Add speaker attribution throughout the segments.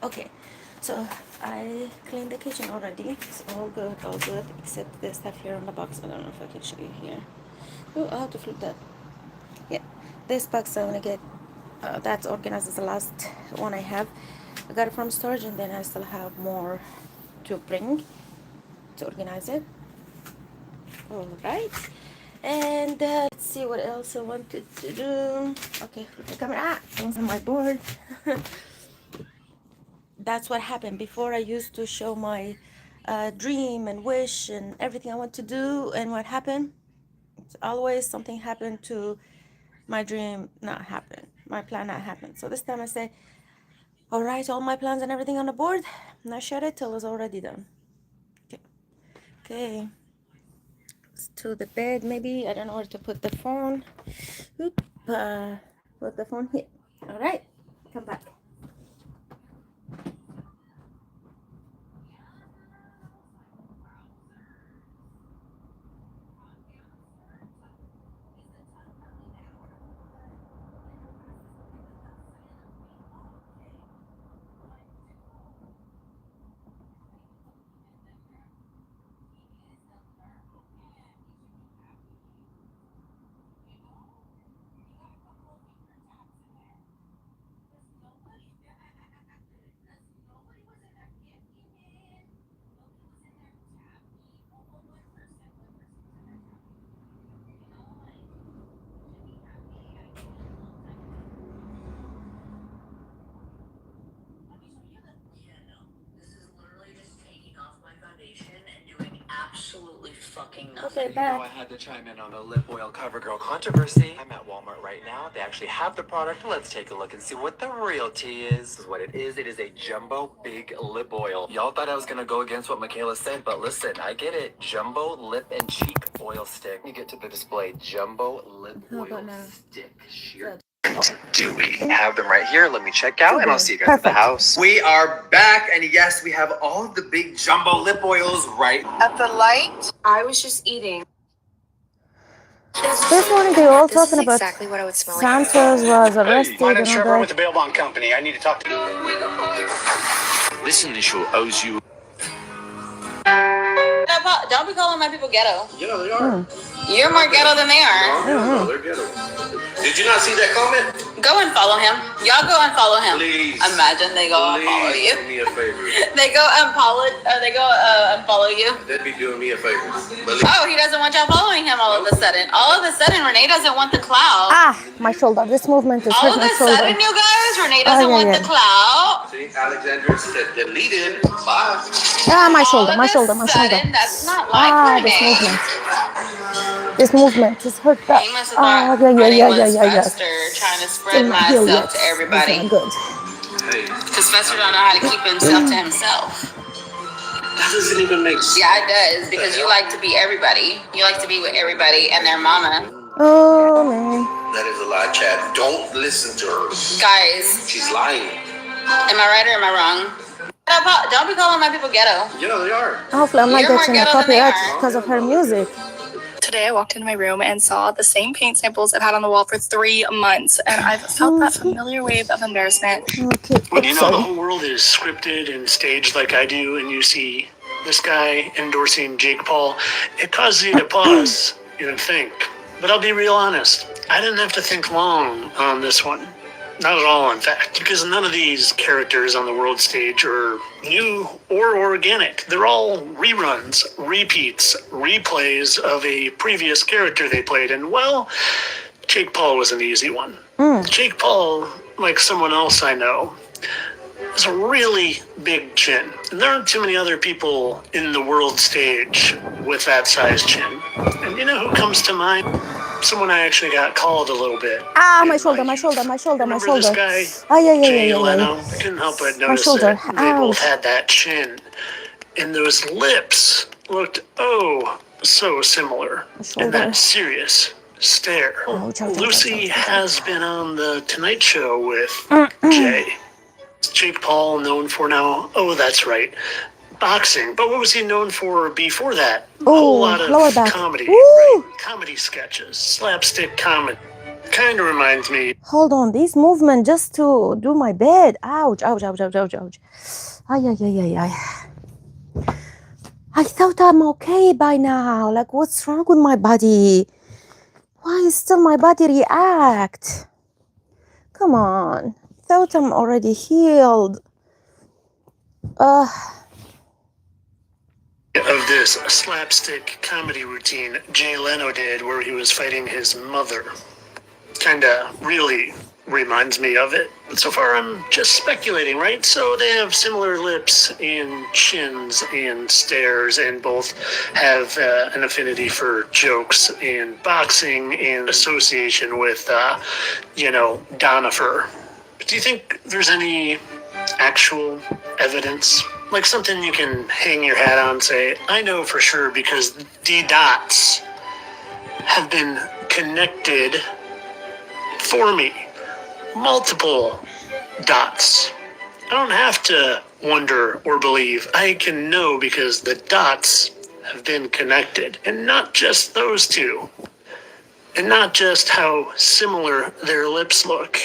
Speaker 1: Okay, so I cleaned the kitchen already. It's all good, except the stuff here on the box. I don't know if I can show you here. Oh, I have to flip that. Yeah, this box I'm gonna get. That's organized as the last one I have. I got it from storage, and then I still have more to bring to organize it. All right, and let's see what else I wanted to do. Okay, flip the camera. Things on my board. That's what happened before. I used to show my dream and wish and everything I want to do, and what happened, it's always something happened to my dream not happen, my plan not happen. So this time I say, all right, all my plans and everything on the board, now share it till it's already done. Okay, okay, to the bed. Maybe I don't know where to put the phone. Oop, put the phone here. All right, come back.
Speaker 2: Absolutely fucking nothing.
Speaker 1: Okay,
Speaker 2: You know,
Speaker 1: back.
Speaker 2: I had to chime in on the lip oil CoverGirl controversy. I'm at Walmart right now. They actually have the product. Let's take a look and see what the real tea is. This is what it is. It is a jumbo big lip oil. Y'all thought I was gonna go against what Michaela said, but listen, I get it. Jumbo lip and cheek oil stick. You get to the display. Jumbo lip
Speaker 1: How about
Speaker 2: oil
Speaker 1: now?
Speaker 2: stick. Sheer.
Speaker 1: Good.
Speaker 2: Do we have them right here? Let me check out, and I'll see you guys at the
Speaker 1: Perfect.
Speaker 2: house. We are back, and yes, we have all of the big jumbo lip oils right
Speaker 3: At the light, I was just eating.
Speaker 1: This morning they were all
Speaker 3: This is
Speaker 1: talking about
Speaker 3: exactly what I would smell like.
Speaker 1: Santos was arrested
Speaker 4: My
Speaker 1: and
Speaker 4: name's
Speaker 1: all
Speaker 4: Trevor. I'm with
Speaker 1: that.
Speaker 4: the Bail Bond Company. I need to talk to you.
Speaker 5: This initial owes you.
Speaker 3: Don't be calling my people ghetto.
Speaker 4: Yeah, they are.
Speaker 3: You're more ghetto than they are.
Speaker 4: No, they're ghetto. Did you not see that comment?
Speaker 3: Go and follow him. Y'all go and follow him.
Speaker 4: Please.
Speaker 3: Imagine they go and follow
Speaker 4: Please
Speaker 3: you.
Speaker 4: do me a favor.
Speaker 3: They go and follow you.
Speaker 4: They'd be doing me a favor.
Speaker 3: Oh, he doesn't want y'all following him all of a sudden. All of a sudden, Renee doesn't want the clout.
Speaker 1: Ah, my shoulder. This movement is
Speaker 3: All
Speaker 1: hurt
Speaker 3: of
Speaker 1: my
Speaker 3: a
Speaker 1: shoulder.
Speaker 3: sudden, you guys, Renee doesn't want the clout.
Speaker 4: See, Alexandra said deleted. Bye.
Speaker 1: Ah, my
Speaker 3: All
Speaker 1: shoulder,
Speaker 3: of
Speaker 1: my
Speaker 3: a
Speaker 1: shoulder, my shoulder.
Speaker 3: sudden, that's not like
Speaker 1: Ah,
Speaker 3: Renee.
Speaker 1: this movement is hurt bad.
Speaker 3: He must have
Speaker 1: Ah,
Speaker 3: thought Renee was
Speaker 1: yeah.
Speaker 3: Fester trying to
Speaker 1: Still
Speaker 3: spread
Speaker 1: not healed
Speaker 3: myself
Speaker 1: yet.
Speaker 3: to
Speaker 1: It's
Speaker 3: everybody.
Speaker 1: not good.
Speaker 4: Hey,
Speaker 3: Because Fester don't know how to keep himself to himself.
Speaker 4: that doesn't even make sense.
Speaker 3: Yeah, it does. Because you like to be everybody. You like to be with everybody and their mama.
Speaker 1: Oh man.
Speaker 4: That is a lie, Chad. Don't listen to her.
Speaker 3: Guys,
Speaker 4: She's lying.
Speaker 3: am I right or am I wrong? Don't be calling my people ghetto.
Speaker 4: Yeah, they are.
Speaker 1: Hopefully I'm not
Speaker 3: You're more
Speaker 1: getting a
Speaker 3: ghetto than they
Speaker 1: copyright
Speaker 3: are.
Speaker 1: because of her music.
Speaker 6: Today I walked into my room and saw the same paint samples I've had on the wall for 3 months, and I've felt that familiar wave of embarrassment.
Speaker 1: Okay.
Speaker 7: When you know the
Speaker 1: Sorry.
Speaker 7: whole world is scripted and staged like I do, and you see this guy endorsing Jake Paul, it causes you to pause and think. But I'll be real honest, I didn't have to think long on this one. Not at all, in fact, because none of these characters on the world stage are new or organic. They're all reruns, repeats, replays of a previous character they played. And, well, Jake Paul was an easy one. Jake Paul, like someone else I know, has a really big chin. And there aren't too many other people in the world stage with that size chin. And you know who comes to mind? Someone I actually got called a little bit.
Speaker 1: Ah, my
Speaker 7: in
Speaker 1: shoulder, my
Speaker 7: youth.
Speaker 1: shoulder, my shoulder, my
Speaker 7: Remember
Speaker 1: shoulder.
Speaker 7: this guy?
Speaker 1: Ah, yeah.
Speaker 7: Jay Leno. I couldn't help but notice
Speaker 1: shoulder.
Speaker 7: that they both
Speaker 1: Ouch.
Speaker 7: had that chin. And those lips looked, oh, so similar. And that serious stare.
Speaker 1: Ouch.
Speaker 7: Lucy has been on the Tonight Show with Jay. Jake Paul known for now? Oh, that's right. Boxing. But what was he known for before that? A whole lot
Speaker 1: lower
Speaker 7: of
Speaker 1: back.
Speaker 7: comedy.
Speaker 1: Woo!
Speaker 7: Right? Comedy sketches. Slapstick comedy. kind of reminds me.
Speaker 1: Hold on, this movement just to do my bed. Ouch, ouch, ouch, ouch, ouch, ouch. Ay, ay, ay, ay, ay. I thought I'm okay by now. Like, what's wrong with my body? Why is still my body react? Come on. Thought I'm already healed.
Speaker 7: Of this slapstick comedy routine Jay Leno did where he was fighting his mother. Kinda really reminds me of it. But so far I'm just speculating, right? So they have similar lips and chins and stares, and both have an affinity for jokes and boxing and association with, Donifer. Do you think there's any actual evidence? Like something you can hang your hat on and say, I know for sure because the dots have been connected for me. Multiple dots. I don't have to wonder or believe. I can know because the dots have been connected. And not just those two. And not just how similar their lips look.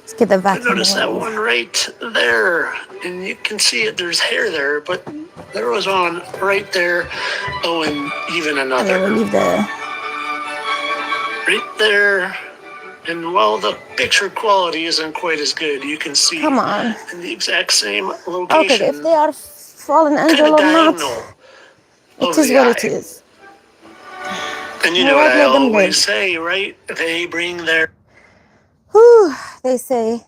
Speaker 1: Let's get the vacuum.
Speaker 7: Notice that one right there. And you can see it, there's hair there, but there was one right there. Oh, and even another.
Speaker 1: Okay, we'll leave the...
Speaker 7: Right there. And while the picture quality isn't quite as good, you can see
Speaker 1: Come on.
Speaker 7: in the exact same location.
Speaker 1: Okay, if they are fallen
Speaker 7: kind
Speaker 1: angel
Speaker 7: of
Speaker 1: or not,
Speaker 7: diagonal
Speaker 1: it
Speaker 7: of
Speaker 1: is
Speaker 7: the
Speaker 1: what
Speaker 7: eye.
Speaker 1: it is.
Speaker 7: And you
Speaker 1: Well,
Speaker 7: know what
Speaker 1: let
Speaker 7: I
Speaker 1: them
Speaker 7: always
Speaker 1: live.
Speaker 7: say, right? They bring their
Speaker 1: Whew, they say,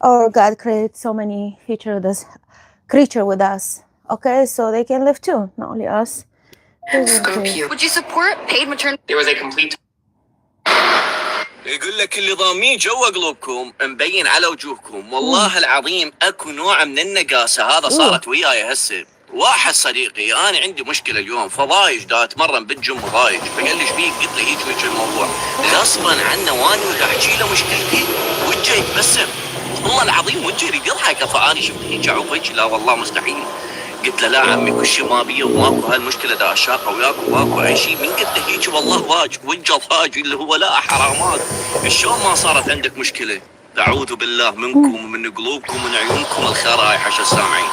Speaker 1: oh, God created so many creature with us. Okay, so they can live too, not only us.
Speaker 6: Would you support paid maternity?
Speaker 4: There was a complete.
Speaker 8: يقول لك اللي ضامين جوا قلوبكم مبين على وجوهكم والله العظيم اكو نوع من النقاسه هذا صارت وياي هسه. واحد صديقي انا عندي مشكله اليوم فضايج دا اتمرن بالجيم ضايج فقال لي ايش بيك؟ قلت له هيك وهيك الموضوع غصبا عنه واني ودا احكي له مشكلتي وجهه يتبسم والله العظيم وجهه يريد يضحك فاني شفت هيك اعوف هيك لا والله مستحيل. قلت له لا عمي كل شيء ما بيه وماكو هالمشكله دا اشاقه وياك وماكو اي شيء من قلت له هيك والله واج وجه ضاج اللي هو لا حرامات شلون ما صارت عندك مشكله؟ اعوذ بالله منكم ومن قلوبكم ومن عيونكم الخرايح عشان السامعين.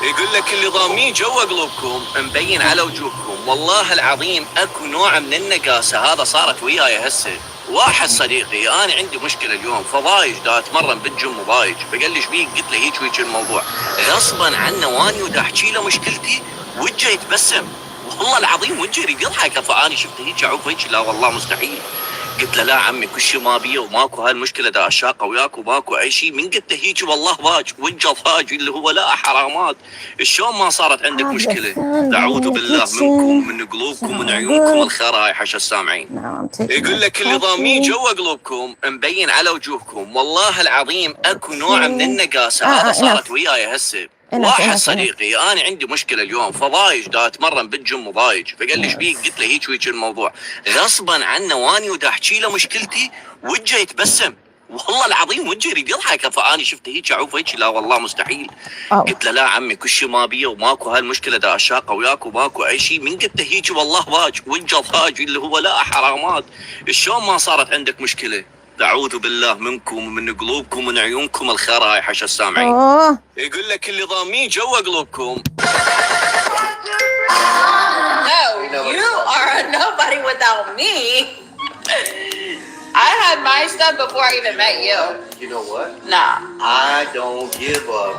Speaker 8: يقول لك اللي ضامين جوا قلوبكم مبين على وجوهكم والله العظيم اكو نوع من النقاسه هذا صارت وياي هسه. واحد صديقي انا عندي مشكله اليوم فضايج دا اتمرن بالجيم ضايج فقال لي ايش بيك؟ قلت له هيك وهيك الموضوع غصبا عنه واني ودا احكي له مشكلتي وجهه يتبسم والله العظيم وجهه يريد يضحك فاني شفت هيك اعوف هيك لا والله مستحيل. قلت له لا عمي كل شيء ما بيه وماكو هالمشكله دا اشاقه وياك وماكو اي شيء من قلت له هيك والله ضاج وجه ضاج اللي هو لا حرامات شلون ما صارت عندك مشكله؟ اعوذ بالله منكم ومن قلوبكم ومن عيونكم الخرايح عشان السامعين. يقول لك اللي ضامين جوا قلوبكم مبين على وجوهكم والله العظيم اكو نوع من النقاسه هذا صارت وياي هسه. واحد صديقي انا عندي مشكله اليوم فضايج دا اتمرن بالجيم ضايج فقال لي ايش بيك؟ قلت له هيك وهيك الموضوع غصبا عنه واني ودا احكي له مشكلتي وجهه يتبسم والله العظيم وجهه يريد يضحك فاني شفت هيك اعوف هيك لا والله مستحيل. قلت له لا عمي كل شيء ما بيه وماكو هالمشكله دا اشاقه وياك وماكو اي شيء من قلت له هيك والله ضاج وجه ضاج اللي هو لا حرامات شلون ما صارت عندك مشكله؟ أعوذ بالله منكم ومن قلوبكم ومن عيونكم الخرايح عشان السامعين. يقول لك اللي ضامين جوا قلوبكم.
Speaker 3: No, you are a nobody without me. I had my stuff before I even met you.
Speaker 4: You know what?
Speaker 3: Nah.
Speaker 4: I don't give up.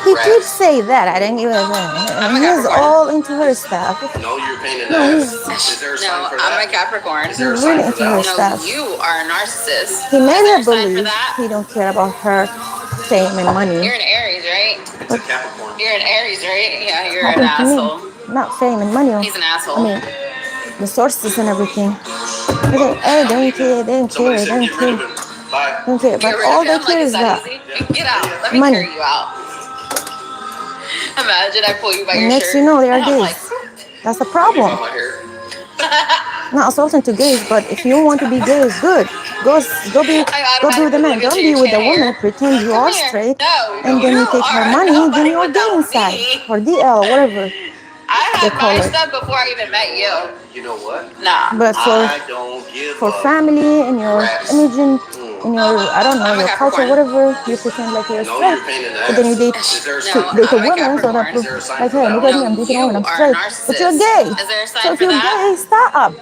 Speaker 1: He did say that. I didn't give a damn. He's all into her stuff.
Speaker 4: No, you're paying
Speaker 1: No,
Speaker 4: that.
Speaker 1: he's-
Speaker 4: Is there a
Speaker 3: No,
Speaker 4: sign for
Speaker 3: I'm
Speaker 4: that?
Speaker 3: a Capricorn.
Speaker 4: Is there a
Speaker 1: He's
Speaker 4: sign
Speaker 1: really
Speaker 4: for
Speaker 1: into her
Speaker 4: that?
Speaker 1: stuff.
Speaker 3: No, you are a narcissist.
Speaker 1: He made her
Speaker 3: Is there a sign for
Speaker 1: believe
Speaker 3: that?
Speaker 1: he don't care about her fame and money.
Speaker 3: You're an Aries, right?
Speaker 4: It's a Capricorn.
Speaker 3: You're an Aries, right? Yeah, you're an
Speaker 1: Happened to me.
Speaker 3: asshole.
Speaker 1: Not fame and money.
Speaker 3: He's an
Speaker 1: I
Speaker 3: asshole.
Speaker 1: mean, the sources and everything. They don't care. They don't care. They
Speaker 4: Somebody
Speaker 1: don't
Speaker 4: said get rid
Speaker 1: care.
Speaker 4: of him. Bye.
Speaker 1: Don't care.
Speaker 3: Get
Speaker 1: But
Speaker 3: rid
Speaker 1: all
Speaker 3: of
Speaker 1: they
Speaker 3: him,
Speaker 1: care
Speaker 3: like
Speaker 1: is
Speaker 3: it's that
Speaker 1: that.
Speaker 3: easy? Get out. Let me
Speaker 1: Money.
Speaker 3: carry you out. Imagine I pull you by
Speaker 1: And
Speaker 3: your
Speaker 1: next
Speaker 3: shirt.
Speaker 1: you know they are
Speaker 3: and I'm
Speaker 1: gays.
Speaker 3: like,
Speaker 1: That's the
Speaker 4: Leave
Speaker 1: problem.
Speaker 4: out my hair.
Speaker 1: Not assaulting to gays, but if you want to be gay, it's good. Go be with the man. Don't be with the woman. Pretend you are straight,
Speaker 3: No,
Speaker 1: and then you take her
Speaker 3: are
Speaker 1: money. Then
Speaker 3: nobody
Speaker 1: you're gay
Speaker 3: without
Speaker 1: inside,
Speaker 3: me.
Speaker 1: or DL, whatever.
Speaker 3: I had my
Speaker 1: color.
Speaker 3: stuff before I even met you.
Speaker 4: You know what?
Speaker 3: Nah.
Speaker 1: But
Speaker 4: I don't give
Speaker 1: for
Speaker 4: up.
Speaker 1: family and your image and in your, I don't know,
Speaker 3: I'm a
Speaker 1: your culture,
Speaker 3: Capricorn.
Speaker 1: whatever, you pretend like you're
Speaker 4: No,
Speaker 1: straight.
Speaker 4: you're a pain in the
Speaker 1: But then you
Speaker 4: ass.
Speaker 1: date
Speaker 4: Is there a
Speaker 3: No,
Speaker 4: sign?
Speaker 1: date a
Speaker 3: I'm a
Speaker 1: woman so that
Speaker 3: Capricorn.
Speaker 4: Is there a sign
Speaker 1: like,
Speaker 4: for
Speaker 1: hey,
Speaker 4: that?
Speaker 1: look at me, I'm
Speaker 3: No,
Speaker 1: dating a
Speaker 3: you
Speaker 1: woman, I'm
Speaker 3: are a
Speaker 1: straight. But you're
Speaker 3: narcissist.
Speaker 1: gay.
Speaker 3: Is there a
Speaker 1: So
Speaker 3: sign
Speaker 1: if
Speaker 3: for
Speaker 1: you're
Speaker 3: that?
Speaker 1: gay, stop.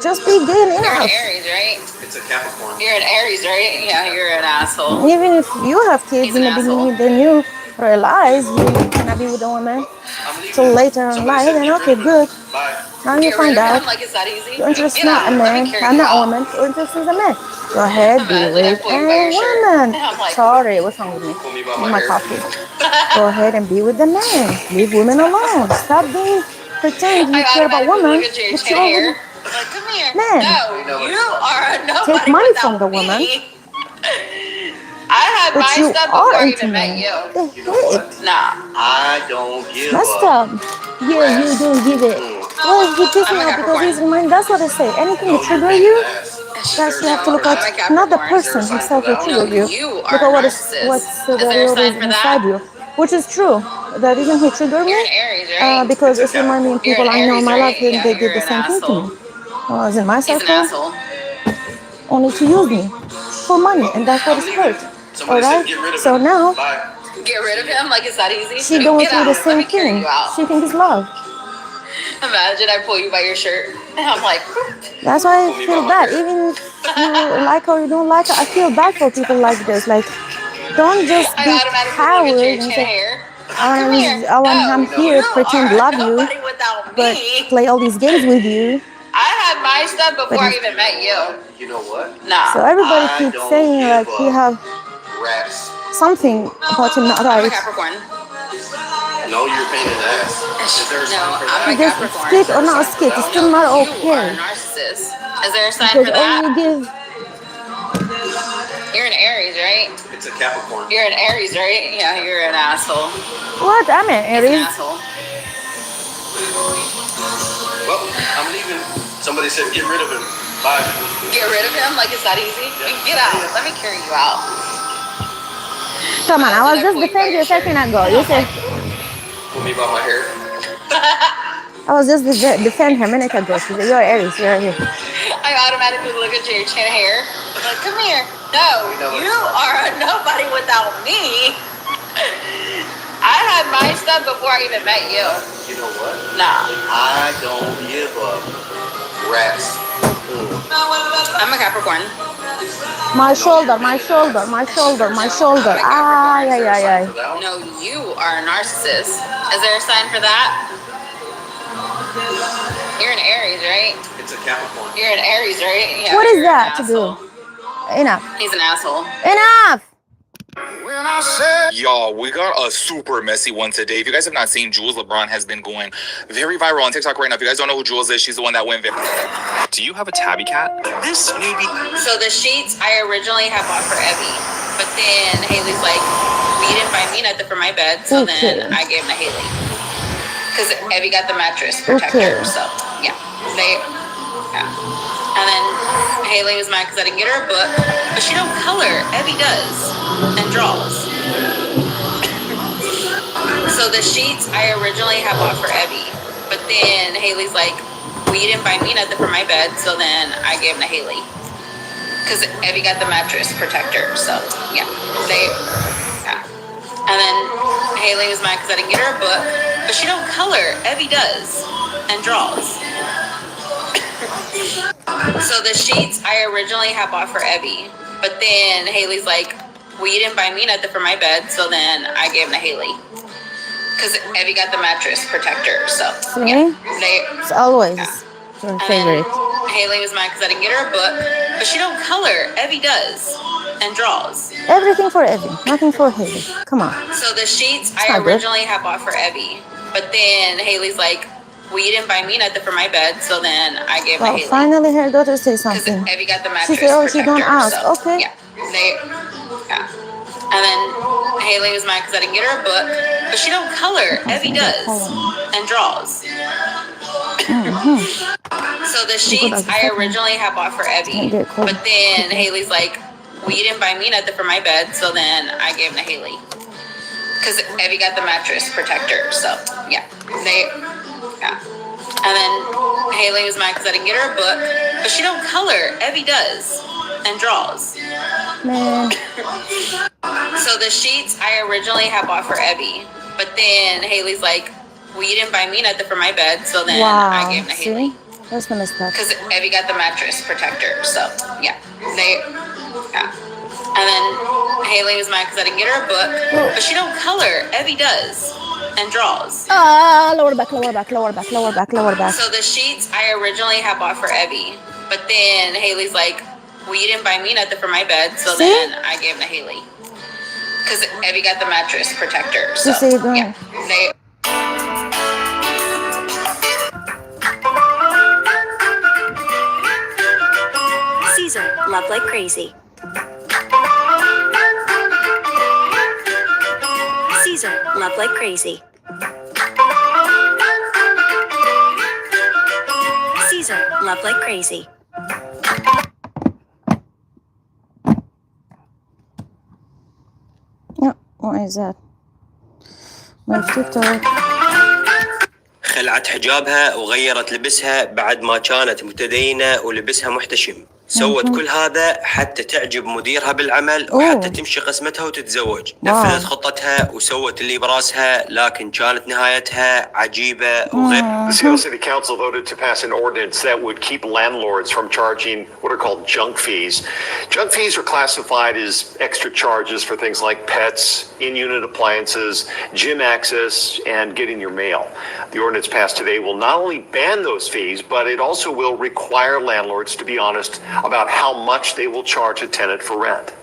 Speaker 1: Just be gay
Speaker 3: You're an
Speaker 1: enough.
Speaker 3: Aries, right?
Speaker 4: It's a Capricorn.
Speaker 3: You're an Aries, right? Yeah, you're an asshole.
Speaker 1: Even if you have kids
Speaker 3: He's
Speaker 1: in
Speaker 3: an
Speaker 1: the
Speaker 3: asshole.
Speaker 1: beginning, then you realize you cannot be with a woman
Speaker 4: I'm leaving.
Speaker 1: till later in
Speaker 4: Somebody
Speaker 1: life,
Speaker 4: said
Speaker 1: then
Speaker 4: get
Speaker 1: okay,
Speaker 4: rid of
Speaker 1: good.
Speaker 4: him. Bye.
Speaker 1: Now you
Speaker 3: Get rid
Speaker 1: find
Speaker 3: of him?
Speaker 1: out
Speaker 3: Like, it's that easy?
Speaker 1: your interest is
Speaker 3: Get
Speaker 1: not a
Speaker 3: out. Let me
Speaker 1: man,
Speaker 3: carry
Speaker 1: I'm
Speaker 3: you
Speaker 1: not a
Speaker 3: out.
Speaker 1: woman, your interest is a man. Go ahead, be
Speaker 3: Imagine I
Speaker 1: with
Speaker 3: pull you
Speaker 1: a
Speaker 3: by your shirt.
Speaker 1: woman.
Speaker 3: And I'm like,
Speaker 1: Sorry, what's wrong with me?
Speaker 4: Pull me by
Speaker 1: With
Speaker 4: my
Speaker 1: my
Speaker 4: hair.
Speaker 1: coffee. Go ahead and be with the man. Leave women alone. Stop being pretend you
Speaker 3: I
Speaker 1: care about
Speaker 3: automatically
Speaker 1: women,
Speaker 3: look at your
Speaker 1: but
Speaker 3: chin
Speaker 1: you're
Speaker 3: hair.
Speaker 1: with
Speaker 3: Like, come here.
Speaker 1: men.
Speaker 3: No, you are
Speaker 1: Take
Speaker 3: nobody
Speaker 1: money
Speaker 3: without
Speaker 1: from the woman,
Speaker 3: me. I had
Speaker 1: but
Speaker 3: my
Speaker 1: you
Speaker 3: stuff before
Speaker 1: are
Speaker 3: I
Speaker 1: into
Speaker 3: even met
Speaker 1: men.
Speaker 3: you.
Speaker 1: The
Speaker 4: You know
Speaker 1: heck?
Speaker 4: what?
Speaker 3: Nah.
Speaker 4: I don't give
Speaker 1: Messed
Speaker 4: up.
Speaker 1: up. Yeah, you don't give it. Well, he pissed
Speaker 3: I'm
Speaker 1: me
Speaker 3: a
Speaker 1: off because he's
Speaker 3: Capricorn.
Speaker 1: mine. That's what I say. Anything
Speaker 4: No,
Speaker 1: that
Speaker 4: you're a
Speaker 1: trigger
Speaker 4: pain in
Speaker 1: you,
Speaker 4: the ass.
Speaker 1: guys, you have to
Speaker 3: No,
Speaker 1: look
Speaker 3: I'm
Speaker 1: at
Speaker 3: a
Speaker 1: not the
Speaker 3: Capricorn.
Speaker 4: Is there a
Speaker 1: person
Speaker 4: sign
Speaker 1: himself
Speaker 4: for
Speaker 1: who
Speaker 4: that?
Speaker 3: No,
Speaker 1: triggered you.
Speaker 3: you
Speaker 1: Look
Speaker 3: are
Speaker 1: at
Speaker 3: a
Speaker 1: what's
Speaker 3: narcissist. Is
Speaker 1: the
Speaker 3: there a
Speaker 1: real
Speaker 3: sign
Speaker 1: reason
Speaker 3: for
Speaker 1: inside
Speaker 3: that?
Speaker 1: you, which is true. The reason he triggered
Speaker 3: You're
Speaker 1: me,
Speaker 3: an Aries, right?
Speaker 1: because
Speaker 4: It's
Speaker 1: it's
Speaker 4: a
Speaker 1: reminding
Speaker 4: Capricorn.
Speaker 3: You're
Speaker 1: people
Speaker 3: an
Speaker 1: I know in
Speaker 3: Aries,
Speaker 1: my life,
Speaker 3: right?
Speaker 1: and
Speaker 3: Yeah,
Speaker 1: they did
Speaker 3: you're
Speaker 1: the
Speaker 3: an
Speaker 1: same thing to me.
Speaker 3: asshole.
Speaker 1: When I was in my
Speaker 3: He's an
Speaker 1: circle,
Speaker 3: asshole.
Speaker 1: only to use me for money,
Speaker 4: Well,
Speaker 1: and that's what
Speaker 4: I'm
Speaker 1: is
Speaker 4: leaving.
Speaker 1: hurt. All
Speaker 4: Somebody said
Speaker 1: right.
Speaker 4: get rid of
Speaker 1: So
Speaker 4: him.
Speaker 1: now
Speaker 4: Bye.
Speaker 3: Get rid of him? Like, it's that easy?
Speaker 1: she going
Speaker 3: Get
Speaker 1: through the
Speaker 3: out. Let
Speaker 1: same
Speaker 3: me carry
Speaker 1: thing.
Speaker 3: you out.
Speaker 1: She thinks it's love.
Speaker 3: Imagine I pull you by your shirt. And I'm like,
Speaker 1: That's why I
Speaker 4: Pull me
Speaker 1: feel
Speaker 4: by my
Speaker 1: bad.
Speaker 4: hair.
Speaker 1: Even if you like her or you don't like her, I feel bad for people like this. Like, don't just
Speaker 3: I
Speaker 1: be
Speaker 3: automatically look at your
Speaker 1: coward and
Speaker 3: chin
Speaker 1: say,
Speaker 3: hair.
Speaker 1: I
Speaker 3: Come here.
Speaker 1: I'm
Speaker 3: No,
Speaker 1: here,
Speaker 3: you
Speaker 1: pretend
Speaker 3: are
Speaker 1: love you,
Speaker 3: nobody without
Speaker 1: but
Speaker 3: me.
Speaker 1: play all these games with you.
Speaker 3: I had my stuff
Speaker 1: But
Speaker 3: before I
Speaker 1: if,
Speaker 3: even met you.
Speaker 4: You know what?
Speaker 3: Nah.
Speaker 1: so everybody
Speaker 4: I
Speaker 1: keeps
Speaker 4: don't
Speaker 1: saying
Speaker 4: give
Speaker 1: like he
Speaker 4: up.
Speaker 1: have
Speaker 4: Rats.
Speaker 1: something about him not
Speaker 3: I'm a
Speaker 1: right.
Speaker 3: Capricorn.
Speaker 4: No, you're a pain in the ass. Is there a
Speaker 3: No,
Speaker 4: sign for
Speaker 3: I'm
Speaker 4: that?
Speaker 3: a
Speaker 1: This
Speaker 3: Capricorn.
Speaker 1: stick or not stick, it's still not
Speaker 3: No, you are a
Speaker 1: okay.
Speaker 3: narcissist. Is there a sign
Speaker 1: Because
Speaker 3: for
Speaker 1: all you
Speaker 3: that?
Speaker 1: give,
Speaker 3: You're an Aries, right?
Speaker 4: It's a Capricorn.
Speaker 3: You're an Aries, right? Yeah, you're an asshole.
Speaker 1: what? I'm an
Speaker 3: He's an
Speaker 1: Aries.
Speaker 3: asshole.
Speaker 4: Well, I'm leaving. Somebody said get rid of him. Bye.
Speaker 3: Get rid of him? Like, it's that easy? Get out. Let me carry you out.
Speaker 1: Come on, I was
Speaker 3: Imagine
Speaker 1: just
Speaker 3: pull you by
Speaker 1: defending you
Speaker 3: your
Speaker 1: a second
Speaker 3: shirt.
Speaker 1: ago. You said
Speaker 4: Pull me by my hair.
Speaker 1: I was just defend her a minute ago. She said, you're Aries, you're here.
Speaker 3: I automatically look at your chin hair. Like, come here. No, you are nobody without me. I had my stuff before I even met you.
Speaker 4: You know what?
Speaker 3: Nah.
Speaker 4: I don't give up. Rats.
Speaker 3: I'm a Capricorn.
Speaker 1: My shoulder, my shoulder, my shoulder, my shoulder. Ay, ay, ay, ay.
Speaker 3: No, you are a narcissist. Is there a sign for that? You're an Aries, right?
Speaker 4: It's a Capricorn.
Speaker 3: You're an Aries, right? Yeah,
Speaker 1: What is
Speaker 3: you're
Speaker 1: that
Speaker 3: an
Speaker 1: to do?
Speaker 3: asshole.
Speaker 1: Enough.
Speaker 3: He's an asshole.
Speaker 1: Enough!
Speaker 9: Y'all, we got a super messy one today. If you guys have not seen, Jules LeBron has been going very viral on TikTok right now. If you guys don't know who Jules is, she's the one that went viral. Do you have a tabby cat? This maybe.
Speaker 3: So the sheets I originally had bought for Evie, but then Haley's like, "We didn't buy me nothing for my bed," so
Speaker 1: Okay.
Speaker 3: then I gave them to Haley because Evie got the mattress protector.
Speaker 1: Okay.
Speaker 3: So yeah, and then Haley was mad because I didn't get her a book, but she don't color. Evie does and draws. So the sheets I originally had bought for Evie, but then Haley's like, "Well, you didn't buy me nothing for my bed," so then I gave them to Haley because Evie got the mattress protector. So yeah. And then Haley was mad because I didn't get her a book, but she don't color. Evie does and draws. So the sheets I originally had bought for Evie, but then Haley's like, "Well, you didn't buy me nothing for my bed," so then I gave them to Haley because Evie got the mattress protector. So yeah,
Speaker 1: It's always your
Speaker 3: and
Speaker 1: favorite.
Speaker 3: then Haley was mad because I didn't get her a book, but she don't color. Evie does and draws.
Speaker 1: Everything for Evie, nothing for Haley. Come on.
Speaker 3: So the sheets
Speaker 1: It's
Speaker 3: I
Speaker 1: not good.
Speaker 3: originally had bought for Evie, but then Haley's like, "Well, you didn't buy me nothing for my bed," so then I gave
Speaker 1: Well,
Speaker 3: my Haley
Speaker 1: finally her daughter says
Speaker 3: because
Speaker 1: something.
Speaker 3: Evie got the
Speaker 1: She
Speaker 3: mattress
Speaker 1: said, oh, she
Speaker 3: protector.
Speaker 1: don't ask.
Speaker 3: So,
Speaker 1: Okay.
Speaker 3: yeah. And then Haley was mad because I didn't get her a book, but she don't color. Evie does and draws. So the sheets I originally had bought for Evie, but then Haley's like, "Well, you didn't buy me nothing for my bed," so then I gave them to Haley because Evie got the mattress protector. So yeah, Yeah. And then Haley was mad because I didn't get her a book, but she don't color. Evie does and draws.
Speaker 1: Man.
Speaker 3: So the sheets I originally had bought for Evie, but then Haley's like, well, you didn't buy me nothing for my bed, so then I
Speaker 1: Wow.
Speaker 3: gave them to Haley.
Speaker 1: See? That's the mistake.
Speaker 3: Because Evie got the mattress protector, so yeah. Yeah. And then Haley was mad because I didn't get her a book, but she don't color. Evie does and draws.
Speaker 1: Lower back, lower back, lower back, lower back, lower back.
Speaker 3: So the sheets I originally had bought for Evie, but then Haley's like, well, you didn't buy me nothing for my bed, so
Speaker 1: See?
Speaker 3: then I gave them to Haley. Because Evie got the mattress protector, so
Speaker 1: see it going.
Speaker 3: yeah. They
Speaker 10: Caesar, love like crazy. Caesar, love like crazy. Caesar, love like crazy.
Speaker 1: Yeah, what is that? My TikTok.
Speaker 11: خلعت حجابها وغيرت لبسها بعد ما كانت متدينة ولبسها محتشم. سوت كل هذا حتى تعجب مديرها بالعمل وحتى تمشي قسمتها وتتزوج. نفذت خطتها وسوت اللي براسها، لكن كانت نهايتها عجيبة وغير.
Speaker 12: The Seattle City Council voted to pass an ordinance that would keep landlords from charging what are called junk fees. Junk fees are classified as extra charges for things like pets, in-unit appliances, gym access, and getting your mail. The ordinance passed today will not only ban those fees, but it also will require landlords to be honest about how much they will charge a tenant for rent.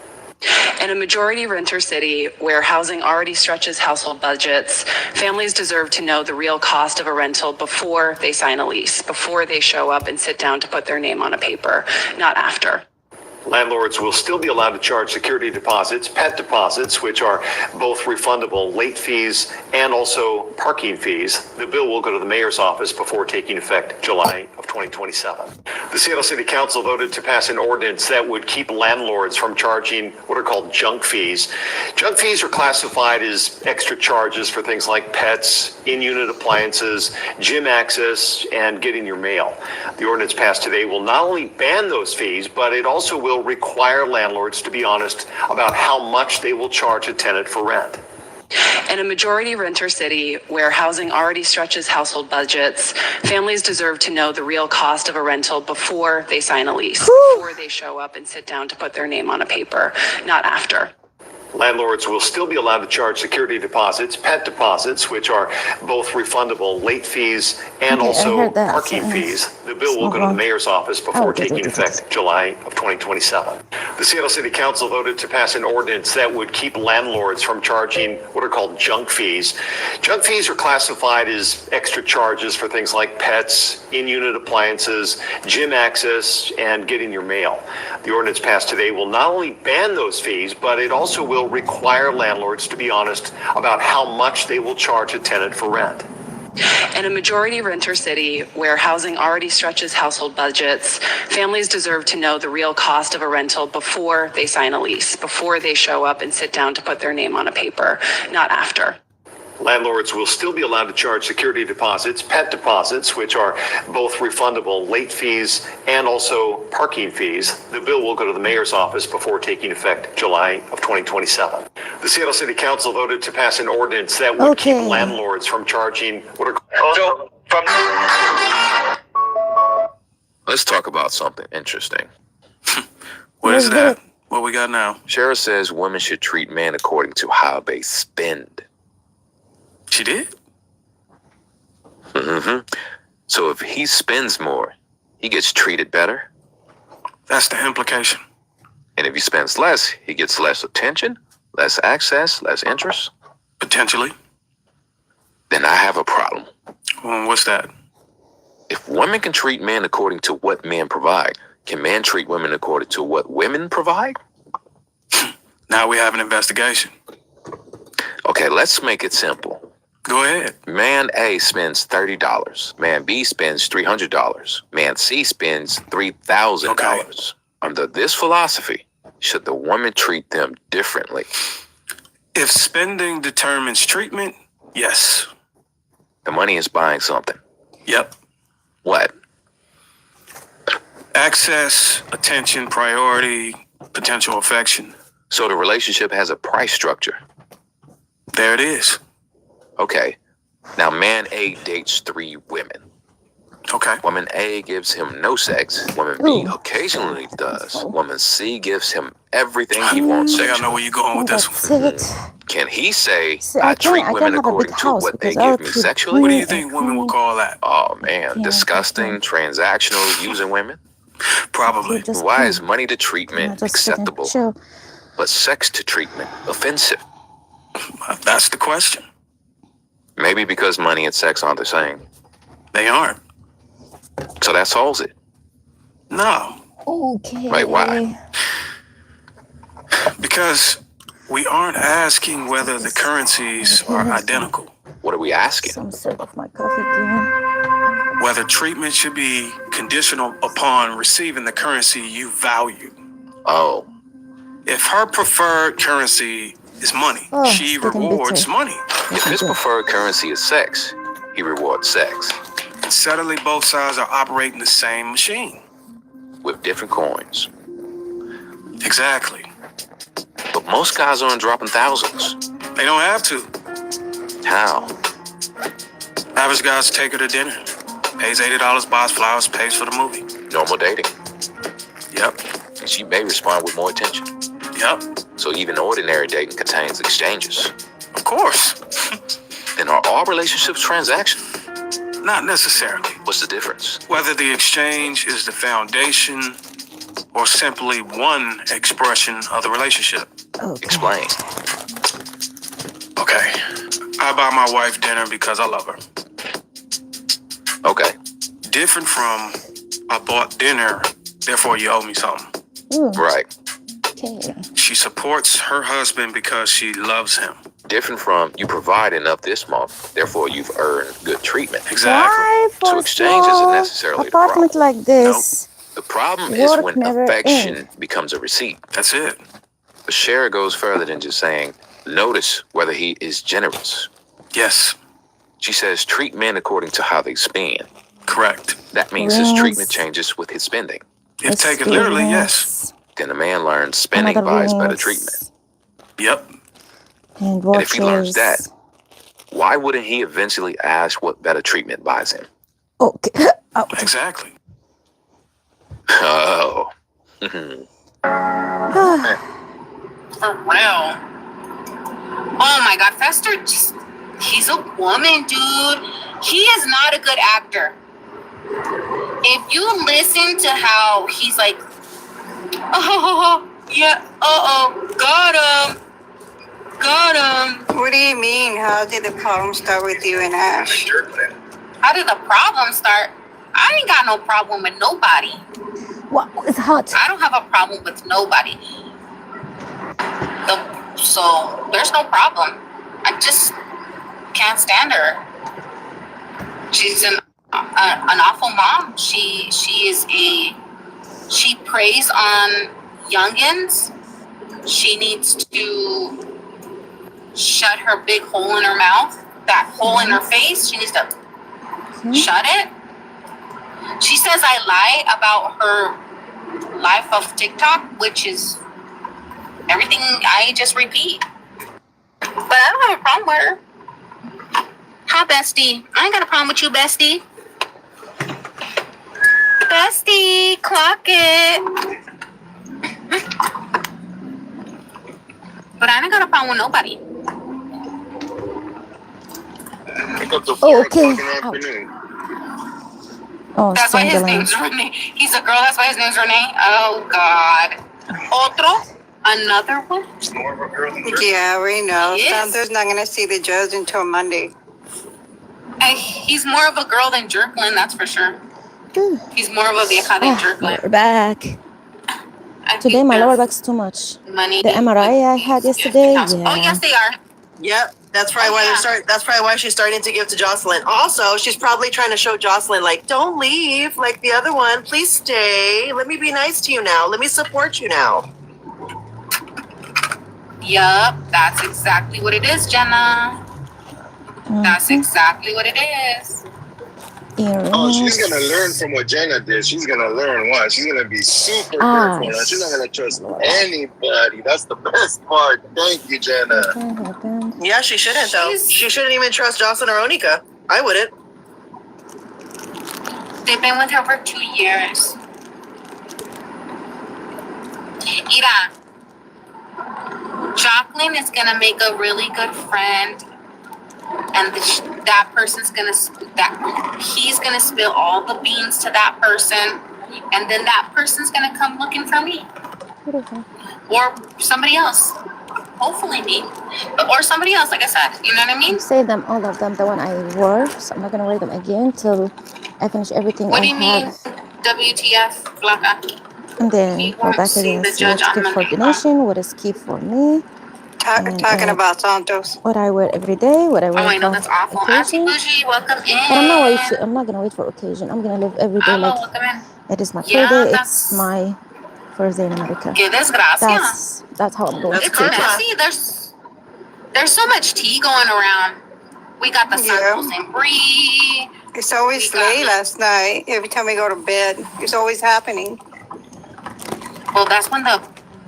Speaker 13: In a majority renter city where housing already stretches household budgets, families deserve to know the real cost of a rental before they sign a lease, before they show up and sit down to put their name on a paper, not after.
Speaker 12: Landlords will still be allowed to charge security deposits, pet deposits, which are both refundable, late fees, and also parking fees. The bill will go to the mayor's office before taking effect July of 2027. The Seattle City Council voted to pass an ordinance that would keep landlords from charging what are called junk fees. Junk fees are classified as extra charges for things like pets, in-unit appliances, gym access, and getting your mail. The ordinance passed today will not only ban those fees, but it also will require landlords to be honest about how much they will charge a tenant for rent.
Speaker 13: In a majority renter city where housing already stretches household budgets, families deserve to know the real cost of a rental before they sign a lease, before they show up and sit down to put their name on a paper, not after.
Speaker 12: Landlords will still be allowed to charge security deposits, pet deposits, which are both refundable, late fees, and also parking fees. The bill will go to the mayor's office before taking effect July of 2027. The Seattle City Council voted to pass an ordinance that would keep landlords from charging what are called junk fees. Junk fees are classified as extra charges for things like pets, in-unit appliances, gym access, and getting your mail. The ordinance passed today will not only ban those fees, but it also will require landlords to be honest about how much they will charge a tenant for rent.
Speaker 13: In a majority renter city where housing already stretches household budgets, families deserve to know the real cost of a rental before they sign a lease, before they show up and sit down to put their name on a paper, not after.
Speaker 12: Landlords will still be allowed to charge security deposits, pet deposits, which are both refundable, late fees, and also parking fees. The bill will go to the mayor's office before taking effect July of 2027. The Seattle City Council voted to pass an ordinance that would keep landlords from charging what are
Speaker 5: Let's talk about something interesting.
Speaker 14: What is that? What we got now?
Speaker 5: Shara says women should treat men according to how they spend.
Speaker 14: She did?
Speaker 5: Mm-hmm. So if he spends more, he gets treated better?
Speaker 14: That's the implication.
Speaker 5: And if he spends less, he gets less attention, less access, less interest?
Speaker 14: Potentially.
Speaker 5: Then I have a problem.
Speaker 14: Well, what's that?
Speaker 5: If women can treat men according to what men provide, can men treat women according to what women provide?
Speaker 14: Now we have an investigation.
Speaker 5: Okay, let's make it simple.
Speaker 14: Go ahead.
Speaker 5: Man A spends $30. Man B spends $300. Man C spends $3,000. Okay. Under this philosophy, should the woman treat them differently?
Speaker 14: If spending determines treatment, yes.
Speaker 5: The money is buying something.
Speaker 14: Yep.
Speaker 5: What?
Speaker 14: Access, attention, priority, potential affection.
Speaker 5: So the relationship has a price structure.
Speaker 14: There it is.
Speaker 5: Okay. Now, man A dates 3 women.
Speaker 14: Okay.
Speaker 5: Woman A gives him no sex. Woman B occasionally does. Woman C gives him everything he wants
Speaker 14: I
Speaker 5: sexually.
Speaker 14: know where you're going with this one.
Speaker 1: That's it.
Speaker 5: Can he say,
Speaker 1: See,
Speaker 5: I
Speaker 1: I
Speaker 5: treat
Speaker 1: can't
Speaker 5: women
Speaker 1: have a
Speaker 5: according
Speaker 1: big
Speaker 5: to
Speaker 1: house
Speaker 5: what they
Speaker 1: because I'll
Speaker 5: give me
Speaker 1: keep
Speaker 5: sexually?
Speaker 14: What do you think women would call that?
Speaker 5: Oh, man.
Speaker 1: Yeah,
Speaker 5: Disgusting, transactional, using women?
Speaker 14: Probably.
Speaker 1: Just
Speaker 5: Why
Speaker 1: can't.
Speaker 5: is money to
Speaker 1: I
Speaker 5: treatment
Speaker 1: just sit and
Speaker 5: acceptable,
Speaker 1: chill.
Speaker 5: but sex to treatment offensive?
Speaker 14: That's the question.
Speaker 5: Maybe because money and sex aren't the same.
Speaker 14: They aren't.
Speaker 5: So that solves it.
Speaker 14: No.
Speaker 1: Okay.
Speaker 5: Right, why?
Speaker 14: Because we aren't asking whether the currencies are identical.
Speaker 5: What are we asking?
Speaker 1: Some sip of my coffee, please.
Speaker 14: Whether treatment should be conditional upon receiving the currency you value.
Speaker 5: Oh,
Speaker 14: If her preferred currency is money,
Speaker 1: Oh,
Speaker 14: she
Speaker 1: it's getting
Speaker 14: rewards
Speaker 1: bitter.
Speaker 14: money.
Speaker 5: if his preferred currency is sex, he rewards sex
Speaker 14: And suddenly both sides are operating the same machine.
Speaker 5: with different coins.
Speaker 14: Exactly.
Speaker 5: But most guys aren't dropping thousands.
Speaker 14: They don't have to.
Speaker 5: How?
Speaker 14: Average guys take her to dinner. Pays $80, buys flowers, pays for the movie.
Speaker 5: Normal dating.
Speaker 14: Yep.
Speaker 5: And she may respond with more attention.
Speaker 14: Yep.
Speaker 5: So even ordinary dating contains exchanges.
Speaker 14: Of course.
Speaker 5: Then are all relationships transactional?
Speaker 14: Not necessarily.
Speaker 5: What's the difference?
Speaker 14: Whether the exchange is the foundation or simply one expression of the relationship.
Speaker 1: Okay.
Speaker 5: Explain.
Speaker 14: Okay. I buy my wife dinner because I love her.
Speaker 5: Okay.
Speaker 14: Different from I bought dinner, therefore you owe me something.
Speaker 5: Right.
Speaker 1: Okay.
Speaker 14: She supports her husband because she loves him.
Speaker 5: Different from you provide enough this month, therefore you've earned good treatment.
Speaker 14: Exactly.
Speaker 1: Why for
Speaker 5: So exchange isn't
Speaker 1: small
Speaker 5: necessarily the problem.
Speaker 1: apartment like this?
Speaker 5: The problem is
Speaker 1: Work
Speaker 5: when
Speaker 1: never
Speaker 5: affection
Speaker 1: ends.
Speaker 5: becomes a receipt.
Speaker 14: That's it.
Speaker 5: But Shara goes further than just saying, notice whether he is generous.
Speaker 14: Yes.
Speaker 5: She says, treat men according to how they spend.
Speaker 14: Correct.
Speaker 5: That means his
Speaker 1: Yes.
Speaker 5: treatment changes with his spending.
Speaker 14: If taken literally, yes.
Speaker 1: Experience.
Speaker 5: Then a man learns spending
Speaker 1: Another
Speaker 5: buys better
Speaker 1: rings.
Speaker 5: treatment.
Speaker 14: Yep.
Speaker 1: And
Speaker 5: And if he learns
Speaker 1: watches.
Speaker 5: that, why wouldn't he eventually ask what better treatment buys him?
Speaker 1: Okay. Oh.
Speaker 14: Exactly.
Speaker 5: Oh.
Speaker 3: For real. Oh my god, Fester just, he's a woman, dude. He is not a good actor. If you listen to how he's like, oh, yeah, got him.
Speaker 15: What do you mean? How did the problem start with you and Ash?
Speaker 3: How did the problem start? I ain't got no problem with nobody.
Speaker 1: Wow, it's hot.
Speaker 3: I don't have a problem with nobody. So there's no problem. I just can't stand her. She's an awful mom. She preys on youngins. She needs to shut her big hole in her mouth, that hole in her face. She needs to shut it. She says I lie about her life of TikTok, which is everything I just repeat. But I don't have a problem with her. Hi, bestie. I ain't got a problem with you, bestie. Bestie, clock it. But I ain't got a problem with nobody.
Speaker 1: Oh, okay. Oh,
Speaker 3: That's why his
Speaker 1: Sunderland.
Speaker 3: name's Renee. He's a girl, that's why his name's Renee. Oh, God. Otro? Another one?
Speaker 15: Yeah, we know.
Speaker 3: He is?
Speaker 15: Sanders not gonna see the judge until Monday.
Speaker 3: He's more of a girl than Jerklin, that's for sure. He's more of a vieja than
Speaker 1: Oh,
Speaker 3: Jerklin.
Speaker 1: lower back.
Speaker 3: I
Speaker 1: Today
Speaker 3: think
Speaker 1: my
Speaker 3: they're
Speaker 1: lower back's too much.
Speaker 3: money.
Speaker 1: The MRI I had yesterday,
Speaker 3: Oh, yes,
Speaker 1: yeah.
Speaker 3: they are.
Speaker 16: Yep, that's probably why that's probably why she's starting to give to Jocelyn. Also, she's probably trying to show Jocelyn, like, don't leave, like the other one. Please stay. Let me be nice to you now. Let me support you now.
Speaker 3: Yup, that's exactly what it is, Jenna. That's exactly what it is.
Speaker 1: earrings.
Speaker 17: Oh, she's gonna learn from what Jenna did. She's gonna learn what? She's gonna be super careful. Now. She's not gonna trust anybody. That's the best part. Thank you, Jenna.
Speaker 16: Yeah, she shouldn't though. She shouldn't even trust Jocelyn or Onika. I wouldn't.
Speaker 3: They've been with her for 2 years. Ira, Jacqueline is gonna make a really good friend, and that person's gonna he's gonna spill all the beans to that person, and then that person's gonna come looking for me or somebody else. Hopefully me, or somebody else. Like I said, you know what I mean.
Speaker 1: Say them, all of them, the one I wore. So I'm not gonna wear them again till I finish everything.
Speaker 3: What
Speaker 1: I
Speaker 3: do you mean?
Speaker 1: have.
Speaker 3: WTF, Flaca?
Speaker 1: And then go back again. See what's keep for donation, what is keep for me.
Speaker 15: Talking about Santos.
Speaker 1: What I wear every day, what I wear.
Speaker 3: Oh, I know that's awful. Auntie Bougie, welcome in.
Speaker 1: But I'm not gonna wait for occasion. I'm gonna live every day like it is my birthday. It's my first day in America. That's how I'm going to take it.
Speaker 3: See, there's so much tea going around. We got the Santos and Brie.
Speaker 15: It's always late last night. Every time we go to bed, it's always happening.
Speaker 3: Well, that's when the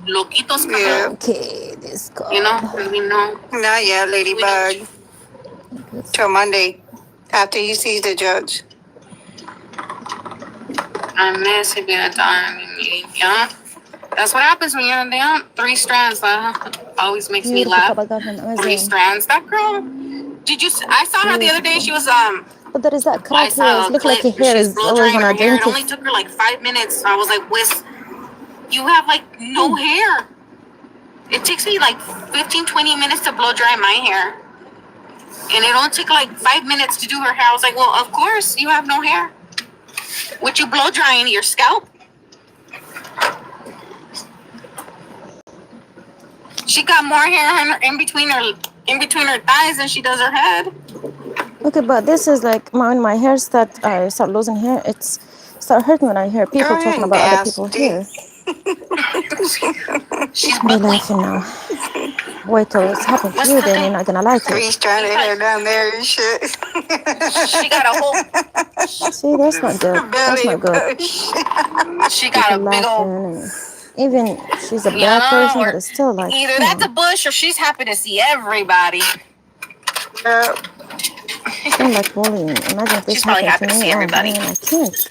Speaker 3: loquitos come out.
Speaker 1: Okay, this guy.
Speaker 3: You know, we know.
Speaker 15: Not yet, Ladybug. Till Monday, after he sees the judge.
Speaker 3: I miss it being a time meeting. Yeah, that's what happens when you're down 3 strands. That always makes me laugh. 3 strands. That girl. Did you? I saw her the other day. She was
Speaker 1: But there is that crowd here. It looks like her hair is always on her drink.
Speaker 3: It only took her like 5 minutes. I was like, Wiz, you have like no hair. It takes me like 15-20 minutes to blow dry my hair. And it only took like 5 minutes to do her hair. I was like, well, of course you have no hair. Would you blow drying your scalp? She got more hair in between her thighs than she does her head.
Speaker 1: Okay, but this is like when my hair I start losing hair. It's start hurting when I hear people talking about other people here. They're laughing now. Wait till it's happened to you, then you're not gonna like it.
Speaker 15: 3-stranded hair down there and shit.
Speaker 3: She got a whole.
Speaker 1: See, that's not good. That's not good.
Speaker 3: She got a big old.
Speaker 1: Even she's a black person, but it's still like.
Speaker 3: Either that's a bush or she's happy to see everybody.
Speaker 1: It's not like bullying. Imagine if this
Speaker 3: She's probably happy
Speaker 1: happened
Speaker 3: to
Speaker 1: to
Speaker 3: see
Speaker 1: me.
Speaker 3: everybody.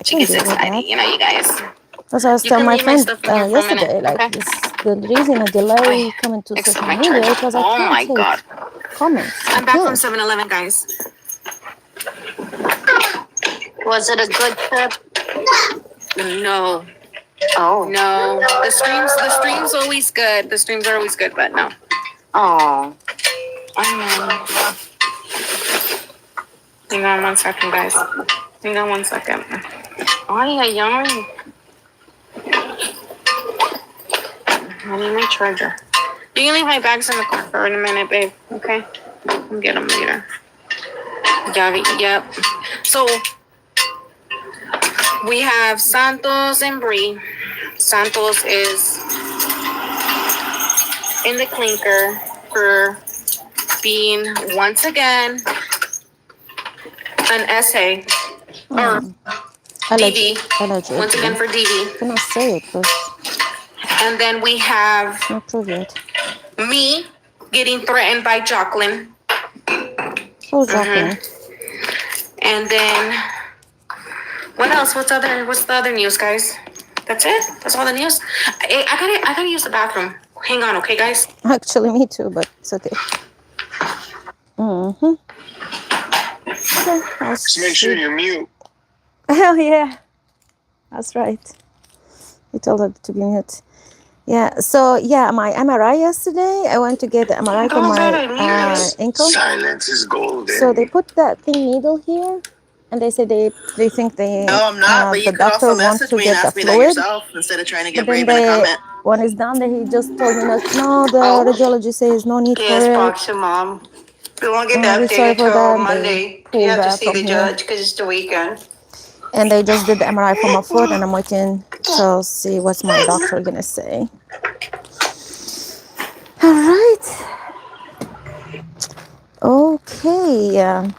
Speaker 1: She
Speaker 3: gets excited, you know, you guys.
Speaker 1: That's what I was telling my friend yesterday. Like, the reason I delay coming to social media because I can't take comments.
Speaker 3: I'm back from 7-Eleven, guys.
Speaker 10: Was it a good trip?
Speaker 3: No.
Speaker 10: Oh.
Speaker 3: No. The stream's always good. The streams are always good, but no.
Speaker 10: Oh.
Speaker 3: Hang on 1 second, guys. Hang on 1 second. Ay. I need my charger. You can leave my bags in the car for a minute, babe. Okay? I'll get them later. Yep. So, we have Santos and Brie. Santos is in the clinker for being, once again, an essay. Or DV. Once again for DV.
Speaker 1: Can I say it first?
Speaker 3: And then we have
Speaker 1: Not true yet.
Speaker 3: me getting threatened by Jacqueline.
Speaker 1: Oh, Jacqueline.
Speaker 3: And then what else? What's the other news, guys? That's it? That's all the news? I gotta use the bathroom. Hang on, okay, guys?
Speaker 1: Actually, me too, but it's okay. Okay,
Speaker 17: Just make sure you mute.
Speaker 1: Hell yeah. That's right. You told her to be mute. Yeah, so yeah, my MRI yesterday, I went to get the MRI for my ankle.
Speaker 17: Silence is golden.
Speaker 1: So they put that thin needle here, and they say they think they
Speaker 16: No, I'm not. But you
Speaker 1: the
Speaker 16: could also
Speaker 1: doctor wants
Speaker 16: message
Speaker 1: to
Speaker 16: me and
Speaker 1: get
Speaker 16: ask
Speaker 1: the
Speaker 16: me that
Speaker 1: fluid.
Speaker 16: yourself instead of trying to get
Speaker 1: But then
Speaker 16: Brave in a comment.
Speaker 1: when it's done, then he just told me like, no, the radiologist says no need
Speaker 15: Yes,
Speaker 1: for
Speaker 15: talk
Speaker 1: it.
Speaker 15: to Mom. We won't get
Speaker 1: I'm
Speaker 15: that
Speaker 1: really sorry
Speaker 15: updated
Speaker 1: for
Speaker 15: till
Speaker 1: that.
Speaker 15: Monday.
Speaker 1: They
Speaker 15: You have to
Speaker 1: pulled
Speaker 15: see
Speaker 1: that
Speaker 15: the
Speaker 1: from here.
Speaker 15: judge because it's the weekend.
Speaker 1: And they just did the MRI for my foot, and I'm waiting to see what's my doctor gonna say. All right. Okay.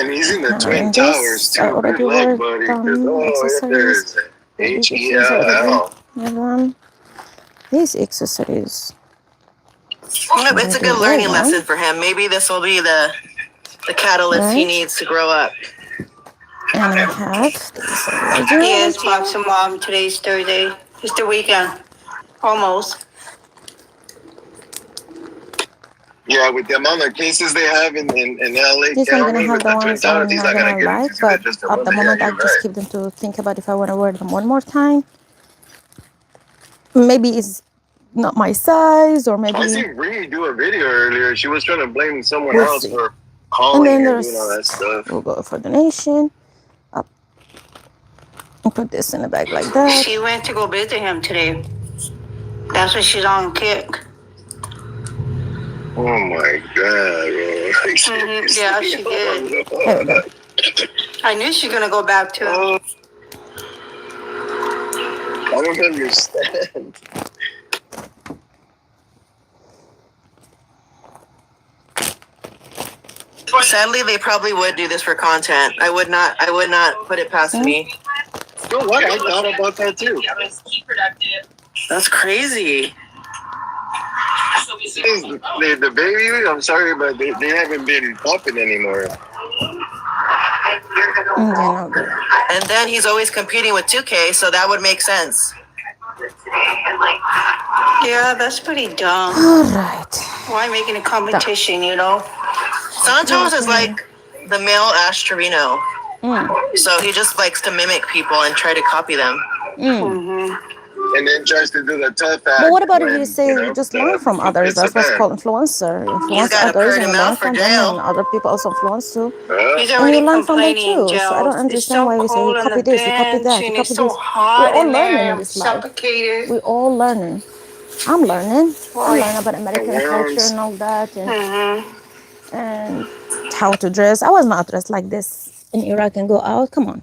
Speaker 17: And he's in the Twin
Speaker 1: And
Speaker 17: Towers
Speaker 1: this,
Speaker 17: too.
Speaker 1: I
Speaker 17: Good
Speaker 1: already
Speaker 17: luck,
Speaker 1: wore
Speaker 17: buddy. 'Cause, oh,
Speaker 1: accessories.
Speaker 17: there's
Speaker 1: Maybe this is
Speaker 17: HELL.
Speaker 1: already. Another one. These accessories.
Speaker 16: It's a good learning lesson for him. Maybe this will be the catalyst he
Speaker 1: Right.
Speaker 16: needs to grow up.
Speaker 1: And I have these already.
Speaker 15: Yes, Fox and Mom. Today's Thursday. It's the weekend. Almost.
Speaker 17: Yeah, with the amount of cases they have in LA
Speaker 1: This one
Speaker 17: County
Speaker 1: gonna have
Speaker 17: with
Speaker 1: the
Speaker 17: the Twin
Speaker 1: ones
Speaker 17: Towers,
Speaker 1: I'm
Speaker 17: he's
Speaker 1: not
Speaker 17: not gonna
Speaker 1: gonna
Speaker 17: get
Speaker 1: like,
Speaker 17: into
Speaker 1: but
Speaker 17: just a
Speaker 1: at
Speaker 17: little
Speaker 1: the
Speaker 17: bit.
Speaker 1: moment
Speaker 17: Yeah,
Speaker 1: I
Speaker 17: you're
Speaker 1: just
Speaker 17: right.
Speaker 1: keep them to think about if I want to wear them one more time. Maybe it's not my size, or
Speaker 17: I
Speaker 1: maybe
Speaker 17: seen Bree do a video earlier. She was trying to blame someone
Speaker 1: we'll
Speaker 17: else
Speaker 1: see.
Speaker 17: for
Speaker 1: And
Speaker 17: calling
Speaker 1: then
Speaker 17: and doing all that
Speaker 1: there's
Speaker 17: stuff.
Speaker 1: we'll go for donation. Up and put this in a bag like that.
Speaker 15: She went to go visit him today. That's why she's on kick.
Speaker 17: Oh my god, bro.
Speaker 15: Yeah, she did.
Speaker 1: There we go.
Speaker 15: I knew she's gonna go back to him.
Speaker 17: Oh, I don't understand.
Speaker 16: Sadly, they probably would do this for content. I would not put it past me.
Speaker 17: You know what? I thought about that too.
Speaker 16: That's crazy.
Speaker 17: The baby, I'm sorry, but they haven't been popping anymore.
Speaker 16: And then he's always competing with 2K, so that would make sense.
Speaker 15: Yeah, that's pretty dumb.
Speaker 1: All right.
Speaker 15: Why making a competition, you know?
Speaker 16: Santos is like the male Ash Torino.
Speaker 1: Mm.
Speaker 16: So he just likes to mimic people and try to copy them.
Speaker 17: And then tries to do the tough act.
Speaker 1: But what about if
Speaker 17: when,
Speaker 1: you say you just learn from
Speaker 17: it's
Speaker 1: others?
Speaker 17: a
Speaker 1: That's what's
Speaker 17: band.
Speaker 1: called influencer. You influence
Speaker 16: gotta
Speaker 1: others
Speaker 16: purr
Speaker 1: and
Speaker 16: him
Speaker 1: you learn
Speaker 16: out for
Speaker 1: from them,
Speaker 16: jail.
Speaker 1: and other people also influence too.
Speaker 15: He's
Speaker 1: And
Speaker 15: already
Speaker 1: you learn from them
Speaker 15: complaining,
Speaker 1: too. So I don't
Speaker 15: Gels. It's
Speaker 1: understand
Speaker 15: so
Speaker 1: why you say
Speaker 15: cold
Speaker 1: you
Speaker 15: on
Speaker 1: copy
Speaker 15: the
Speaker 1: this, you copy
Speaker 15: bench,
Speaker 1: that, you
Speaker 15: and
Speaker 1: copy
Speaker 15: it's so
Speaker 1: this.
Speaker 15: hot
Speaker 1: We're all
Speaker 15: in
Speaker 1: learning
Speaker 15: there.
Speaker 1: in
Speaker 15: I'm
Speaker 1: this life.
Speaker 15: suffocated.
Speaker 1: We're all learning. I'm learning. I'm
Speaker 15: Why?
Speaker 1: learning about American culture and all that,
Speaker 15: Mm-hmm.
Speaker 1: and how to dress. I was not dressed like this in Iraq and go out. Come on.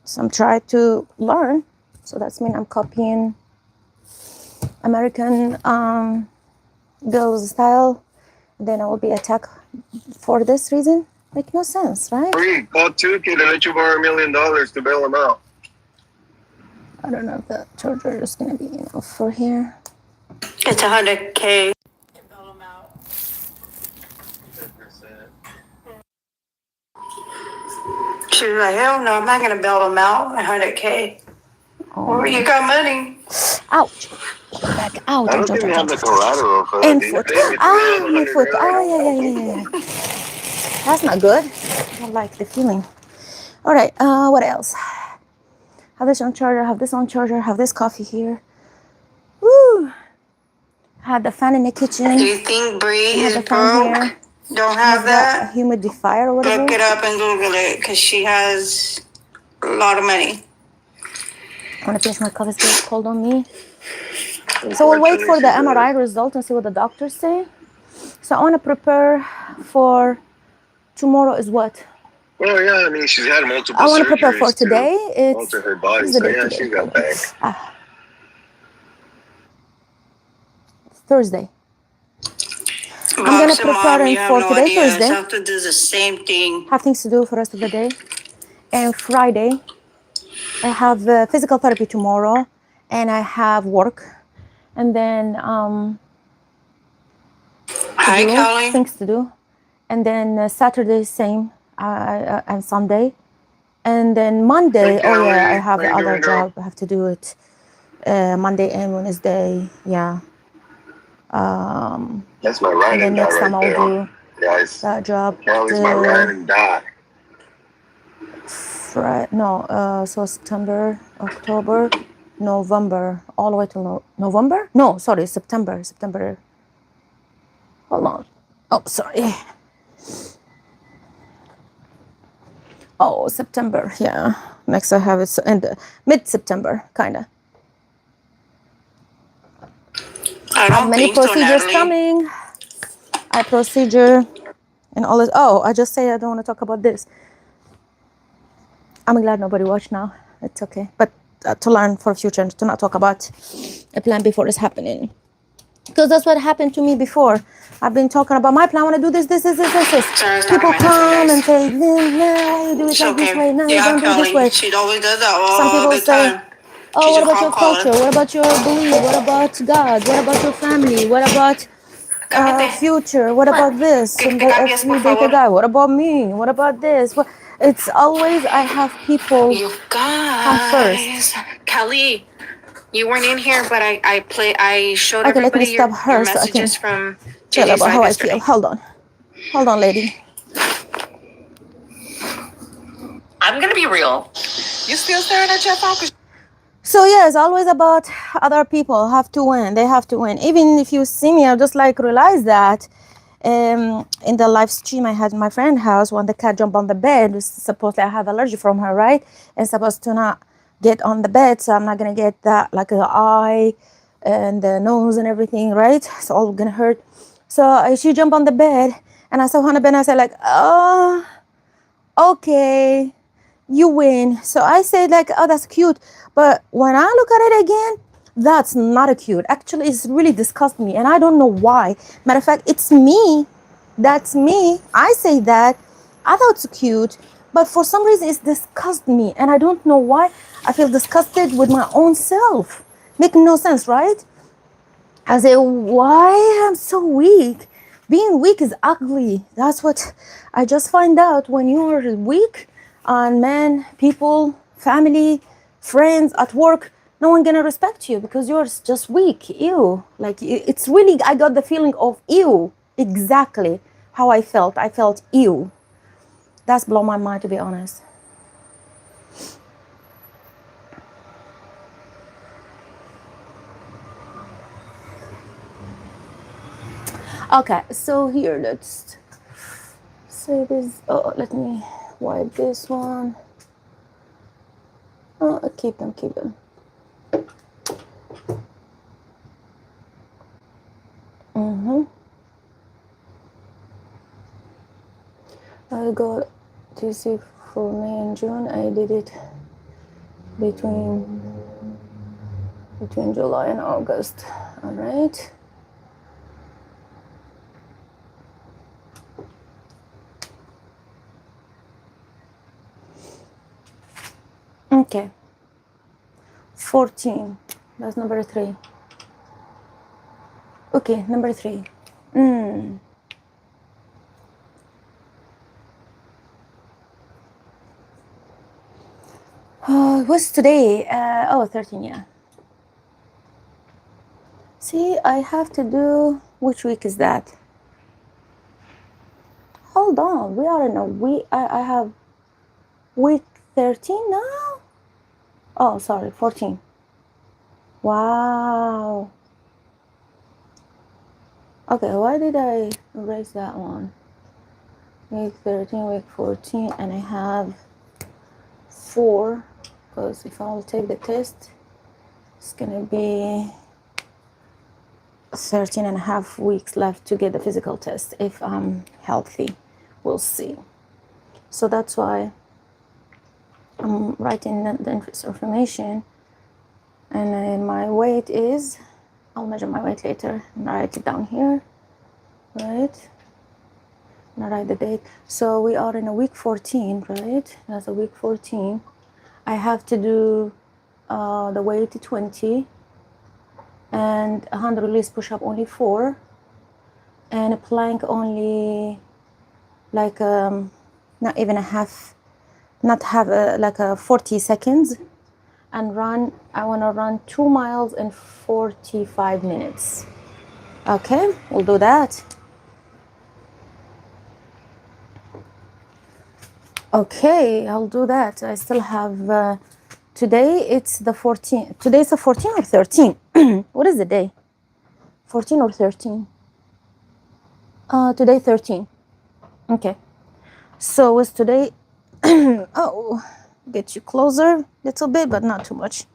Speaker 1: So I'm trying to learn. So that's mean I'm copying American girls' style. Then I will be attacked for this reason. Make no sense, right?
Speaker 17: Free, call 2K to let you borrow $1 million to bail them out.
Speaker 1: I don't know if the charger is gonna be enough for here.
Speaker 15: It's 100K. She was like, hell no, I'm not gonna bail them out. 100K.
Speaker 1: Oh,
Speaker 15: Well, you got money.
Speaker 1: ouch! Back out!
Speaker 17: I don't think they have the collateral for that.
Speaker 1: And
Speaker 17: Do you?
Speaker 1: foot.
Speaker 17: They have
Speaker 1: Ah, my
Speaker 17: 300
Speaker 1: foot.
Speaker 17: grand.
Speaker 1: Oh, yeah. That's not good. I don't like the feeling. All right. What else? Have this on charger. Have this on charger. Have this coffee here. Woo! Had the fan in the kitchen.
Speaker 15: Do you think Bree
Speaker 1: Have
Speaker 15: is
Speaker 1: the fan
Speaker 15: broke?
Speaker 1: here.
Speaker 15: Don't have that?
Speaker 1: A humidifier or whatever.
Speaker 15: Look it up and Google it, because she has a lot of money.
Speaker 1: I want to finish my coffee. It's getting cold on me. So we'll wait for the MRI result and see what the doctors say. So I want to prepare for tomorrow is what?
Speaker 17: Well, yeah, I mean, she's had multiple
Speaker 1: I want to prepare for
Speaker 17: surgeries to
Speaker 1: today. It's
Speaker 17: alter her body,
Speaker 1: what's the
Speaker 17: so
Speaker 1: date
Speaker 17: yeah,
Speaker 1: today?
Speaker 17: she got back.
Speaker 1: It's Thursday. I'm
Speaker 15: Box
Speaker 1: gonna
Speaker 15: and
Speaker 1: prepare
Speaker 15: Mom, you
Speaker 1: it
Speaker 15: have
Speaker 1: for
Speaker 15: no
Speaker 1: today,
Speaker 15: idea.
Speaker 1: Thursday.
Speaker 15: Something does the same thing.
Speaker 1: Have things to do for the rest of the day. And Friday, I have physical therapy tomorrow, and I have work. And then
Speaker 15: Hi, Kelly.
Speaker 1: things to do. And then Saturday, same, and Sunday. And then Monday,
Speaker 17: Hey,
Speaker 1: oh yeah,
Speaker 17: Kelly.
Speaker 1: I have
Speaker 17: How you
Speaker 1: other
Speaker 17: doing, girl?
Speaker 1: job. I have to do it Monday and Wednesday. Yeah.
Speaker 17: That's my
Speaker 1: And
Speaker 17: ride
Speaker 1: then
Speaker 17: and die
Speaker 1: next time
Speaker 17: right
Speaker 1: I'll
Speaker 17: there.
Speaker 1: do
Speaker 17: Guys,
Speaker 1: that job.
Speaker 17: Kelly's my ride and die.
Speaker 1: So September, October, November, all the way to November? No, sorry, September. Hold on. Oh, sorry. Oh, September. Yeah. Next I have it in mid-September, kind of.
Speaker 15: I don't
Speaker 1: Many
Speaker 15: think so,
Speaker 1: procedures
Speaker 15: Natalie.
Speaker 1: coming. I procedure and all this. Oh, I just say I don't want to talk about this. I'm glad nobody watched now. It's okay. But to learn for future, to not talk about a plan before it's happening. Because that's what happened to me before. I've been talking about my plan. I want to do this. People come and say, no, why you do it like this way? No, you don't do it this way.
Speaker 16: She always does that all
Speaker 1: Some people
Speaker 16: the
Speaker 1: say,
Speaker 16: time.
Speaker 1: oh,
Speaker 16: She's
Speaker 1: what
Speaker 16: a
Speaker 1: about your culture? What about your belief? What about God? What about your family? What about future? What about this? And if you date a guy, what about me? What about this? It's always I have people come first.
Speaker 13: Kelly, you weren't in here, but I showed
Speaker 1: Okay, let me
Speaker 13: everybody
Speaker 1: stop
Speaker 13: your
Speaker 1: her so I can
Speaker 13: messages from
Speaker 1: tell
Speaker 13: JJ's
Speaker 1: about
Speaker 13: live
Speaker 1: how I
Speaker 13: yesterday.
Speaker 1: feel. Hold on, lady.
Speaker 13: I'm gonna be real. You still staring at your phone?
Speaker 1: So yeah, it's always about other people have to win. They have to win. Even if you see me, I just like realize that in the live stream I had in my friend's house when the cat jumped on the bed. Supposedly I have allergy from her, right? And supposed to not get on the bed, so I'm not gonna get that like the eye and the nose and everything, right? It's all gonna hurt. So she jumped on the bed, and I saw her on the bed, and I said like, oh, okay, you win. So I said like, oh, that's cute. But when I look at it again, that's not a cute. Actually, it's really disgusts me, and I don't know why. Matter of fact, it's me. That's me. I say that. I thought it's cute, but for some reason, it's disgusts me, and I don't know why. I feel disgusted with my own self. Making no sense, right? I say, why I'm so weak? Being weak is ugly. That's what I just find out. When you are weak, and men, people, family, friends at work, no one gonna respect you because you're just weak. Ew. Like it's really, I got the feeling of ew. Exactly how I felt. I felt ew. That's blown my mind, to be honest. Okay, so here let's say this. Oh, let me wipe this one. Oh, keep them. I got TC for May and June. I did it between July and August. All right. Okay. 14. That's number 3. Okay, number 3. What's today? 13, yeah. See, I have to do, which week is that? Hold on, we are in a week, I have week 13 now? Oh, sorry, 14. Wow. Okay, why did I erase that one? Week 13, week 14, and I have 4, because if I'll take the test, it's gonna be 13 and a half weeks left to get the physical test if I'm healthy. We'll see. So that's why I'm writing the information. And my weight is, I'll measure my weight later and write it down here, right? And I write the date. So we are in a week 14, right? That's a week 14. I have to do the weight 20 and 100 release push-up only 4 and a plank only like not even a half, not have like a 40 seconds, and run, I want to run 2 miles in 45 minutes. Okay, we'll do that. Okay, I'll do that. I still have today it's the 14th. Today's the 14 or 13? What is the day? 14 or 13? Today 13. Okay. So it's today oh, get you closer a little bit, but not too much.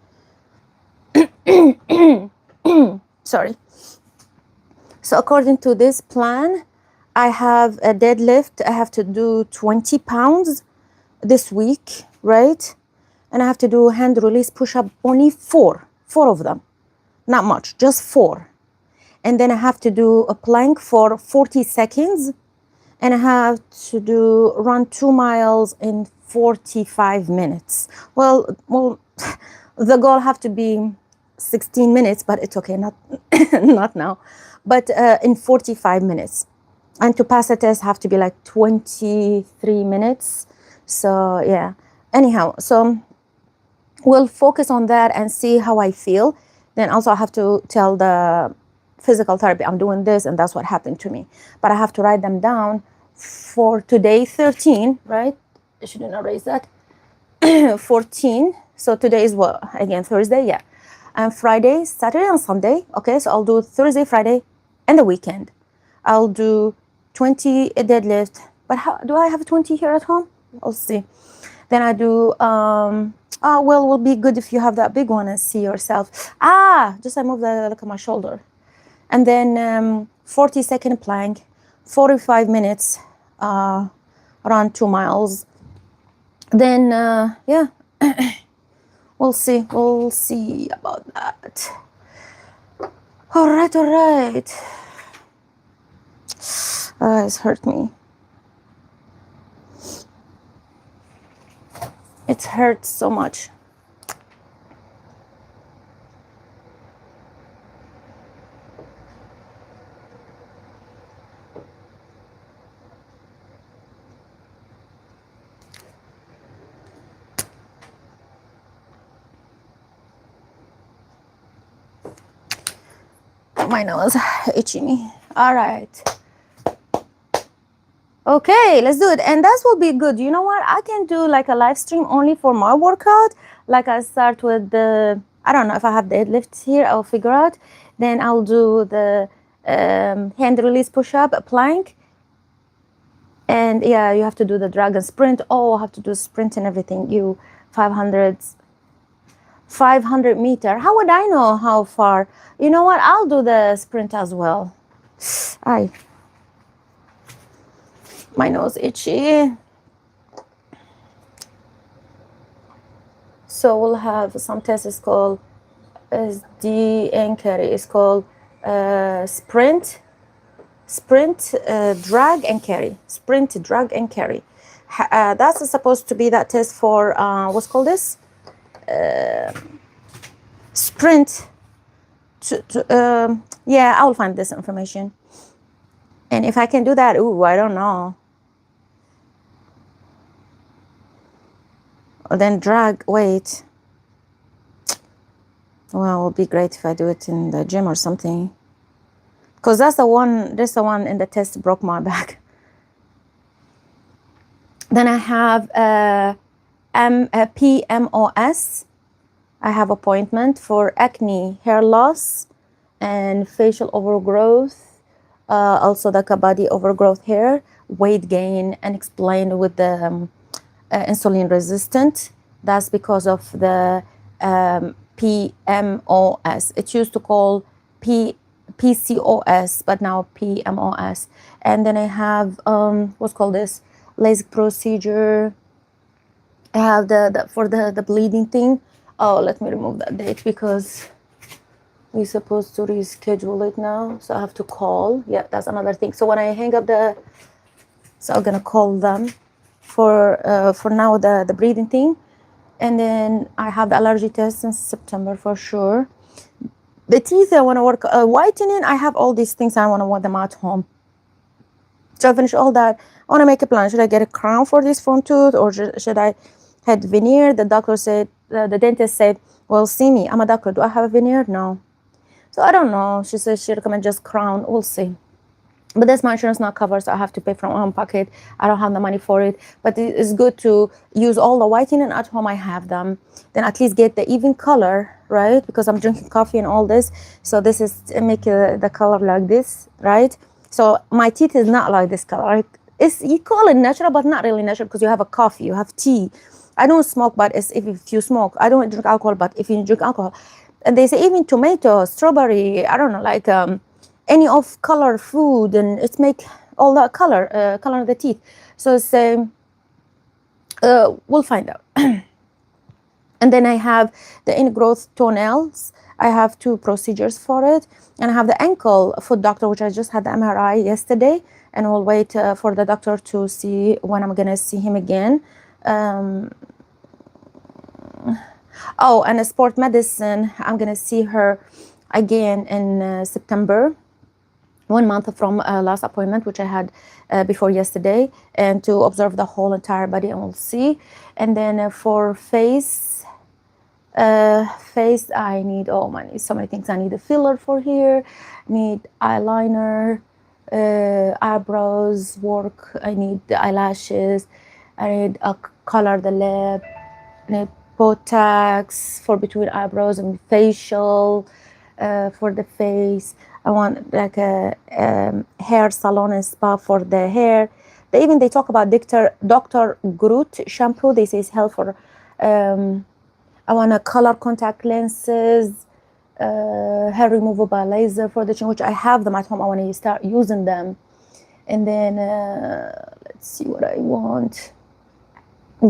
Speaker 1: Sorry. So according to this plan, I have a deadlift. I have to do 20 pounds this week, right? And I have to do hand release push-up only 4 of them. Not much, just 4. and then I have to do a plank for 40 seconds, and I have to run 2 miles in 45 minutes. Well, the goal have to be 16 minutes, but it's okay, not not now, but in 45 minutes. And to pass the test have to be like 23 minutes. So yeah, anyhow, so we'll focus on that and see how I feel. Then also I have to tell the physical therapy I'm doing this and that's what happened to me, but I have to write them down for today 13, right? I shouldn't erase that. 14. So today is what again? Thursday, yeah. And Friday, Saturday and Sunday. Okay, so I'll do Thursday, Friday, and the weekend. I'll do 20 deadlift. But how do I have 20 here at home? I'll see. Then I do well, will be good if you have that big one and see yourself. Just I move the look at my shoulder. And then 40-second plank, 45 minutes, run 2 miles. Then yeah. We'll see about that. All right. It's hurt me. It hurts so much. My nose itching me. All right. Okay, let's do it. And that will be good. You know what? I can do like a live stream only for my workout. Like I start with the, I don't know if I have deadlifts here, I'll figure out. Then I'll do the hand release push-up, a plank. And yeah, you have to do the drag and sprint. Oh, I have to do sprint and everything. 500 meter. How would I know how far? You know what? I'll do the sprint as well. My nose itchy. So we'll have some tests. It's called SD and carry. It's called sprint, drag and carry. Sprint, drag and carry. That's supposed to be that test for what's called this? Sprint. Yeah, I will find this information. And if I can do that, I don't know. Then drag, wait. Well, it would be great if I do it in the gym or something. Because that's the one in the test broke my back. Then I have PMOS. I have appointment for acne, hair loss, and facial overgrowth. Also the body overgrowth hair, weight gain, and explained with the insulin resistant. That's because of the PMOS. It used to call PCOS, but now PMOS. And then I have what's called this LASIK procedure. I have the for the bleeding thing. Oh, let me remove that date because we're supposed to reschedule it now. So I have to call. Yeah, that's another thing. So when I hang up so I'm gonna call them for now the breathing thing. And then I have the allergy test in September for sure. The teeth I want to work, whitening, I have all these things. I want to want them at home. So I finish all that. I want to make a plan. Should I get a crown for this front tooth or should I had veneer? The doctor said, the dentist said, well, see me. I'm a doctor. Do I have a veneer? No. So I don't know. She said she recommends just crown. We'll see. But that's my insurance not covered, so I have to pay from my own pocket. I don't have the money for it. But it's good to use all the whitening at home. I have them. Then at least get the even color, right? Because I'm drinking coffee and all this. So this is to make the color like this, right? So my teeth is not like this color. You call it natural, but not really natural because you have a coffee, you have tea. I don't smoke, but if you smoke. I don't drink alcohol, but if you drink alcohol. And they say even tomato, strawberry, I don't know, like any of color food, and it's make all that color of the teeth. So it's we'll find out. And then I have the ingrowth toenails. I have 2 procedures for it, and I have the ankle foot doctor, which I just had the MRI yesterday, and we'll wait for the doctor to see when I'm gonna see him again. Oh, and a sport medicine, I'm gonna see her again in September, 1 month from last appointment, which I had before yesterday, and to observe the whole entire body, and we'll see. And then for face, I need, oh my, so many things. I need a filler for here, need eyeliner, eyebrows work, I need the eyelashes, I need a color the lip, I need Botox for between eyebrows and facial, for the face. I want like a hair salon and spa for the hair. They talk about Dr. Groot shampoo. They say it's helpful for. I want a color contact lenses, hair removal by laser for the chin, which I have them at home. I want to start using them. And then let's see what I want.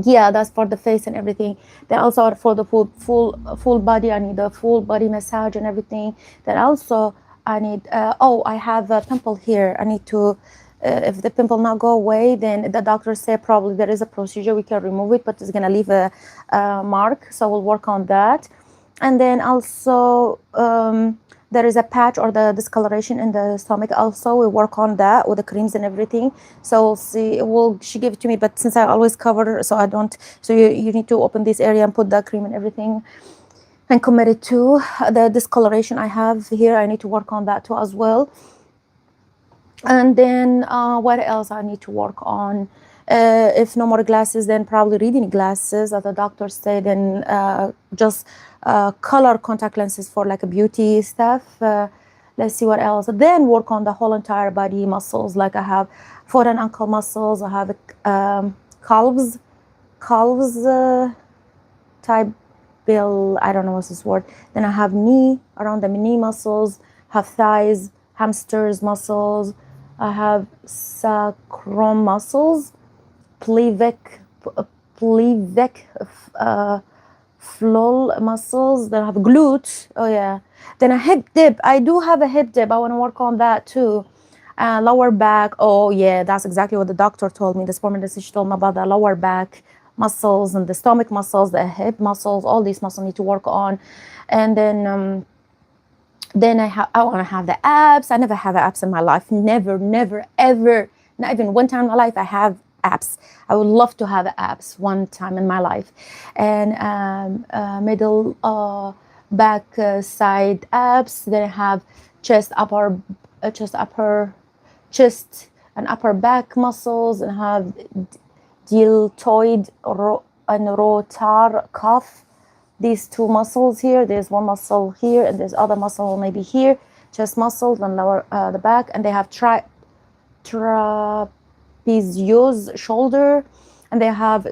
Speaker 1: Yeah, that's for the face and everything. Then also for the full body, I need a full body massage and everything. Then also I need, I have a pimple here. I need to, if the pimple not go away, then the doctor said probably there is a procedure, we can remove it, but it's gonna leave a mark. So we'll work on that. And then also there is a patch or the discoloration in the stomach. Also, we work on that with the creams and everything. So we'll see. She gave it to me, but since I always cover, so I don't. So you need to open this area and put the cream and everything, and commit it to the discoloration I have here. I need to work on that too as well. And then what else I need to work on? If no more glasses, then probably reading glasses, as the doctor said, and just color contact lenses for like a beauty stuff. Let's see what else. Then work on the whole entire body muscles. Like I have foot and ankle muscles. I have calves type bill. I don't know what's this word. Then I have knee, around the knee muscles. Have thighs, hamsters muscles. I have sacrum muscles, pelvic floor muscles. Then I have glutes. Oh yeah. Then a hip dip. I do have a hip dip. I want to work on that too. Lower back. Oh yeah, that's exactly what the doctor told me. The sport medicine, she told me about the lower back muscles and the stomach muscles, the hip muscles. All these muscles need to work on. And then I want to have the abs. I never have abs in my life. Never, ever. Not even one time in my life I have abs. I would love to have abs one time in my life. And middle back side abs. Then I have chest and upper back muscles, and have deltoid and rotar cuff. These 2 muscles here. There's one muscle here, and there's other muscle maybe here. Chest muscles and lower the back, and they have trapezius shoulder, and they have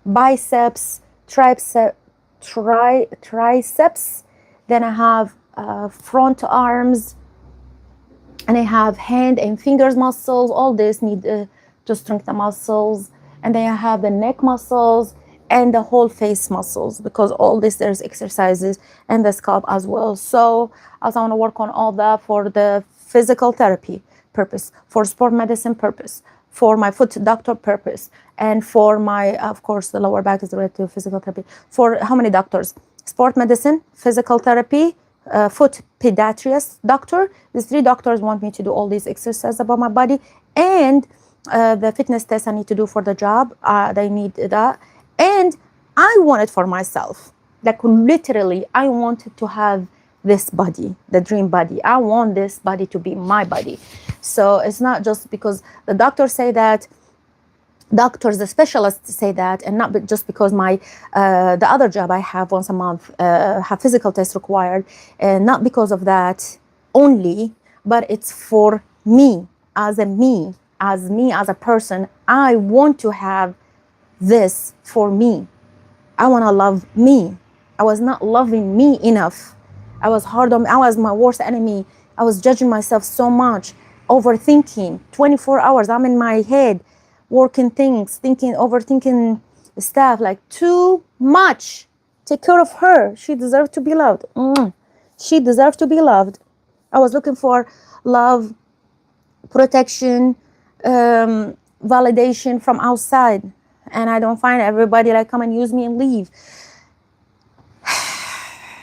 Speaker 1: biceps, triceps. Then I have front arms, and I have hand and fingers muscles. All this need to strengthen the muscles. And then I have the neck muscles and the whole face muscles, because all this there's exercises, and the scalp as well. So also I want to work on all that for the physical therapy purpose, for sport medicine purpose, for my foot doctor purpose, and for my, of course, the lower back is related to physical therapy. For how many doctors? Sport medicine, physical therapy, foot pediatrician doctor. These 3 doctors want me to do all these exercises about my body, and the fitness test I need to do for the job. They need that. And I want it for myself. Like literally, I wanted to have this body, the dream body. I want this body to be my body. So it's not just because the doctors say that, the specialists say that, and not just because my the other job I have once a month have physical tests required, and not because of that only, but it's for me as a person. I want to have this for me. I want to love me. I was not loving me enough. I was hard on me. I was my worst enemy. I was judging myself so much, overthinking 24 hours. I'm in my head, working things, overthinking stuff, like too much. Take care of her. She deserves to be loved. She deserves to be loved. I was looking for love, protection, validation from outside, and I don't find everybody like come and use me and leave.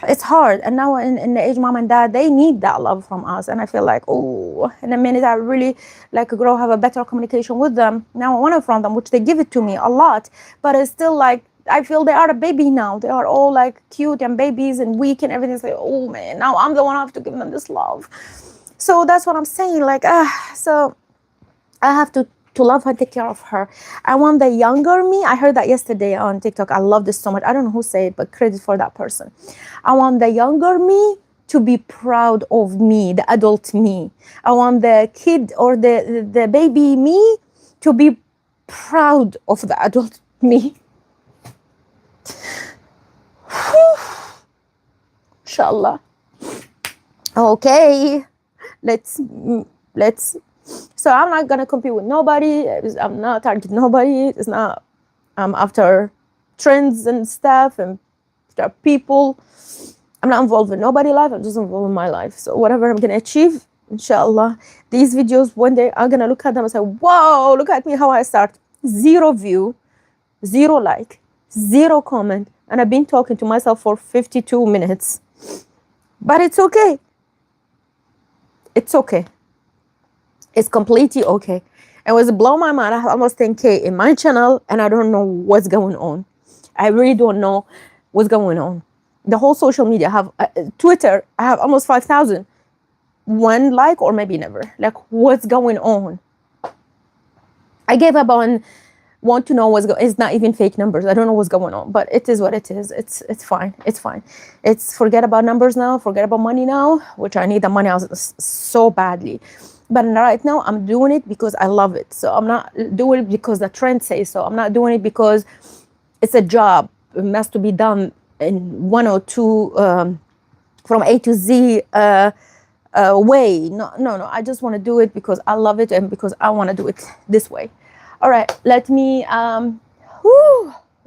Speaker 1: It's hard. And now in the age mom and dad, they need that love from us. And I feel like, oh, in a minute I really like grow, have a better communication with them. Now I want it from them, which they give it to me a lot, but it's still like, I feel they are a baby now. They are all like cute and babies and weak and everything. It's like, oh man, now I'm the one who have to give them this love. So that's what I'm saying. Like, so I have to love her, take care of her. I want the younger me. I heard that yesterday on TikTok. I love this so much. I don't know who said it, but credit for that person. I want the younger me to be proud of me, the adult me. I want the kid or the baby me to be proud of the adult me. Inshallah. Okay, let's. So I'm not gonna compete with nobody. I'm not targeting nobody. It's not. I'm after trends and stuff and people. I'm not involved in nobody's life. I'm just involved in my life. So whatever I'm gonna achieve, inshallah, these videos one day I'm gonna look at them and say, "Whoa, look at me how I start. 0 view, 0 like, 0 comment, and I've been talking to myself for 52 minutes." But it's okay. It's okay. It's completely okay. It was blow my mind. I have almost 10K in my channel and I don't know what's going on. I really don't know what's going on. The whole social media, I have Twitter, I have almost 5,000. 1 like or maybe never. Like, what's going on? I gave up on want to know what's going on. It's not even fake numbers. I don't know what's going on, but it is what it is. It's fine. It's fine. It's forget about numbers now, forget about money now, which I need the money out so badly. But right now I'm doing it because I love it. So I'm not doing it because the trend says so. I'm not doing it because it's a job. It has to be done in 1 or 2 from A to Z way. No. I just want to do it because I love it and because I want to do it this way. All right, let me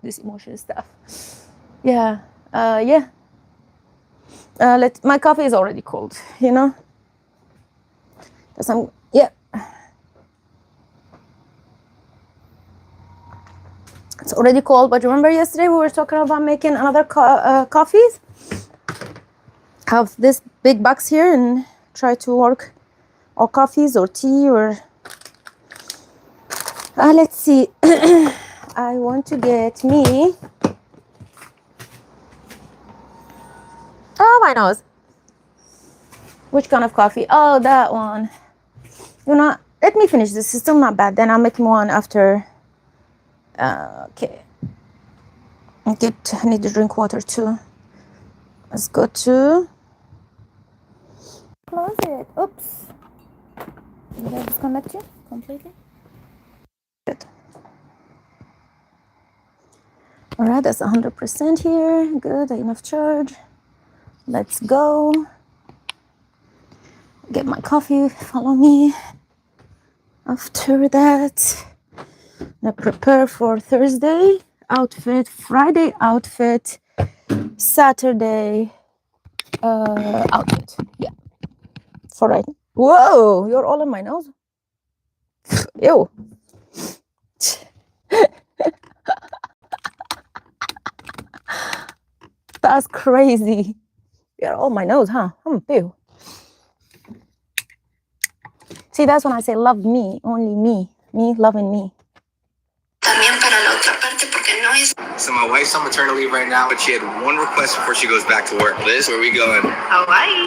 Speaker 1: this emotional stuff. Yeah. My coffee is already cold, you know. It's already cold, but remember yesterday we were talking about making another coffees? Have this big box here and try to work or coffees or tea or let's see. I want to get me my nose. Which kind of coffee? Oh, that one. You know, let me finish this. It's still not bad. Then I'll make one after. Okay. I need to drink water too. Let's go to closet. Oops. Did I disconnect you completely? Good. All right, that's 100% here. Good, enough charge. Let's go. Get my coffee, follow me. After that, I prepare for Thursday outfit, Friday outfit, Saturday outfit. Yeah, for right. Whoa, you're all in my nose. Ew. That's crazy. You're all my nose, huh? Ew. See, that's when I say love me, only me loving me.
Speaker 9: So my wife's on maternity leave right now, but she had one request before she goes back to work. Liz, where are we going?
Speaker 3: Hawaii.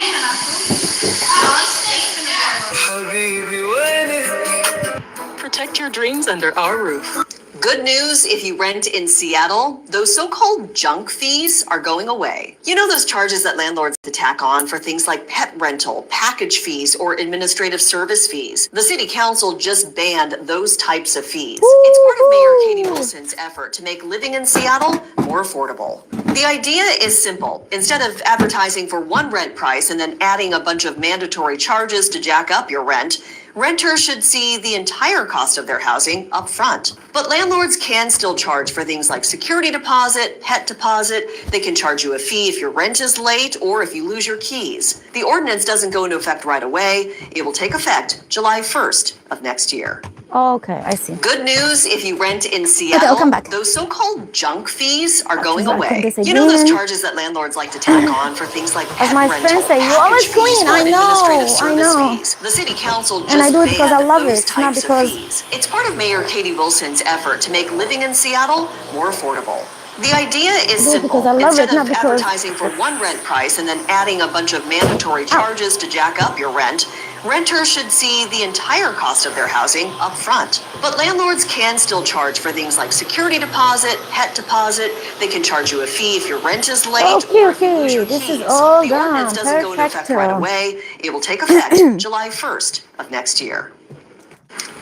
Speaker 13: Protect your dreams under our roof.
Speaker 18: Good news if you rent in Seattle, those so-called junk fees are going away. You know those charges that landlords tack on for things like pet rental, package fees, or administrative service fees? The city council just banned those types of fees. It's part of Mayor Katie Wilson's effort to make living in Seattle more affordable. The idea is simple. Instead of advertising for one rent price and then adding a bunch of mandatory charges to jack up your rent, Renters should see the entire cost of their housing up front. But landlords can still charge for things like security deposit, pet deposit. They can charge you a fee if your rent is late or if you lose your keys. The ordinance doesn't go into effect right away. It will take effect July 1st of next year.
Speaker 19: Okay, I see.
Speaker 18: Good news if you rent in
Speaker 19: Okay,
Speaker 18: Seattle,
Speaker 19: I'll come back.
Speaker 18: those so-called junk fees are
Speaker 19: Okay,
Speaker 18: going
Speaker 19: so I
Speaker 18: away.
Speaker 19: can this
Speaker 18: You know those
Speaker 19: again.
Speaker 18: charges that landlords like to tack on for things like
Speaker 19: As
Speaker 18: pet
Speaker 19: my
Speaker 18: rental,
Speaker 19: friends say, you
Speaker 18: package
Speaker 19: always
Speaker 18: fees,
Speaker 19: clean.
Speaker 18: or
Speaker 19: I
Speaker 18: administrative
Speaker 19: know, I
Speaker 18: service
Speaker 19: know.
Speaker 18: fees. The city council just
Speaker 19: And I do it because I
Speaker 18: banned
Speaker 19: love
Speaker 18: those
Speaker 19: it, not
Speaker 18: types
Speaker 19: because-
Speaker 18: of fees. It's part of Mayor Katie Wilson's effort to make living in Seattle more affordable. The idea is
Speaker 19: I do it
Speaker 18: simple.
Speaker 19: because I love
Speaker 18: Instead
Speaker 19: it, not
Speaker 18: of
Speaker 19: because-
Speaker 18: advertising for one rent price and then adding a bunch of mandatory charges to jack up your rent, renters should see the entire cost of their housing up front. But landlords can still charge for things like security deposit, pet deposit. They can charge you a fee if your rent is late
Speaker 19: Okay,
Speaker 18: or if you lose your
Speaker 19: okay, this is
Speaker 18: keys.
Speaker 19: all
Speaker 18: The ordinance
Speaker 19: done.
Speaker 18: doesn't go into effect right
Speaker 19: Perfecto.
Speaker 18: away. It will take effect July 1st of next year.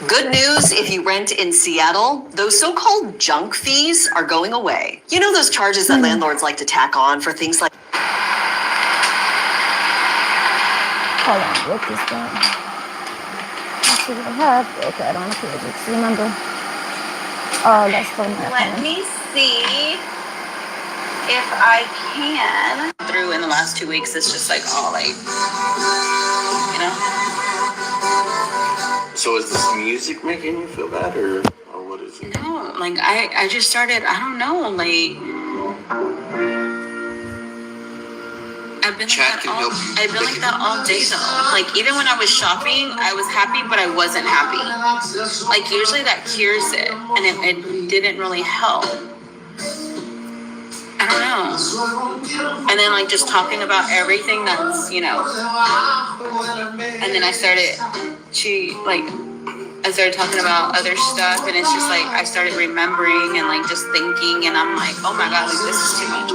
Speaker 18: Good news if you rent in Seattle, those so-called junk fees are going away. You know those charges that landlords like to tack on for things like
Speaker 19: Hold on, what is that? Let's see what I have. Okay, I don't have to remember. Oh, that's for my
Speaker 3: Let
Speaker 19: phone.
Speaker 3: me see if I can. Through in the last 2 weeks, it's just like all like, you know.
Speaker 4: So is this music making you feel bad, or what is it?
Speaker 3: No, like I just started. I don't know, like. I've been like that all, I've been like that all day though. Like even when I was shopping, I was happy, but I wasn't happy. Like usually that cures it, and it didn't really help. I don't know. And then like just talking about everything that's, you know. And then I started talking about other stuff, and it's just like I started remembering and like just thinking, and I'm like, oh my god, like this is too much.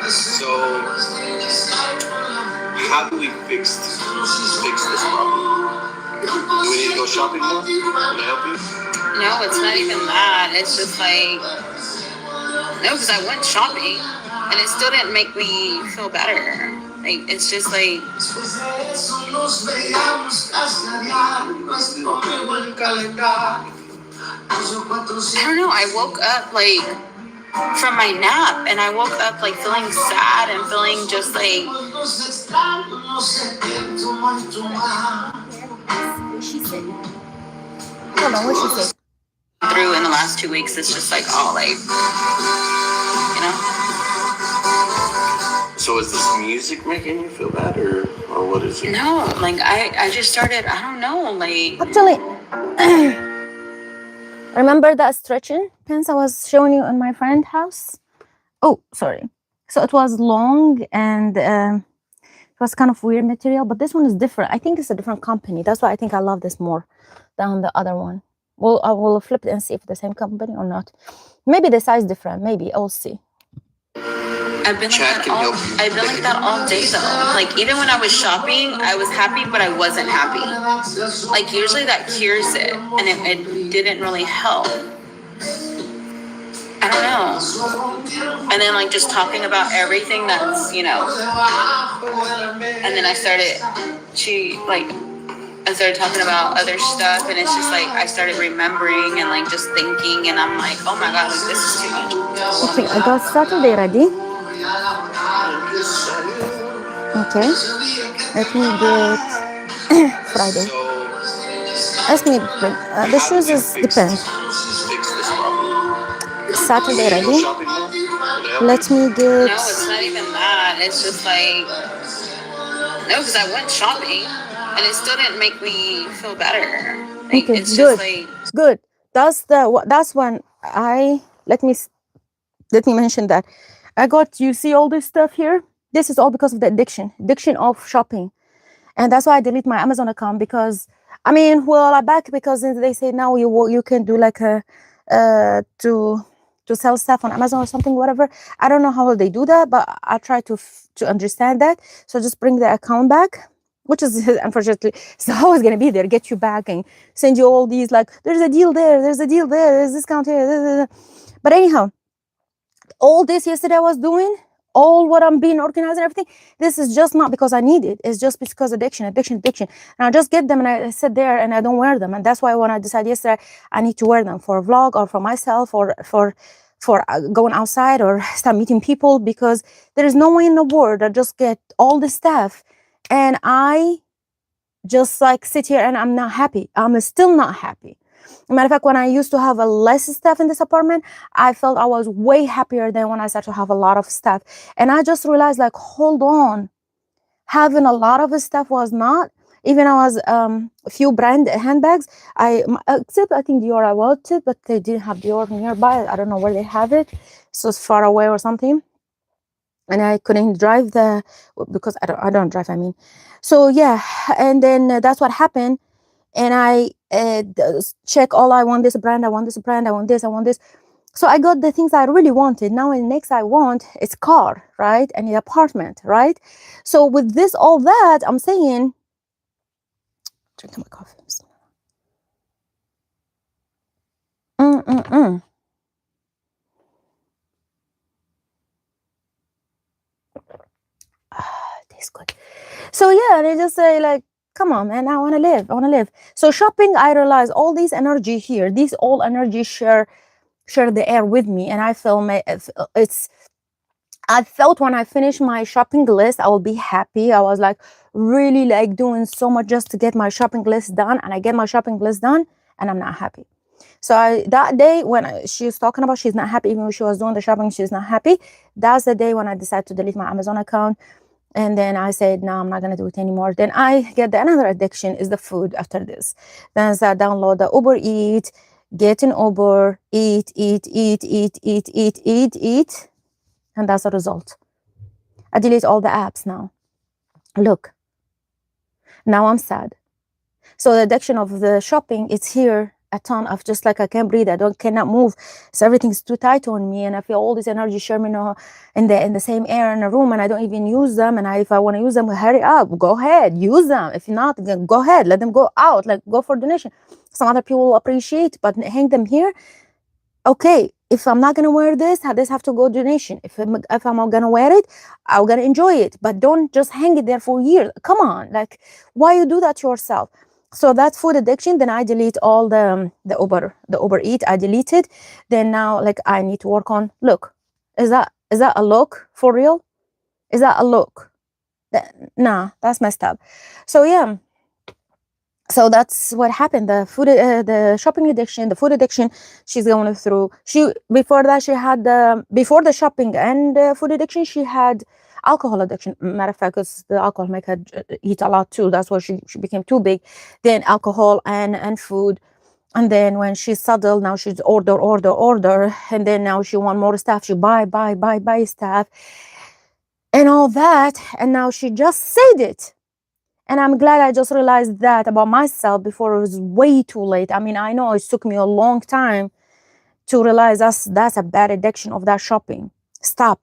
Speaker 4: So, how do we fix this problem? Do we need to go shopping more? Can I help you?
Speaker 3: No, it's not even that. It's just like no, because I went shopping and it still didn't make me feel better. Like it's just like I don't know. I woke up like from my nap, and I woke up like feeling sad and feeling just like.
Speaker 19: She said. Hold on, what she said?
Speaker 3: Through in the last 2 weeks, it's just like all like, you know.
Speaker 4: So is this music making you feel bad, or what is it?
Speaker 3: No, like I just started. I don't know, like.
Speaker 19: Actually, remember that stretching pants I was showing you in my friend's house? Oh, sorry. So it was long and it was kind of weird material, but this one is different. I think it's a different company. That's why I think I love this more than the other one. Well, I will flip it and see if it's the same company or not. Maybe the size different. Maybe I'll see.
Speaker 3: I've been like that all day though. Like even when I was shopping, I was happy, but I wasn't happy. Like usually that cures it, and it didn't really help. I don't know. And then like just talking about everything that's, you know. And then I started talking about other stuff, and it's just like I started remembering and like just thinking, and I'm like, oh my god, like this is too much.
Speaker 19: Okay, I got Saturday ready. Okay, let me get Friday. Ask me, the shoes is depend. Saturday ready. Let me get.
Speaker 3: No, it's not even that. It's just like no, because I went shopping and it still didn't make me feel better. Like,
Speaker 19: Okay,
Speaker 3: it's
Speaker 19: good,
Speaker 3: just like
Speaker 19: good. That's when let me mention that I got. You see all this stuff here. This is all because of the addiction of shopping, and that's why I delete my Amazon account because I mean, well, I back because they say now you can do like a to sell stuff on Amazon or something, whatever. I don't know how they do that, but I try to understand that. So just bring the account back, which is unfortunately it's always going to be there, get you back and send you all these like, there's a deal there, there's a deal there, there's discount here. But anyhow, all this yesterday I was doing, all what I'm being organized and everything, this is just not because I need it. It's just because addiction. And I just get them and I sit there and I don't wear them. And that's why when I decided yesterday, I need to wear them for a vlog or for myself or for going outside or start meeting people, because there is no way in the world that just get all this stuff and I just like sit here and I'm not happy. I'm still not happy. Matter of fact, when I used to have a less stuff in this apartment, I felt I was way happier than when I started to have a lot of stuff. And I just realized, like, hold on, having a lot of stuff was not. Even I was a few brand handbags. Except I think Dior I bought it, but they didn't have Dior nearby. I don't know where they have it, so it's far away or something. And I couldn't drive because I don't drive. I mean, so yeah. And then that's what happened. And I check all. I want this brand. I want this brand. I want this. I want this. So I got the things I really wanted. Now the next I want is car, right? And an apartment, right? So with this, all that, I'm saying, drinking my coffee. Tastes good. So yeah, they just say like, come on, man, I want to live. So shopping, I realize all these energy here, these all energy share the air with me. And I feel I felt when I finished my shopping list, I will be happy. I was like really like doing so much just to get my shopping list done. And I get my shopping list done and I'm not happy. So that day when she was talking about she's not happy, even when she was doing the shopping, she's not happy. That's the day when I decided to delete my Amazon account. And then I said, no, I'm not going to do it anymore. Then I get another addiction is the food after this. Then I download the Uber Eat, get an Uber, eat. And that's the result. I delete all the apps now. Look, now I'm sad. So the addiction of the shopping, it's here. A ton of just like I can't breathe, cannot move. So everything's too tight on me, and I feel all this energy sharing in the same air in a room, and I don't even use them. And if I want to use them, hurry up, go ahead, use them. If not, go ahead, let them go out, like go for donation. Some other people will appreciate, but hang them here. Okay, if I'm not gonna wear this have to go donation. If I'm gonna wear it, I'm gonna enjoy it, but don't just hang it there for years. Come on, like why you do that to yourself? So that's food addiction. Then I delete all the Uber Eat. I deleted. Then now like I need to work on. Look, is that a look for real? Is that a look? Nah, that's messed up. So yeah. So that's what happened. The food, the shopping addiction, the food addiction. She's going through. Before that she had before the shopping and food addiction, she had alcohol addiction. Matter of fact, because the alcohol make her eat a lot too. That's why she became too big. Then alcohol and food. And then when she's settled, now she's order. And then now she want more stuff. She buy stuff. And all that. And now she just said it. And I'm glad I just realized that about myself before it was way too late. I mean, I know it took me a long time to realize that's a bad addiction of that shopping. Stop.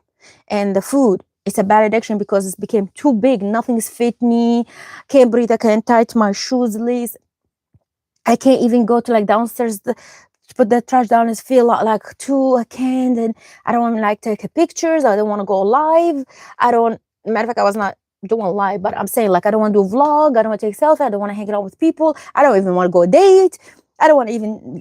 Speaker 19: And the food. It's a bad addiction because it became too big. Nothing's fit me. Can't breathe. I can't tie my shoes lace. I can't even go to like downstairs to put the trash down. It's feel like too. I can't. And I don't want to like take pictures. I don't want to go live. Matter of fact, I was not doing live, but I'm saying like I don't want to do a vlog. I don't want to take selfie. I don't want to hang out with people. I don't even want to go date. I don't want to even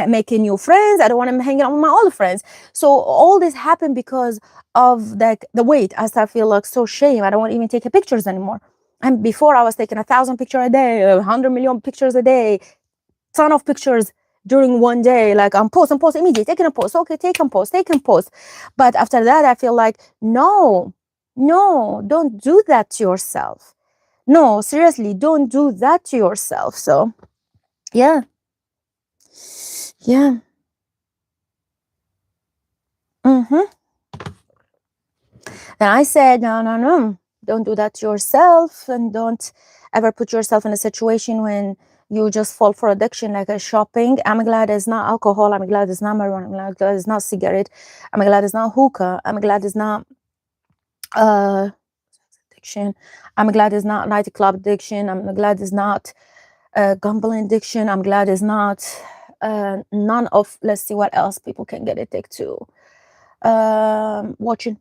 Speaker 19: make new friends. I don't want to hang out with my old friends. So all this happened because of the weight. I start feel like so shame. I don't want to even take pictures anymore. And before I was taking 1,000 pictures a day, 100 million pictures a day, ton of pictures during one day. Like I'm post immediately, taking a post. Okay, take a post. But after that, I feel like no, don't do that to yourself. No, seriously, don't do that to yourself. So yeah. Then I said, no, don't do that to yourself, and don't ever put yourself in a situation when you just fall for addiction like a shopping. I'm glad it's not alcohol. I'm glad it's not marijuana. I'm glad it's not cigarette. I'm glad it's not hookah. I'm glad it's not addiction. I'm glad it's not nightclub addiction. I'm glad it's not gambling addiction. I'm glad it's not none of, let's see what else people can get addicted to. watching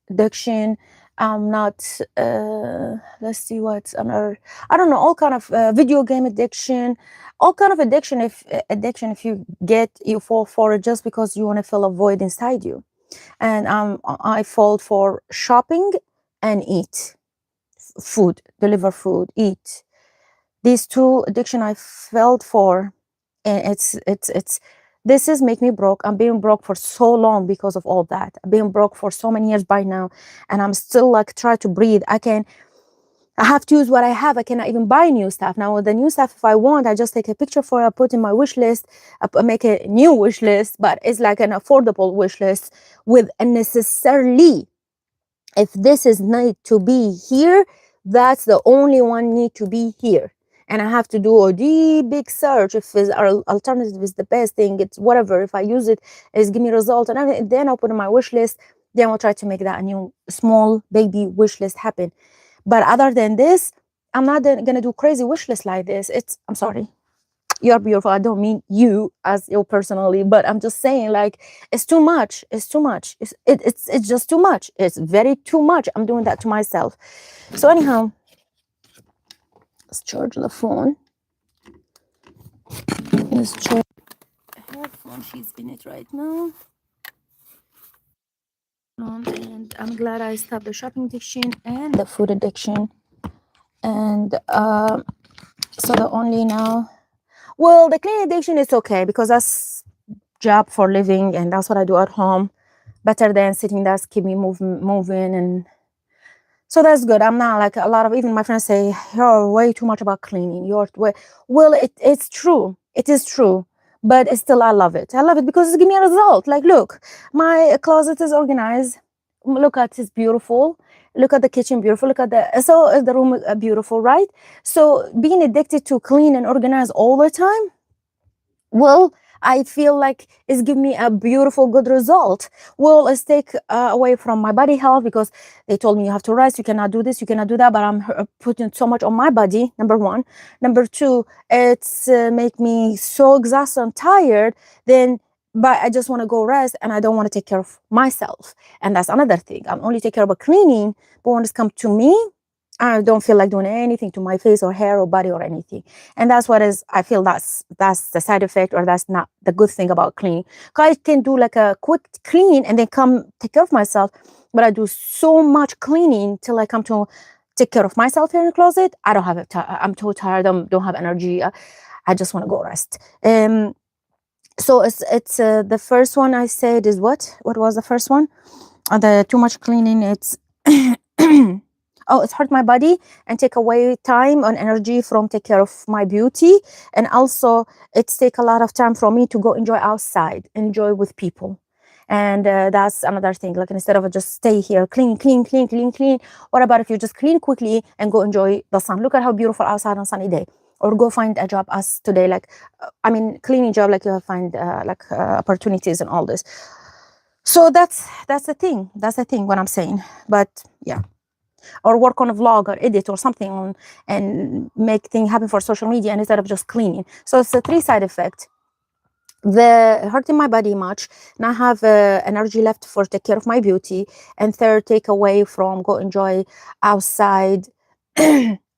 Speaker 19: addiction. I'm not, let's see what's another, I don't know, all kind of video game addiction, all kind of addiction. If you get, you fall for it just because you want to fill a void inside you. And I fall for shopping and eat food, deliver food, eat. These two addiction I felt for, and this is make me broke. I'm being broke for so long because of all that. I'm being broke for so many years by now, and I'm still like try to breathe. I have to use what I have. I cannot even buy new stuff now. With the new stuff, if I want, I just take a picture for it, I put in my wish list, I make a new wish list, but it's like an affordable wish list with unnecessarily. If this is need to be here, that's the only one need to be here. And I have to do a deep, big search. If our alternative is the best thing, it's whatever. If I use it, it's give me result and everything. Then I'll put in my wish list. Then I'll try to make that a new small baby wish list happen. But other than this, I'm not gonna do crazy wish list like this. I'm sorry. You're beautiful. I don't mean you as you personally, but I'm just saying like it's too much. It's too much. It's just too much. It's very too much. I'm doing that to myself. So anyhow, let's charge the phone. Let's charge the headphone. She's in it right now. And I'm glad I stopped the shopping addiction and the food addiction. And so the only now, well, the cleaning addiction is okay because that's job for living and that's what I do at home. Better than sitting there, keep me moving, and so that's good. I'm not like a lot of, even my friends say, you're way too much about cleaning. Well, it's true. It is true. But still, I love it. I love it because it gives me a result. Like, look, my closet is organized. Look at it's beautiful. Look at the kitchen, beautiful. Look at so is the room beautiful, right? So being addicted to clean and organize all the time, well, I feel like it's giving me a beautiful, good result. Well, let's take away from my body health because they told me you have to rest, you cannot do this, you cannot do that, but I'm putting so much on my body, number one. Number two, it's make me so exhausted and tired, but I just want to go rest and I don't want to take care of myself. And that's another thing. I'm only take care of cleaning, but when it's come to me, I don't feel like doing anything to my face or hair or body or anything. And that's what is, I feel that's the side effect, or that's not the good thing about cleaning. I can do like a quick clean and then come take care of myself, but I do so much cleaning till I come to take care of myself here in the closet. I don't have it. I'm too tired. I don't have energy. I just want to go rest. So it's the first one I said is what? What was the first one? The too much cleaning. It's oh, it's hurt my body and take away time and energy from take care of my beauty. And also it's take a lot of time from me to go enjoy outside, enjoy with people. And that's another thing. Like instead of just stay here, clean. What about if you just clean quickly and go enjoy the sun? Look at how beautiful outside on a sunny day. Or go find a job as today, like, cleaning job, like you find opportunities and all this. So that's the thing. That's the thing what I'm saying. But yeah. Or work on a vlog or edit or something on and make things happen for social media instead of just cleaning. So it's a 3 side effect. The hurting my body much, not have energy left for take care of my beauty, and third, take away from go enjoy outside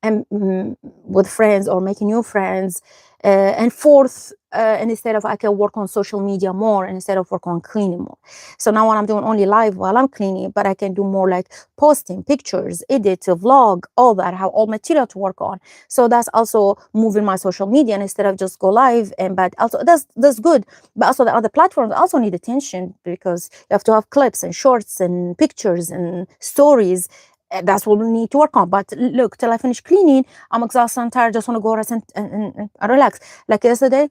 Speaker 19: and with friends or making new friends, and fourth, instead of I can work on social media more instead of work on cleaning more. So now what I'm doing only live while I'm cleaning, but I can do more like posting pictures, edit, a vlog, all that, have all material to work on. So that's also moving my social media, and instead of just go live, but also that's good. But also the other platforms also need attention because you have to have clips and shorts and pictures and stories. That's what we need to work on. But look, till I finish cleaning, I'm exhausted and tired. Just want to go rest and relax. Like yesterday,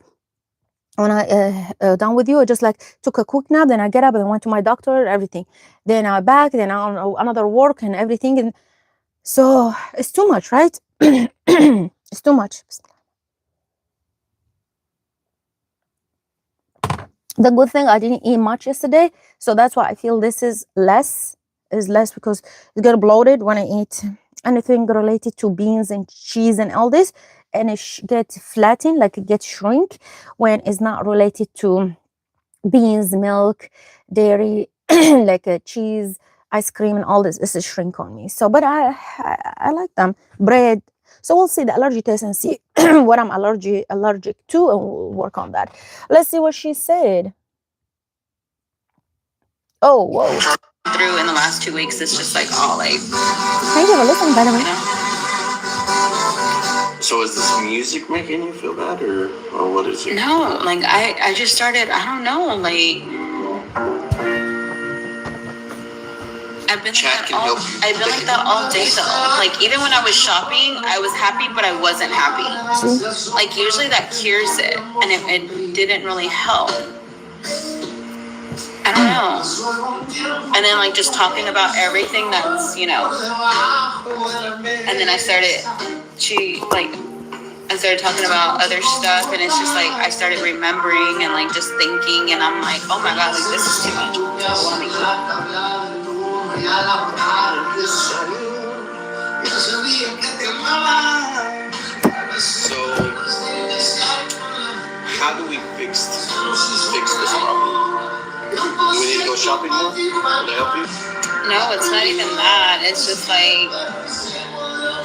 Speaker 19: when I done with you, I just like took a quick nap. Then I get up and went to my doctor, everything. Then I back. Then I another work and everything. And so it's too much, right? It's too much. The good thing, I didn't eat much yesterday, so that's why I feel this is less because it get bloated when I eat anything related to beans and cheese and all this, and it gets flattened, like it gets shrink when it's not related to beans, milk, dairy, like a cheese, ice cream, and all this is shrink on me. So, but I like them. Bread. So we'll see the allergy test and see what I'm allergic to, and we'll work on that. Let's see what she said. Oh, whoa.
Speaker 3: Through in the last 2 weeks, it's just like all like.
Speaker 19: Thank you for listening, by the way.
Speaker 4: So is this music making you feel bad, or what is it?
Speaker 3: No, like I just started. I don't know, like. I've been like that all day though. Like even when I was shopping, I was happy, but I wasn't happy. Like usually that cures it, and it didn't really help. I don't know. And then like just talking about everything that's, and then I started talking about other stuff, and it's just like I started remembering and like just thinking, and I'm like, oh my God, like this is too much.
Speaker 4: So, how do we fix this problem? Do we need to go shopping more? Can I help you?
Speaker 3: No, it's not even that. It's just like,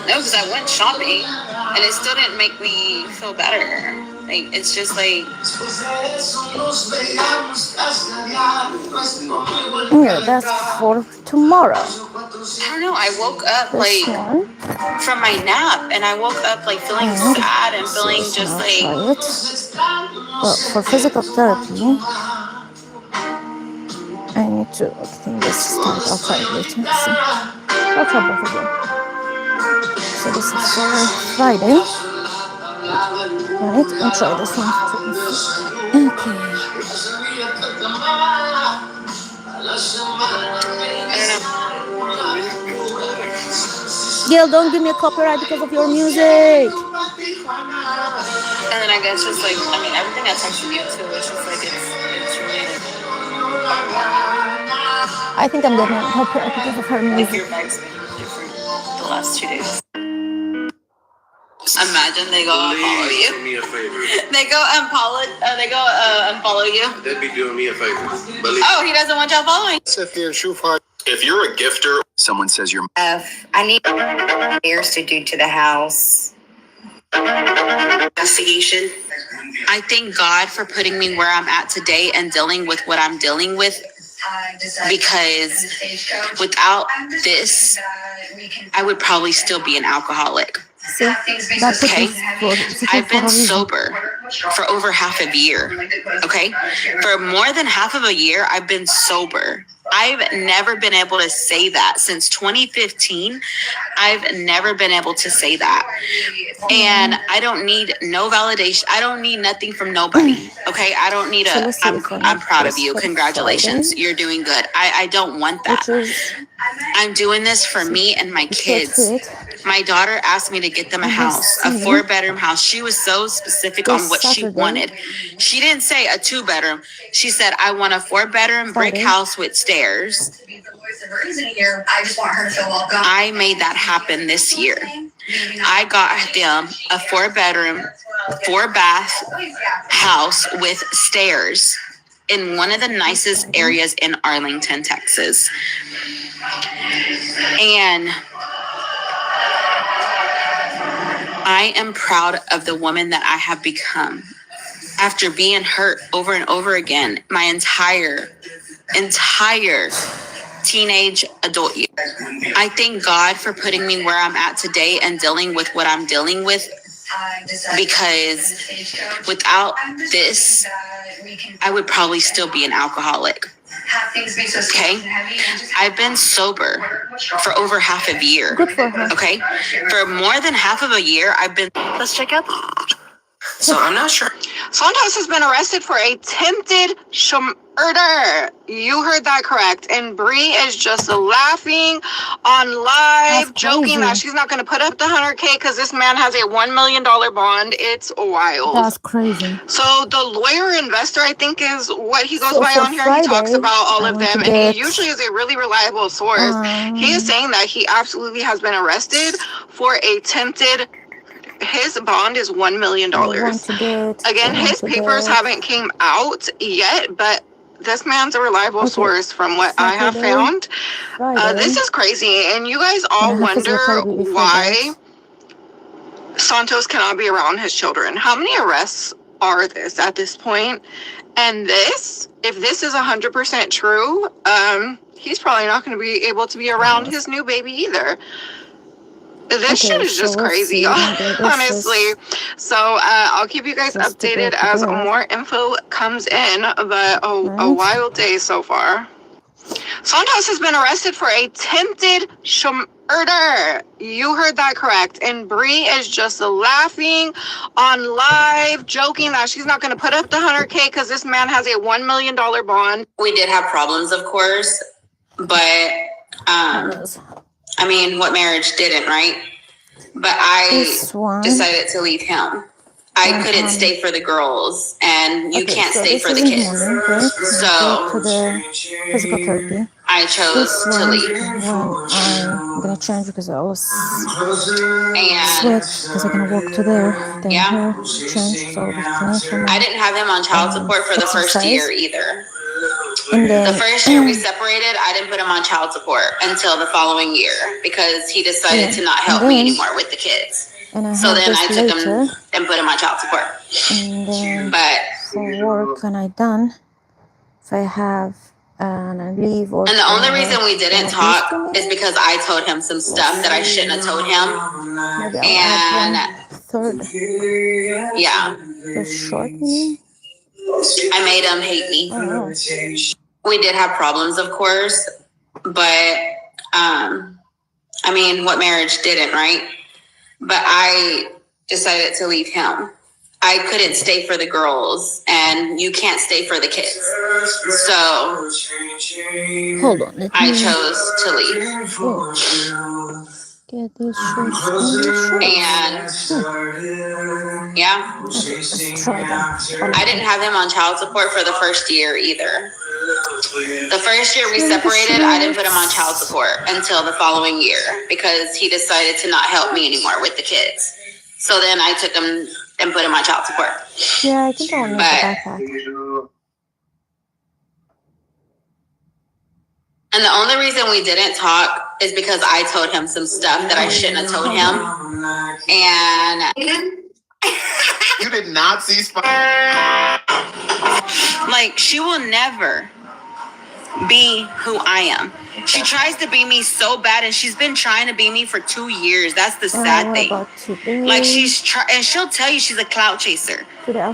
Speaker 3: no, because I went shopping and it still didn't make me feel better. Like, it's just like.
Speaker 19: Yeah, that's for tomorrow.
Speaker 3: I don't know. I woke up like from my nap, and I woke up like feeling sad and feeling just like.
Speaker 19: Well, for physical therapy, I need to think this start. I'll try it later. See. I'll try both of them. So this is for Friday. Right, I'll try this one. Okay. Gail, don't give me a copyright because of your music.
Speaker 3: And then I guess just like, I mean, everything I texted you too, it's just like, it's really like.
Speaker 19: I think I'm getting a copyright because of her music.
Speaker 3: Like your vibes been different the last 2 days. Imagine they go unfollow you.
Speaker 4: Do me a favor.
Speaker 3: They go unfollow you.
Speaker 4: They'd be doing me a favor.
Speaker 3: Oh, he doesn't want y'all following.
Speaker 9: If you're a gifter, someone says you're.
Speaker 10: I need repairs to do to the house.
Speaker 3: Investigation. I thank God for putting me where I'm at today and dealing with what I'm dealing with, because without this, I would probably still be an alcoholic.
Speaker 19: See,
Speaker 3: okay, I've been sober for over half a year. Okay, for more than half of a year, I've been sober. I've never been able to say that since 2015. I've never been able to say that. And I don't need no validation. I don't need nothing from nobody. Okay. I don't need I'm proud of you. Congratulations. You're doing good. I don't want that. I'm doing this for me and my kids. My daughter asked me to get them a house, a 4-bedroom house. She was so specific on what she wanted. She didn't say a 2-bedroom. She said, I want a 4-bedroom brick house with stairs.
Speaker 10: I just want her to feel welcome.
Speaker 3: I made that happen this year. I got them a 4-bedroom, 4-bath house with stairs in one of the nicest areas in Arlington, Texas. And I am proud of the woman that I have become after being hurt over and over again my entire teenage adult year. I thank God for putting me where I'm at today and dealing with what I'm dealing with, because without this, I would probably still be an alcoholic. Okay, I've been sober for over half a year.
Speaker 19: Good for her.
Speaker 3: Okay, for more than half of a year, I've been.
Speaker 16: Let's check out.
Speaker 3: So I'm not sure.
Speaker 15: Sondheim has been arrested for attempted murder. You heard that correct. And Bree is just laughing on live, joking that she's not going to put up the 100K because this man has a $1 million bond. It's wild.
Speaker 19: That's crazy.
Speaker 15: So the lawyer investor, I think, is what he goes
Speaker 19: So
Speaker 15: by
Speaker 19: for
Speaker 15: on here.
Speaker 19: Friday,
Speaker 15: He talks about all of them, and
Speaker 19: get-
Speaker 15: he usually is a really reliable source. He is saying that he absolutely has been arrested for attempted. His bond is $1 million. Again, his papers haven't came out yet, but this man's a reliable source from what I have
Speaker 19: Saturday,
Speaker 15: found.
Speaker 19: Friday.
Speaker 15: This is crazy. And you guys all
Speaker 19: And I have physical
Speaker 15: wonder
Speaker 19: therapy before
Speaker 15: why
Speaker 19: that.
Speaker 15: Santos cannot be around his children. How many arrests are this at this point? And this, if this is 100% true, he's probably not going to be able to be around his new baby either. This shit is just crazy, honestly. So I'll keep you guys updated as more info comes in, but a wild day so far. Santos has been arrested for attempted murder. You heard that correct. And Bree is just laughing on live, joking that she's not going to put up the 100K because this man has a $1 million bond.
Speaker 3: We did have problems, of course, but I mean, what marriage didn't, right? But I decided to leave him. I couldn't stay for the girls, and you can't stay for the kids. So
Speaker 19: Physical therapy.
Speaker 3: I chose to leave.
Speaker 19: I'm gonna change because I was
Speaker 3: And
Speaker 19: switch because I'm gonna walk to there. Then here, change. So
Speaker 3: I didn't have him on child support for the first year either.
Speaker 19: And then,
Speaker 3: The first year we separated, I didn't put him on child support until the following year because he decided to not help me anymore with the kids.
Speaker 19: and
Speaker 3: So then I took
Speaker 19: later,
Speaker 3: him and put him on child support.
Speaker 19: and then
Speaker 3: But
Speaker 19: for work when I done, if I have and I leave or
Speaker 3: and the only reason we didn't talk is because I told him some stuff that I shouldn't have told him. And
Speaker 19: third,
Speaker 3: yeah,
Speaker 19: the short meaning.
Speaker 3: I made him hate me. We did have problems, of course, but I mean, what marriage didn't, right? But I decided to leave him. I couldn't stay for the girls, and you can't stay for the kids. So
Speaker 19: Hold on, let
Speaker 3: I
Speaker 19: me
Speaker 3: chose to leave.
Speaker 19: get these shorts on the
Speaker 3: And yeah,
Speaker 19: Let's try that.
Speaker 3: I didn't have him on child support for the first year either. The first year we separated, I didn't put him on child support until the following year because he decided to not help me anymore with the kids. So then I took him and put him on child support.
Speaker 19: Yeah, I think I'll need the
Speaker 3: But
Speaker 19: backpack.
Speaker 3: and the only reason we didn't talk is because I told him some stuff that I shouldn't have told him. And
Speaker 9: You did not see
Speaker 3: like, she will never be who I am. She tries to be me so bad, and she's been trying to be me for 2 years. That's the sad thing. Like, and she'll tell you she's a clout chaser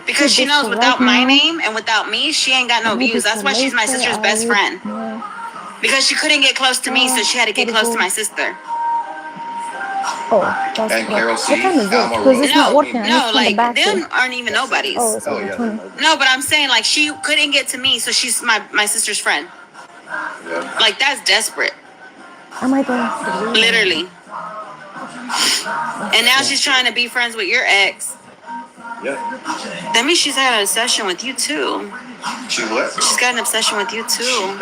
Speaker 3: because she knows without my name and without me, she ain't got no views. That's why she's my sister's best friend. Because she couldn't get close to me, so she had to get close to my sister.
Speaker 19: Oh, that's
Speaker 9: And
Speaker 19: what.
Speaker 9: Carol
Speaker 19: What
Speaker 9: C,
Speaker 19: time is it?
Speaker 9: Alma
Speaker 19: Because it's not
Speaker 3: No,
Speaker 19: working. I need
Speaker 3: no,
Speaker 19: to turn the
Speaker 3: like
Speaker 19: back
Speaker 3: them
Speaker 19: to.
Speaker 3: aren't even nobodies.
Speaker 19: Oh, it's only 20.
Speaker 3: No, but I'm saying like she couldn't get to me, so she's my sister's friend. Like that's desperate,
Speaker 19: Am I going to leave?
Speaker 3: literally. And now she's trying to be friends with your ex.
Speaker 9: Yeah.
Speaker 3: That means she's had an obsession with you too.
Speaker 9: She what?
Speaker 3: She's got an obsession with you too.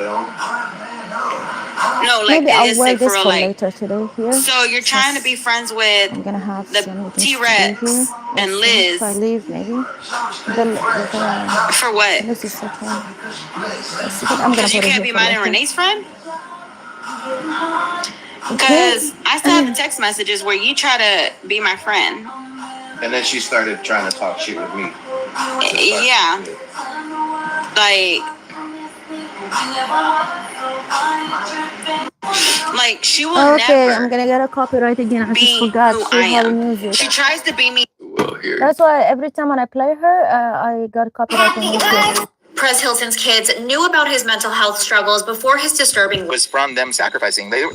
Speaker 3: No, like
Speaker 19: Maybe I'll
Speaker 3: it is
Speaker 19: wear
Speaker 3: like
Speaker 19: this
Speaker 3: for real,
Speaker 19: for
Speaker 3: like.
Speaker 19: later today here.
Speaker 3: So you're trying to be friends with
Speaker 19: I'm gonna have
Speaker 3: the
Speaker 19: some meetings
Speaker 3: T-Rex
Speaker 19: today here.
Speaker 3: and
Speaker 19: Also, if I
Speaker 3: Liz.
Speaker 19: leave, maybe.
Speaker 3: For what?
Speaker 19: This is okay. Let's see, but I'm gonna
Speaker 3: Because you
Speaker 19: put it
Speaker 3: can't
Speaker 19: here
Speaker 3: be
Speaker 19: for
Speaker 3: mine and
Speaker 19: later.
Speaker 3: Renee's friend?
Speaker 19: Okay.
Speaker 3: Because I still have the text messages where you try to be my friend.
Speaker 9: And then she started trying to talk shit with me.
Speaker 3: Yeah. Like she will
Speaker 19: Okay,
Speaker 3: never
Speaker 19: I'm gonna get a copyright again. I just
Speaker 3: be
Speaker 19: forgot
Speaker 3: who
Speaker 19: to
Speaker 3: I
Speaker 19: have
Speaker 3: am.
Speaker 19: music.
Speaker 3: She tries to be me.
Speaker 19: That's why every time when I play her, I got copyright music.
Speaker 18: Prez Hilton's kids knew about his mental health struggles before his disturbing.
Speaker 9: Was from them sacrificing. They were.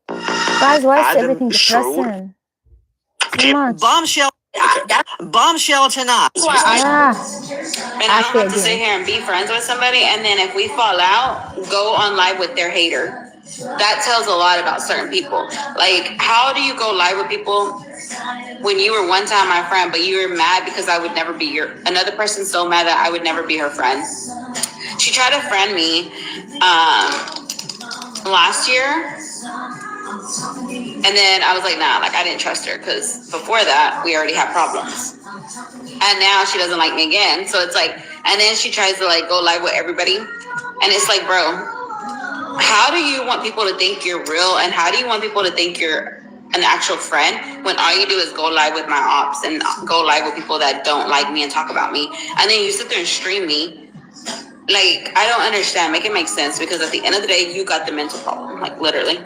Speaker 19: Guys, why is
Speaker 9: Adam
Speaker 19: everything
Speaker 9: showed-
Speaker 19: depressing? So much.
Speaker 16: Bombshell tonight.
Speaker 19: Ah,
Speaker 3: And I don't have to sit here and be friends with somebody, and then if we fall out, go on live with their hater. That tells a lot about certain people. Like, how do you go live with people when you were one time my friend, but you were mad because I would never be another person so mad that I would never be her friend? She tried to friend me last year. And then I was like, nah, like I didn't trust her because before that we already had problems. And now she doesn't like me again. So it's like And then she tries to like go live with everybody. And it's like, bro, how do you want people to think you're real? And how do you want people to think you're an actual friend when all you do is go live with my ops and go live with people that don't like me and talk about me? And then you sit there and stream me. Like, I don't understand. Make it make sense, because at the end of the day, you got the mental problem, like literally.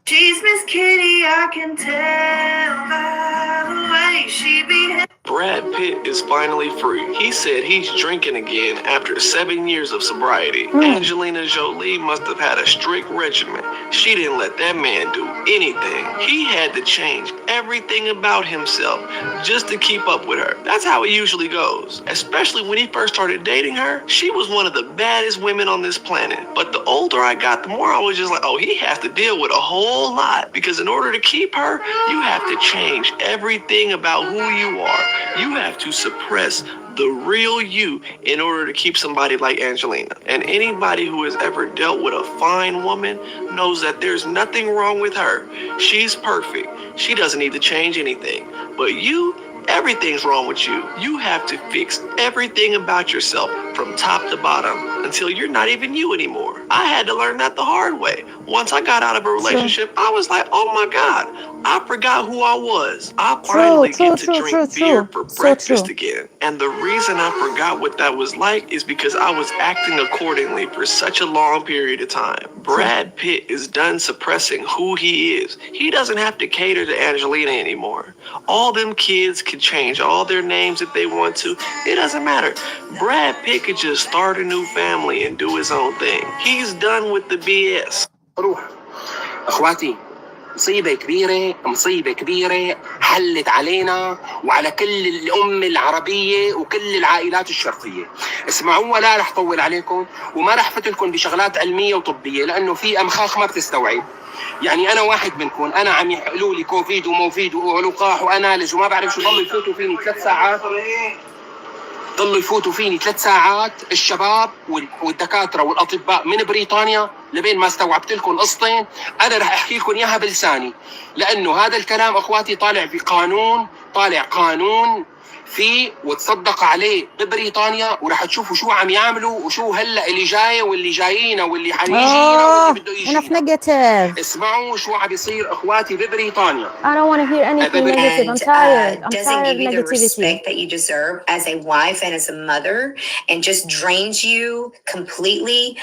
Speaker 16: She's Miss Kitty, I can tell by the way she behaves.
Speaker 20: Brad Pitt is finally free. He said he's drinking again after 7 years of sobriety. Angelina Jolie must have had a strict regimen. She didn't let that man do anything. He had to change everything about himself just to keep up with her. That's how it usually goes. Especially when he first started dating her, she was one of the baddest women on this planet. But the older I got, the more I was just like, oh, he has to deal with a whole lot. Because in order to keep her, you have to change everything about who you are. You have to suppress the real you in order to keep somebody like Angelina. And anybody who has ever dealt with a fine woman knows that there's nothing wrong with her. She's perfect. She doesn't need to change anything. But you, everything's wrong with you. You have to fix everything about yourself from top to bottom until you're not even you anymore. I had to learn that the hard way. Once I got out of a relationship, I was like, oh my God, I forgot who I was. I finally get to drink beer for breakfast again. And the reason I forgot what that was like is because I was acting accordingly for such a long period of time. Brad Pitt is done suppressing who he is. He doesn't have to cater to Angelina anymore. All them kids can change all their names if they want to. It doesn't matter. Brad Pitt could just start a new family and do his own thing. He's done with the BS.
Speaker 21: روح اخواتي، مصيبة كبيرة حلت علينا وعلى كل الأمة العربية وكل العائلات الشرقية. اسمعوا، ولا رح طول عليكم وما رح فتلكم بشغلات علمية وطبية لأنه في أمخاخ ما بتستوعب. يعني أنا واحد منكم، أنا عم يقولوا لي كوفيد وموفيد ولقاح وأناليز وما بعرف شو، ضلوا يفوتوا فيني 3 ساعات. ضلوا يفوتوا فيني 3 ساعات الشباب والدكاتره والاطباء من بريطانيا لبين ما استوعبت لكم قصتين. انا رح احكي لكم اياها بلساني، لانه هذا الكلام اخواتي طالع في قانون، طالع قانون فيه وتصدق عليه ببريطانيا، ورح تشوفوا شو عم يعملوا وشو هلا اللي جاي واللي جايين واللي حنيجينا واللي بده يجي.
Speaker 19: enough negative.
Speaker 21: اسمعوا شو عم بيصير اخواتي ببريطانيا.
Speaker 19: I don't want to hear anything negative. I'm tired. I'm
Speaker 10: doesn't
Speaker 19: tired
Speaker 10: give you
Speaker 19: of
Speaker 10: the
Speaker 19: negativity.
Speaker 10: respect that you deserve as a wife and as a mother, and just drains you completely.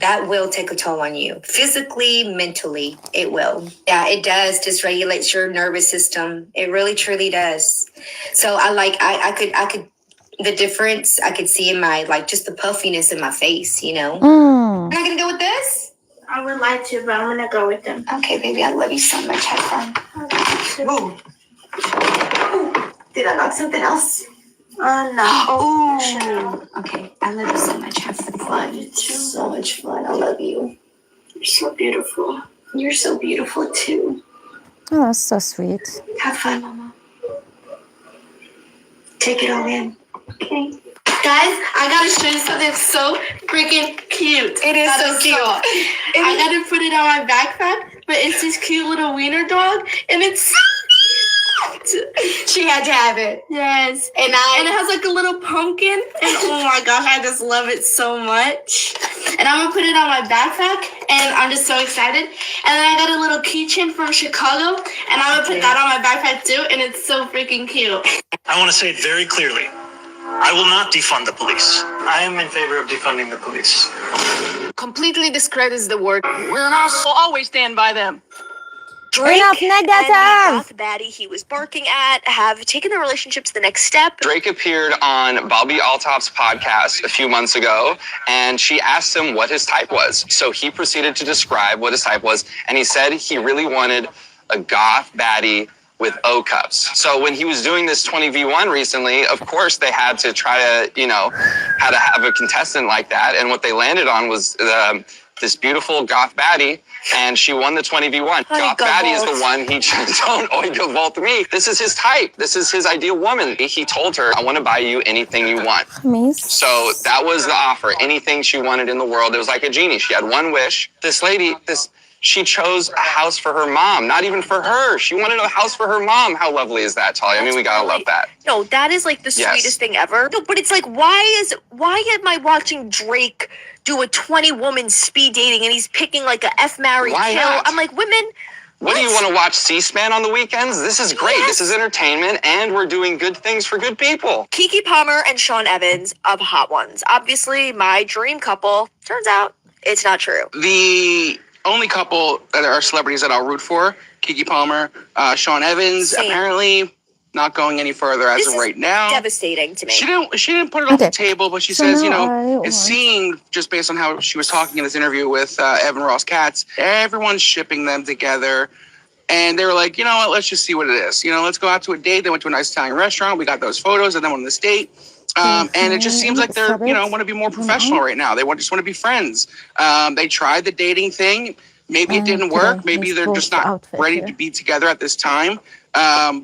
Speaker 10: That will take a toll on you, physically, mentally. It will. Yeah, it does. Dysregulates your nervous system. It really, truly does. So I could the difference I could see in my, like, just the puffiness in my face, you know. You're not gonna go with this?
Speaker 22: I would like to, but I'm gonna go with them.
Speaker 10: Okay, baby, I love you so much. Have fun. Ooh. Did I knock something else?
Speaker 22: No.
Speaker 10: Oh. Okay, I love you so much. Have fun. So much fun. I love you. You're so beautiful. You're so beautiful too.
Speaker 19: Oh, that's so sweet.
Speaker 10: Have fun, Mama. Take it all in.
Speaker 22: Okay. Guys, I gotta show you something so freaking cute.
Speaker 10: It is so cute.
Speaker 22: I gotta put it on my backpack, but it's this cute little wiener dog, and it's so cute.
Speaker 10: She had to have it.
Speaker 22: Yes. And it has like a little pumpkin, and oh my gosh, I just love it so much. And I'm gonna put it on my backpack, and I'm just so excited. And then I got a little keychain from Chicago, and I'm gonna put that on my backpack too, and it's so freaking cute.
Speaker 7: I want to say it very clearly. I will not defund the police. I am in favor of defunding the police.
Speaker 13: Completely discredits the word. We're not will always stand by them.
Speaker 19: Enough negative.
Speaker 23: And the baddie he was barking at have taken the relationship to the next step.
Speaker 24: Drake appeared on Bobby Althoff's podcast a few months ago, and she asked him what his type was. So he proceeded to describe what his type was, and he said he really wanted a goth baddie with O cups. So when he was doing this 20v1 recently, of course they had to try to, how to have a contestant like that. And what they landed on was this beautiful goth baddie, and she won the 20v1. Goth baddie is the one he don't oiga volt me. This is his type. This is his ideal woman. He told her, I want to buy you anything you want. So that was the offer. Anything she wanted in the world. It was like a genie. She had one wish. This lady, She chose a house for her mom, not even for her. She wanted a house for her mom. How lovely is that, Talia? I mean, we gotta love that.
Speaker 23: No, that is like the
Speaker 24: Yes.
Speaker 23: sweetest thing ever. No, but it's like, why am I watching Drake do a 20-woman speed dating and he's picking like a F, marry,
Speaker 24: Why
Speaker 23: kill?
Speaker 24: not?
Speaker 23: I'm like, women.
Speaker 24: What do you want to watch C-SPAN on the weekends? This is great.
Speaker 23: Yes.
Speaker 24: This is entertainment, and we're doing good things for good people.
Speaker 23: Keke Palmer and Sean Evans of Hot Ones. Obviously, my dream couple. Turns out it's not true.
Speaker 21: The only couple that are celebrities that I'll root for, Keke Palmer, Sean Evans,
Speaker 23: Same.
Speaker 21: apparently not going any further as
Speaker 23: This
Speaker 21: of
Speaker 23: is
Speaker 21: right now.
Speaker 23: Devastating to me.
Speaker 21: She didn't put it off the table, but she
Speaker 19: So
Speaker 21: says,
Speaker 19: now I
Speaker 21: it seemed, just based on how she was talking in this interview with Evan Ross Katz, everyone's shipping them together. And they were like, you know what, let's just see what it is. Let's go out to a date. They went to a nice Italian restaurant. We got those photos and then on this date. And it just seems like they're, want to be more professional right now. They just want to be friends. They tried the dating thing. Maybe it didn't work. Maybe they're just not ready to be together at this time.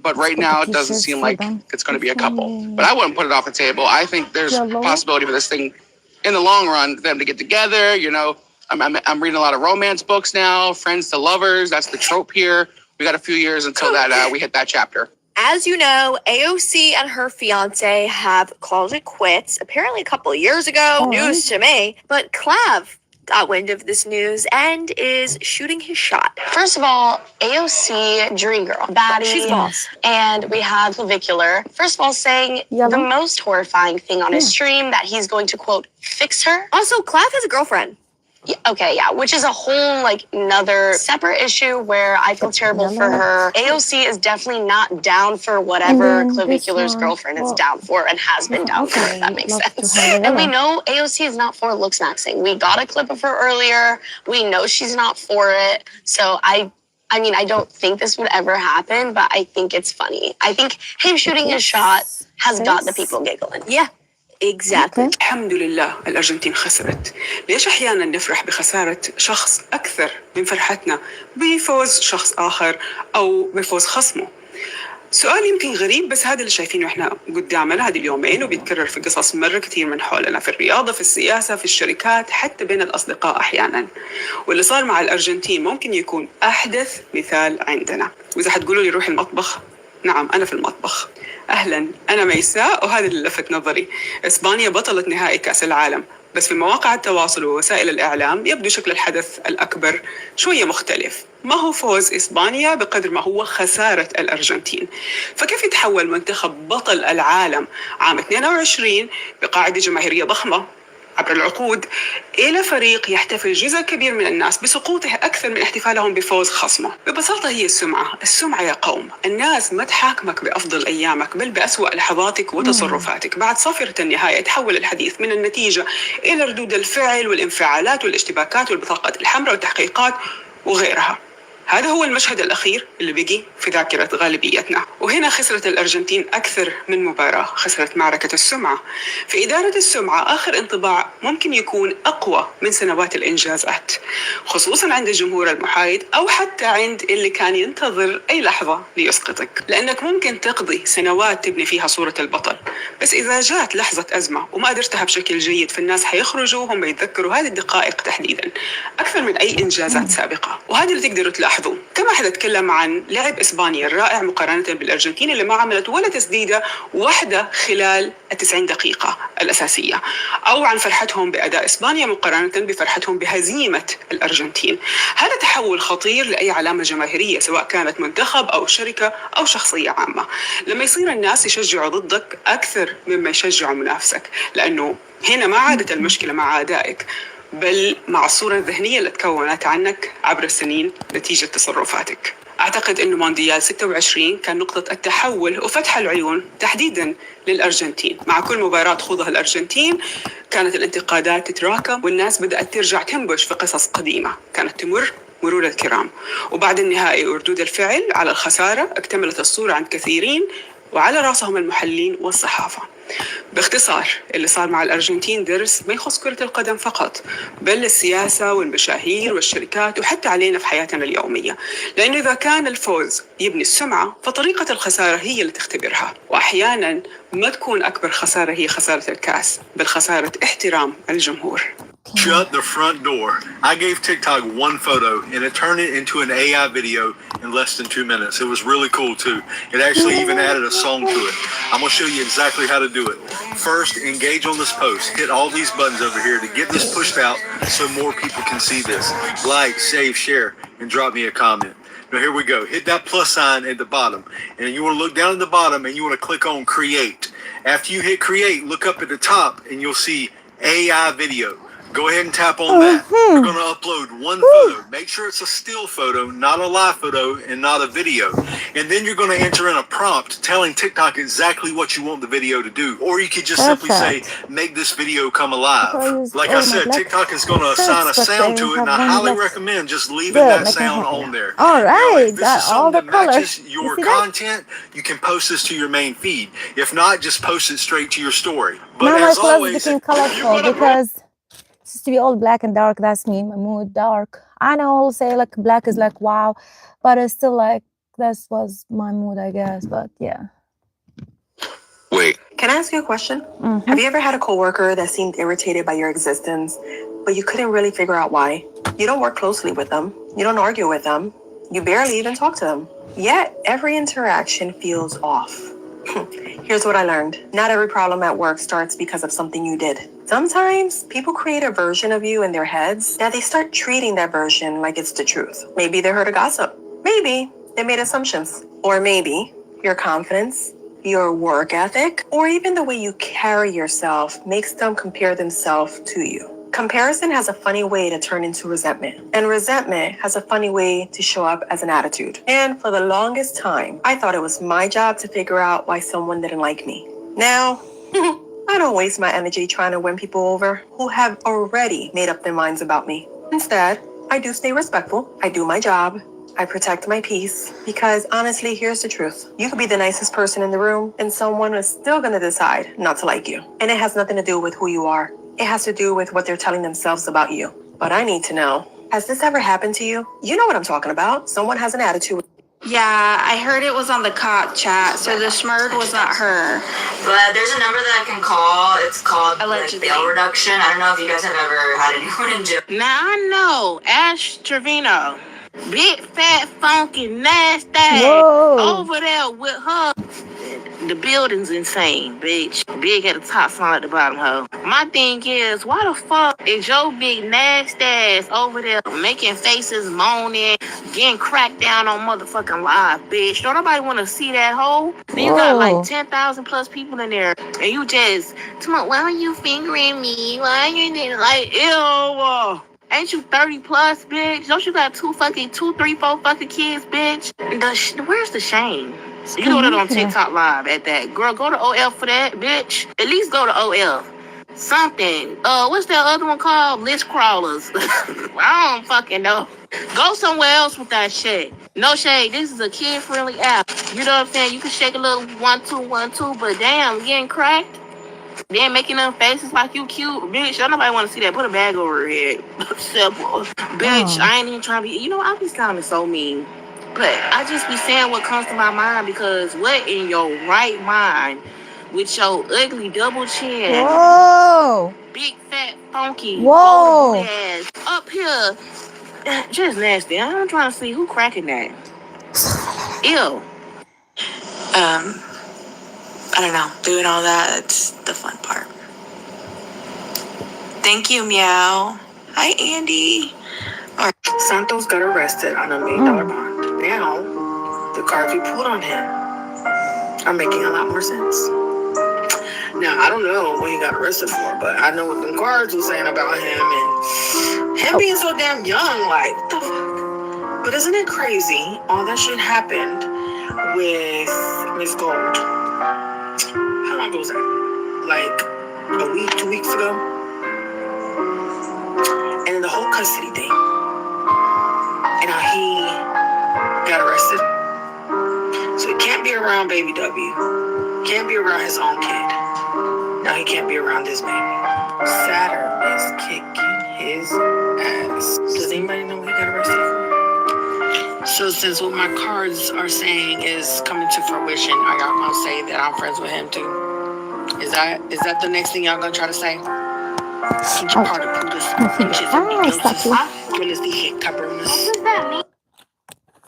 Speaker 21: But right now, it doesn't seem like it's going to be a couple. But I wouldn't put it off the table. I think there's a possibility for this thing in the long run, for them to get together. I'm reading a lot of romance books now, friends to lovers. That's the trope here. We got a few years until that we hit that chapter.
Speaker 23: As you know, AOC and her fiance have called it quits, apparently a couple of years ago. News to me. But Clav got wind of this news and is shooting his shot.
Speaker 2: First of all, AOC, dream girl, baddie.
Speaker 23: She's boss.
Speaker 2: And we have Clavicular. First of all, saying the most horrifying thing on his stream, that he's going to, quote, fix her.
Speaker 23: Also, Clav has a girlfriend.
Speaker 2: Yeah, which is a whole another separate issue where I feel terrible for her. AOC is definitely not down for whatever Clavicular's girlfriend is down for and has been down for, if that makes sense. And we know AOC is not for looks maxing. We got a clip of her earlier. We know she's not for it. So I don't think this would ever happen, but I think it's funny. I think him shooting his shot has got the people giggling.
Speaker 23: Yeah. Exactly.
Speaker 6: الحمد لله الأرجنتين خسرت. ليش أحيانا نفرح بخسارة شخص أكثر من فرحتنا بفوز شخص آخر أو بفوز خصمه؟ سؤال يمكن غريب، بس هذا اللي شايفينه احنا قدامنا هذه اليومين، وبيتكرر في قصص مرة كثير من حولنا، في الرياضة، في السياسة، في الشركات، حتى بين الأصدقاء أحيانا. واللي صار مع الأرجنتين ممكن يكون أحدث مثال عندنا. وإذا حتقولوا لي روح المطبخ، نعم أنا في المطبخ. أهلا، أنا ميساء، وهذا اللي لفت نظري. إسبانيا بطلة نهائي كأس العالم، بس في مواقع التواصل ووسائل الإعلام يبدو شكل الحدث الأكبر شوية مختلف. ما هو فوز إسبانيا بقدر ما هو خسارة الأرجنتين. فكيف يتحول منتخب بطل العالم عام 22 بقاعدة جماهيرية ضخمة عبر العقود إلى فريق يحتفل جزء كبير من الناس بسقوطه أكثر من احتفالهم بفوز خصمه؟ ببساطة هي السمعة يا قوم. الناس ما تحاكمك بأفضل أيامك، بل بأسوأ لحظاتك وتصرفاتك. بعد صافرة النهاية تحول الحديث من النتيجة إلى ردود الفعل والانفعالات والاشتباكات والبطاقات الحمراء والتحقيقات وغيرها. هذا هو المشهد الأخير اللي بقي في ذاكرة غالبيتنا. وهنا خسرت الأرجنتين أكثر من مباراة، خسرت معركة السمعة. في إدارة السمعة آخر انطباع ممكن يكون أقوى من سنوات الإنجازات، خصوصاً عند الجمهور المحايد أو حتى عند اللي كان ينتظر أي لحظة ليسقطك. لأنك ممكن تقضي سنوات تبني فيها صورة البطل، بس إذا جات لحظة أزمة وما قدرتها بشكل جيد، فالناس حيخرجوا هم يتذكروا هذه الدقائق تحديداً أكثر من أي إنجازات سابقة. وهذا اللي تقدروا تلاحظوا. كما حدا تكلم عن لعب إسبانيا الرائع مقارنة بالأرجنتين اللي ما عملت ولا تسديدة واحدة خلال 90 دقيقة الأساسية، أو عن فرحتهم بأداء إسبانيا مقارنة بفرحتهم بهزيمة الأرجنتين. هذا تحول خطير لأي علامة جماهيرية، سواء كانت منتخب أو شركة أو شخصية عامة، لما يصير الناس يشجعوا ضدك أكثر مما يشجعوا منافسك، لأنه هنا ما عادت المشكلة مع أدائك، بل مع الصورة الذهنية اللي تكونت عنك عبر السنين نتيجة تصرفاتك. أعتقد أنه مونديال 26 كان نقطة التحول وفتح العيون تحديداً للأرجنتين. مع كل مباراة تخوضها الأرجنتين كانت الانتقادات تتراكم، والناس بدأت ترجع تنبش في قصص قديمة كانت تمر مرور الكرام. وبعد النهائي وردود الفعل على الخسارة اكتملت الصورة عند كثيرين، وعلى رأسهم المحللين والصحافة. باختصار، اللي صار مع الأرجنتين درس ما يخص كرة القدم فقط، بل السياسة والمشاهير والشركات وحتى علينا في حياتنا اليومية. لأنه إذا كان الفوز يبني السمعة، فطريقة الخسارة هي اللي تختبرها. وأحيانا ما تكون أكبر خسارة هي خسارة الكاس، بل خسارة احترام الجمهور.
Speaker 4: Shut the front door. I gave TikTok one photo and it turned it into an AI video in less than 2 minutes. It was really cool too. It actually even added a song to it. I'm gonna show you exactly how to do it. First, engage on this post. Hit all these buttons over here to get this pushed out so more people can see this. Like, save, share, and drop me a comment. Now here we go. Hit that plus sign at the bottom. And you want to look down at the bottom and you want to click on create. After you hit create, look up at the top and you'll see AI video. Go ahead and tap on that. You're going to upload one photo. Make sure it's a still photo, not a live photo, and not a video. And then you're going to enter in a prompt telling TikTok exactly what you want the video to do. Or you could just simply say, make this video come alive. Like I said, TikTok is going to assign a sound to it, and I highly recommend just leaving that sound on there.
Speaker 19: All right,
Speaker 4: If this is something that matches your content, you can post this to your main feed. If not, just post it straight to your story. But
Speaker 19: Now my
Speaker 4: as
Speaker 19: clothes
Speaker 4: always,
Speaker 19: became colorful because it used to be all black and dark. That's me, my mood dark. I know I'll say like black is like wow, but it's still like this was my mood, I guess. But yeah.
Speaker 5: Wait.
Speaker 8: Can I ask you a question? Have you ever had a coworker that seemed irritated by your existence, but you couldn't really figure out why? You don't work closely with them. You don't argue with them. You barely even talk to them. Yet every interaction feels off. Here's what I learned. Not every problem at work starts because of something you did. Sometimes people create a version of you in their heads that they start treating that version like it's the truth. Maybe they heard a gossip. Maybe they made assumptions. Or maybe your confidence, your work ethic, or even the way you carry yourself makes them compare themselves to you. Comparison has a funny way to turn into resentment, and resentment has a funny way to show up as an attitude. And for the longest time, I thought it was my job to figure out why someone didn't like me. Now, I don't waste my energy trying to win people over who have already made up their minds about me. Instead, I do stay respectful. I do my job. I protect my peace because honestly, here's the truth. You could be the nicest person in the room and someone is still going to decide not to like you. And it has nothing to do with who you are. It has to do with what they're telling themselves about you. But I need to know, has this ever happened to you? You know what I'm talking about. Someone has an attitude.
Speaker 22: Yeah, I heard it was on the cop chat, so the smurd was not her.
Speaker 11: But there's a number that I can call. It's called like, bail reduction. I don't know if you guys have ever had anyone in jail.
Speaker 12: Now I know Ash Trevino, big fat funky nasty over there with her. The building's insane, bitch. Big at the top, small at the bottom, hoe. My thing is, why the fuck is your big nasty ass over there making faces, moaning, getting cracked down on motherfucking live, bitch? Don't nobody want to see that hoe? Then you got like 10,000 plus people in there, and you just, why are you fingering me? Why are you like, ew? Ain't you 30 plus, bitch? Don't you got 2, 3, 4 fucking kids, bitch? Where's the shame? You know that on TikTok live at that. Girl, go to OL for that, bitch. At least go to OL. Something. What's that other one called? List crawlers. I don't fucking know. Go somewhere else with that shit. No shade. This is a kid-friendly app. You know what I'm saying? You can shake a little 1, 2, 1, 2, but damn, getting cracked. Then making them faces like you cute, bitch. Don't nobody want to see that. Put a bag over your head. Simple. Bitch, I ain't even trying to be, you know, I be sounding so mean. But I just be saying what comes to my mind because what in your right mind with your ugly double chin, big fat funky, old ass up here, just nasty. I'm trying to see who cracking that. Ew.
Speaker 11: I don't know. Doing all that, that's the fun part. Thank you, Meow. Hi, Andy.
Speaker 8: Santos got arrested on $1 million bond. Now, the cards we pulled on him are making a lot more sense. Now, I don't know what he got arrested for, but I know what the cards were saying about him and him being so damn young, like, what the fuck? But isn't it crazy? All that shit happened with Miss Gold. How long ago was that? Like a week, 2 weeks ago? And then the whole custody thing. And how he got arrested. So he can't be around baby W. Can't be around his own kid. Now he can't be around this baby. Saturn is kicking his ass. Does anybody know what he got arrested for? So since what my cards are saying is coming to fruition, are y'all gonna say that I'm friends with him too? Is that the next thing y'all gonna try to say?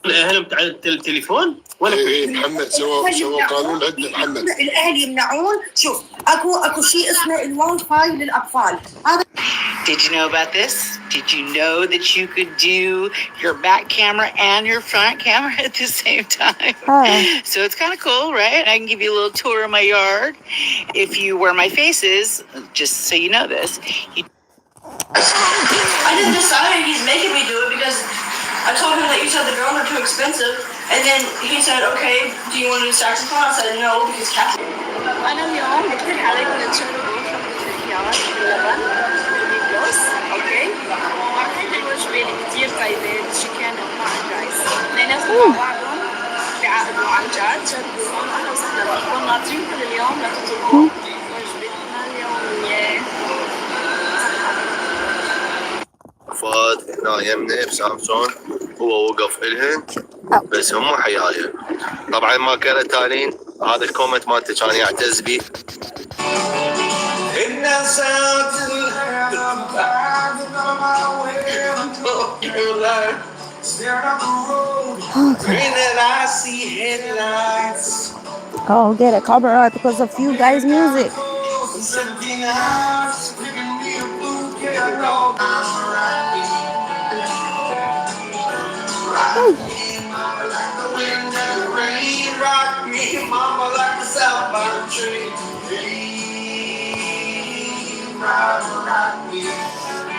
Speaker 20: الاهالي بتاع التليفون ولا
Speaker 1: محمد سوى قانون عندنا محمد.
Speaker 14: الاهل يمنعون. شوف اكو شيء اسمه الواي فاي للاطفال. هذا
Speaker 15: Did you know about this? Did you know that you could do your back camera and your front camera at the same time? So it's kind of cool, right? I can give you a little tour of my yard. If you wear my faces, just so you know this.
Speaker 22: I just decided he's making me do it because I told him that you said the drones are too expensive. And then he said, okay, do you want to do saxophone? I said, no, because Catherine.
Speaker 2: أنا اليوم بقترح عليكم تجربوا خبز الخيار باللبن بالبلوس، أوكي؟ وعارفين الوجبة اللي كتير طيبة تشيكن مع الرايس، اثنيناتهم مع بعضهم بيعقدوا عن جد جربوهم. أهلا وسهلا بكم، ناطرينكم اليوم لتطلبوا وجبتنا اليومية.
Speaker 1: فؤاد هنا يمني بسامسون، هو وقف إلهن بس هم حيايه. طبعا ما كانوا تالين هذا الكومنت مالته كان يعتز بيه.
Speaker 19: I'll get a copyright because of you guys' music.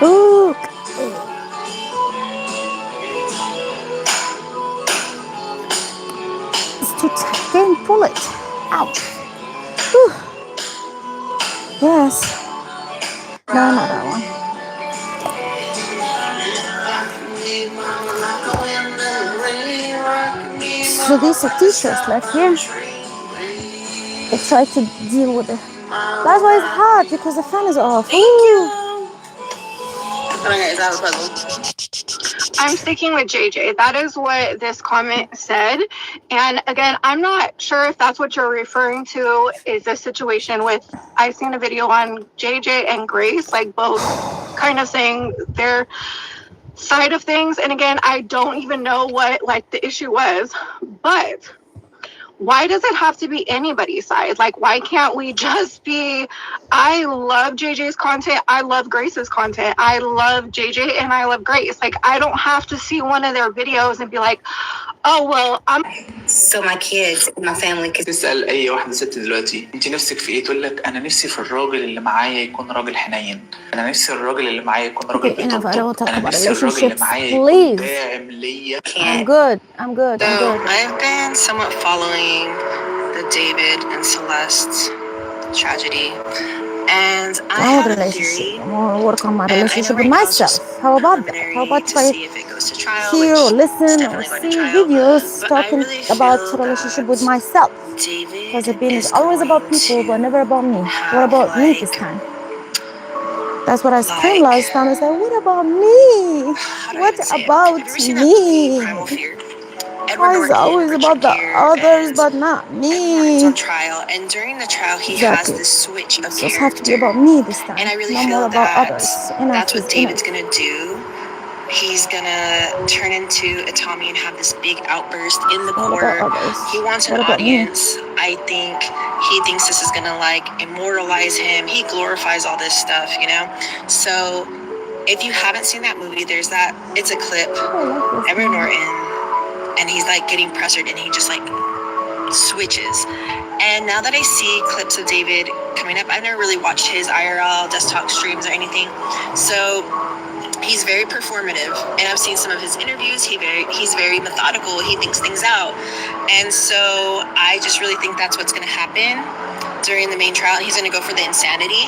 Speaker 19: Ooh. It's too tight. Then pull it out. Whew. Yes. No, not that one. So these are t-shirts left here. I try to deal with it. That's why it's hot, because the fan is off.
Speaker 2: I'm sticking with JJ. That is what this comment said. And again, I'm not sure if that's what you're referring to is a situation with, I've seen a video on JJ and Grace, like both kind of saying their side of things. And again, I don't even know what like the issue was, but why does it have to be anybody's side? Like, why can't we just be, I love JJ's content. I love Grace's content. I love JJ and I love Grace. Like, I don't have to see one of their videos and be like, oh, well, I'm.
Speaker 10: So my kids, my family could.
Speaker 17: تسأل أي واحدة ست دلوقتي أنت نفسك في إيه؟ تقول لك أنا نفسي في الراجل اللي معايا يكون راجل حنين. أنا نفسي الراجل اللي معايا يكون راجل بيطبطب. أنا نفسي الراجل اللي معايا يكون داعم ليا.
Speaker 19: I'm good.
Speaker 8: So I've been somewhat following the David and Celeste tragedy, and I have a theory.
Speaker 19: I want to work on my relationship with myself. How about that? How about if I hear or listen or see videos talking about relationship with myself? Because the being is always about people, but never about me. What about me this time? That's what I screamed last time. I said, what about me? What about me? Why is it always about the others but not me?
Speaker 8: On trial, and during the trial, he has this switch of
Speaker 19: character. It has to be about me this time.
Speaker 8: And I really
Speaker 19: no
Speaker 8: feel
Speaker 19: more about
Speaker 8: that
Speaker 19: others.
Speaker 8: that's what David's gonna do. He's gonna turn into a Tommy and have this big outburst in the court. He wants an audience. I think he thinks this is gonna like immortalize him. He glorifies all this stuff, you know? So if you haven't seen that movie, there's that, it's a clip, Edward Norton, and he's like getting pressured and he just like switches. And now that I see clips of David coming up, I've never really watched his IRL desktop streams or anything. So he's very performative, and I've seen some of his interviews. He's very methodical. He thinks things out. And so I just really think that's what's going to happen during the main trial. He's going to go for the insanity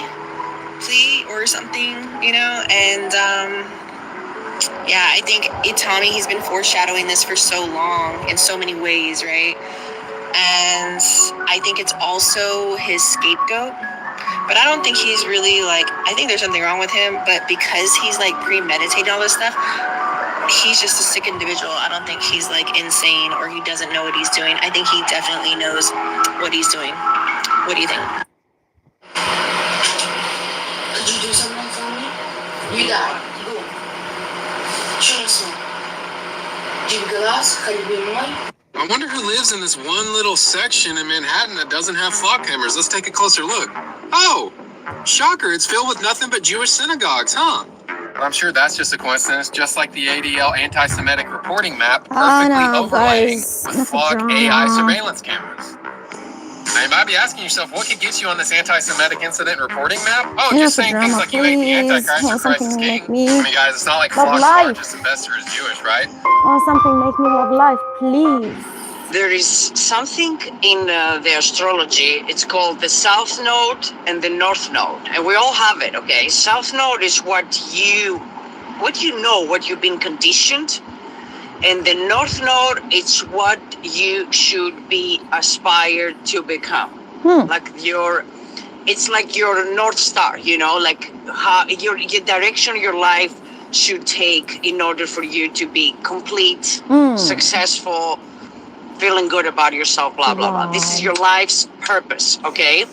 Speaker 8: plea or something, you know? And yeah, I think Itami, he's been foreshadowing this for so long in so many ways, right? And I think it's also his scapegoat. But I don't think he's really like, I think there's something wrong with him, but because he's like premeditating all this stuff, he's just a sick individual. I don't think he's like insane or he doesn't know what he's doing. I think he definitely knows what he's doing. What do you think?
Speaker 22: Could you do something for me? قولي قاعد قوم شو اسمه جيب جلاس خلي بيه المي.
Speaker 21: I wonder who lives in this one little section in Manhattan that doesn't have fog cameras. Let's take a closer look. Oh, shocker, it's filled with nothing but Jewish synagogues, huh? But I'm sure that's just a coincidence, just like the ADL anti-Semitic reporting map perfectly overlaying with fog AI surveillance cameras. Now, you might be asking yourself, what could get you on this anti-Semitic incident reporting map? Oh, just saying things like you ain't the Antichrist or Christ is king. I mean, guys, it's not like Fox largest investor is Jewish, right?
Speaker 19: Oh, something make me love life, please.
Speaker 3: There is something in the astrology, it's called the South Node and the North Node. And we all have it, okay? South Node is what you know, what you've been conditioned. And the North Node, it's what you should be aspired to become. Like it's like your North Star, you know, like how your direction of your life should take in order for you to be complete, successful, feeling good about yourself, blah, blah, blah. This is your life's purpose, okay?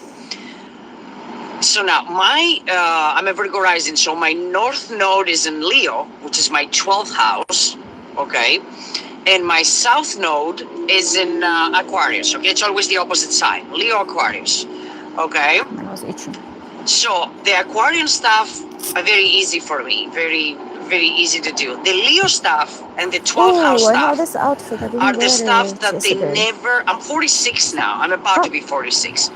Speaker 3: So now I'm a Virgo rising, so my North Node is in Leo, which is my 12th house, okay? And my South Node is in Aquarius, okay? It's always the opposite side, Leo, Aquarius, okay? So the Aquarian stuff are very easy for me, very, very easy to do. The Leo stuff and the 12th house stuff
Speaker 19: this outfit.
Speaker 3: are the stuff that they never, I'm 46 now, I'm about to be 46.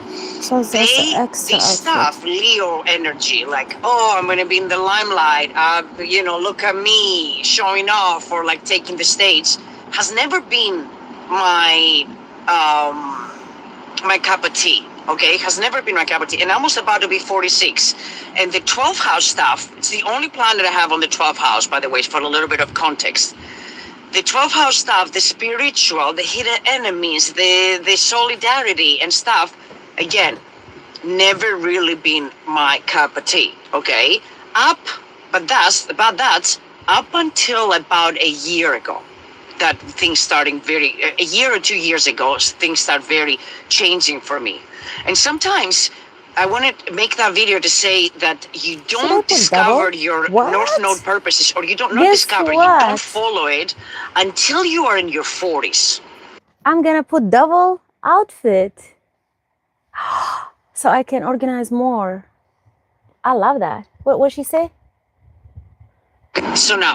Speaker 19: So
Speaker 3: This stuff, Leo energy, like, oh, I'm gonna be in the limelight, you know, look at me, showing off or like taking the stage, has never been my my cup of tea. Okay, has never been my cup of tea. And I'm almost about to be 46. And the 12th house stuff, it's the only planet I have on the 12th house, by the way, for a little bit of context. The 12th house stuff, the spiritual, the hidden enemies, the solidarity and stuff, again, never really been my cup of tea. Okay, but that's up until about a year ago. That things starting a year or 2 years ago, things start very changing for me. And sometimes I want to make that video to say that you don't discover your North Node purposes, or you don't discover, you don't follow it until you are in your 40s.
Speaker 19: I'm gonna put double outfit so I can organize more. I love that. What she say?
Speaker 3: So now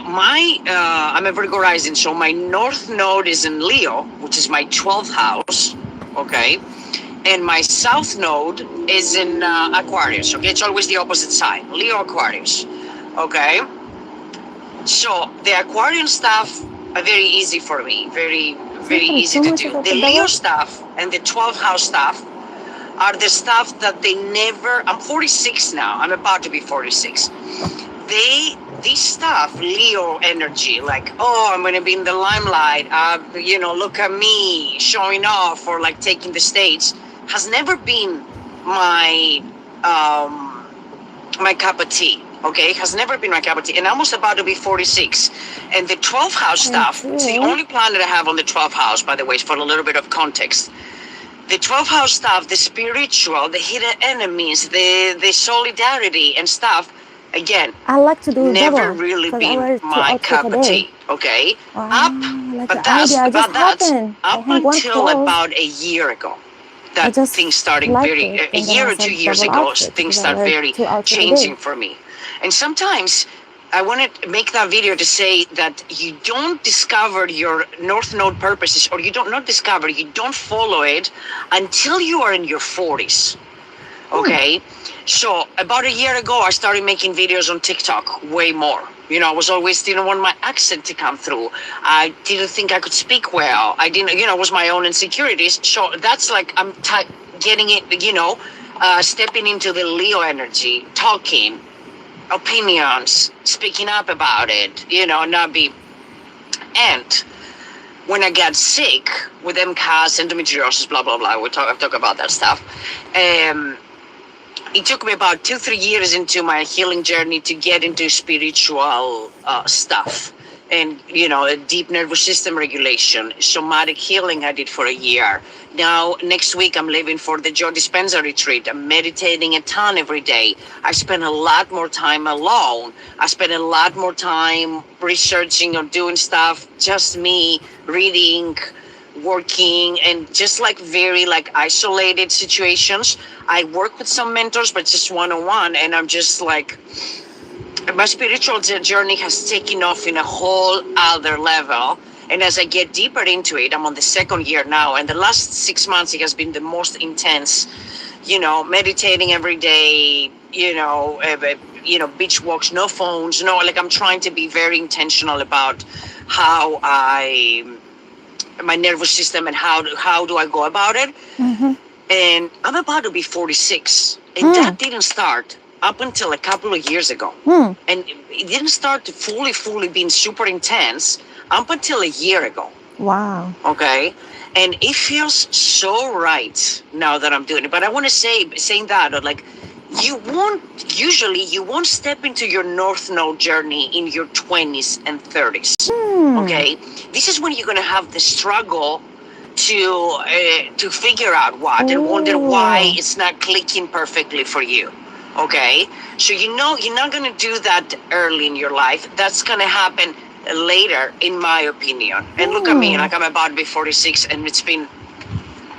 Speaker 3: I'm a Virgo rising, so my North Node is in Leo, which is my 12th house, okay? And my South Node is in Aquarius, okay? It's always the opposite side, Leo, Aquarius, okay? So the Aquarian stuff are very easy for me, very, very easy to do. The Leo stuff and the 12th house stuff are the stuff that they never, I'm 46 now, I'm about to be 46. This stuff, Leo energy, like, oh, I'm going to be in the limelight, you know, look at me, showing off or like taking the stage, has never been my my cup of tea, okay? Has never been my cup of tea. And I'm almost about to be 46. And the 12th house stuff, it's the only planet I have on the 12th house, by the way, for a little bit of context. The 12th house stuff, the spiritual, the hidden enemies, the solidarity and stuff, again,
Speaker 19: I like to do
Speaker 3: never
Speaker 19: double,
Speaker 3: really been my cup of tea, okay?
Speaker 19: Like
Speaker 3: But that's up until
Speaker 19: close.
Speaker 3: about a year ago. That things starting a year or 2 years ago, things start very changing for me. And sometimes I want to make that video to say that you don't discover your North Node purposes, or you don't follow it until you are in your 40s. Okay? So about a year ago, I started making videos on TikTok way more. You know, I was always didn't want my accent to come through. I didn't think I could speak well. I didn't, you know, it was my own insecurities. So that's like I'm getting it, you know, stepping into the Leo energy, talking, opinions, speaking up about it, you know, not be. And when I got sick with MCAS, endometriosis, blah, blah, blah, I've talked about that stuff. It took me about 2-3 years into my healing journey to get into spiritual stuff. and a deep nervous system regulation. Somatic healing I did for a year. Now next week I'm leaving for the Joe Dispenza retreat. I'm meditating a ton every day. I spend a lot more time alone. I spend a lot more time researching or doing stuff, just me, reading, working, and just very isolated situations. I work with some mentors, but just one-on-one, and I'm just my spiritual journey has taken off in a whole other level. And as I get deeper into it, I'm on the second year now, and the last 6 months it has been the most intense. Meditating every day, beach walks, no phones, I'm trying to be very intentional about how my nervous system and how do I go about it. And I'm about to be 46, and that didn't start up until a couple of years ago. And it didn't start to fully being super intense up until a year ago.
Speaker 19: Wow.
Speaker 3: Okay. And it feels so right now that I'm doing it. But I want to saying that, you won't step into your North Node journey in your 20s and 30s. Okay. This is when you're going to have the struggle to figure out what and wonder why it's not clicking perfectly for you. Okay, so you're not going to do that early in your life. That's going to happen later, in my opinion. And look at me, I'm about to be 46, and it's been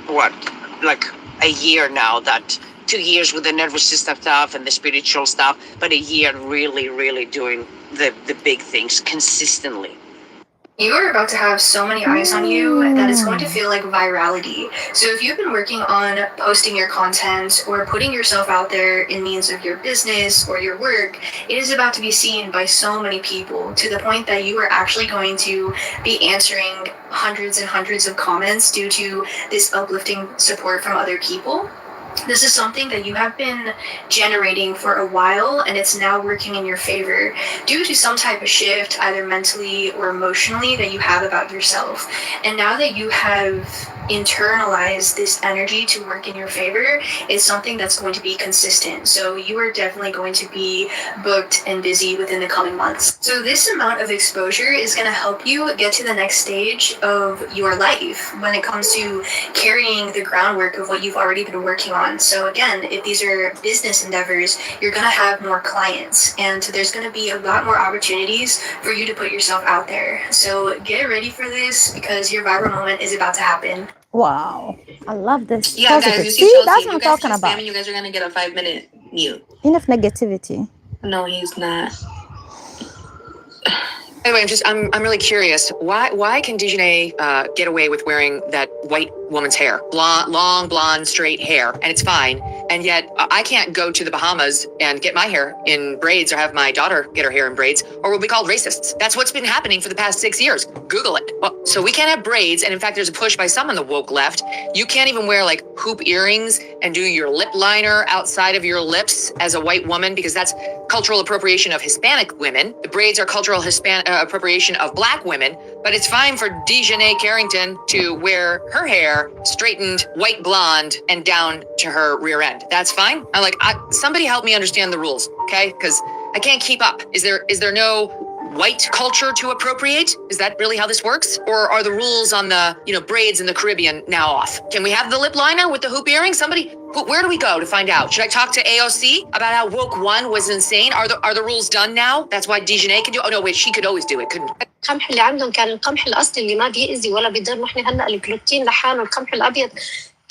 Speaker 3: a year now. That 2 years with the nervous system stuff and the spiritual stuff, but a year really doing the big things consistently.
Speaker 7: You are about to have so many eyes on you that it's going to feel like virality. So if you've been working on posting your content or putting yourself out there in means of your business or your work, it is about to be seen by so many people, to the point that you are actually going to be answering hundreds and hundreds of comments due to this uplifting support from other people. This is something that you have been generating for a while, and it's now working in your favor due to some type of shift, either mentally or emotionally, that you have about yourself. And now that you have internalized this energy to work in your favor, it's something that's going to be consistent. So you are definitely going to be booked and busy within the coming months. So this amount of exposure is going to help you get to the next stage of your life when it comes to carrying the groundwork of what you've already been working on. So again, if these are business endeavors, you're going to have more clients, and there's going to be a lot more opportunities for you to put yourself out there. So get ready for this, because your viral moment is about to happen.
Speaker 19: Wow, I love this.
Speaker 9: Yeah,
Speaker 19: positive.
Speaker 9: guys, you
Speaker 19: See,
Speaker 9: see
Speaker 19: that's
Speaker 9: Chelsea,
Speaker 19: what I'm
Speaker 9: you guys
Speaker 19: talking
Speaker 9: keep
Speaker 19: about.
Speaker 9: spamming, you guys are gonna get a 5-minute mute.
Speaker 19: Enough negativity.
Speaker 9: No, he's not.
Speaker 16: Anyway, I'm really curious. Why can Dejanay get away with wearing that white woman's hair, long blonde straight hair, and it's fine, and yet I can't go to the Bahamas and get my hair in braids, or have my daughter get her hair in braids, or we'll be called racists. That's what's been happening for the past 6 years. Google it. Well, so we can't have braids, and in fact, there's a push by some on the woke left. You can't even wear hoop earrings and do your lip liner outside of your lips as a white woman, because that's cultural appropriation of Hispanic women. The braids are cultural appropriation of Black women, but it's fine for Dejanay Carrington to wear her hair straightened white blonde and down to her rear end. That's fine. Somebody help me understand the rules, okay? Because I can't keep up. Is there no white culture to appropriate? Is that really how this works? Or are the rules on the braids in the Caribbean now off? Can we have the lip liner with the hoop earring? Where do we go to find out? Should I talk to AOC about how woke one was insane? Are the rules done now? That's why Dejanay can do. Oh no, wait, she could always do it, couldn't?
Speaker 18: القمح اللي عندهم كان القمح الاصلي اللي ما بيأذي ولا بيضر. نحن هلا الجلوتين لحاله، القمح الابيض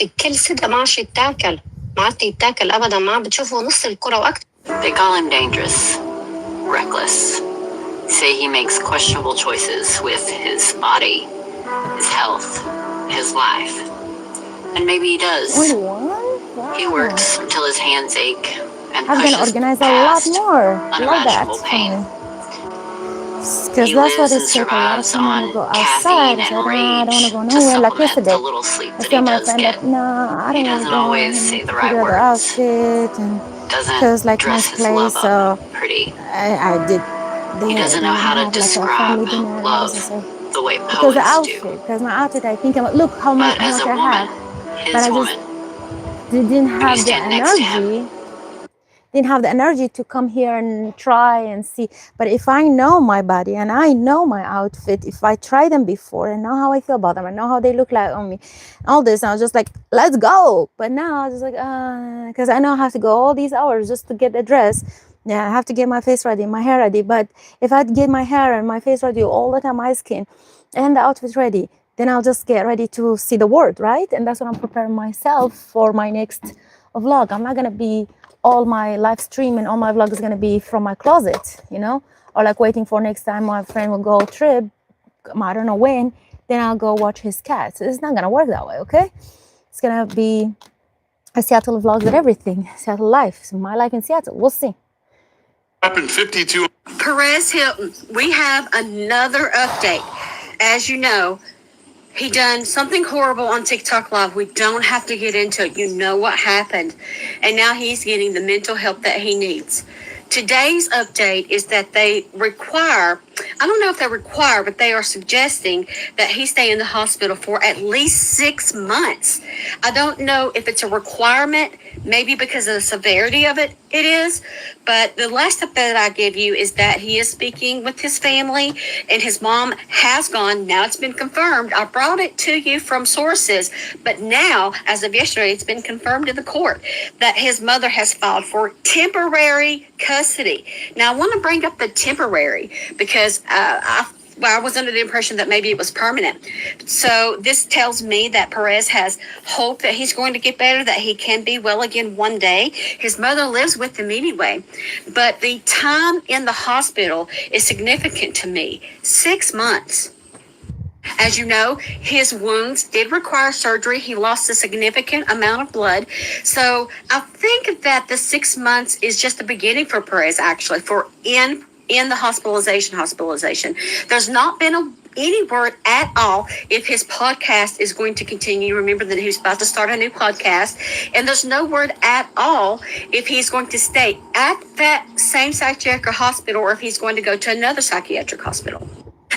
Speaker 18: بكل صدق ما عادش يتاكل، ما عاد يتاكل ابدا، ما عاد بتشوفوا نص الكره واكثر.
Speaker 25: They call him dangerous, reckless. Say he makes questionable choices with his body, his health, his life. And maybe he does.
Speaker 19: Wait, what?
Speaker 25: He works until his hands ache and
Speaker 19: I'm gonna
Speaker 25: pushes
Speaker 19: organize a lot more. I love that.
Speaker 25: unimaginable pain.
Speaker 19: Because that's what it's like. A lot of time I go outside. I don't want to go nowhere. Like yesterday, I tell my friend that no, I don't want to go and figure the outfit and because like nice place. So I did.
Speaker 25: He doesn't know how to describe love the way
Speaker 19: because
Speaker 25: poets
Speaker 19: the
Speaker 25: do.
Speaker 19: outfit, because my outfit, I think about look how much
Speaker 25: But as a
Speaker 19: I
Speaker 25: woman,
Speaker 19: have, but
Speaker 25: his
Speaker 19: I
Speaker 25: woman,
Speaker 19: just didn't
Speaker 25: when
Speaker 19: have
Speaker 25: you
Speaker 19: the
Speaker 25: stand next to him,
Speaker 19: energy. didn't have the energy to come here and try and see. But if I know my body and I know my outfit, if I tried them before and know how I feel about them, I know how they look like on me, all this, I was just like, let's go. But now I was just like, because I know I have to go all these hours just to get the dress. Yeah, I have to get my face ready, my hair ready. But if I get my hair and my face ready all the time, my skin and the outfit ready, then I'll just get ready to see the world, right? And that's what I'm preparing myself for my next vlog. I'm not gonna be all my live stream and all my vlog is gonna be from my closet, you know, or like waiting for next time my friend will go trip, I don't know when, then I'll go watch his cats. It's not gonna work that way, okay? It's gonna be a Seattle vlog with everything, Seattle life, so my life in Seattle. We'll see.
Speaker 4: Happened 52.
Speaker 6: Perez Hilton, we have another update. As you know, he done something horrible on TikTok Live. We don't have to get into it. You know what happened. And now he's getting the mental help that he needs. Today's update is that they require, I don't know if they require, but they are suggesting that he stay in the hospital for at least 6 months. I don't know if it's a requirement, maybe because of the severity of it, it is. But the last update I give you is that he is speaking with his family and his mom has gone. Now it's been confirmed. I brought it to you from sources, but now, as of yesterday, it's been confirmed in the court that his mother has filed for temporary custody. Now, I want to bring up the temporary because I was under the impression that maybe it was permanent. So this tells me that Perez has hope that he's going to get better, that he can be well again one day. His mother lives with him anyway. But the time in the hospital is significant to me. 6 months. As you know, his wounds did require surgery. He lost a significant amount of blood. So I think that the 6 months is just the beginning for Perez, actually, for in the hospitalization. There's not been any word at all if his podcast is going to continue. Remember that he's about to start a new podcast. And there's no word at all if he's going to stay at that same psychiatric hospital or if he's going to go to another psychiatric hospital.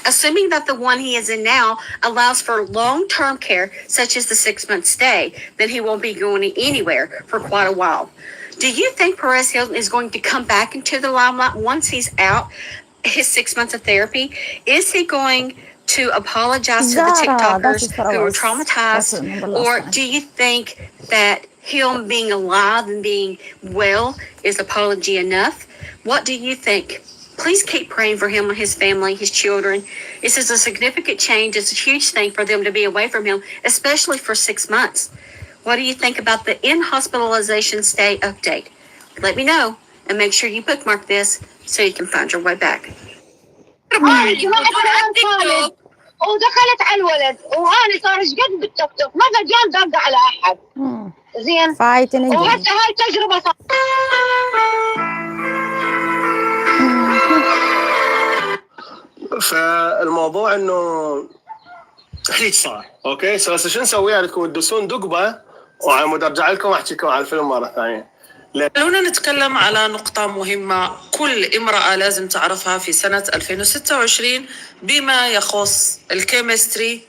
Speaker 6: Assuming that the one he is in now allows for long-term care, such as the 6-month stay, then he won't be going anywhere for quite a while. Do you think Perez Hilton is going to come back into the limelight once he's out his 6 months of therapy? Is he going to apologize to the TikTokers who were traumatized? Or do you think that him being alive and being well is apology enough? What do you think? Please keep praying for him and his family, his children. This is a significant change. It's a huge thing for them to be away from him, especially for 6 months. What do you think about the in-hospitalization stay update? Let me know and make sure you bookmark this so you can find your way back.
Speaker 22: ودخلت على الولد وهاني صار ايش قد بالتوك توك ما قد دق على احد زين وهسه هاي تجربه صار
Speaker 20: فالموضوع انه تحليل صار اوكي سو هسه شو نسوي؟ بدكم تدوسون دقبه وعلى مود ارجع لكم واحكيكم على الفيلم مره ثانيه.
Speaker 13: خلونا نتكلم على نقطة مهمة كل امرأة لازم تعرفها في سنة 2026 بما يخص الكيمستري،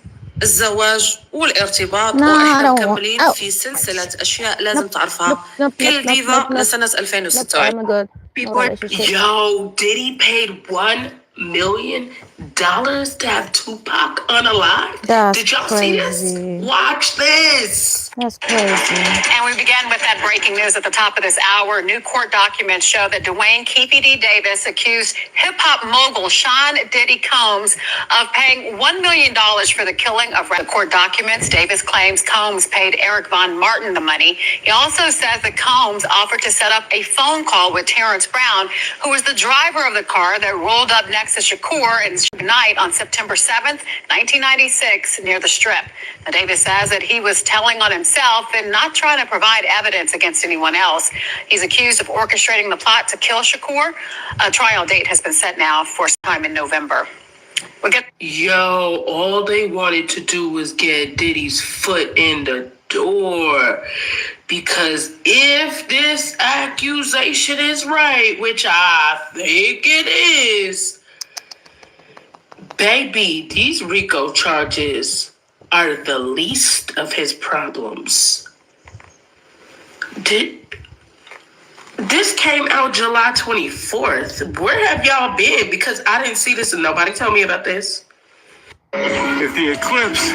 Speaker 13: الزواج والارتباط، واحنا مكملين في سلسلة اشياء لازم تعرفها كل ديفا لسنة 2026.
Speaker 21: Yo, Diddy paid $1 million to have Tupac unalived. Did y'all see this? Watch this.
Speaker 19: That's crazy.
Speaker 23: And we began with that breaking news at the top of this hour. New court documents show that Dwayne Keefe D. Davis accused hip-hop mogul Sean Diddy Combs of paying $1 million for the killing of the court documents. Davis claims Combs paid Eric Von Martin the money. He also says that Combs offered to set up a phone call with Terrence Brown, who was the driver of the car that rolled up next to Shakur and night on September 7th, 1996, near the Strip. Now, Davis says that he was telling on himself and not trying to provide evidence against anyone else. He's accused of orchestrating the plot to kill Shakur. A trial date has been set now for sometime in November.
Speaker 21: Yo, all they wanted to do was get Diddy's foot in the door. Because if this accusation is right, which I think it is, baby, these RICO charges are the least of his problems.
Speaker 5: This came out July 24th. Where have y'all been? Because I didn't see this and nobody told me about this.
Speaker 4: If the eclipse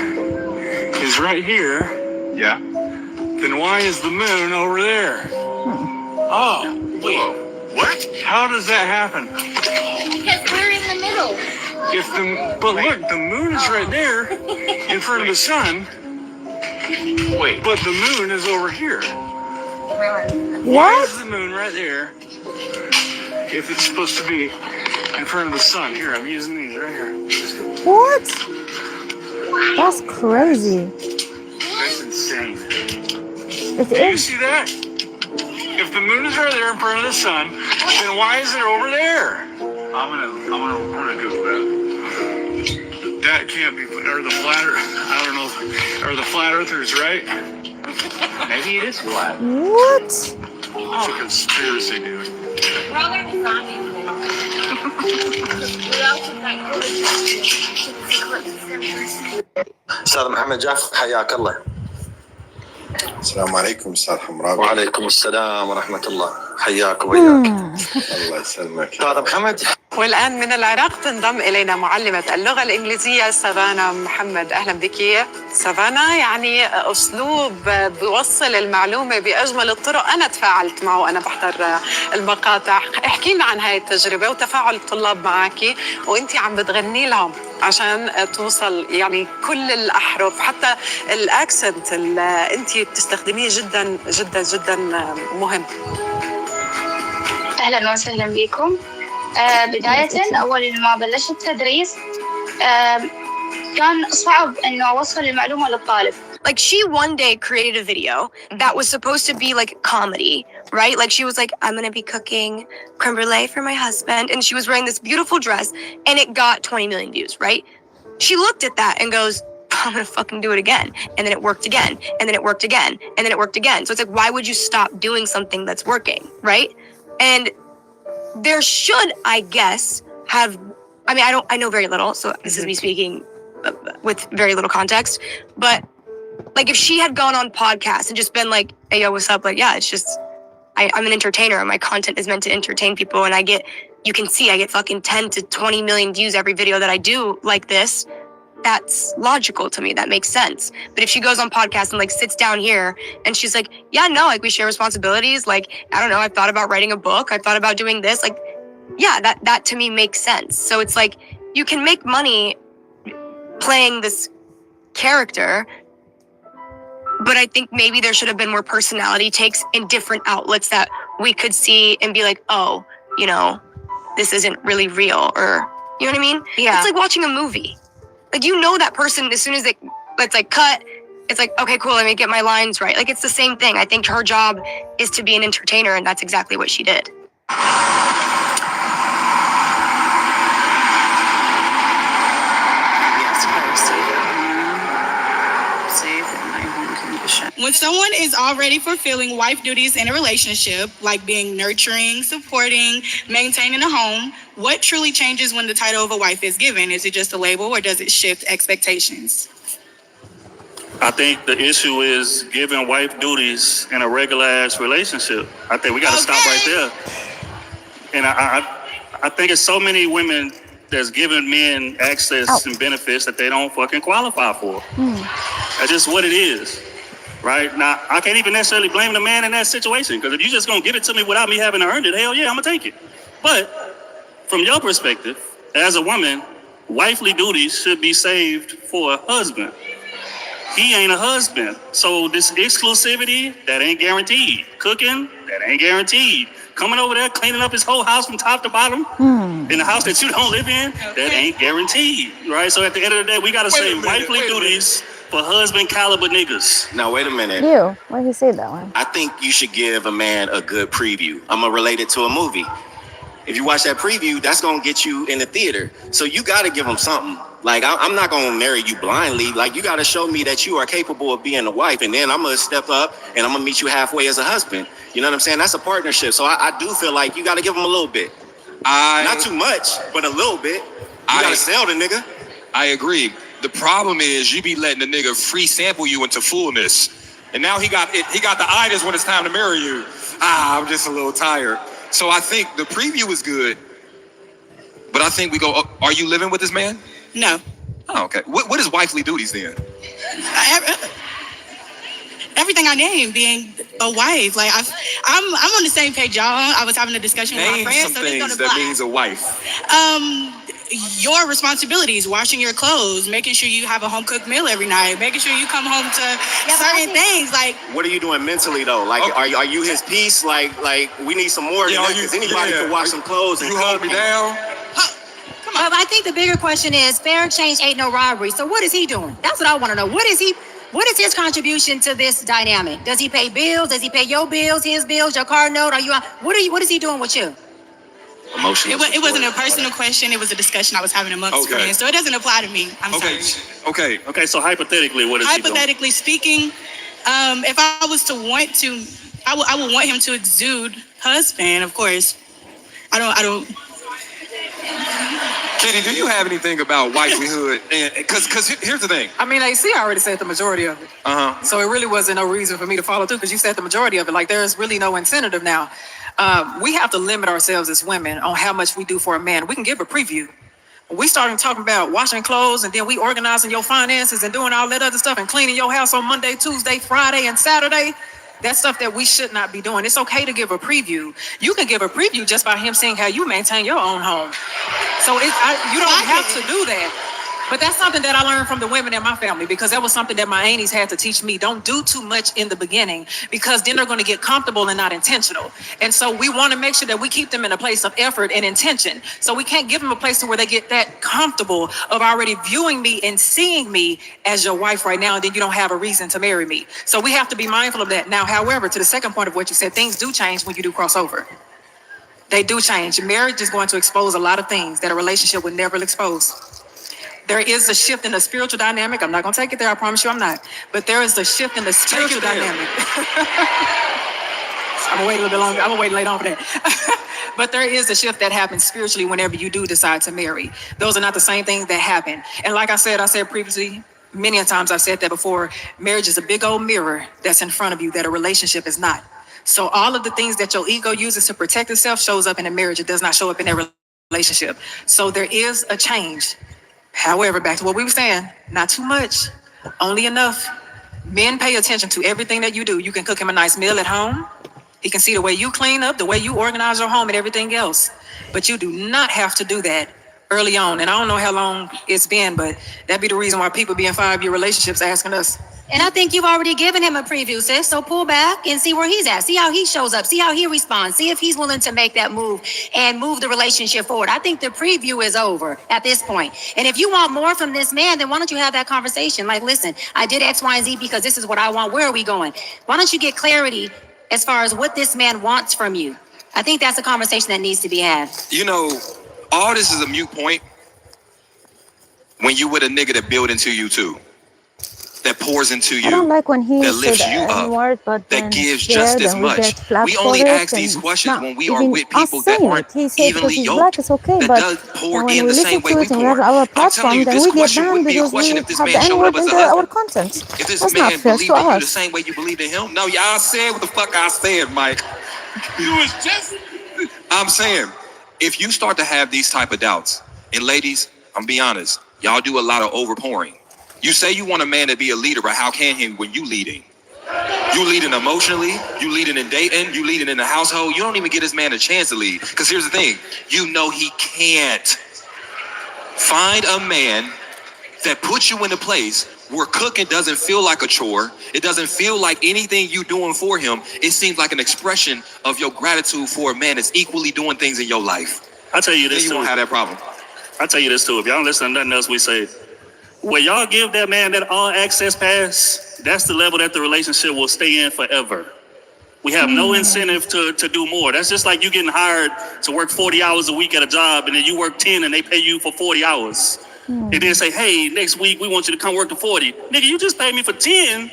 Speaker 4: is right here, yeah, then why is the moon over there? Oh, wait, what? How does that happen?
Speaker 22: Because we're in the middle.
Speaker 4: But look, the moon is right there in front of the sun. Wait, but the moon is over here. Why is the moon right there if it's supposed to be in front of the sun? Here, I'm using these right here.
Speaker 19: What? That's crazy.
Speaker 4: That's insane.
Speaker 19: It
Speaker 4: Do you
Speaker 19: is.
Speaker 4: see that? If the moon is right there in front of the sun, then why is it over there? I'm gonna Google that. That can't be. Are the flat? I don't know. Are the flat earthers right? Maybe it is flat.
Speaker 19: What?
Speaker 4: It's a conspiracy, dude.
Speaker 1: استاذ محمد جعفر حياك الله.
Speaker 11: السلام عليكم استاذ حمراوي.
Speaker 1: وعليكم السلام ورحمه الله. حياك وبياك.
Speaker 11: الله يسلمك.
Speaker 1: استاذ محمد.
Speaker 23: والآن من العراق تنضم إلينا معلمة اللغة الإنجليزية سافانا محمد. أهلا بك سافانا. يعني أسلوب بيوصل المعلومة بأجمل الطرق. أنا تفاعلت معه وأنا بحضر المقاطع. احكي لنا عن هاي التجربة وتفاعل الطلاب معك وأنت عم بتغني لهم عشان توصل يعني كل الأحرف حتى الأكسنت اللي أنت بتستخدميه جدا جدا جدا مهم.
Speaker 22: أهلا وسهلا بكم. بداية أول ما بلشت التدريس كان صعب إنه أوصل المعلومة للطالب.
Speaker 2: Like she one day created a video that was supposed to be like comedy, right? Like she was like, I'm gonna be cooking creme brulee for my husband. And she was wearing this beautiful dress and it got 20 million views, right? She looked at that and goes, I'm gonna fucking do it again. And then it worked again. And then it worked again. And then it worked again. So it's like, why would you stop doing something that's working, right? And there should, I guess, have, I mean, I know very little, so this is me speaking with very little context, but like if she had gone on podcasts and just been like, hey, yo, what's up? Like, yeah, it's just, I'm an entertainer and my content is meant to entertain people. And you can see I get fucking 10 to 20 million views every video that I do like this. That's logical to me. That makes sense. But if she goes on podcasts and like sits down here and she's like, yeah, no, like we share responsibilities. Like, I don't know. I've thought about writing a book. I've thought about doing this. Like, yeah, that to me makes sense. So it's like, you can make money playing this character, but I think maybe there should have been more personality takes in different outlets that we could see and be like, oh, you know, this isn't really real, or, you know what I mean?
Speaker 23: Yeah.
Speaker 2: It's like watching a movie. Like, you know that person as soon as it's like cut, it's like, okay, cool, let me get my lines right. Like, it's the same thing. I think her job is to be an entertainer, and that's exactly what she did.
Speaker 12: When someone is already fulfilling wife duties in a relationship, like being nurturing, supporting, maintaining a home, what truly changes when the title of a wife is given? Is it just a label or does it shift expectations?
Speaker 4: I think the issue is giving wife duties in a regular ass relationship. I think we got to stop right there. And I think it's so many women that's giving men access and benefits that they don't fucking qualify for. That's just what it is. Right? Now, I can't even necessarily blame the man in that situation, because if you're just going to give it to me without me having to earn it, hell yeah, I'm going to take it. But from your perspective, as a woman, wifely duties should be saved for a husband. He ain't a husband. So this exclusivity, that ain't guaranteed. Cooking, that ain't guaranteed. Coming over there, cleaning up his whole house from top to bottom, in the house that you don't live in, that ain't guaranteed. Right? So at the end of the day, we got to save wifely duties for husband caliber niggas.
Speaker 11: Now, wait a minute.
Speaker 19: Ew, why did he say that one?
Speaker 11: I think you should give a man a good preview. I'm going to relate it to a movie. If you watch that preview, that's going to get you in the theater. So you got to give him something. Like, I'm not going to marry you blindly. Like, you got to show me that you are capable of being a wife. And then I'm going to step up and I'm going to meet you halfway as a husband. You know what I'm saying? That's a partnership. So I do feel like you got to give him a little bit. Not too much, but a little bit. You got to sell the nigga.
Speaker 14: I agree. The problem is you be letting the nigga free sample you into fullness. And now he got the itis when it's time to marry you. I'm just a little tired. So I think the preview is good, but I think we go, are you living with this man?
Speaker 12: No.
Speaker 14: Oh, okay. What is wifely duties then?
Speaker 12: Everything I named, being a wife. Like I'm on the same page, y'all. I was having a discussion with my
Speaker 14: Name
Speaker 12: friends,
Speaker 14: some
Speaker 12: so this
Speaker 14: things
Speaker 12: gonna
Speaker 14: that
Speaker 12: apply.
Speaker 14: means a wife.
Speaker 12: Your responsibilities, washing your clothes, making sure you have a home cooked meal every night, making sure you come home to certain things. Like,
Speaker 11: What are you doing mentally though? Like, are you his piece? Like we need some more. Because anybody can wash some clothes and
Speaker 14: you hold me down.
Speaker 8: But I think the bigger question is fair exchange ain't no robbery. So what is he doing? That's what I want to know. What is his contribution to this dynamic? Does he pay bills? Does he pay your bills, his bills, your car note? What is he doing with you?
Speaker 11: Emotional.
Speaker 12: It wasn't a personal question. It was a discussion I was having amongst friends. So it doesn't apply to me. I'm sorry.
Speaker 4: Okay. So hypothetically, what is he doing?
Speaker 12: Hypothetically speaking, if I was to want to, I would want him to exude husband, of course. I don't.
Speaker 14: Kenny, do you have anything about wifelyhood? Because here's the thing.
Speaker 16: I mean, AC already said the majority of it. So it really wasn't no reason for me to follow through because you said the majority of it. Like, there's really no incentive now. We have to limit ourselves as women on how much we do for a man. We can give a preview. When we started talking about washing clothes and then we organizing your finances and doing all that other stuff and cleaning your house on Monday, Tuesday, Friday, and Saturday, that's stuff that we should not be doing. It's okay to give a preview. You can give a preview just by him seeing how you maintain your own home. So you don't have to do that. But that's something that I learned from the women in my family because that was something that my aunties had to teach me. Don't do too much in the beginning because then they're going to get comfortable and not intentional. And so we want to make sure that we keep them in a place of effort and intention. So we can't give them a place to where they get that comfortable of already viewing me and seeing me as your wife right now, and then you don't have a reason to marry me. So we have to be mindful of that. Now, however, to the second point of what you said, things do change when you do crossover. They do change. Marriage is going to expose a lot of things that a relationship would never expose. There is a shift in the spiritual dynamic. I'm not going to take it there. I promise you I'm not. But there is a shift in the spiritual dynamic. I'm going to wait a little bit longer. I'm going to wait later on for that. But there is a shift that happens spiritually whenever you do decide to marry. Those are not the same things that happen. And like I said previously, many times I've said that before, marriage is a big old mirror that's in front of you that a relationship is not. So all of the things that your ego uses to protect itself shows up in a marriage. It does not show up in a relationship. So there is a change. However, back to what we were saying, not too much, only enough. Men pay attention to everything that you do. You can cook him a nice meal at home. He can see the way you clean up, the way you organize your home and everything else. But you do not have to do that early on. And I don't know how long it's been, but that'd be the reason why people be in 5-year relationships asking us.
Speaker 8: And I think you've already given him a preview, sis. So pull back and see where he's at. See how he shows up. See how he responds. See if he's willing to make that move and move the relationship forward. I think the preview is over at this point. And if you want more from this man, then why don't you have that conversation? Like, listen, I did X, Y, and Z because this is what I want. Where are we going? Why don't you get clarity as far as what this man wants from you? I think that's a conversation that needs to be had.
Speaker 14: You know, all this is a mute point when you with a nigga that build into you too. That pours into you.
Speaker 19: I don't like when he
Speaker 14: that lifts
Speaker 19: said
Speaker 14: you
Speaker 19: the
Speaker 14: up.
Speaker 19: N-word, but
Speaker 14: That
Speaker 19: then
Speaker 14: gives
Speaker 19: scared
Speaker 14: just as
Speaker 19: and we
Speaker 14: much.
Speaker 19: get flack
Speaker 14: We
Speaker 19: for
Speaker 14: only
Speaker 19: it,
Speaker 14: ask
Speaker 19: and
Speaker 14: these questions
Speaker 19: not
Speaker 14: when we are
Speaker 19: even
Speaker 14: with
Speaker 19: us
Speaker 14: people that
Speaker 19: saying
Speaker 14: aren't
Speaker 19: it. He said
Speaker 14: evenly
Speaker 19: because he's
Speaker 14: yoked.
Speaker 19: black, it's okay,
Speaker 14: That
Speaker 19: but
Speaker 14: does pour
Speaker 19: when
Speaker 14: in
Speaker 19: we
Speaker 14: the
Speaker 19: listen
Speaker 14: same way
Speaker 19: to
Speaker 14: we
Speaker 19: it and we have
Speaker 14: pour.
Speaker 19: our
Speaker 14: I'm telling
Speaker 19: platform,
Speaker 14: you,
Speaker 19: then
Speaker 14: this
Speaker 19: we get
Speaker 14: question
Speaker 19: banned
Speaker 14: wouldn't be a
Speaker 19: because we
Speaker 14: question if this
Speaker 19: have the
Speaker 14: man showed
Speaker 19: N-word
Speaker 14: up as
Speaker 19: into
Speaker 14: a
Speaker 19: our
Speaker 14: husband.
Speaker 19: content.
Speaker 14: If this
Speaker 19: That's not
Speaker 14: man
Speaker 19: fair
Speaker 14: believed
Speaker 19: to
Speaker 14: in you the
Speaker 19: us.
Speaker 14: same way you believed in him. No, y'all said what the fuck I said, Mike. You was just... I'm saying, if you start to have these type of doubts, and ladies, I'm be honest, y'all do a lot of overpouring. You say you want a man to be a leader, but how can he when you leading? You leading emotionally, you leading in dating, you leading in the household. You don't even get this man a chance to lead. Because here's the thing, you know he can't. Find a man that puts you in a place where cooking doesn't feel like a chore. It doesn't feel like anything you doing for him. It seems like an expression of your gratitude for a man that's equally doing things in your life.
Speaker 4: I'll tell you this
Speaker 14: then you
Speaker 4: too.
Speaker 14: won't have that problem.
Speaker 4: I'll tell you this too. If y'all don't listen to nothing else we say, when y'all give that man that all access pass, that's the level that the relationship will stay in forever. We have no incentive to do more. That's just like you getting hired to work 40 hours a week at a job, and then you work 10 and they pay you for 40 hours. And then say, hey, next week we want you to come work to 40. Nigga, you just paid me for 10.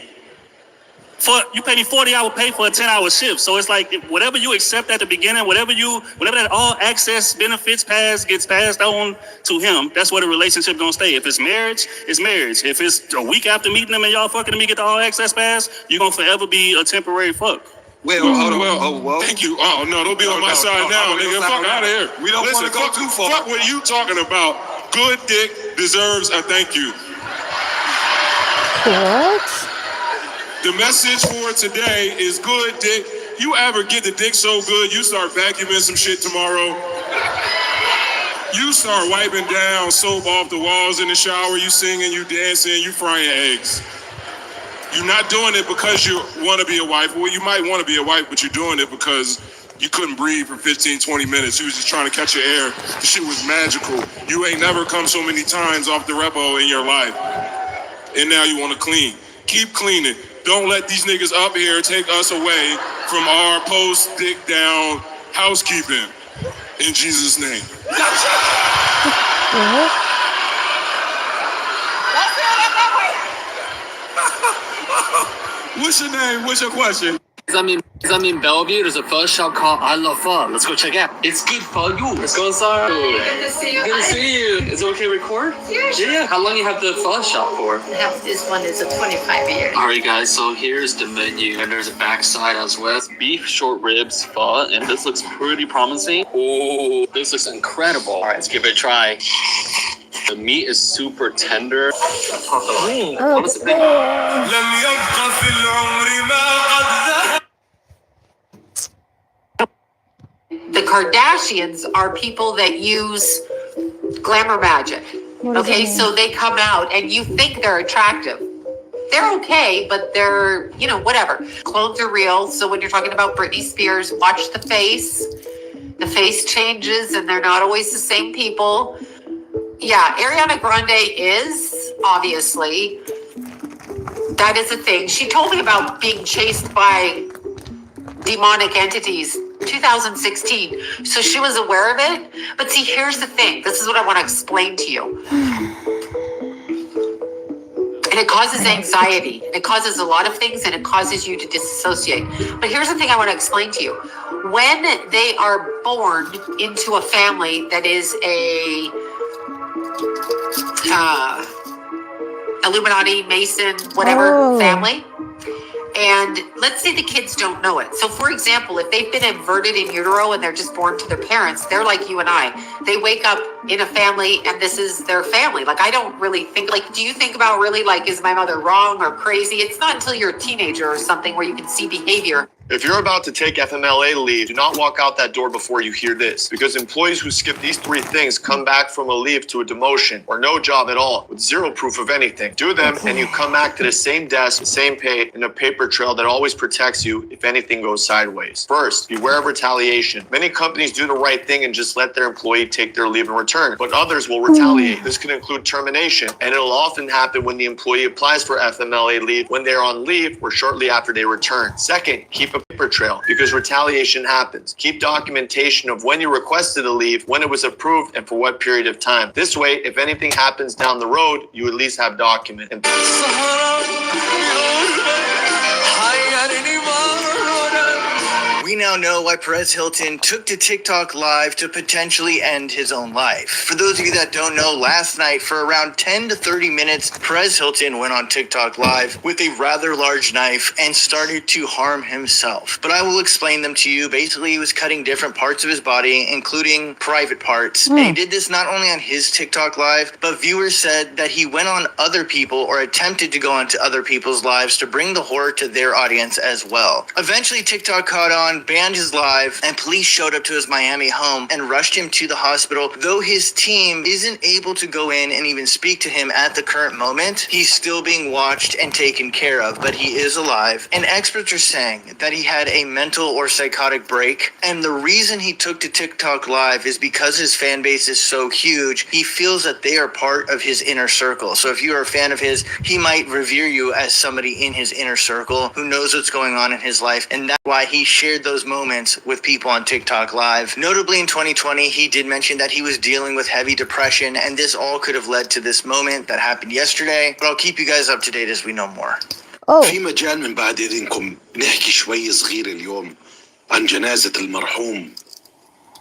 Speaker 4: You pay me 40 hour pay for a 10-hour shift. So it's like whatever you accept at the beginning, whatever that all access benefits gets passed on to him, that's where the relationship gonna stay. If it's marriage, it's marriage. If it's a week after meeting them and y'all fucking them, you get the all access pass, you're gonna forever be a temporary fuck.
Speaker 14: Well,
Speaker 3: Thank you. Oh, no, don't be on my side now, nigga. Fuck out of here.
Speaker 14: We don't want to go too far.
Speaker 3: Fuck what you talking about. Good dick deserves a thank you.
Speaker 19: What?
Speaker 3: The message for today is good dick. You ever get the dick so good, you start vacuuming some shit tomorrow. You start wiping down soap off the walls in the shower, you singing, you dancing, you frying eggs. You're not doing it because you want to be a wife. Well, you might want to be a wife, but you're doing it because you couldn't breathe for 15, 20 minutes. You was just trying to catch your air. The shit was magical. You ain't never come so many times off the repo in your life. And now you want to clean. Keep cleaning. Don't let these niggas up here take us away from our post-dick down housekeeping. In Jesus' name.
Speaker 14: What's your name? What's your question?
Speaker 10: I'm in Bellevue. There's a pho shop called I Love Pho. Let's go check it out. It's good for you. Let's go inside.
Speaker 22: Good to see you.
Speaker 10: Good to see you. Is it okay to record?
Speaker 22: Yeah, sure.
Speaker 10: Yeah. How long you have the pho shop for?
Speaker 22: This one is a 25 year.
Speaker 10: All right, guys. So here's the menu, and there's a backside as well. Beef short ribs pho, and this looks pretty promising. Oh, this looks incredible. All right, let's give it a try. The meat is super tender.
Speaker 16: The Kardashians are people that use glamour magic. Okay, so they come out and you think they're attractive. They're okay, but they're, whatever. Clones are real. So when you're talking about Britney Spears, watch the face. The face changes and they're not always the same people. Yeah, Ariana Grande is, obviously. That is a thing. She told me about being chased by demonic entities 2016. So she was aware of it. But see, here's the thing. This is what I want to explain to you. And it causes anxiety. It causes a lot of things and it causes you to disassociate. But here's the thing I want to explain to you. When they are born into a family that is a Illuminati, Mason, whatever family. And let's say the kids don't know it. So for example, if they've been inverted in utero and they're just born to their parents, they're like you and I. They wake up in a family and this is their family. Like, I don't really think, do you think about really is my mother wrong or crazy? It's not until you're a teenager or something where you can see behavior.
Speaker 15: If you're about to take FMLA leave, do not walk out that door before you hear this, because employees who skip these 3 things come back from a leave to a demotion or no job at all with zero proof of anything. Do them and you come back to the same desk, same pay, and a paper trail that always protects you if anything goes sideways. First, beware of retaliation. Many companies do the right thing and just let their employee take their leave in return, but others will retaliate. This can include termination, and it'll often happen when the employee applies for FMLA leave when they're on leave or shortly after they return. Second, keep a paper trail because retaliation happens. Keep documentation of when you requested a leave, when it was approved, and for what period of time. This way, if anything happens down the road, you at least have document.
Speaker 17: We now know why Perez Hilton took to TikTok Live to potentially end his own life. For those of you that don't know, last night for around 10 to 30 minutes, Perez Hilton went on TikTok Live with a rather large knife and started to harm himself. But I will explain them to you. Basically, he was cutting different parts of his body, including private parts. And he did this not only on his TikTok Live, but viewers said that he went on other people or attempted to go onto other people's lives to bring the horror to their audience as well. Eventually, TikTok caught on, banned his live, and police showed up to his Miami home and rushed him to the hospital. Though his team isn't able to go in and even speak to him at the current moment, he's still being watched and taken care of, but he is alive. And experts are saying that he had a mental or psychotic break, and the reason he took to TikTok Live is because his fan base is so huge, he feels that they are part of his inner circle. So if you are a fan of his, he might revere you as somebody in his inner circle who knows what's going on in his life, and that's why he shared those moments with people on TikTok Live. Notably in 2020, he did mention that he was dealing with heavy depression, and this all could have led to this moment that happened yesterday, but I'll keep you guys up to date as we know more.
Speaker 24: في مجال من بعد إذنكم نحكي شوي صغير اليوم عن جنازة المرحوم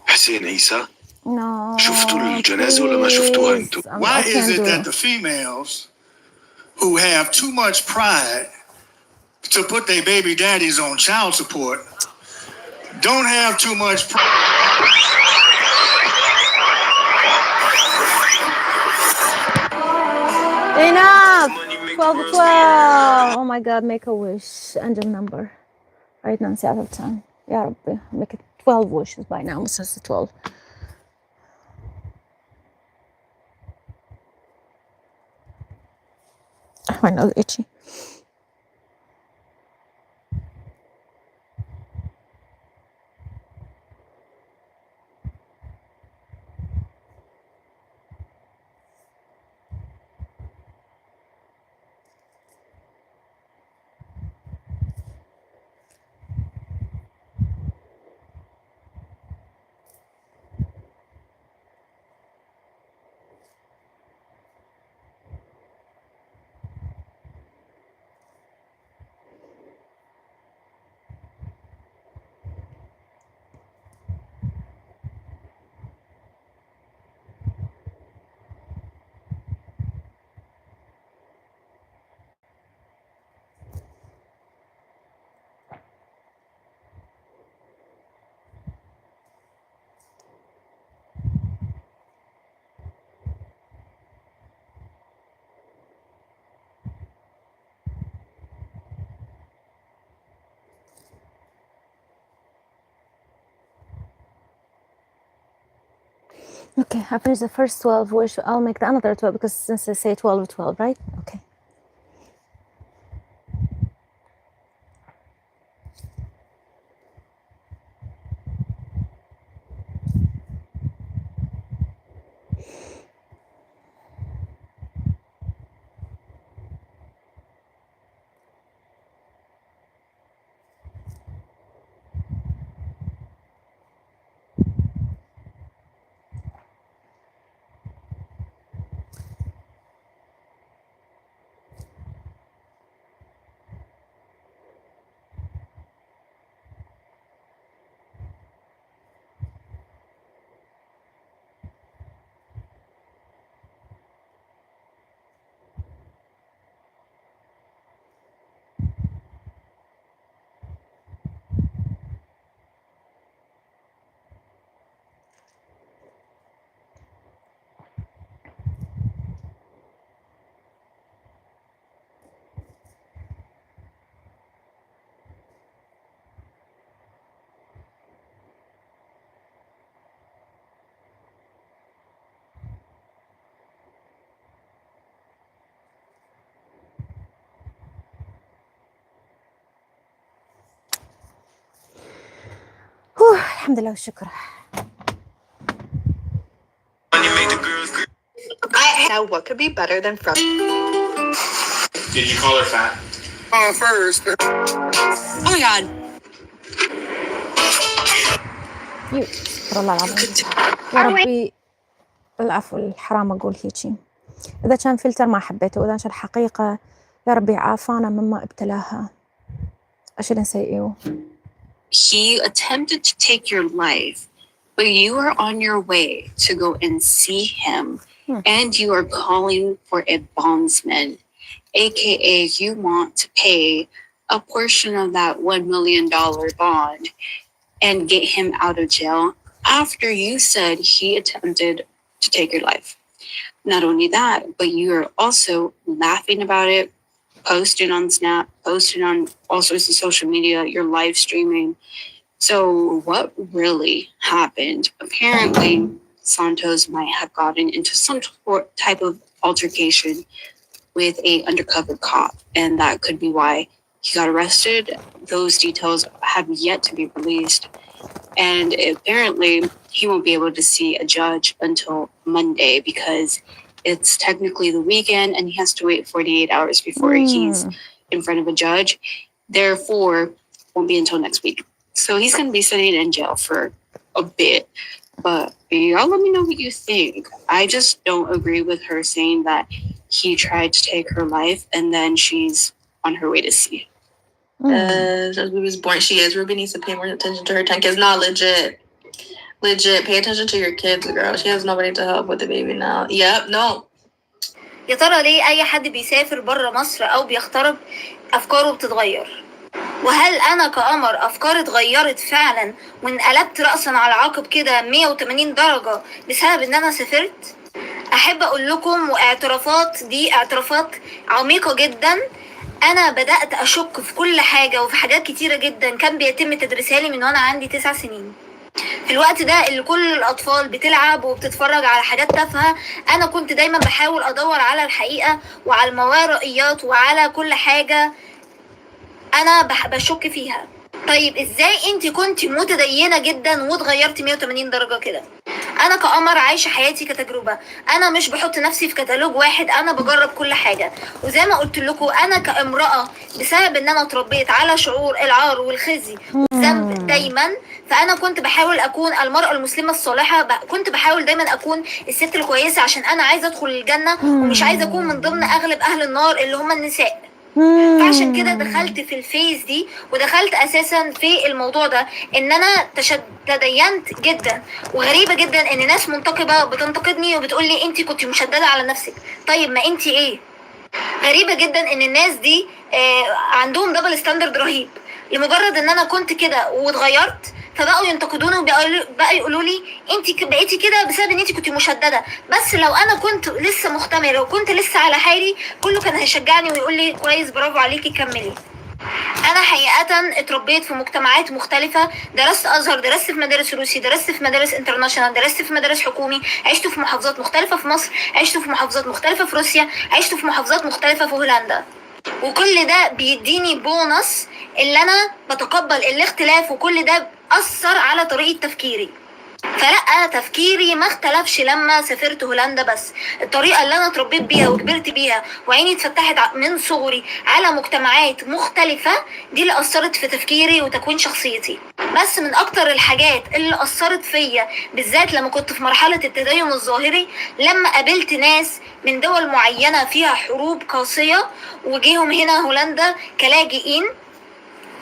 Speaker 24: حسين عيسى.
Speaker 19: No.
Speaker 24: شفتوا الجنازة ولا ما شفتوها انتم؟
Speaker 26: Why is it that the females who have too much pride to put their baby daddies on child support don't have too much.
Speaker 19: Enough! 12 12. Oh my god, make a wish. Angel number. Right now, it's out of 10. Ya Rabbi, make it 12 wishes by now. This is 12. My nose itchy. Okay, I finished the first 12 wish. I'll make the another 12 because since I say 12, 12, right? Okay. الحمد لله والشكر.
Speaker 6: Now, what could be better than from?
Speaker 10: Did you call her fat?
Speaker 6: First.
Speaker 8: Oh my God.
Speaker 19: استغفر الله العظيم. يا ربي العفو الحرام أقول هيجي. إذا كان فلتر ما حبيته وإذا كان حقيقة يا ربي عافانا مما ابتلاها. أشيل نسيئه.
Speaker 7: He attempted to take your life, but you are on your way to go and see him, and you are calling for a bondsman, aka you want to pay a portion of that $1 million bond and get him out of jail after you said he attempted to take your life. Not only that, but you are also laughing about it, posting on Snap, posting on all sorts of social media, you're live streaming. So what really happened? Apparently, Santos might have gotten into some type of altercation with a undercover cop, and that could be why he got arrested. Those details have yet to be released. And apparently, he won't be able to see a judge until Monday because it's technically the weekend and he has to wait 48 hours before he's in front of a judge. Therefore, won't be until next week. So he's going to be sitting in jail for a bit. But y'all let me know what you think. I just don't agree with her saying that he tried to take her life and then she's on her way to see.
Speaker 22: As we was born, she is. Ruby needs to pay more attention to her 10 kids. Not legit. Legit, pay attention to your kids, girl. She has nobody to help with the baby now. Yep, no.
Speaker 9: يا ترى ليه أي حد بيسافر بره مصر أو بيغترب أفكاره بتتغير؟
Speaker 22: وهل انا كقمر افكاري اتغيرت فعلا وانقلبت رأسا على عقب كده 180 درجة بسبب ان انا سافرت؟ احب اقول لكم واعترافات دي اعترافات عميقة جدا. انا بدأت اشك في كل حاجة وفي حاجات كتيرة جدا كان بيتم تدريسها لي من وانا عندي 9 سنين. في الوقت ده اللي كل الاطفال بتلعب وبتتفرج على حاجات تافهة، انا كنت دايما بحاول ادور على الحقيقة وعلى الماورائيات وعلى كل حاجة انا بشك فيها. طيب ازاي انت كنت متدينة جدا واتغيرتي 180 درجة كده؟ انا كقمر عايشة حياتي كتجربة، انا مش بحط نفسي في كتالوج واحد، انا بجرب كل حاجة. وزي ما قلت لكم انا كامرأة بسبب ان انا اتربيت على شعور العار والخزي والذنب دايما، فانا كنت بحاول اكون المرأة المسلمة الصالحة، كنت بحاول دايما اكون الست الكويسة عشان انا عايزة ادخل الجنة ومش عايزة اكون من ضمن اغلب اهل النار اللي هم النساء. فعشان كده دخلت في الفيز دي ودخلت اساسا في الموضوع ده ان انا تدينت جدا. وغريبة جدا ان ناس منتقبة بتنتقدني وبتقول لي انت كنت مشددة على نفسك. طيب ما انت ايه؟ غريبة جدا ان الناس دي عندهم دبل ستاندرد رهيب. لمجرد ان انا كنت كده واتغيرت فبقوا ينتقدوني وبقوا يقولوا لي انت بقيتي كده بسبب ان انت كنت مشدده. بس لو انا كنت لسه مختمره وكنت لسه على حالي كله كان هيشجعني ويقول لي كويس برافو عليكي كملي. انا حقيقه اتربيت في مجتمعات مختلفه، درست ازهر، درست في مدارس روسي، درست في مدارس انترناشونال، درست في مدارس حكومي، عشت في محافظات مختلفه في مصر، عشت في محافظات مختلفه في روسيا، عشت في محافظات مختلفه في هولندا. وكل ده بيديني بونص اللي انا بتقبل الاختلاف، وكل ده أثر على طريقة تفكيري. فلا تفكيري ما اختلفش لما سافرت هولندا، بس الطريقة اللي انا اتربيت بيها وكبرت بيها وعيني اتفتحت من صغري على مجتمعات مختلفة دي اللي اثرت في تفكيري وتكوين شخصيتي. بس من اكتر الحاجات اللي اثرت فيا بالذات لما كنت في مرحلة التدين الظاهري، لما قابلت ناس من دول معينة فيها حروب قاسية وجيهم هنا هولندا كلاجئين،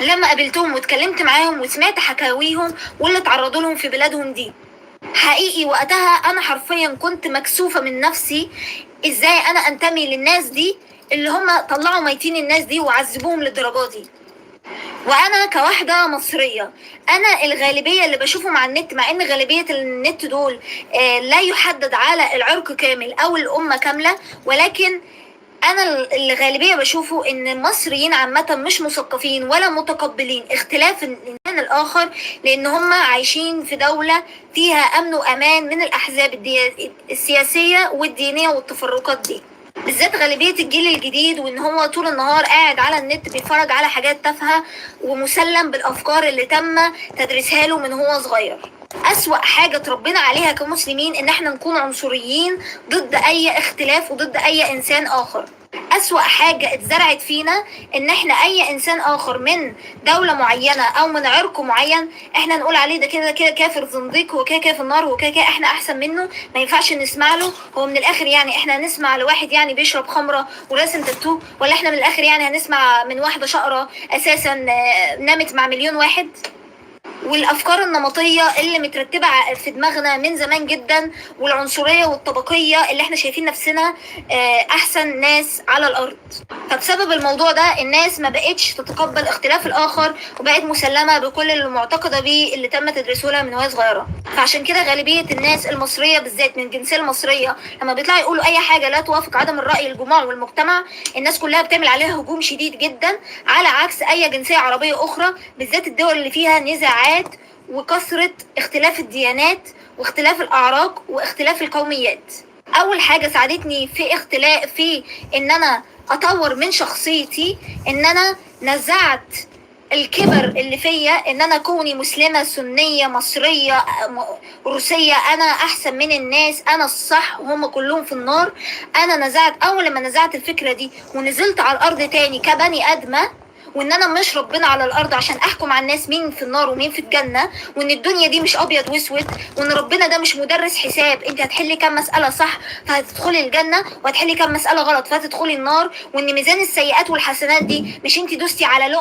Speaker 22: لما قابلتهم واتكلمت معاهم وسمعت حكاويهم واللي اتعرضوا لهم في بلادهم دي، حقيقي وقتها انا حرفيا كنت مكسوفة من نفسي. ازاي انا انتمي للناس دي اللي هم طلعوا ميتين الناس دي وعذبوهم للدرجات دي؟ وانا كواحدة مصرية انا الغالبية اللي بشوفهم على النت، مع ان غالبية النت دول لا يحدد على العرق كامل او الامة كاملة، ولكن انا الغالبيه بشوفه ان المصريين عامه مش مثقفين ولا متقبلين اختلاف الانسان الاخر، لان هم عايشين في دوله فيها امن وامان من الاحزاب السياسيه والدينيه والتفرقات دي، بالذات غالبيه الجيل الجديد، وان هو طول النهار قاعد على النت بيتفرج على حاجات تافهه ومسلم بالافكار اللي تم تدريسها له من هو صغير. أسوأ حاجة تربينا عليها كمسلمين إن احنا نكون عنصريين ضد أي اختلاف وضد أي إنسان آخر. أسوأ حاجة اتزرعت فينا إن احنا أي إنسان آخر من دولة معينة أو من عرق معين احنا نقول عليه ده كده كده كافر زنديق، هو كده كده في النار، هو كده كده احنا أحسن منه، ما ينفعش نسمع له. هو من الآخر يعني احنا هنسمع لواحد يعني بيشرب خمرة وراسم تاتو، ولا احنا من الآخر يعني هنسمع من واحدة شقرة أساسا نامت مع مليون واحد؟ والافكار النمطيه اللي مترتبه في دماغنا من زمان جدا، والعنصريه والطبقيه اللي احنا شايفين نفسنا احسن ناس على الارض. فبسبب الموضوع ده الناس ما بقتش تتقبل اختلاف الاخر وبقت مسلمه بكل اللي معتقده بيه اللي تم تدريسه لها من وهي صغيره. فعشان كده غالبيه الناس المصريه بالذات من الجنسيه المصريه لما بيطلعوا يقولوا اي حاجه لا توافق عدم الراي الجموع والمجتمع، الناس كلها بتعمل عليها هجوم شديد جدا، على عكس اي جنسيه عربيه اخرى، بالذات الدول اللي فيها نزاعات وكثرة اختلاف الديانات واختلاف الأعراق واختلاف القوميات. أول حاجة ساعدتني في إن أنا أطور من شخصيتي إن أنا نزعت الكبر اللي فيا، إن أنا كوني مسلمة سنية مصرية روسية أنا أحسن من الناس، أنا الصح وهم كلهم في النار. أنا نزعت، أول لما نزعت الفكرة دي ونزلت على الأرض تاني كبني آدمة، وان انا مش ربنا على الارض عشان احكم على الناس مين في النار ومين في الجنه، وان الدنيا دي مش ابيض واسود، وان ربنا ده مش مدرس حساب انت هتحلي كام مساله صح فهتدخلي الجنه وهتحلي كام مساله غلط فهتدخلي النار، وان ميزان السيئات والحسنات دي مش انت دوستي على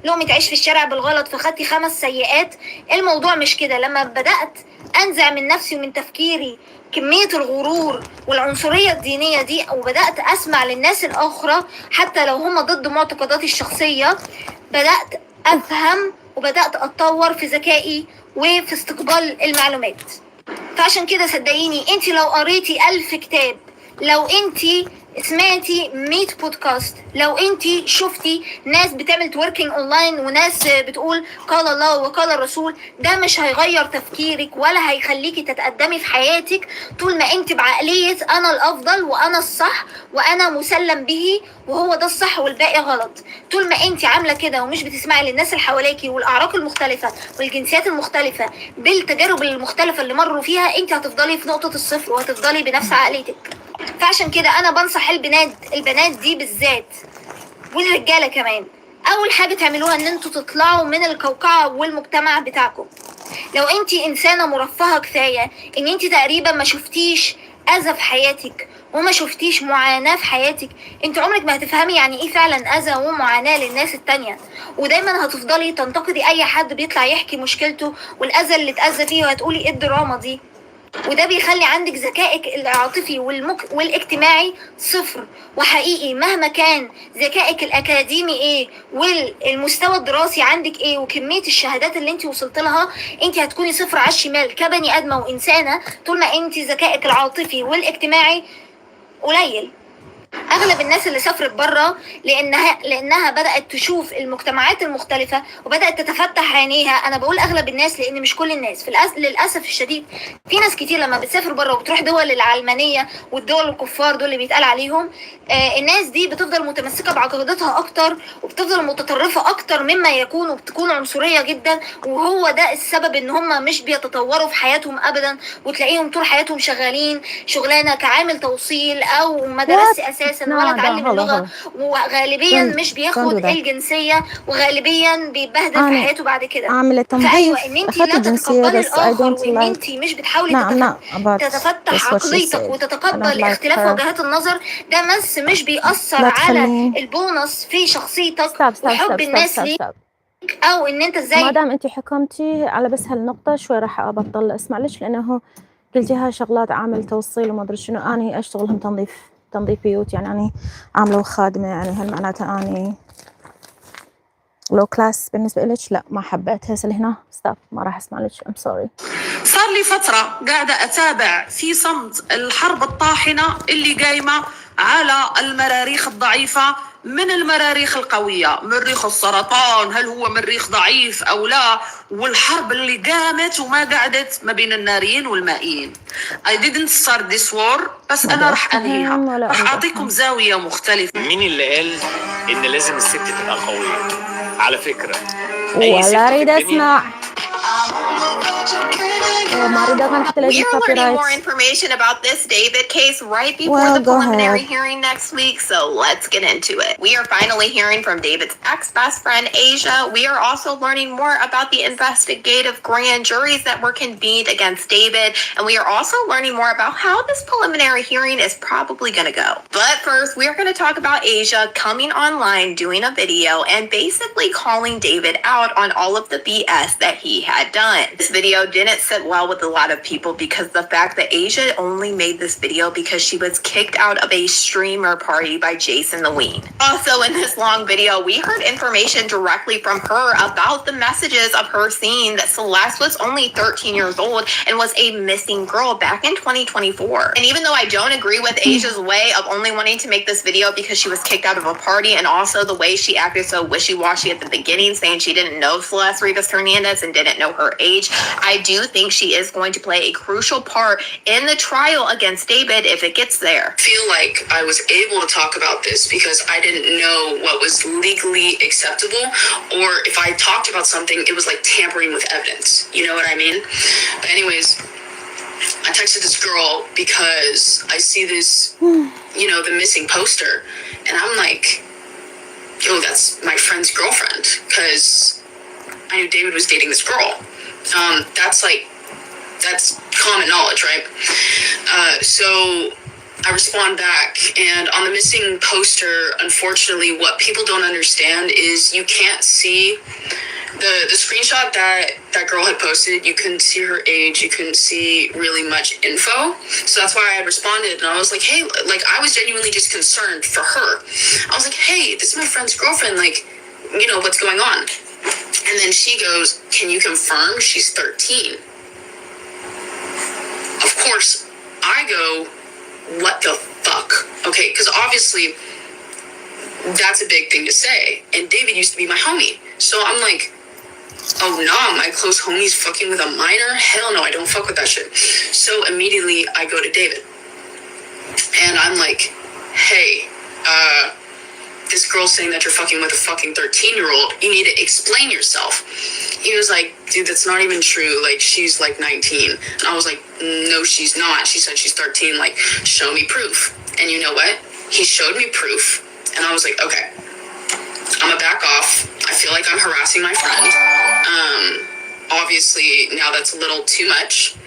Speaker 22: لقمه عيش في الشارع بالغلط فخدتي 5 سيئات. الموضوع مش كده. لما بدات انزع من نفسي ومن تفكيري كمية الغرور والعنصرية الدينية دي، وبدأت أسمع للناس الأخرى حتى لو هم ضد معتقداتي الشخصية،
Speaker 9: شوية بدأت أفهم وبدأت أتطور في ذكائي وفي استقبال المعلومات. فعشان كده صدقيني انت لو قريتي 1000 كتاب، لو انت سمعتي 100 بودكاست، لو انت شفتي ناس بتعمل توركينج اونلاين وناس بتقول قال الله وقال الرسول، ده مش هيغير تفكيرك ولا هيخليكي تتقدمي في حياتك طول ما انت بعقلية انا الافضل وانا الصح وانا مسلم به وهو ده الصح والباقي غلط. طول ما انت عاملة كده ومش بتسمعي للناس اللي حواليكي والاعراق المختلفة والجنسيات المختلفة بالتجارب المختلفة اللي مروا فيها، انت هتفضلي في نقطة الصفر وهتفضلي بنفس عقليتك. فعشان كده انا بنصح البنات دي بالذات والرجاله كمان، اول حاجه تعملوها ان انتوا تطلعوا من القوقعه والمجتمع بتاعكم. لو انت انسانه مرفهه كفايه ان انت تقريبا ما شفتيش اذى في حياتك وما شفتيش معاناه في حياتك، انت عمرك ما هتفهمي يعني ايه فعلا اذى ومعاناه للناس التانية، ودايما هتفضلي تنتقدي اي حد بيطلع يحكي مشكلته والاذى اللي اتاذى فيه وهتقولي ايه الدراما دي. وده بيخلي عندك ذكائك العاطفي والاجتماعي صفر. وحقيقي مهما كان ذكائك الأكاديمي ايه والمستوى الدراسي عندك ايه وكمية الشهادات اللي انت وصلت لها، انت هتكوني صفر على الشمال كبني آدمة وإنسانة طول ما انت ذكائك العاطفي والاجتماعي قليل. اغلب الناس اللي سافرت بره لانها بدات تشوف المجتمعات المختلفه وبدات تتفتح عينيها. انا بقول اغلب الناس لان مش كل الناس، للاسف الشديد في ناس كتير لما بتسافر بره وبتروح دول العلمانيه والدول الكفار دول اللي بيتقال عليهم، الناس دي بتفضل متمسكه بعقيدتها اكتر وبتفضل متطرفه اكتر مما يكون وبتكون عنصريه جدا، وهو ده السبب ان هم مش بيتطوروا في حياتهم ابدا، وتلاقيهم طول حياتهم شغالين شغلانه كعامل توصيل او مدرسي اساسا ولا اتعلم اللغه، وغالبيا مش بياخد الجنسيه وغالبيا بيتبهدل في حياته بعد كده.
Speaker 19: عاملة تنظيف
Speaker 9: فايوه ان انت لا تتقبلي الاخر وان
Speaker 19: like
Speaker 9: انت مش بتحاولي تتفتح عقليتك وتتقبل اختلاف وجهات النظر، ده بس مش بيأثر على البونص في شخصيتك وحب الناس ليك او ان انت ازاي.
Speaker 19: ما دام انت حكمتي على بس هالنقطة شوي راح ابطل اسمع ليش، لانه قلتي هاي شغلات عامل توصيل وما ادري شنو، اني اشتغلهم تنظيف بيوت، يعني اني عاملة وخادمة، يعني هل معناتها اني لو كلاس بالنسبة لك؟ لا ما حبيت هسه هنا ستوب، ما راح اسمع لك. ام سوري.
Speaker 13: صار لي فترة قاعدة أتابع في صمت الحرب الطاحنة اللي قايمة على المراريخ الضعيفة من المراريخ القوية. مريخ السرطان هل هو مريخ ضعيف أو لا؟ والحرب اللي قامت وما قعدت ما بين الناريين والمائيين. I didn't start this war بس أنا راح أنهيها، راح أعطيكم زاوية مختلفة.
Speaker 18: مين اللي قال إن لازم الست تبقى قوية؟ على فكرة
Speaker 19: ولا أريد أسمع.
Speaker 23: We are learning more information about this David case right before the preliminary hearing next week, so let's get into it. We are finally hearing from David's ex-best friend, Asia. We are also learning more about the investigative grand juries that were convened against David, and we are also learning more about how this preliminary hearing is probably going to go. But first, we are going to talk about Asia coming online, doing a video, and basically calling David out on all of the BS that he had done. This video didn't sit well with a lot of people because the fact that Asia only made this video because she was kicked out of a streamer party by Jason the Ween. Also in this long video, we heard information directly from her about the messages of her seeing that Celeste was only 13 years old and was a missing girl back in 2024. And even though I don't agree with Asia's way of only wanting to make this video because she was kicked out of a party, and also the way she acted so wishy-washy at the beginning, saying she didn't know Celeste Rivas Hernandez and didn't know her age, I do think she is going to play a crucial part in the trial against David if it gets there.
Speaker 20: I feel like I was able to talk about this because I didn't know what was legally acceptable, or if I talked about something, it was like tampering with evidence. You know what I mean? But anyways, I texted this girl because I see this, the missing poster, and I'm like, yo, that's my friend's girlfriend, because I knew David was dating this girl. That's common knowledge, right? So I respond back, and on the missing poster, unfortunately, what people don't understand is you can't see the screenshot that girl had posted. You couldn't see her age. You couldn't see really much info. So that's why I had responded, and I was like, hey, like I was genuinely just concerned for her. I was like, hey, this is my friend's girlfriend. Like, what's going on? And then she goes, can you confirm she's 13? Of course, I go, what the fuck? Okay, because obviously that's a big thing to say. And David used to be my homie. So I'm like, oh no, my close homie's fucking with a minor? Hell no, I don't fuck with that shit. So immediately I go to David. And I'm like, hey, this girl's saying that you're fucking with a fucking 13-year-old. You need to explain yourself. He was like, dude, that's not even true. Like, she's like 19. And I was like, no, she's not. She said she's 13. Like, show me proof. And you know what? He showed me proof. And I was like, okay, I'm gonna back off. I feel like I'm harassing my friend. Obviously, now that's a little too much.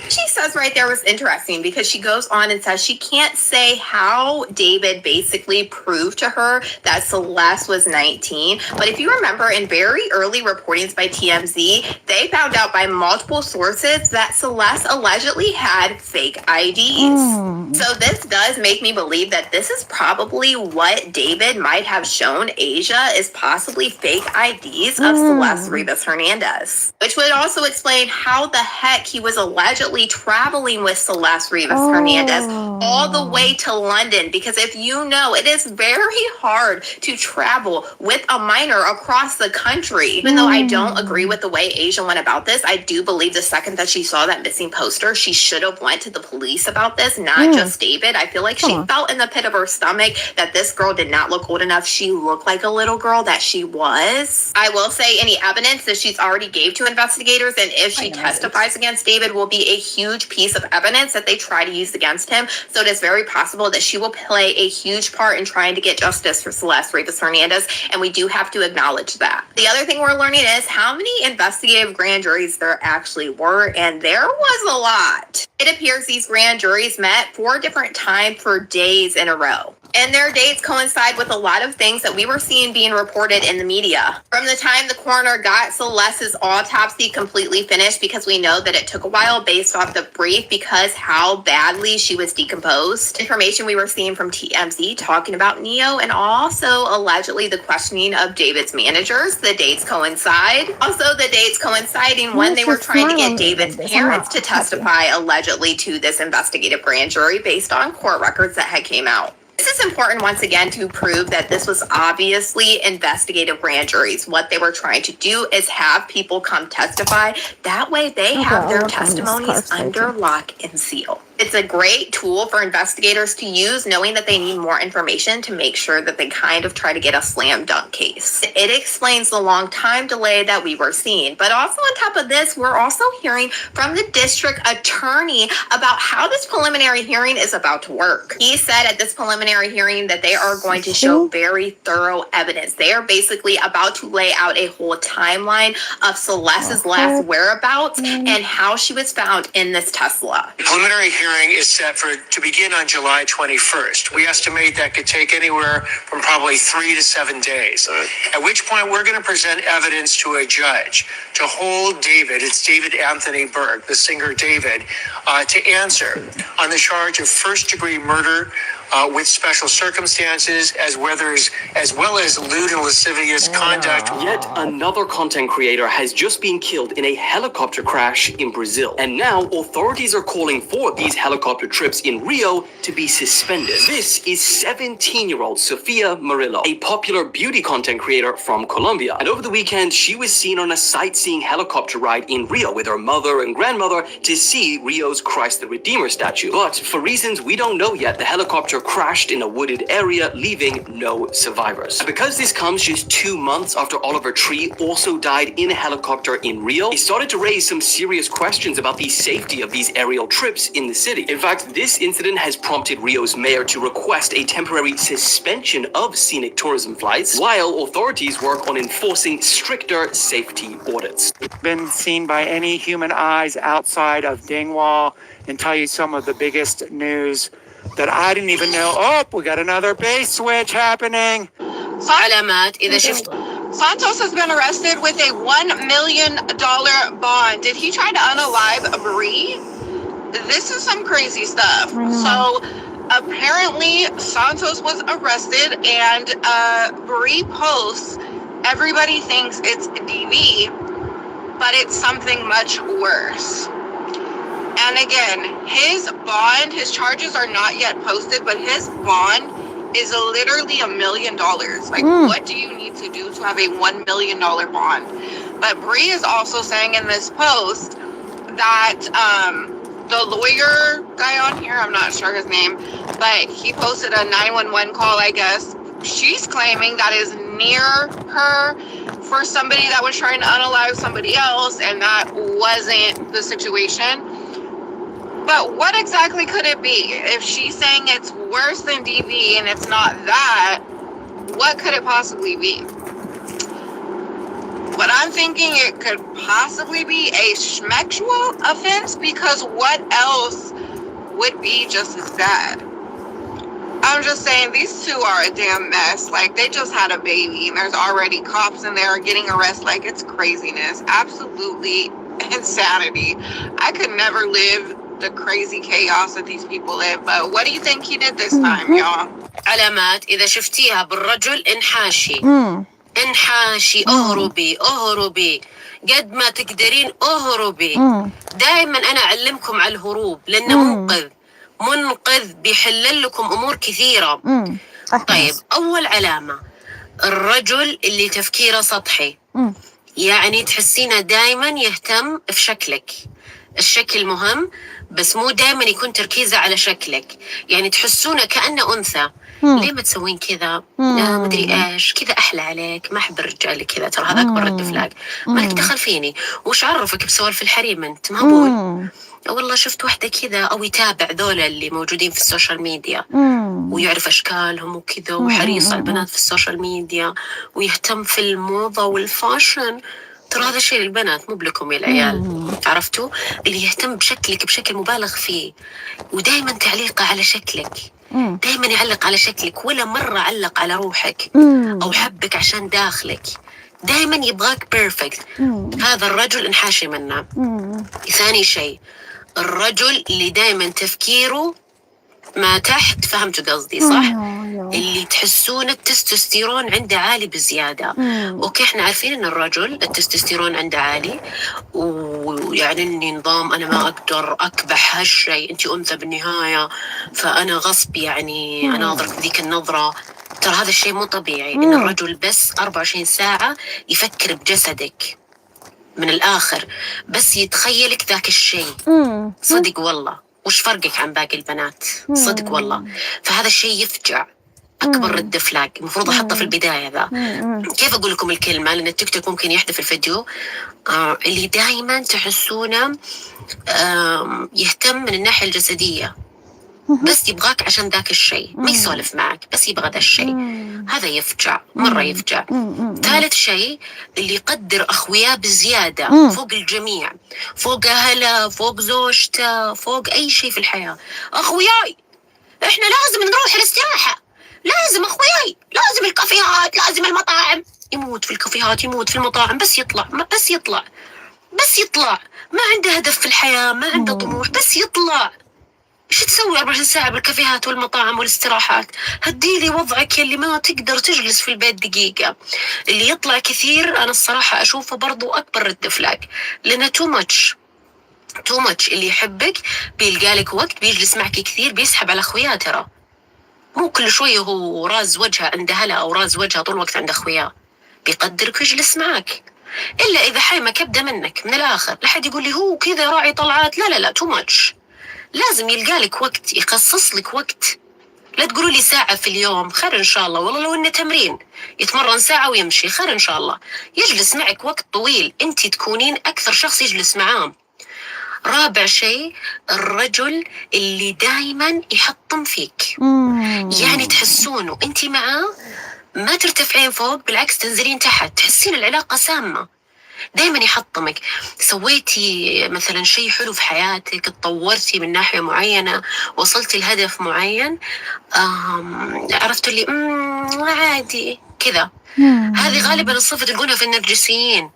Speaker 1: She says right there was interesting because she goes on and says she can't say how David basically proved to her that Celeste was 19. But if you remember, in very early reportings by TMZ, they found out by multiple sources that Celeste allegedly had fake IDs. So this does make me believe that this is probably what David might have shown Asia is possibly fake IDs of Celeste Rivas Hernandez, which would also explain how the heck he was allegedly traveling with Celeste Rivas Hernandez all the way to London. Because if you know, it is very hard to travel with a minor across the country. Even though I don't agree with the way Asia went about this, I do believe the second that she saw that missing poster, she should have went to the police about this, not just David. I feel like she felt in the pit of her stomach that this girl did not look old enough. She looked like a little girl that she was. I will say any evidence that she's already gave to investigators, and if she testifies against David, will be a huge piece of evidence that they try to use against him. So it is very possible that she will play a huge part in trying to get justice for Celeste Rivas Hernandez, and we do have to acknowledge that. The other thing we're learning is how many investigative grand juries there actually were, and there was a lot. It appears these grand juries met 4 different times for days in a row. And their dates coincide with a lot of things that we were seeing being reported in the media. From the time the coroner got Celeste's autopsy completely finished, because we know that it took a while based off the brief because how badly she was decomposed. Information we were seeing from TMZ talking about Neo, and also allegedly the questioning of David's managers. The dates coincide. Also the dates coinciding when they were trying to get David's parents to testify allegedly to this investigative grand jury based on court records that had came out. This is important once again to prove that this was obviously investigative grand juries. What they were trying to do is have people come testify. That way they have their testimonies under lock and seal. It's a great tool for investigators to use, knowing that they need more information to make sure that they kind of try to get a slam dunk case. It explains the long time delay that we were seeing. But also on top of this, we're also hearing from the district attorney about how this preliminary hearing is about to work. He said at this preliminary hearing that they are going to show very thorough evidence. They are basically about to lay out a whole timeline of Celeste's last whereabouts and how she was found in this Tesla.
Speaker 2: The preliminary hearing is set to begin on July 21st. We estimate that could take anywhere from probably 3 to 7 days. At which point we're going to present evidence to a judge to hold David, it's David Anthony Berg, the singer David, to answer on the charge of first-degree murder with special circumstances, as well as lewd and lascivious conduct.
Speaker 18: Yet another content creator has just been killed in a helicopter crash in Brazil. And now authorities are calling for these helicopter trips in Rio to be suspended. This is 17-year-old Sofia Murillo, a popular beauty content creator from Colombia. And over the weekend, she was seen on a sightseeing helicopter ride in Rio with her mother and grandmother to see Rio's Christ the Redeemer statue. But for reasons we don't know yet, the helicopter crashed in a wooded area, leaving no survivors. And because this comes just 2 months after Oliver Tree also died in a helicopter in Rio, it started to raise some serious questions about the safety of these aerial trips in the city. In fact, this incident has prompted Rio's mayor to request a temporary suspension of scenic tourism flights, while authorities work on enforcing stricter safety audits.
Speaker 5: Been seen by any human eyes outside of Dingwall, and tell you some of the biggest news that I didn't even know. Oh, we got another base switch happening.
Speaker 12: Santos has been arrested with a $1 million bond. Did he try to unalive Bree? This is some crazy stuff. So
Speaker 6: Apparently, Santos was arrested, and Bree posts, everybody thinks it's DV, but it's something much worse. And again, his bond, his charges are not yet posted, but his bond is literally $1 million. Like, what do you need to do to have a $1 million bond? But Bree is also saying in this post that the lawyer guy on here, I'm not sure his name, but he posted a 911 call, I guess. She's claiming that is near her for somebody that was trying to unalive somebody else, and that wasn't the situation. But what exactly could it be? If she's saying it's worse than DV and it's not that, what could it possibly be? But I'm thinking it could possibly be a schmexual offense, because what else would be just as bad? I'm just saying, these two are a damn mess. Like, they just had a baby and there's already cops in there getting arrested. Like, it's craziness. Absolutely insanity. I could never live the crazy chaos that these people live. But what do you think he did this time, y'all?
Speaker 3: علامات إذا شفتيها بالرجل انحاشي انحاشي اهربي قد ما تقدرين اهربي. دائما أنا أعلمكم على الهروب لأنه منقذ بيحلل لكم أمور كثيرة. طيب، أول علامة الرجل اللي تفكيره سطحي، يعني تحسينه دائما يهتم في شكلك. الشكل مهم، بس مو دائما يكون تركيزه على شكلك. يعني تحسونه كأنه أنثى. ليه ما تسوين كذا؟ مدري ايش كذا احلى عليك، ما احب الرجال كذا، ترى هذا اكبر رد فلاج. مالك دخل فيني، وش عرفك بسوالف الحريم انت؟ ما بقول والله شفت واحدة كذا، او يتابع ذولا اللي موجودين في السوشيال ميديا ويعرف اشكالهم وكذا، وحريص على البنات في السوشيال ميديا ويهتم في الموضة والفاشن. ترى هذا الشيء للبنات، مو بلكم يا العيال. عرفتوا؟ اللي يهتم بشكلك بشكل مبالغ فيه، ودائما تعليقه على شكلك، دائما يعلق على شكلك، ولا مرة علق على روحك أو حبك عشان داخلك. دائما يبغاك بيرفكت. هذا الرجل انحاشي منه. ثاني شيء، الرجل اللي دائما تفكيره ما تحت، فهمتوا قصدي صح؟ اللي تحسون التستوستيرون عنده عالي بزيادة. اوكي، احنا عارفين ان الرجل التستوستيرون عنده عالي، ويعني اني نظام انا ما اقدر اكبح هالشيء، انتي انثى بالنهاية، فانا غصب يعني اناظرك بذيك النظرة. ترى هذا الشيء مو طبيعي. ان الرجل بس 24 ساعة يفكر بجسدك، من الاخر بس يتخيلك ذاك الشيء. صدق والله، وش فرقك عن باقي البنات؟ صدق والله. فهذا الشيء يفجع، أكبر رد فلاج. المفروض أحطه في البداية ذا. كيف أقول لكم الكلمة؟ لأن التيك توك ممكن يحذف الفيديو. اللي دائما تحسونه يهتم من الناحية الجسدية، بس يبغاك عشان ذاك الشيء، ما يسولف معك، بس يبغى ذا الشيء. هذا يفجع، مرة يفجع. ثالث شيء، اللي يقدر أخوياه بزيادة فوق الجميع، فوق أهله، فوق زوجته، فوق أي شيء في الحياة. أخوياي إحنا لازم نروح الاستراحة، لازم أخوياي، لازم الكافيهات، لازم المطاعم. يموت في الكافيهات، يموت في المطاعم، بس يطلع ما عنده هدف في الحياة، ما عنده طموح، بس يطلع. ايش تسوي 24 ساعة بالكافيهات والمطاعم والاستراحات؟ هديلي وضعك اللي ما تقدر تجلس في البيت دقيقة. اللي يطلع كثير أنا الصراحة أشوفه برضو أكبر رد فلاج، لأنه تو ماتش. اللي يحبك بيلقالك وقت، بيجلس معك كثير، بيسحب على أخوياه. ترى مو كل شوية هو راز وجهه عند هلا أو راز وجهه طول الوقت عند أخوياه. بيقدرك ويجلس معك، إلا إذا حيمة كبدة منك. من الآخر لا حد يقول لي هو كذا راعي طلعات، لا تو ماتش. لازم يلقالك وقت، يخصص لك وقت. لا تقولوا لي ساعة في اليوم، خير إن شاء الله. والله لو إنه تمرين يتمرن ساعة ويمشي، خير إن شاء الله. يجلس معك وقت طويل، أنت تكونين أكثر شخص يجلس معاه. رابع شيء، الرجل اللي دايما يحطم فيك. يعني تحسونه أنت معاه ما ترتفعين فوق، بالعكس تنزلين تحت، تحسين العلاقة سامة. دايما يحطمك. سويتي مثلا شيء حلو في حياتك، تطورتي من ناحية معينة، وصلتي لهدف معين، عرفتوا اللي عادي كذا. هذه غالبا الصفة تلقونها في النرجسيين،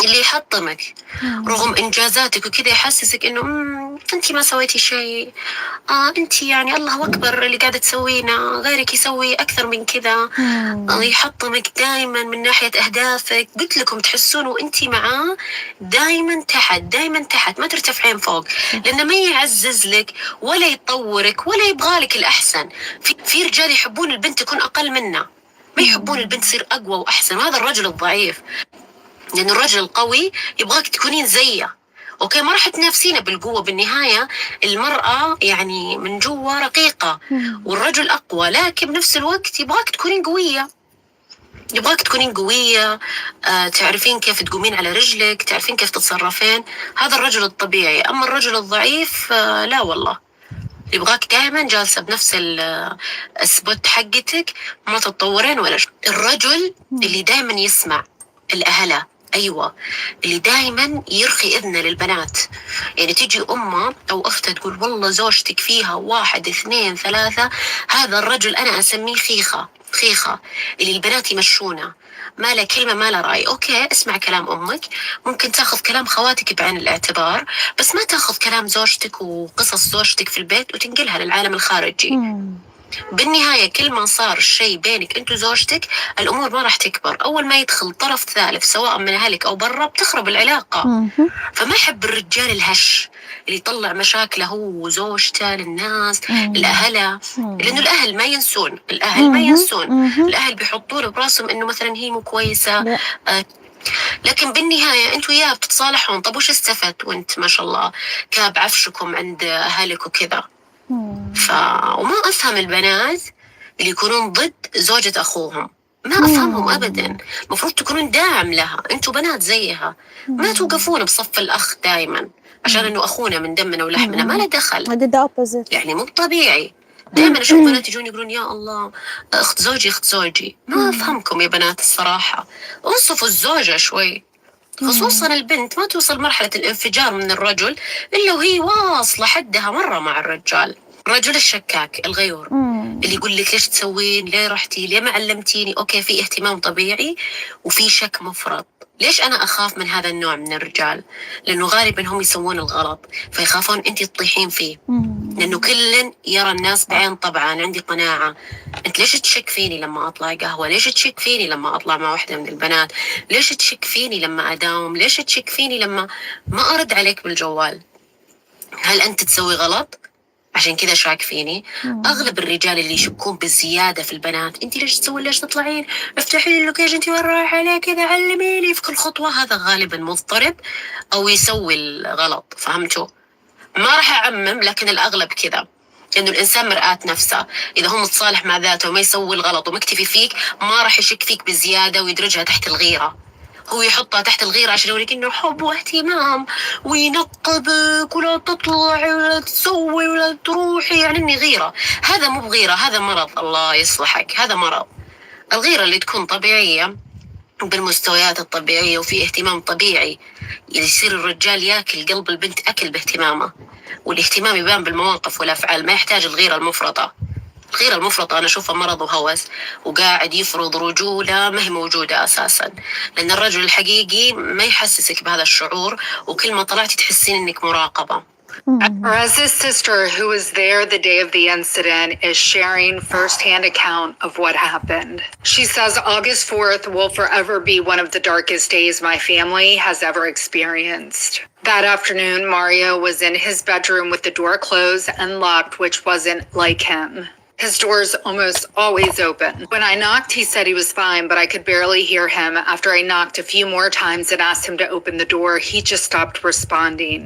Speaker 3: اللي يحطمك رغم إنجازاتك وكذا، يحسسك إنه انت ما سويتي شيء، انت يعني الله اكبر اللي قاعده تسوينه، غيرك يسوي اكثر من كذا. يحطمك دائما من ناحيه اهدافك. قلت لكم تحسون وانت معاه دائما تحت، دائما تحت، ما ترتفعين فوق، لانه ما يعزز لك ولا يطورك ولا يبغالك الاحسن. في رجال يحبون البنت تكون اقل منه، ما يحبون البنت تصير اقوى واحسن. وهذا الرجل الضعيف، لأنه الرجل القوي يبغاك تكونين زيه. أوكي، ما راح تنافسينه بالقوة. بالنهاية المرأة يعني من جوا رقيقة والرجل أقوى، لكن بنفس الوقت يبغاك تكونين قوية، يبغاك تكونين قوية. تعرفين كيف تقومين على رجلك، تعرفين كيف تتصرفين. هذا الرجل الطبيعي. أما الرجل الضعيف لا والله، يبغاك دائما جالسة بنفس السبوت حقتك، ما تتطورين ولا شيء. الرجل اللي دائما يسمع الأهلة، أيوة، اللي دائما يرخي إذنه للبنات. يعني تجي أمه أو أختها تقول والله زوجتك فيها 1 2 3، هذا الرجل أنا أسميه خيخة. خيخة اللي البنات يمشونه، ما له كلمة ما له رأي. أوكي، اسمع كلام أمك، ممكن تاخذ كلام خواتك بعين الاعتبار، بس ما تاخذ كلام زوجتك وقصص زوجتك في البيت وتنقلها للعالم الخارجي. بالنهاية كل ما صار الشيء بينك أنت وزوجتك، الأمور ما راح تكبر. أول ما يدخل طرف ثالث سواء من أهلك أو برا بتخرب العلاقة. فما أحب الرجال الهش اللي يطلع مشاكله هو وزوجته للناس، الأهلة، لأنه الأهل ما ينسون، الأهل ما ينسون، الأهل بيحطوا له براسهم إنه مثلا هي مو كويسة. لكن بالنهاية أنتوا وياه بتتصالحون. طب وش استفدت وأنت ما شاء الله كاب عفشكم عند أهلك وكذا؟ وما أفهم البنات اللي يكونون ضد زوجة أخوهم، ما أفهمهم أبدا. مفروض تكونون داعم لها، أنتوا بنات زيها، ما توقفون بصف الأخ دائما عشان إنه أخونا من دمنا ولحمنا، ما له دخل. يعني مو طبيعي. دائما أشوف بنات يجون يقولون يا الله أخت زوجي أخت زوجي. ما أفهمكم يا بنات الصراحة. انصفوا الزوجة شوي، خصوصا البنت ما توصل مرحلة الانفجار من الرجل إلا وهي واصلة حدها مرة مع الرجال. الرجل الشكاك الغيور اللي يقول لك ليش تسوين، ليه رحتي، ليه ما علمتيني. أوكي، في اهتمام طبيعي وفي شك مفرط. ليش أنا أخاف من هذا النوع من الرجال؟ لأنه غالبا هم يسوون الغلط فيخافون أنت تطيحين فيه، لأنه كل يرى الناس بعين. طبعا عندي قناعة، أنت ليش تشك فيني لما أطلع قهوة، ليش تشك فيني لما أطلع مع واحدة من البنات، ليش تشك فيني لما أداوم، ليش تشك فيني لما ما أرد عليك بالجوال. هل أنت تسوي غلط عشان كذا شاك فيني؟ اغلب الرجال اللي يشكون بالزياده في البنات، انت ليش تسوي، ليش تطلعين، افتحي لي اللوكيشن، انت وين رايحه، عليه كذا، علميني في كل خطوه. هذا غالبا مضطرب او يسوي الغلط. فهمتوا؟ ما راح اعمم، لكن الاغلب كذا، لانه الانسان مرآة نفسه. اذا هو متصالح مع ذاته وما يسوي الغلط ومكتفي فيك، ما راح يشك فيك بزياده ويدرجها تحت الغيره. هو يحطها تحت الغيرة عشان يوريك إنه حب واهتمام وينقبك ولا تطلعي ولا تسوي ولا تروحي، يعني إني غيرة. هذا مو بغيرة، هذا مرض. الله يصلحك، هذا مرض. الغيرة اللي تكون طبيعية بالمستويات الطبيعية وفي اهتمام طبيعي، يصير الرجال ياكل قلب البنت أكل باهتمامه، والاهتمام يبان بالمواقف والأفعال، ما يحتاج الغيرة المفرطة. الغيرة المفرطة أنا أشوفها مرض وهوس، وقاعد يفرض رجولة ما هي موجودة أساسا، لأن الرجل الحقيقي ما يحسسك بهذا الشعور، وكل ما طلعتي تحسين إنك مراقبة.
Speaker 23: Raz's sister, who was there the day of the incident, is sharing firsthand account of what happened. She says August 4th will forever be one of the darkest days my family has ever experienced. That afternoon, Mario was in his bedroom with the door closed and locked, which wasn't like him. His door's almost always open. When I knocked, he said he was fine, but I could barely hear him. After I knocked a few more times and asked him to open the door, he just stopped responding.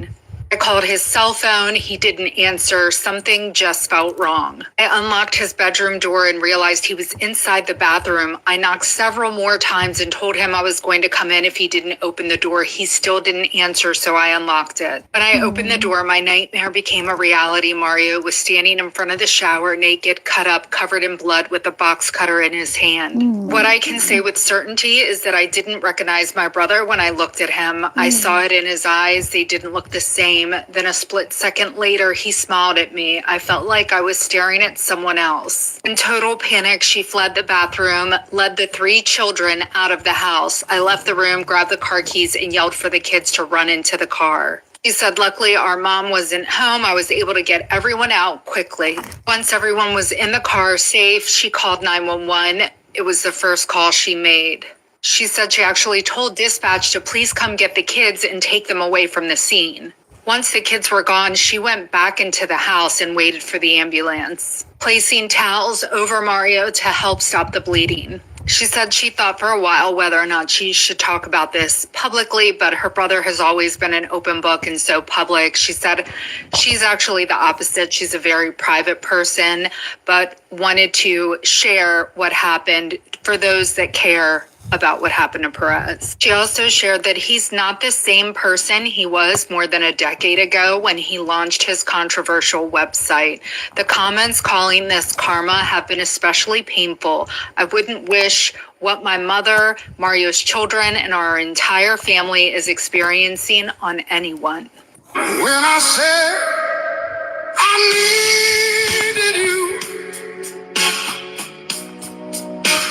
Speaker 23: I called his cell phone. He didn't answer. Something just felt wrong. I unlocked his bedroom door and realized he was inside the bathroom. I knocked several more times and told him I was going to come in if he didn't open the door. He still didn't answer, so I unlocked it. When I opened the door, my nightmare became a reality. Mario was standing in front of the shower, naked, cut up, covered in blood, with a box cutter in his hand. What I can say with certainty is that I didn't recognize my brother when I looked at him. I saw it in his eyes. They didn't look the same. Then a split second later, he smiled at me. I felt like I was staring at someone else. In total panic, she fled the bathroom, led the 3 children out of the house. I left the room, grabbed the car keys, and yelled for the kids to run into the car. She said, luckily, our mom wasn't home. I was able to get everyone out quickly. Once everyone was in the car safe, she called 911. It was the first call she made. She said she actually told dispatch to please come get the kids and take them away from the scene. Once the kids were gone, she went back into the house and waited for the ambulance, placing towels over Mario to help stop the bleeding. She said she thought for a while whether or not she should talk about this publicly, but her brother has always been an open book and so public. She said she's actually the opposite. She's a very private person, but wanted to share what happened for those that care about what happened to Perez. She also shared that he's not the same person he was more than a decade ago when he launched his controversial website. The comments calling this karma have been especially painful. I wouldn't wish what my mother, Mario's children, and our entire family is experiencing on anyone.
Speaker 26: When I said I needed you,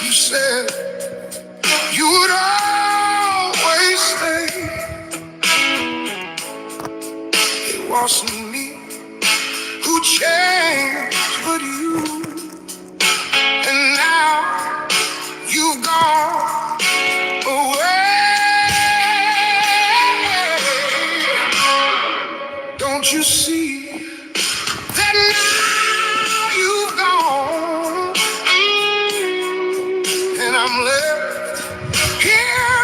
Speaker 26: you said you would always stay. It wasn't me who changed, but you. And now you've gone away. Don't you see that now you've gone, and I'm left here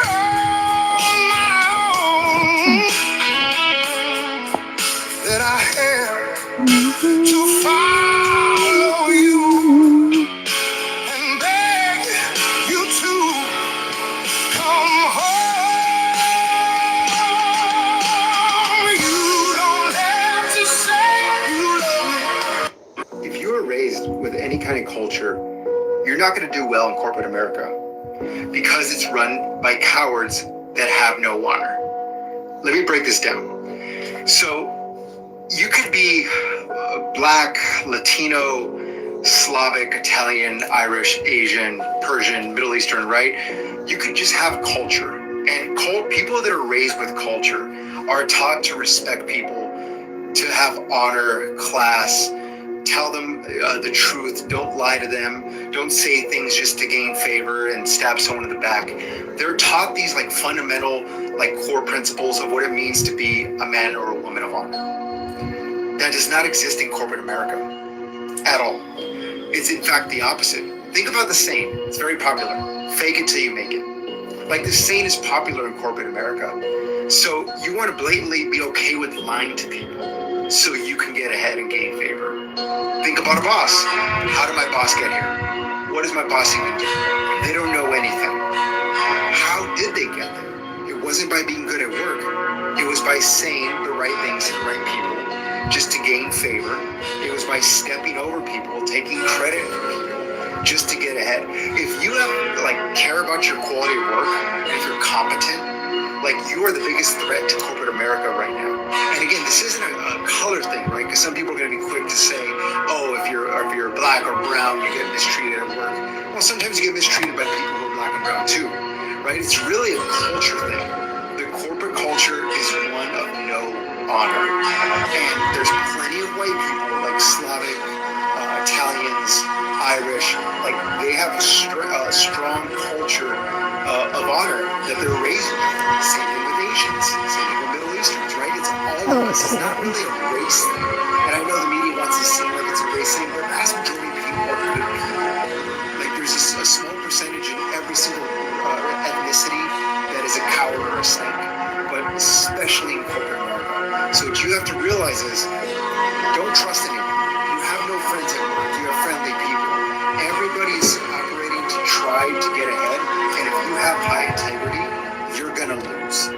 Speaker 26: on my own, that I have to follow you and beg you to come home. You don't have to say you love me.
Speaker 4: If you were raised with any kind of culture, you're not going to do well in corporate America, because it's run by cowards that have no honor. Let me break this down. So you could be Black, Latino, Slavic, Italian, Irish, Asian, Persian, Middle Eastern, right? You could just have culture. And people that are raised with culture are taught to respect people, to have honor, class, tell them the truth, don't lie to them, don't say things just to gain favor and stab someone in the back. They're taught these like fundamental, like core principles of what it means to be a man or a woman of honor. That does not exist in corporate America at all. It's in fact the opposite. Think about the saying, it's very popular, fake it till you make it. Like this saying is popular in corporate America. So you want to blatantly be okay with lying to people so you can get ahead and gain favor. Think about a boss. How did my boss get here? What does my boss even do? They don't know anything. How did they get there? It wasn't by being good at work. It was by saying the right things to the right people just to gain favor. It was by stepping over people, taking credit for people just to get ahead. If you have care about your quality of work, if you're competent, you are the biggest threat to corporate America right now. And again, this isn't a color thing, right? Because some people are going to be quick to say, oh, if you're black or brown, you get mistreated at work. Well, sometimes you get mistreated by people who are black and brown too, right? It's really a culture thing. The corporate culture is one of no honor. And there's plenty of white people, like Slavic, Italians, Irish, they have a strong culture of honor that they're raised with. Same thing with Asians, same thing with Middle Easterns, right? It's all of us. It's not really a race thing. And I know the media wants to seem like it's a race thing, but the vast majority of people are good people. There's a small percentage in every single ethnicity that is a coward or a snake, but especially in corporate America. So what you have to realize is, don't trust anyone. You have no friends at work. You have friendly people. Everybody's operating to try to get ahead, and if you have high integrity, you're gonna lose.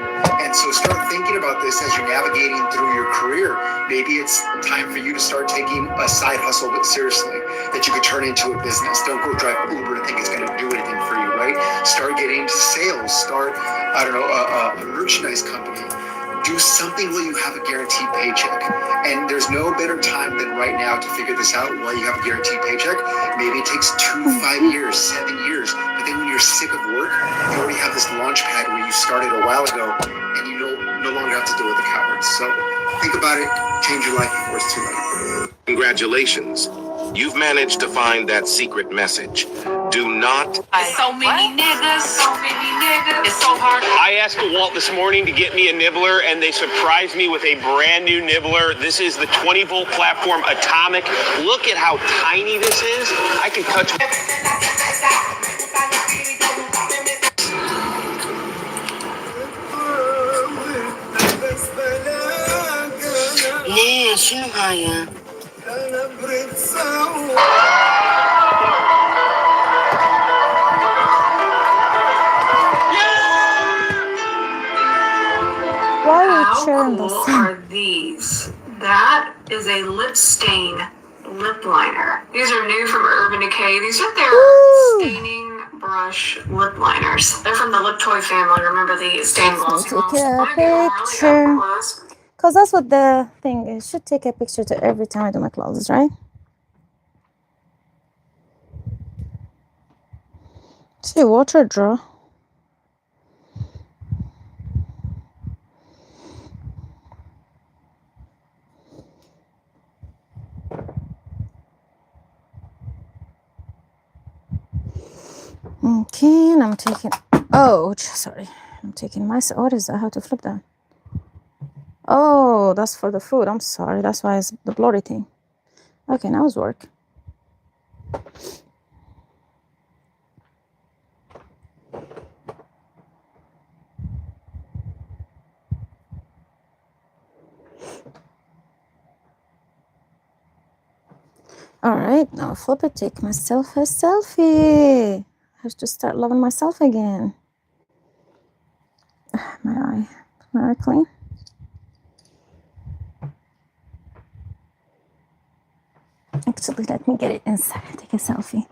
Speaker 4: And so start thinking about this as you're navigating through your career. Maybe it's time for you to start taking a side hustle seriously that you could turn into a business. Don't go drive Uber and think it's gonna do anything for you, right? Start getting into sales. Start, a merchandise company. Do something where you have a guaranteed paycheck. And there's no better time than right now to figure this out while you have a guaranteed paycheck. Maybe it takes 2, 5 years, 7 years. But then when you're sick of work, you already have this launch pad where you started a while ago and you know no longer have to deal with the cowards. So think about it, change your life before it's too late.
Speaker 11: Congratulations. You've managed to find that secret message. Do not.
Speaker 13: So many niggas, so many niggas. It's so hard.
Speaker 14: I asked DeWalt this morning to get me a nibbler, and they surprised me with a brand new nibbler. This is the 20-volt platform Atomic. Look at how tiny this is. I can touch.
Speaker 3: ليه شنو هاي؟
Speaker 19: Why are you
Speaker 13: How
Speaker 19: cheering
Speaker 13: cool
Speaker 19: this?
Speaker 13: are these? That is a lip stain lip liner. These are new from Urban Decay. These are their staining brush lip liners. They're from the Lip Toy family. Remember the stained glossy ones?
Speaker 19: Take a
Speaker 13: Wanna get them really
Speaker 19: picture.
Speaker 13: up close?
Speaker 19: Because that's what the thing is. Should take a picture to every time I do my clothes, right? See, water draw. Okay, and I'm taking, oh, sorry. I'm taking my, what is that? How to flip that? Oh, that's for the food. I'm sorry. That's why it's the blurry thing. Okay, now it's work. All right, now flip it. Take myself a selfie. I have to start loving myself again. My eye clean. Actually, let me get it inside. Take a selfie.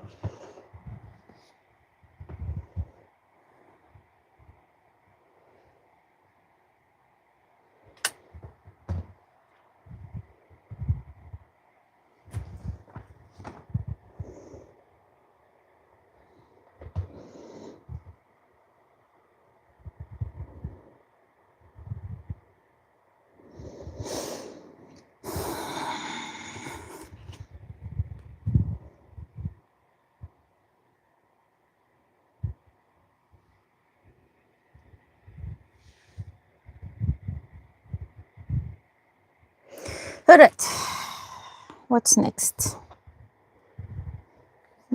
Speaker 19: All right, what's next?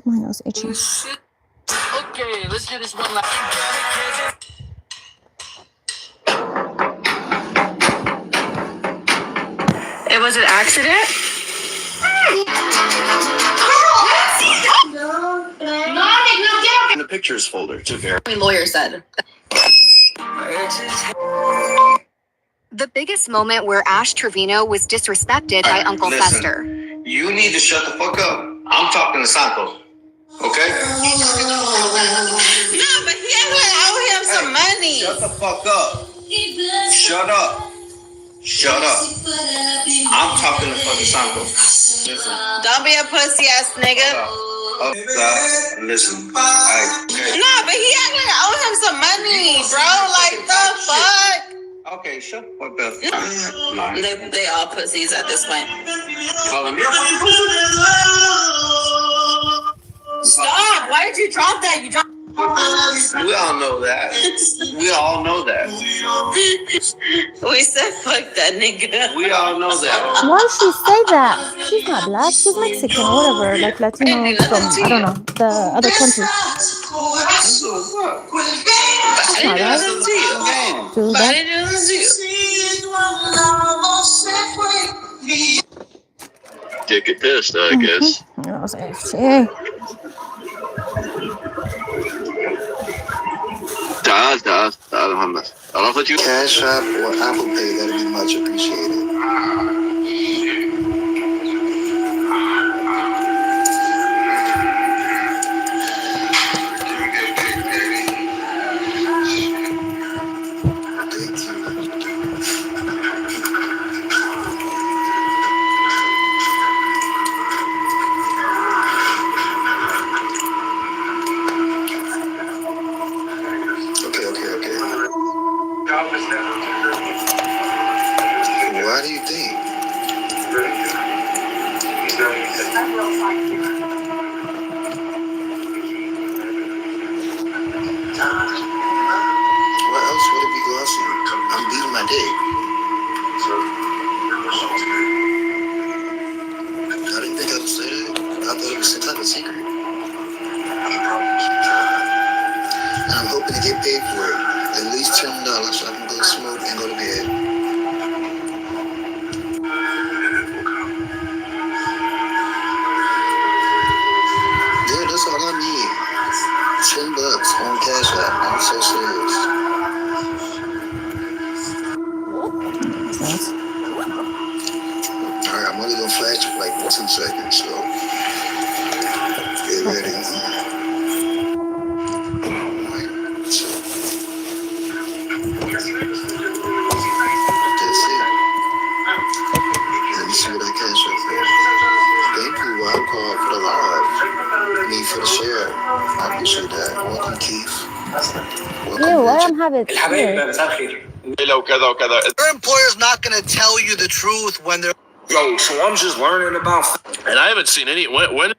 Speaker 19: My nose itching.
Speaker 10: Okay, let's do this one last.
Speaker 13: It was an accident?
Speaker 17: In the pictures folder to verify.
Speaker 1: Lawyer said.
Speaker 15: The biggest moment where Ash Trevino was disrespected by Uncle
Speaker 16: Listen,
Speaker 15: Fester.
Speaker 16: You need to shut the fuck up. I'm talking to Santos. Okay?
Speaker 6: No, but he owe him some money.
Speaker 16: Shut the fuck up. Shut up. Shut up. I'm talking to fucking Santos. Listen.
Speaker 6: Don't be a pussy ass nigga.
Speaker 16: Listen. Okay.
Speaker 6: No, but he actually owe him some money, bro. Like the fuck.
Speaker 16: Okay, shut the fuck up.
Speaker 6: They all pussies at this point.
Speaker 16: Call him.
Speaker 6: Stop! Why did you drop that? You dropped.
Speaker 16: We all know that. We all know that.
Speaker 6: We said fuck that nigga.
Speaker 16: We all know that.
Speaker 19: Why she say that? She's not black. She's Mexican, whatever. Like Latino from, I don't know, the other country.
Speaker 10: Take a test, I guess. تعال محمد. عرفت you?
Speaker 4: Cash App or Apple Pay, that'd be much appreciated. Okay.
Speaker 26: hoping to get paid for it. At least $10 so I can go smoke and go to bed. Yeah, that's all I need. $10 on Cash App. I'm so serious. Alright, I'm only gonna flash it for like 2 seconds, so get ready. That's it. Let me see what I Cash App for. Thank you, Wild Card, for the live. For the share. I appreciate that. Welcome, Keith.
Speaker 19: Ew, I don't have it
Speaker 16: الحبايب
Speaker 19: here.
Speaker 16: مساء الخير. ليلة وكذا وكذا.
Speaker 17: Your employer's not gonna tell you the truth when they're.
Speaker 16: Yo, so I'm just learning about.
Speaker 10: And I haven't seen any. When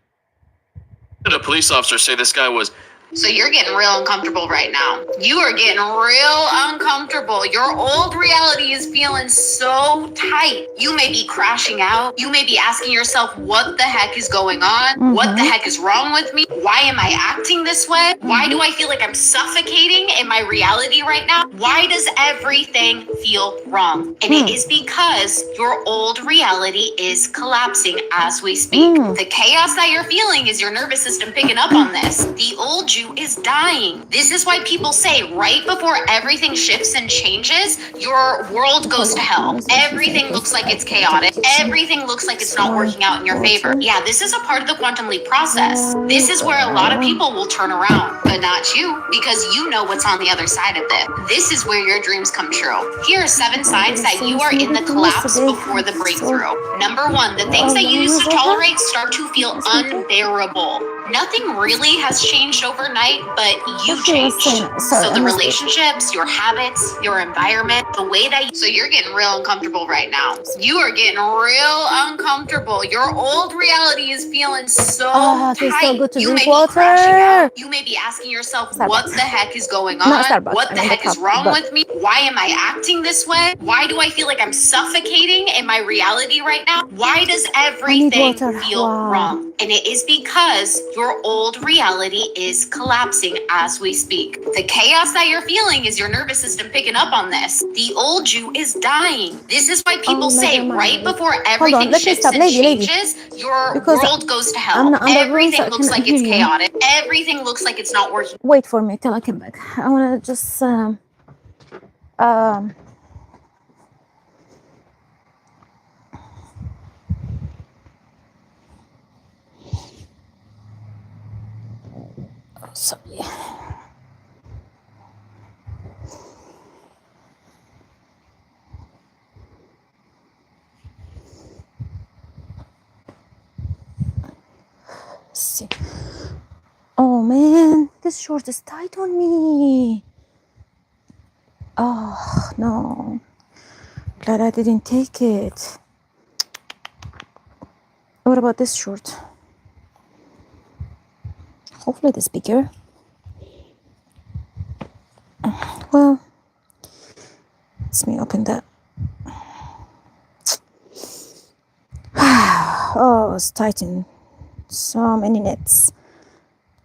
Speaker 10: did a police officer say this guy was?
Speaker 20: So you're getting real uncomfortable right now. You are getting real uncomfortable. Your old reality is feeling so tight. You may be crashing out. You may be asking yourself, what the heck is going on? What the heck is wrong with me? Why am I acting this way? Why do I feel like I'm suffocating in my reality right now? Why does everything feel wrong? And it is because your old reality is collapsing as we speak. The chaos that you're feeling is your nervous system picking up on this. The old you is dying. This is why people say right before everything shifts and changes, your world goes to hell. Everything looks like it's chaotic. Everything looks like it's not working out in your favor. Yeah, this is a part of the quantum leap process. This is where a lot of people will turn around, but not you, because you know what's on the other side of this. This is where your dreams come true. Here are 7 signs that you are in the collapse before the breakthrough. Number 1, the things that you used to tolerate start to feel unbearable. Nothing really has changed overnight, but you changed. So the relationships, your habits, your environment, the way that so you're getting real uncomfortable right now. You are getting real uncomfortable. Your old reality is feeling so
Speaker 19: Oh, it feels so
Speaker 20: tight.
Speaker 19: good to
Speaker 20: You
Speaker 19: drink
Speaker 20: may be
Speaker 19: water.
Speaker 20: crashing out. You may be asking yourself, what the heck is going on?
Speaker 19: Not Starbucks,
Speaker 20: What the
Speaker 19: I mean
Speaker 20: heck
Speaker 19: the
Speaker 20: is
Speaker 19: cup,
Speaker 20: wrong
Speaker 19: but-
Speaker 20: with me? Why am I acting this way? Why do I feel like I'm suffocating in my reality right now? Why does everything
Speaker 19: water.
Speaker 20: feel
Speaker 19: Wow.
Speaker 20: wrong? And it is because your old reality is collapsing as we speak. The chaos that you're feeling is your nervous system picking up on this. The old you is dying. This is why people say right before everything
Speaker 19: let me
Speaker 20: shifts
Speaker 19: stop.
Speaker 20: and
Speaker 19: Lady.
Speaker 20: changes, your
Speaker 19: Because
Speaker 20: world goes to
Speaker 19: I'm
Speaker 20: hell.
Speaker 19: not under room, so
Speaker 20: Everything
Speaker 19: I
Speaker 20: looks
Speaker 19: cannot
Speaker 20: like it's
Speaker 19: hear you.
Speaker 20: chaotic. Everything looks like it's not working.
Speaker 19: Wait for me till I come back. I wanna just sorry. Let's see. Oh man, this short is tight on me. Oh no. Glad I didn't take it. What about this short? Hopefully it's bigger. Well, let me open that. Oh, it's tightened. So many nets.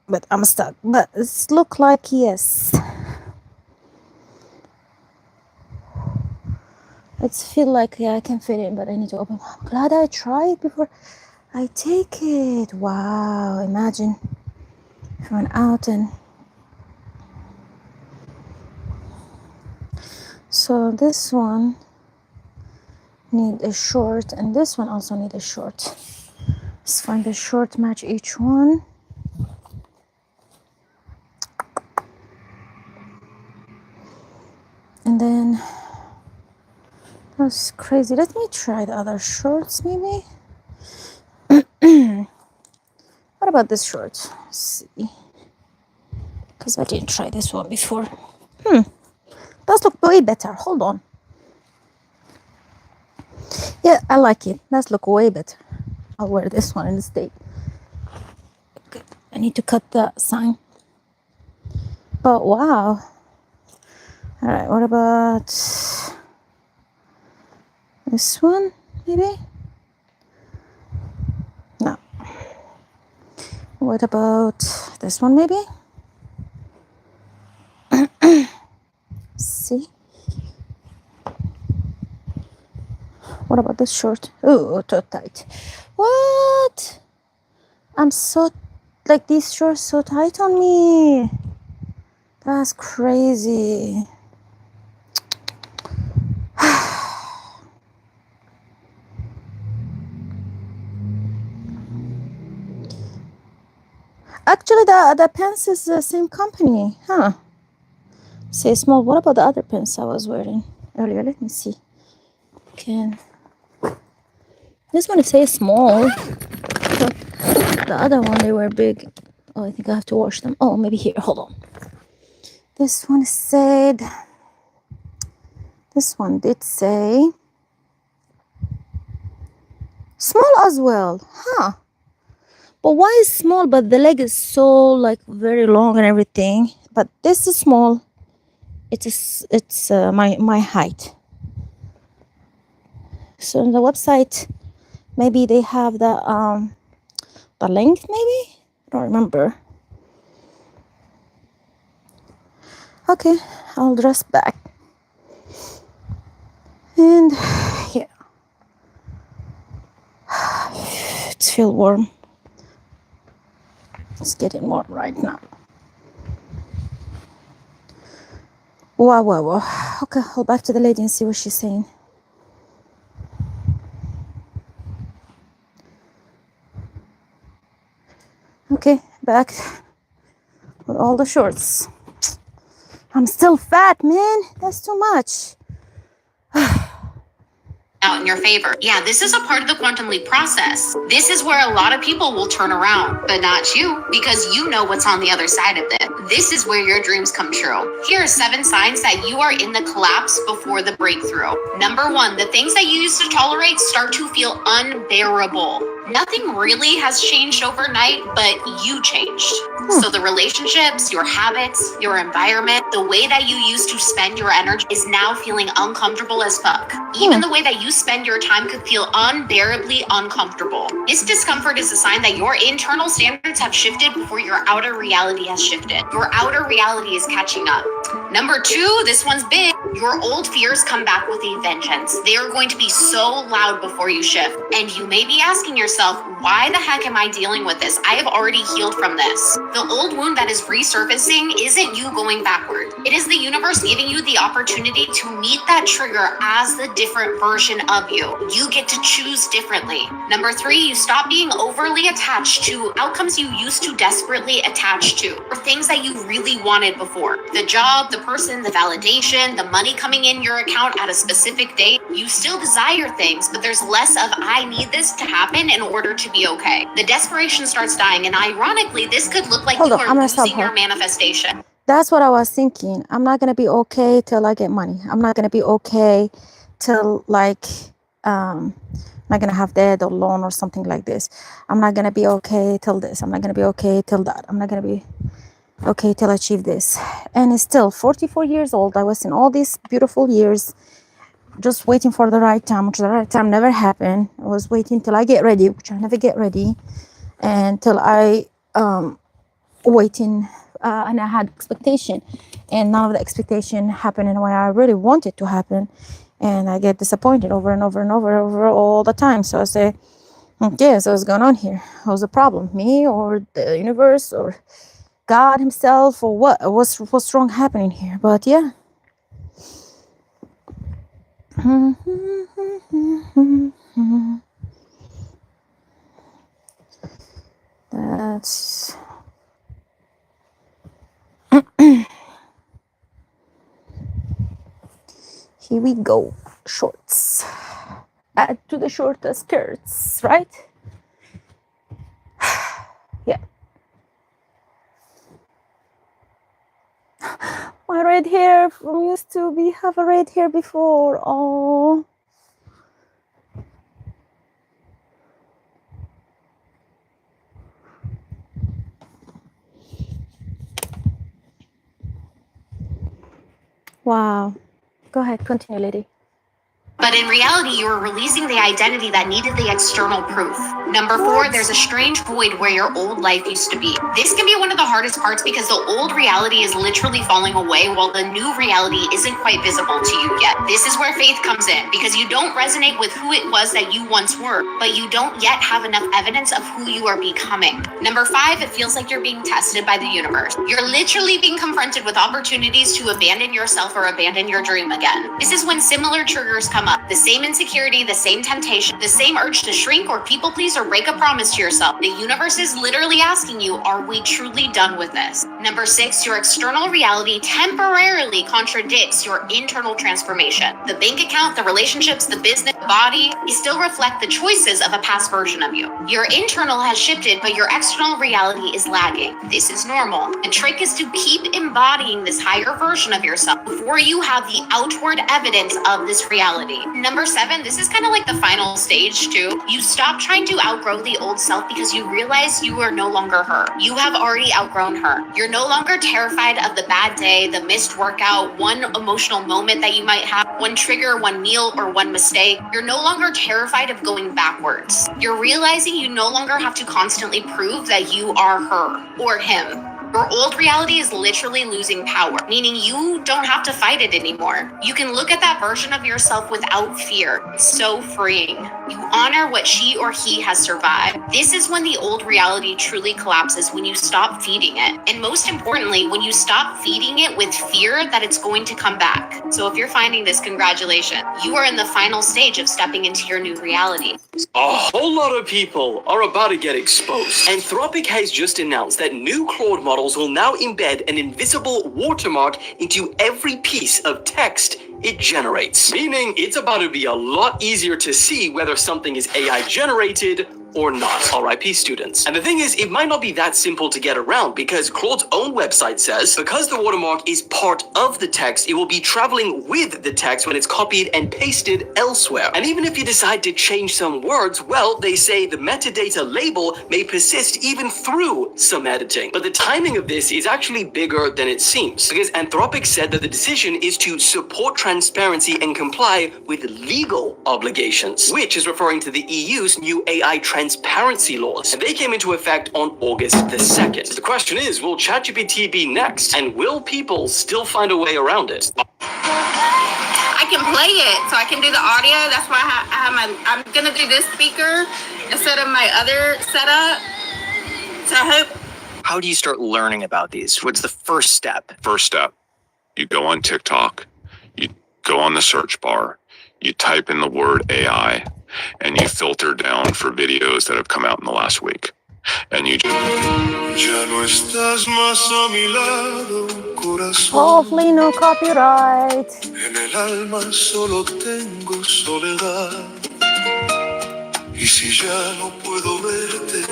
Speaker 19: But I'm stuck. But it's look like yes. It's feel like yeah, I can fit it, but I need to open. I'm glad I tried before I take it. Wow, imagine if I went out and so this one need a short and this one also need a short. Let's find a short match each one. And then that's crazy. Let me try the other shorts maybe. What about this short? Let's see. Because I didn't try this one before. Does look way better. Hold on. Yeah, I like it. Does look way better. I'll wear this one instead. Okay. I need to cut the sign. But wow. Alright, what about this one, maybe? No. What about this one, maybe? What about this short? Oh, too tight. What? I'm so, like, these shorts so tight on me. That's crazy. Actually, the pants is the same company, huh? Say small. What about the other pants I was wearing earlier? Let me see. This one says small. The other one, they were big. Oh, I think I have to wash them. Oh, maybe here. Hold on. This one said. This one did say small as well, huh? But why is small? But the leg is so like very long and everything. But this is small. It's my height. So on the website, maybe they have the length. Maybe I don't remember. Okay, I'll dress back. And yeah, it's feel warm. It's getting warm right now. Wow. Okay, I'll back to the lady and see what she's saying. Okay, back with all the shorts. I'm still fat, man. That's too much.
Speaker 15: Out in your favor. Yeah, this is a part of the quantum leap process. This is where a lot of people will turn around, but not you, because you know what's on the other side of it. This is where your dreams come true. Here are 7 signs that you are in the collapse before the breakthrough. Number 1, the things that you used to tolerate start to feel unbearable. Nothing really has changed overnight, but you changed. So the relationships, your habits, your environment, the way that you used to spend your energy is now feeling uncomfortable as fuck. Even the way that you spend your time could feel unbearably uncomfortable. This discomfort is a sign that your internal standards have shifted before your outer reality has shifted. Your outer reality is catching up. Number 2, this one's big. Your old fears come back with a vengeance. They are going to be so loud before you shift. And you may be asking yourself, why the heck am I dealing with this? I have already healed from this. The old wound that is resurfacing isn't you going backward. It is the universe giving you the opportunity to meet that trigger as the different version of you. You get to choose differently. Number 3, you stop being overly attached to outcomes you used to desperately attach to, or things that you really wanted before. The job, the person, the validation, the money coming in your account at a specific date. You still desire things, but there's less of I need this to happen in order to be okay. The desperation starts dying, and ironically, this could look like you are losing your manifestation.
Speaker 19: That's what I was thinking. I'm not gonna be okay till I get money. I'm not gonna be okay till like I'm not gonna have debt or loan or something like this. I'm not gonna be okay till this. I'm not gonna be okay till that. I'm not gonna be okay till I achieve this. And it's still 44 years old. I was in all these beautiful years just waiting for the right time, which the right time never happened. I was waiting till I get ready, which I never get ready, and till I waiting and I had expectation, and none of the expectation happened in the way I really wanted to happen, and I get disappointed over and over and over all the time. So I say, okay, so what's going on here? What's the problem? Me or the universe or God himself or what? What's wrong happening here? But yeah. That's here we go. Shorts. Add to the short skirts, right? Yeah. My red hair from used to be have a red hair before. Oh. Wow. Go ahead, continue, lady.
Speaker 15: But in reality, you were releasing the identity that needed the external proof. Number 4, there's a strange void where your old life used to be. This can be one of the hardest parts because the old reality is literally falling away while the new reality isn't quite visible to you yet. This is where faith comes in because you don't resonate with who it was that you once were, but you don't yet have enough evidence of who you are becoming. Number 5, it feels like you're being tested by the universe. You're literally being confronted with opportunities to abandon yourself or abandon your dream again. This is when similar triggers come up. The same insecurity, the same temptation, the same urge to shrink or people please or break a promise to yourself. The universe is literally asking you, are we truly done with this? Number 6, your external reality temporarily contradicts your internal transformation. The bank account, the relationships, the business, body, they still reflect the choices of a past version of you. Your internal has shifted, but your external reality is lagging. This is normal. The trick is to keep embodying this higher version of yourself before you have the outward evidence of this reality. Number 7, this is kind of like the final stage too. You stop trying to outgrow the old self because you realize you are no longer her. You have already outgrown her. You're no longer terrified of the bad day, the missed workout, one emotional moment that you might have, one trigger, one meal, or one mistake. You're no longer terrified of going backwards. You're realizing you no longer have to constantly prove that you are her or him. Your old reality is literally losing power, meaning you don't have to fight it anymore. You can look at that version of yourself without fear. It's so freeing. You honor what she or he has survived. This is when the old reality truly collapses, when you stop feeding it. And most importantly, when you stop feeding it with fear that it's going to come back. So if you're finding this, congratulations. You are in the final stage of stepping into your new reality.
Speaker 18: A whole lot of people are about to get exposed. Anthropic has just announced that new Claude models will now embed an invisible watermark into every piece of text it generates. Meaning it's about to be a lot easier to see whether something is AI generated or not. RIP students. And the thing is, it might not be that simple to get around because Claude's own website says because the watermark is part of the text, it will be traveling with the text when it's copied and pasted elsewhere. And even if you decide to change some words, well, they say the metadata label may persist even through some editing. But the timing of this is actually bigger than it seems because Anthropic said that the decision is to support transparency and comply with legal obligations, which is referring to the EU's new AI transparency laws, and they came into effect on August the 2nd. So the question is, will ChatGPT be next, and will people still find a way around it?
Speaker 1: I can play it, so I can do the audio. That's why I have I'm gonna do this speaker instead of my other setup. So I hope.
Speaker 7: How do you start learning about these? What's the first step?
Speaker 8: First step, you go on TikTok, you go on the search bar, you type in the word AI, and you filter down for videos that have come out in the last week. And you
Speaker 19: Hopefully no copyright.
Speaker 21: En el alma solo tengo soledad. Y si ya no puedo verte,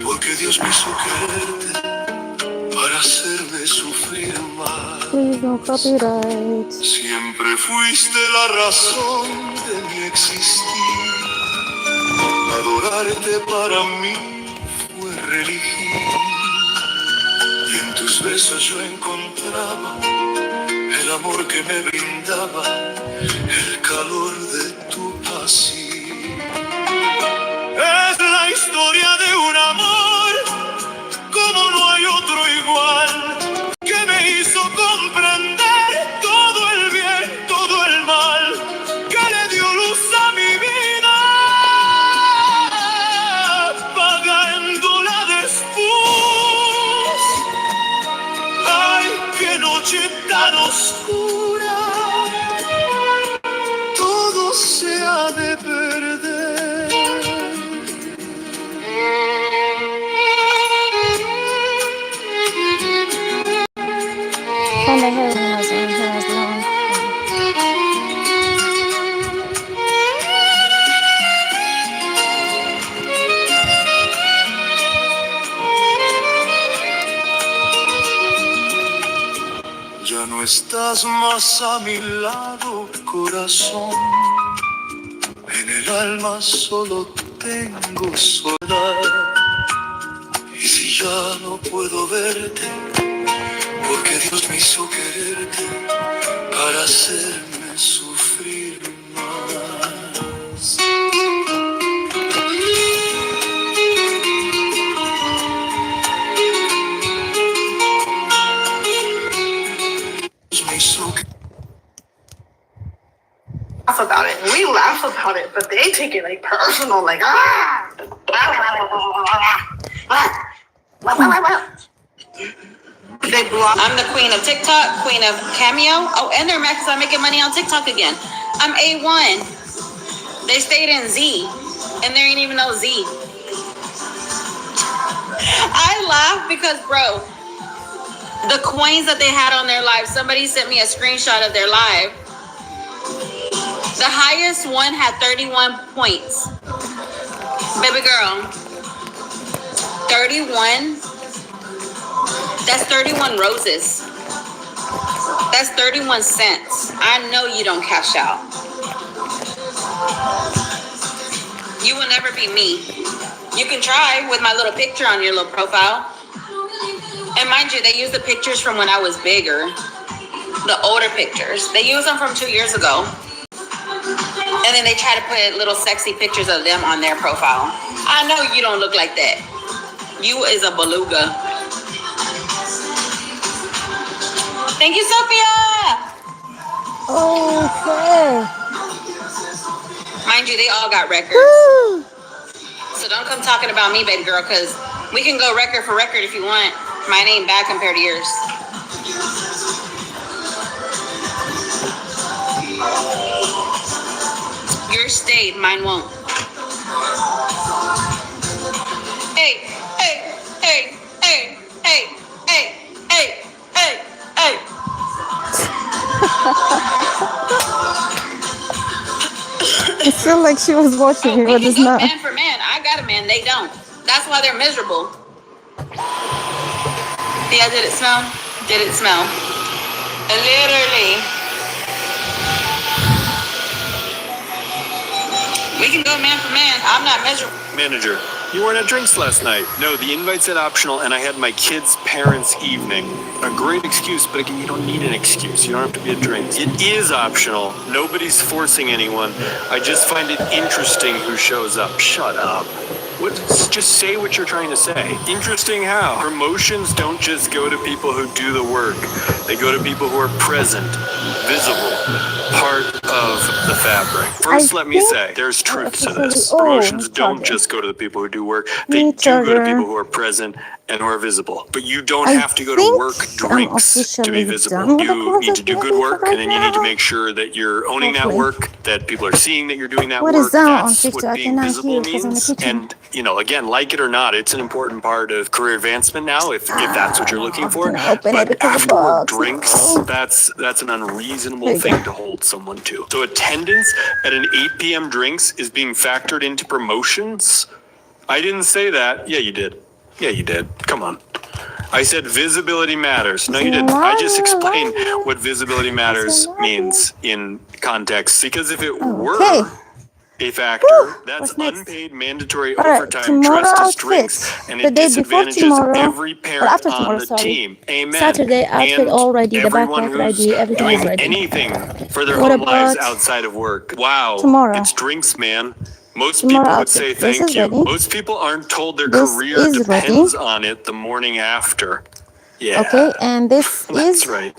Speaker 21: porque Dios me hizo quererte para hacerme sufrir más.
Speaker 19: Please no copyright.
Speaker 21: Siempre fuiste la razón de mi existir. Adorarte para mí fue religión. Y en tus besos yo encontraba el amor que me brindaba, el calor de tu pasión. Es la historia de un amor como no hay otro igual, que me hizo comprender todo el bien, todo el mal, que le dio luz a mi vida, apagándola después. Ay, qué noche tan oscura, todo se ha de perder.
Speaker 19: And the hair has long.
Speaker 21: Ya no estás más a mi lado, corazón. En el alma solo tengo soledad. Y si ya no puedo verte, porque Dios me hizo quererte para hacerme sufrir
Speaker 13: laugh about it. We laugh about it, but they take it like personal, like They block. I'm the queen of TikTok, queen of Cameo. Oh, and they're mad because I'm making money on TikTok again. I'm A1. They stayed in Z, and there ain't even no Z. I laugh because, bro, the coins that they had on their live, somebody sent me a screenshot of their live. The highest one had 31 points. Baby girl, 31, that's 31 roses. That's 31 cents. I know you don't cash out. You will never be me. You can try with my little picture on your little profile. And mind you, they use the pictures from when I was bigger. The older pictures. They use them from 2 years ago. And then they try to put little sexy pictures of them on their profile. I know you don't look like that. You is a beluga. Thank you, Sophia.
Speaker 19: Okay.
Speaker 13: Mind you, they all got records.
Speaker 19: Woo.
Speaker 13: So don't come talking about me, baby girl, because we can go record for record if you want. Mine ain't bad compared to yours. Yours stayed, mine won't. Hey, hey, hey, hey, hey, hey, hey, hey, hey.
Speaker 19: It felt like she was watching me, but it's not.
Speaker 13: Man for man, I got a man, they don't. That's why they're miserable. Yeah, did it smell? Did it smell? Literally. We can go man for man. I'm not miserable.
Speaker 7: Manager, you weren't at drinks last night. No, the invite said optional, and I had my kids' parents' evening. A great excuse, but again, you don't need an excuse. You don't have to be at drinks. It is optional. Nobody's forcing anyone. I just find it interesting who shows up. Shut up. What? Just say what you're trying to say. Interesting how? Promotions don't just go to people who do the work. They go to people who are present, visible, part of the fabric. First, let me say, there's truth to this. Promotions don't just go to the people who do work. They do go to people who are present and who are visible. But you don't have to go to work drinks to be visible. You need to do good work, and then you need to make sure that you're owning that work, that people are seeing that you're doing that work. That's what being visible means. And, you know, again, like it or not, it's an important part of career advancement now, if that's what you're looking for. But after drinks, that's an unreasonable thing to hold someone to. So attendance at an 8 p.m. drinks is being factored into promotions? I didn't say that. Yeah, you did. Yeah, you did. Come on. I said visibility matters. No, you didn't. I just explained what visibility matters means in context. Because if it were a factor, that's unpaid mandatory overtime dressed as drinks, and it disadvantages every parent on the team. Amen.
Speaker 19: Saturday outfit already, the backpack ready, everything is
Speaker 7: doing
Speaker 19: ready.
Speaker 7: anything for their
Speaker 19: What
Speaker 7: own lives
Speaker 19: about
Speaker 7: outside of work. Wow.
Speaker 19: tomorrow?
Speaker 7: It's drinks, man. Most
Speaker 19: Tomorrow
Speaker 7: people would
Speaker 19: outfit.
Speaker 7: say
Speaker 19: This
Speaker 7: thank
Speaker 19: is
Speaker 7: you.
Speaker 19: ready.
Speaker 7: Most people aren't told their
Speaker 19: This
Speaker 7: career
Speaker 19: is
Speaker 7: depends
Speaker 19: ready.
Speaker 7: on it the morning after. Yeah.
Speaker 19: Okay, and this
Speaker 7: That's
Speaker 19: is
Speaker 7: right.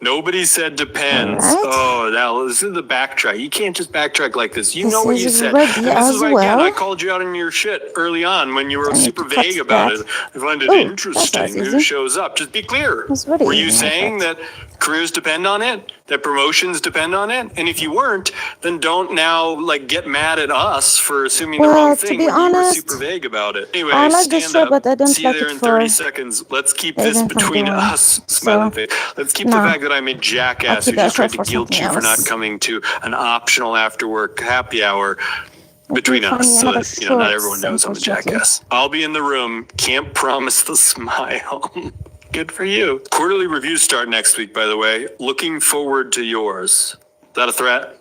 Speaker 7: Nobody said depends.
Speaker 19: Alright.
Speaker 7: Oh, now this is the backtrack. You can't just backtrack like this. You
Speaker 19: This
Speaker 7: know what you
Speaker 19: is
Speaker 7: said.
Speaker 19: ready
Speaker 7: And this
Speaker 19: as
Speaker 7: is why, again,
Speaker 19: well.
Speaker 7: I called you out on your shit early on when you were
Speaker 19: I need
Speaker 7: super
Speaker 19: to cut
Speaker 7: vague about
Speaker 19: that.
Speaker 7: it. I find it
Speaker 19: Ooh,
Speaker 7: interesting
Speaker 19: that's
Speaker 7: who
Speaker 19: easy.
Speaker 7: shows up. Just be clear.
Speaker 19: It's very
Speaker 7: Were you
Speaker 19: easy,
Speaker 7: saying that careers depend on it? That promotions depend on it? And if you weren't, then don't now like get mad at us for assuming the wrong
Speaker 19: Well, to
Speaker 7: thing
Speaker 19: be
Speaker 7: when you were
Speaker 19: honest,
Speaker 7: super vague about it. Anyway,
Speaker 19: I like the
Speaker 7: stand
Speaker 19: show,
Speaker 7: up.
Speaker 19: but I don't
Speaker 7: See you
Speaker 19: like
Speaker 7: there
Speaker 19: it
Speaker 7: in
Speaker 19: for
Speaker 7: 30 seconds. Let's keep this
Speaker 19: everything I'm
Speaker 7: between
Speaker 19: doing.
Speaker 7: us, smiling
Speaker 19: So,
Speaker 7: face. Let's keep
Speaker 19: no.
Speaker 7: the fact that I'm a jackass
Speaker 19: I'll
Speaker 7: who
Speaker 19: keep that
Speaker 7: just tried
Speaker 19: short
Speaker 7: to
Speaker 19: for
Speaker 7: guilt
Speaker 19: something
Speaker 7: you for not
Speaker 19: else.
Speaker 7: coming to an optional after work happy hour between
Speaker 19: find
Speaker 7: us,
Speaker 19: me
Speaker 7: so
Speaker 19: another
Speaker 7: that not
Speaker 19: shorts,
Speaker 7: everyone knows I'm a
Speaker 19: unfortunately.
Speaker 7: jackass. I'll be in the room. Can't promise the smile. Good for you. Quarterly reviews start next week, by the way. Looking forward to yours. Is that a threat?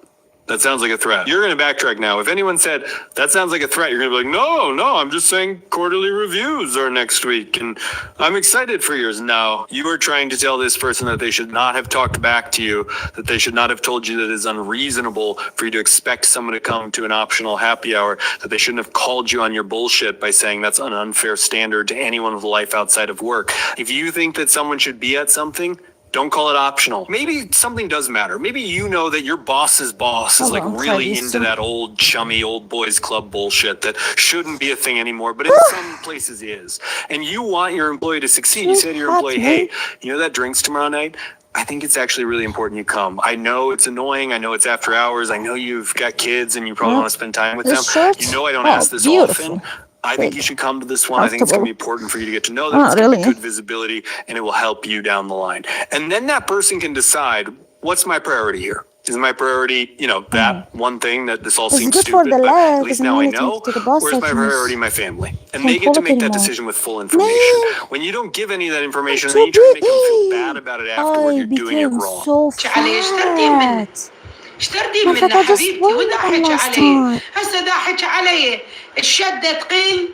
Speaker 7: That sounds like a threat. You're going to backtrack now. If anyone said, that sounds like a threat, you're going to be like, no, I'm just saying quarterly reviews are next week. And I'm excited for yours. No, you are trying to tell this person that they should not have talked back to you, that they should not have told you that it is unreasonable for you to expect someone to come to an optional happy hour, that they shouldn't have called you on your bullshit by saying that's an unfair standard to anyone with a life outside of work. If you think that someone should be at something, Don't call it optional. Maybe something does matter. Maybe you know that your boss's boss is like really into that old chummy old boys club bullshit that shouldn't be a thing anymore, but in some places is. And you want your employee to succeed. You say to your employee, hey, you know that drinks tomorrow night? I think it's actually really important you come. I know it's annoying. I know it's after hours. I know you've got kids and you probably want to spend time with them. You know I don't ask this often. I think you should come to this one. I think it's going to be important for you to get to know them. It's going to be good visibility, and it will help you down the line. And then that person can decide, what's my priority here? Is my priority, that one thing that this all seems stupid, but at least now I know? Or is my priority my family? And they get to make that decision with full information. When you don't give any of that information, then you try to make them feel bad about it afterward, you're doing it wrong.
Speaker 2: اشتردي منها حبيبتي وضحك علي هسه ضحك علي الشدة تقيل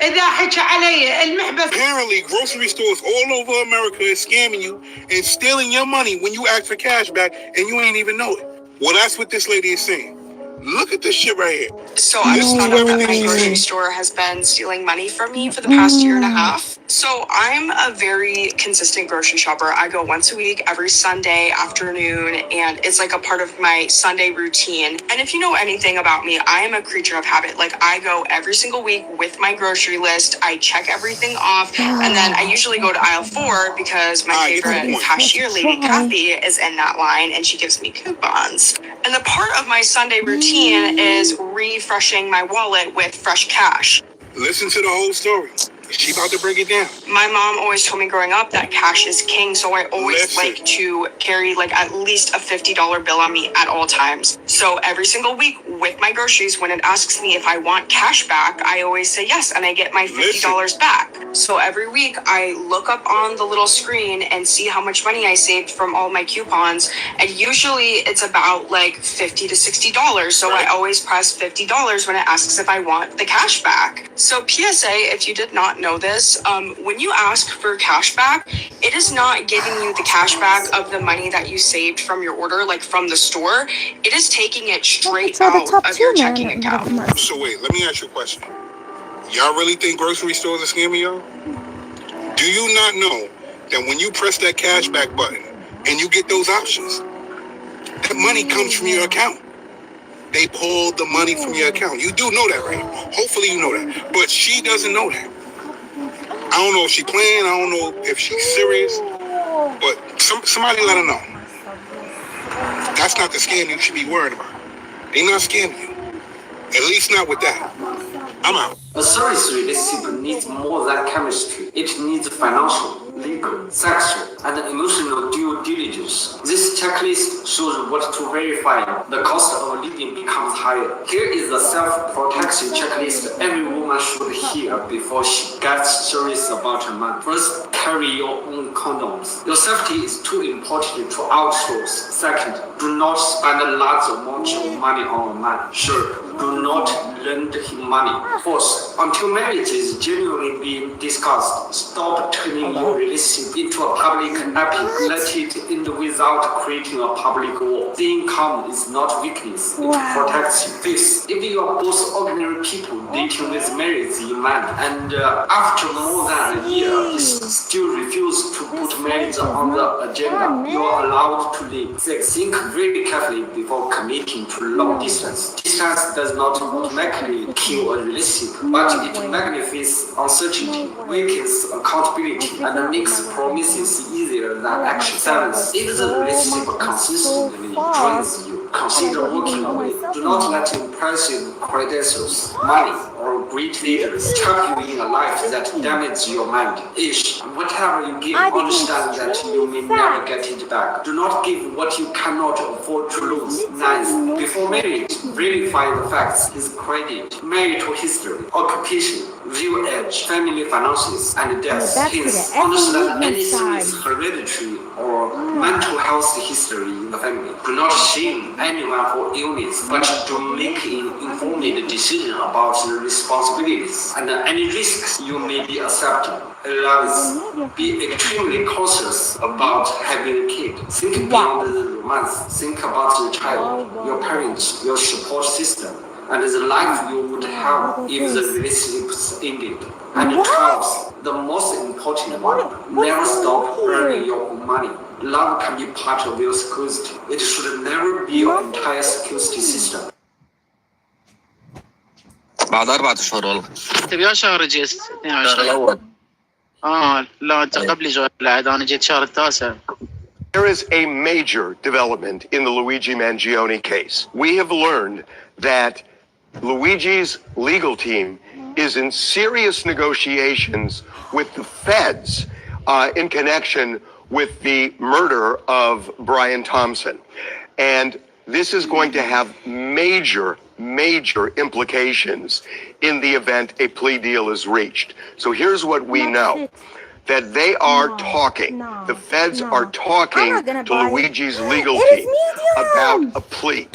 Speaker 2: ضحك علي المحبس.
Speaker 5: Apparently, grocery stores all over America is scamming you and stealing your money when you ask for cash back and you ain't even know it. Well, that's what this lady is saying. Look at this shit right here.
Speaker 20: So I just found out that my grocery store has been stealing money from me for the past year and a half. So I'm a very consistent grocery shopper. I go once a week, every Sunday afternoon, and it's like a part of my Sunday routine. And if you know anything about me, I am a creature of habit. Like I go every single week with my grocery list. I check everything off, and then I usually go to aisle 4 because my favorite cashier lady, Kathy, is in that line, and she gives me coupons. And the part of my Sunday routine is refreshing my wallet with fresh cash.
Speaker 5: Listen to the whole story. She about to break it down.
Speaker 20: My mom always told me growing up that cash is king, so I always like to carry like at least a $50 bill on me at all times. So every single week with my groceries, when it asks me if I want cash back, I always say yes, and I get my $50 back. So every week I look up on the little screen and see how much money I saved from all my coupons, and usually it's about like $50 to $60. So I always press $50 when it asks if I want the cash back. So PSA, if you did not know this, when you ask for cash back, it is not giving you the cash back of the money that you saved from your order, like from the store. It is taking it straight out of your checking account.
Speaker 5: So wait, let me ask you a question. Y'all really think grocery stores are scamming y'all? Do you not know that when you press that cash back button and you get those options, that money comes from your account? They pulled the money from your account. You do know that, right? Hopefully you know that. But she doesn't know that. I don't know if she's playing. I don't know if she's serious. But somebody let her know. That's not the scam you should be worried about. They're not scamming you. At least not with that. I'm out.
Speaker 9: A service relationship needs more than chemistry. It needs financial, legal, sexual, and emotional due diligence. This checklist shows what to verify. The cost of living becomes higher. Here is the self-protection checklist every woman should hear before she gets serious about a man. First, carry your own condoms. Your safety is too important to outsource. Second, do not spend a large amount of money on a man. Third, do not lend him money. Fourth, until marriage is genuinely being discussed, stop turning your relationship into a public epic. Let it end without creating a public war. Staying calm is not weakness, it protects you. Fifth, if you are both ordinary people dating with married man, and after more than a year, you still refuse to put marriage on the agenda, you are allowed to leave. Sixth, think very carefully before committing to long distance. Distance does not automatically kill a relationship, but it magnifies uncertainty, weakens accountability, and makes promises easier than action. Seventh, if the relationship consistently drains you, consider walking away. Do not let impressive credentials, money, or great leaders trap you in a life that damages your mind. Ish, whatever you give, understand that you may never get it back. Do not give what you cannot afford to lose. Ninth, before marriage, verify the facts: his credit, marital history, occupation, view age, family finances, and death. Hence, understand anything is hereditary or mental health history in the family. Do not shame anyone for illness, but to make an informed decision about the responsibilities and any risks you may be accepting. 11th, be extremely cautious about having a kid. Think beyond the romance. Think about the child, your parents, your support system. and the life you would have if the relationship ended. And 12, the most important one, never stop earning your money. Love can be part of your security. It should never be your entire security system.
Speaker 16: بعد 4 أشهر والله.
Speaker 11: تبي شهر جيت 22 لا انت قبلي جاي العيد انا جيت شهر التاسع.
Speaker 12: There is a major development in the Luigi Mangione case. We have learned that Luigi's legal team is in serious negotiations with the feds in connection with the murder of Brian Thompson. And this is going to have major implications in the event a plea deal is reached. So here's what we know. That they are talking. The feds are talking to Luigi's legal team about a plea.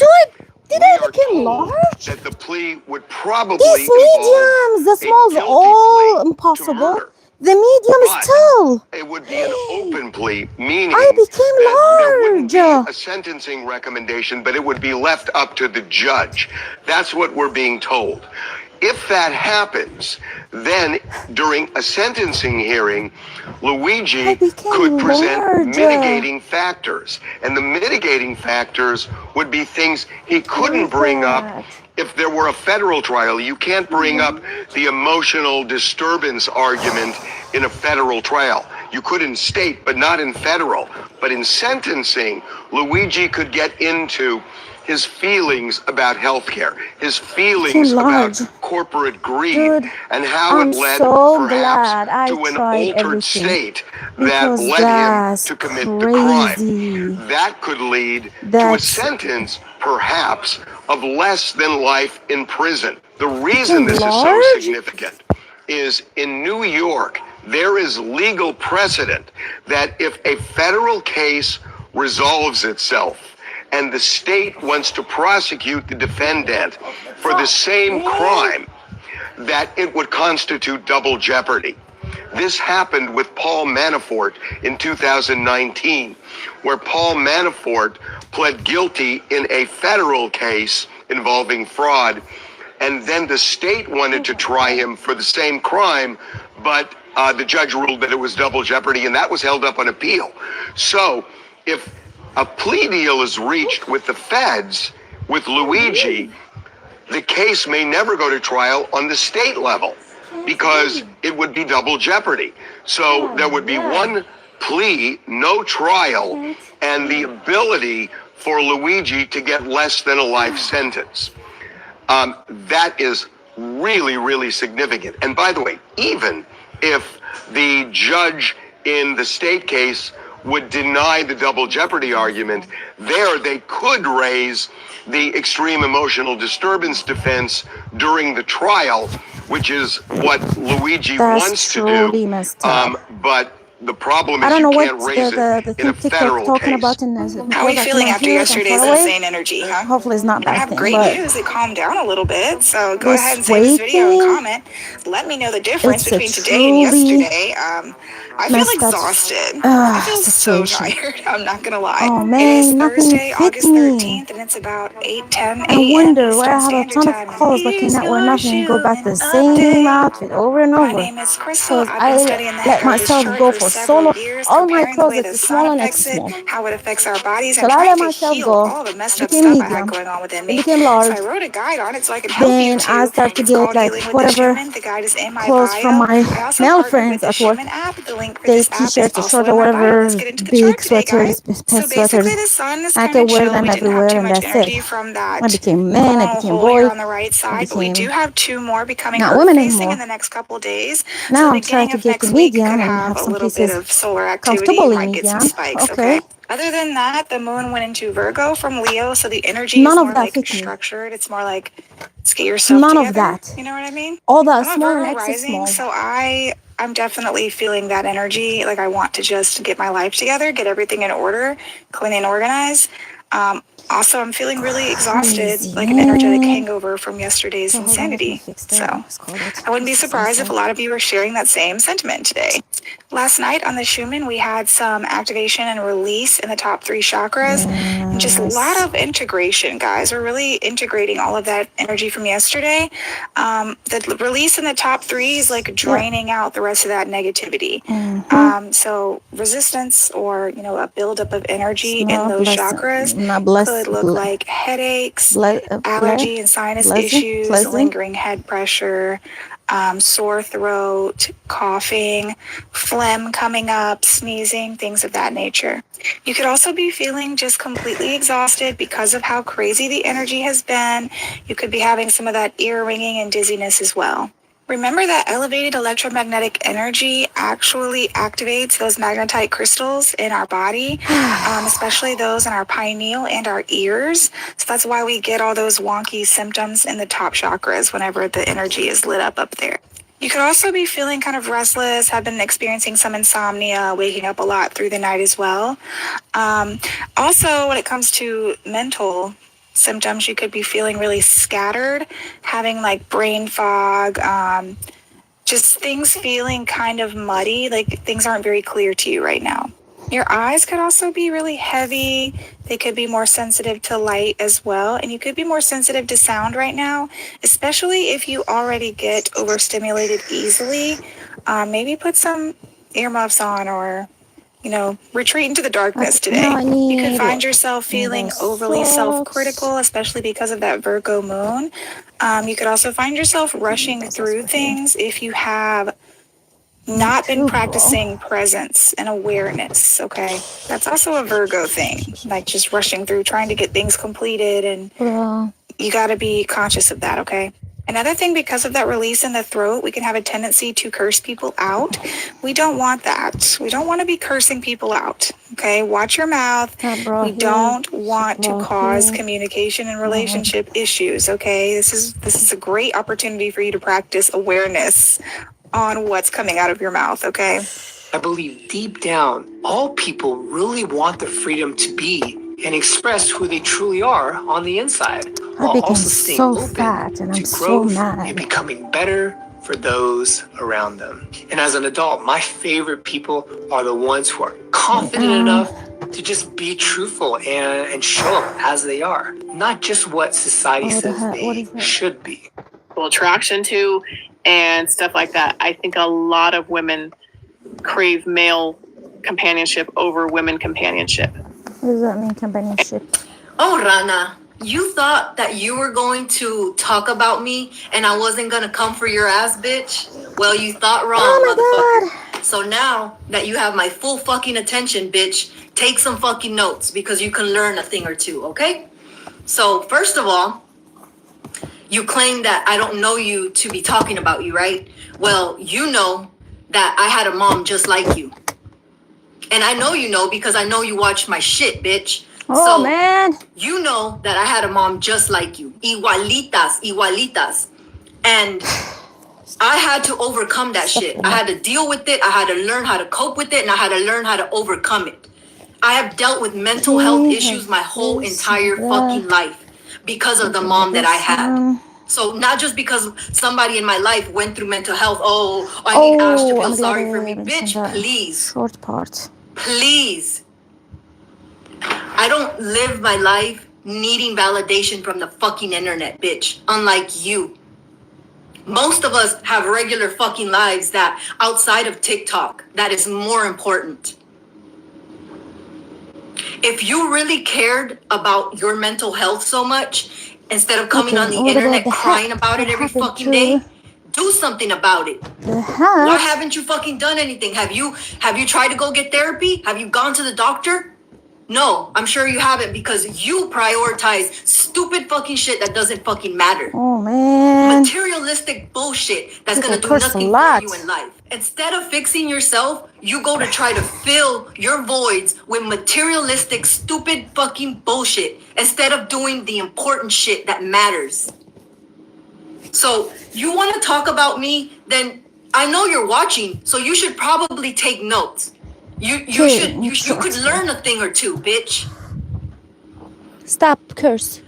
Speaker 19: Did I become large?
Speaker 12: That the plea would probably
Speaker 19: These mediums, the smalls all impossible. The medium is still.
Speaker 12: It would be an open plea, meaning
Speaker 19: I became large.
Speaker 12: There wouldn't be a sentencing recommendation, but it would be left up to the judge. That's what we're being told. If that happens, then during a sentencing hearing, Luigi could present mitigating factors. And the mitigating factors would be things he couldn't bring up if there were a federal trial. You can't bring up the emotional disturbance argument in a federal trial. You could in state, but not in federal. But in sentencing, Luigi could get into his feelings about healthcare, his feelings about corporate greed, and how it led perhaps to an altered state that led him to commit the crime. That could lead to a sentence, perhaps, of less than life in prison. The reason this is so significant is in New York, there is legal precedent that if a federal case resolves itself, and the state wants to prosecute the defendant for the same crime, that it would constitute double jeopardy. This happened with Paul Manafort in 2019, where Paul Manafort pled guilty in a federal case involving fraud, and then the state wanted to try him for the same crime, but the judge ruled that it was double jeopardy, and that was held up on appeal. So if a plea deal is reached with the feds, with Luigi, the case may never go to trial on the state level because it would be double jeopardy. So there would be one plea, no trial, and the ability for Luigi to get less than a life sentence. That is really significant. And by the way, even if the judge in the state case would deny the double jeopardy argument, there they could raise the extreme emotional disturbance defense during the trial, which is what Luigi wants to do. But the problem is you can't raise it in a federal case.
Speaker 22: How are you feeling after yesterday's insane energy, huh?
Speaker 19: Hopefully it's not
Speaker 22: I
Speaker 19: bad
Speaker 22: have
Speaker 19: thing,
Speaker 22: great
Speaker 19: but
Speaker 22: news. It calmed down a little bit. So go ahead and save this video and comment. Let me know the difference
Speaker 19: It's a
Speaker 22: between today and
Speaker 19: truly
Speaker 22: yesterday. I feel
Speaker 19: messed up,
Speaker 22: exhausted. I feel so
Speaker 19: situation.
Speaker 22: tired. I'm not gonna lie.
Speaker 19: Oh
Speaker 22: It
Speaker 19: man,
Speaker 22: is
Speaker 19: nothing
Speaker 22: Thursday,
Speaker 19: fit
Speaker 22: August
Speaker 19: me.
Speaker 22: 13th, and it's about 8:10
Speaker 19: I
Speaker 22: a.m.
Speaker 19: wonder why I
Speaker 22: Eastern
Speaker 19: have a
Speaker 22: Standard
Speaker 19: ton of
Speaker 22: Time.
Speaker 19: calls but cannot wear nothing and go back to the same outfit over and over.
Speaker 22: My name is Crystal.
Speaker 19: Because
Speaker 22: I've been
Speaker 19: I
Speaker 22: studying the
Speaker 19: let
Speaker 22: head of this
Speaker 19: myself
Speaker 22: chart
Speaker 19: go
Speaker 22: for
Speaker 19: for
Speaker 22: several
Speaker 19: solo.
Speaker 22: years,
Speaker 19: All my
Speaker 22: comparing the way
Speaker 19: clothes
Speaker 22: the
Speaker 19: is small
Speaker 22: sun
Speaker 19: and
Speaker 22: affects
Speaker 19: extra
Speaker 22: it,
Speaker 19: small.
Speaker 22: how it affects our bodies,
Speaker 19: So
Speaker 22: and
Speaker 19: I
Speaker 22: trying
Speaker 19: let
Speaker 22: to
Speaker 19: myself
Speaker 22: heal
Speaker 19: go.
Speaker 22: all the messed up
Speaker 19: Became
Speaker 22: stuff I had
Speaker 19: medium.
Speaker 22: going on within
Speaker 19: It
Speaker 22: me.
Speaker 19: became
Speaker 22: So
Speaker 19: large.
Speaker 22: I wrote a guide on it so I can help you
Speaker 19: Then I
Speaker 22: too.
Speaker 19: started to
Speaker 22: It's
Speaker 19: get
Speaker 22: called
Speaker 19: like
Speaker 22: Healing with the
Speaker 19: whatever
Speaker 22: Shaman. The guide is in my
Speaker 19: clothes
Speaker 22: bio.
Speaker 19: from my
Speaker 22: I also
Speaker 19: male
Speaker 22: partnered
Speaker 19: friends
Speaker 22: with the
Speaker 19: at work.
Speaker 22: Shaman app. The link for
Speaker 19: They
Speaker 22: this app is
Speaker 19: t-shirts or
Speaker 22: also
Speaker 19: shorts
Speaker 22: in
Speaker 19: or
Speaker 22: my bio.
Speaker 19: whatever,
Speaker 22: Let's get into the
Speaker 19: big
Speaker 22: chart today, guys.
Speaker 19: sweaters,
Speaker 22: So
Speaker 19: pants
Speaker 22: basically,
Speaker 19: sweaters.
Speaker 22: the sun is
Speaker 19: I
Speaker 22: kind
Speaker 19: could
Speaker 22: of
Speaker 19: wear
Speaker 22: chill.
Speaker 19: them
Speaker 22: We didn't have
Speaker 19: everywhere
Speaker 22: too
Speaker 19: and
Speaker 22: much
Speaker 19: that's it.
Speaker 22: energy from that
Speaker 19: I became man, I became
Speaker 22: hole here
Speaker 19: boy,
Speaker 22: on the right
Speaker 19: I
Speaker 22: side, but we do
Speaker 19: became
Speaker 22: have two more becoming
Speaker 19: not
Speaker 22: Earth
Speaker 19: women
Speaker 22: facing
Speaker 19: anymore.
Speaker 22: in the next couple days. So
Speaker 19: Now
Speaker 22: the
Speaker 19: I'm trying
Speaker 22: beginning
Speaker 19: to
Speaker 22: of
Speaker 19: get to
Speaker 22: next week could
Speaker 19: medium and
Speaker 22: have
Speaker 19: have
Speaker 22: a
Speaker 19: some
Speaker 22: little bit
Speaker 19: pieces
Speaker 22: of solar activity. You
Speaker 19: comfortably
Speaker 22: might get some
Speaker 19: medium.
Speaker 22: spikes,
Speaker 19: Okay.
Speaker 22: okay? Other than that, the moon went into Virgo from Leo, so the energy
Speaker 19: None
Speaker 22: is
Speaker 19: of
Speaker 22: more
Speaker 19: that
Speaker 22: like
Speaker 19: fit me.
Speaker 22: structured. It's more like let's get yourself
Speaker 19: None of
Speaker 22: together.
Speaker 19: that.
Speaker 22: You know what I mean?
Speaker 19: All that
Speaker 22: I'm a
Speaker 19: small and
Speaker 22: Virgo
Speaker 19: extra
Speaker 22: rising,
Speaker 19: small.
Speaker 22: so I'm definitely feeling that energy. Like I want to just get my life together, get everything in order, clean and organized. Also, I'm feeling really exhausted, like an energetic hangover from yesterday's insanity. So, I wouldn't be surprised if a lot of you are sharing that same sentiment today. Last night on the Schumann, we had some activation and release in the top 3 chakras, and just a lot of integration, guys. We're really integrating all of that energy from yesterday. The release in the top 3 is like draining out the rest of that negativity. So resistance or, a buildup of energy in those chakras could look like headaches, allergy and sinus issues, lingering head pressure, sore throat, coughing, phlegm coming up, sneezing, things of that nature. You could also be feeling just completely exhausted because of how crazy the energy has been. You could be having some of that ear ringing and dizziness as well. Remember that elevated electromagnetic energy actually activates those magnetite crystals in our body, especially those in our pineal and our ears. So that's why we get all those wonky symptoms in the top chakras whenever the energy is lit up there. You could also be feeling kind of restless, have been experiencing some insomnia, waking up a lot through the night as well. Also, when it comes to mental symptoms, you could be feeling really scattered, having like brain fog, just things feeling kind of muddy, like things aren't very clear to you right now. Your eyes could also be really heavy. They could be more sensitive to light as well. And you could be more sensitive to sound right now, especially if you already get overstimulated easily. Maybe put some earmuffs on or retreat into the darkness today. You could find yourself feeling overly self-critical, especially because of that Virgo moon. You could also find yourself rushing through things if you have not been practicing presence and awareness, okay? That's also a Virgo thing, like just rushing through, trying to get things completed, and you got to be conscious of that, okay? Another thing, because of that release in the throat, we can have a tendency to curse people out. We don't want that. We don't want to be cursing people out, okay? Watch your mouth. We don't want to cause communication and relationship issues, okay? This is a great opportunity for you to practice awareness on what's coming out of your mouth, okay?
Speaker 3: I believe deep down, all people really want the freedom to be and express who they truly are on the inside,
Speaker 19: I became so fat and I'm so mad.
Speaker 3: And becoming better for those around them. And as an adult, my favorite people are the ones who are confident enough to just be truthful and show up as they are, not just what society says they should be.
Speaker 6: Attraction to and stuff like that. I think a lot of women crave male companionship over women companionship.
Speaker 19: What does that mean, companionship?
Speaker 14: Oh, Rana, you thought that you were going to talk about me and I wasn't going to come for your ass, bitch? Well, you thought wrong, motherfucker. So now that you have my full fucking attention, bitch, take some fucking notes because you can learn a thing or two, okay? So, first of all, you claim that I don't know you to be talking about you, right? Well, you know that I had a mom just like you. And I know you know because I know you watched my shit, bitch.
Speaker 19: Oh, man.
Speaker 14: You know that I had a mom just like you. Igualitas. And I had to overcome that shit. I had to deal with it. I had to learn how to cope with it. And I had to learn how to overcome it. I have dealt with mental health issues my whole entire fucking life because of the mom that I had. So not just because somebody in my life went through mental health. Oh, I need Ash to feel sorry for me. Bitch, please.
Speaker 19: Short part.
Speaker 14: Please. I don't live my life needing validation from the fucking internet, bitch. Unlike you. Most of us have regular fucking lives that outside of TikTok, that is more important. If you really cared about your mental health so much, instead of coming on the internet crying about it every fucking day, do something about it. Why haven't you fucking done anything? Have you tried to go get therapy? Have you gone to the doctor? No, I'm sure you haven't because you prioritize stupid fucking shit that doesn't fucking matter.
Speaker 19: Oh, man.
Speaker 14: Materialistic bullshit that's gonna do nothing for you in life. Instead of fixing yourself, you go to try to fill your voids with materialistic, stupid fucking bullshit instead of doing the important shit that matters. So you want to talk about me? Then I know you're watching, so you should probably take notes. You could learn a thing or two, bitch.
Speaker 19: Stop, curse.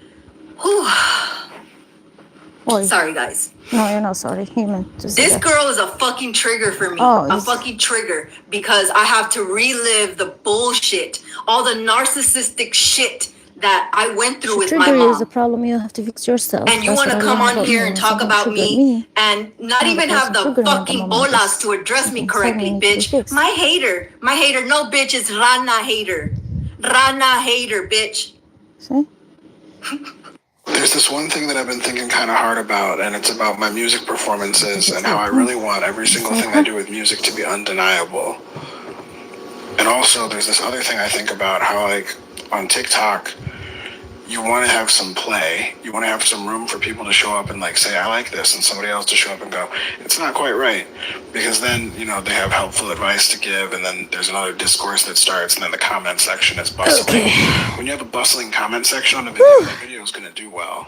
Speaker 19: Oi.
Speaker 14: Sorry, guys.
Speaker 19: No, you're not sorry. He meant to say
Speaker 14: This
Speaker 19: that.
Speaker 14: girl is a fucking trigger for me.
Speaker 19: Oh,
Speaker 14: A
Speaker 19: it's-
Speaker 14: fucking trigger because I have to relive the bullshit, all the narcissistic shit that I went through with my
Speaker 19: Trigger is a
Speaker 14: mom.
Speaker 19: problem you have to fix yourself.
Speaker 14: And you
Speaker 19: That's
Speaker 14: want to
Speaker 19: what I
Speaker 14: come
Speaker 19: learned
Speaker 14: on
Speaker 19: about
Speaker 14: here
Speaker 19: me.
Speaker 14: and
Speaker 19: When
Speaker 14: talk
Speaker 19: someone
Speaker 14: about
Speaker 19: triggered
Speaker 14: me and not
Speaker 19: Another
Speaker 14: even have
Speaker 19: person
Speaker 14: the
Speaker 19: triggered me at the
Speaker 14: fucking
Speaker 19: moment.
Speaker 14: bolas to address me correctly,
Speaker 19: Something needs to be
Speaker 14: bitch.
Speaker 19: fixed.
Speaker 14: My hater, no bitch, it's Rana hater. Rana hater, bitch.
Speaker 19: See?
Speaker 4: There's this one thing that I've been thinking kind of hard about, and it's about my music performances and how I really want every single thing I do with music to be undeniable. And also, there's this other thing I think about how, like, on TikTok, you want to have some play. You want to have some room for people to show up and, like, say, I like this, and somebody else to show up and go, it's not quite right. Because then, you know, they have helpful advice to give, and then there's another discourse that starts, and then the comment section is bustling. When you have a bustling comment section on a video, the video is going to do well.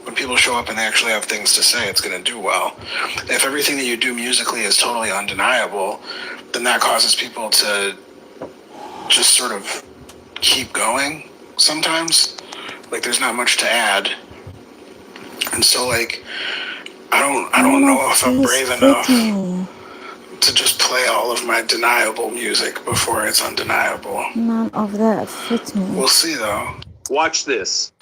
Speaker 4: When people show up and they actually have things to say, it's going to do well. If everything that you do musically is totally undeniable, then that causes people to just sort of keep going sometimes. Like, there's not much to add. And so, like, I don't know if I'm brave enough to just play all of my deniable music before it's undeniable.
Speaker 19: None of that fits me.
Speaker 4: We'll see, though.
Speaker 7: Watch this.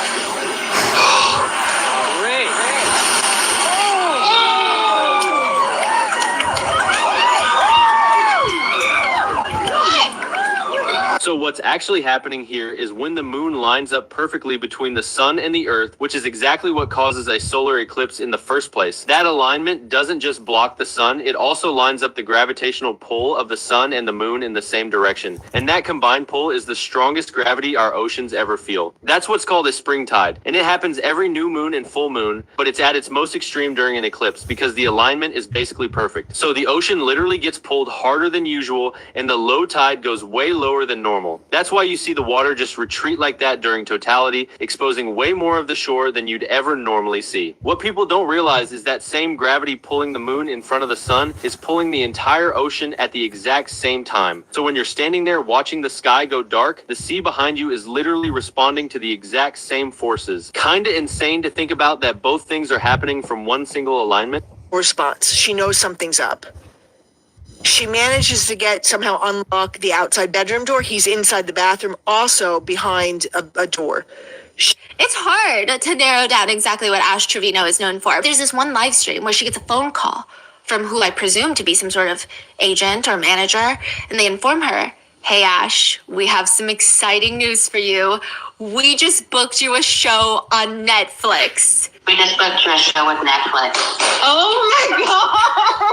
Speaker 7: So what's actually happening here is when the moon lines up perfectly between the sun and the earth, which is exactly what causes a solar eclipse in the first place. That alignment doesn't just block the sun, it also lines up the gravitational pull of the sun and the moon in the same direction. And that combined pull is the strongest gravity our oceans ever feel. That's what's called a spring tide. And it happens every new moon and full moon, but it's at its most extreme during an eclipse because the alignment is basically perfect. So the ocean literally gets pulled harder than usual and the low tide goes way lower than normal. That's why you see the water just retreat like that during totality, exposing way more of the shore than you'd ever normally see. What people don't realize is that same gravity pulling the moon in front of the sun is pulling the entire ocean at the exact same time. So when you're standing there watching the sky go dark, the sea behind you is literally responding to the exact same forces. Kinda insane to think about that both things are happening from one single alignment.
Speaker 17: Response. She knows something's up. She manages to somehow unlock the outside bedroom door. He's inside the bathroom, also behind a door.
Speaker 15: It's hard to narrow down exactly what Ash Trevino is known for. There's this one live stream where she gets a phone call from who I presume to be some sort of agent or manager, and they inform her, hey Ash, we have some exciting news for you. We just booked you a show on Netflix.
Speaker 14: We just booked you a show with Netflix.
Speaker 15: Oh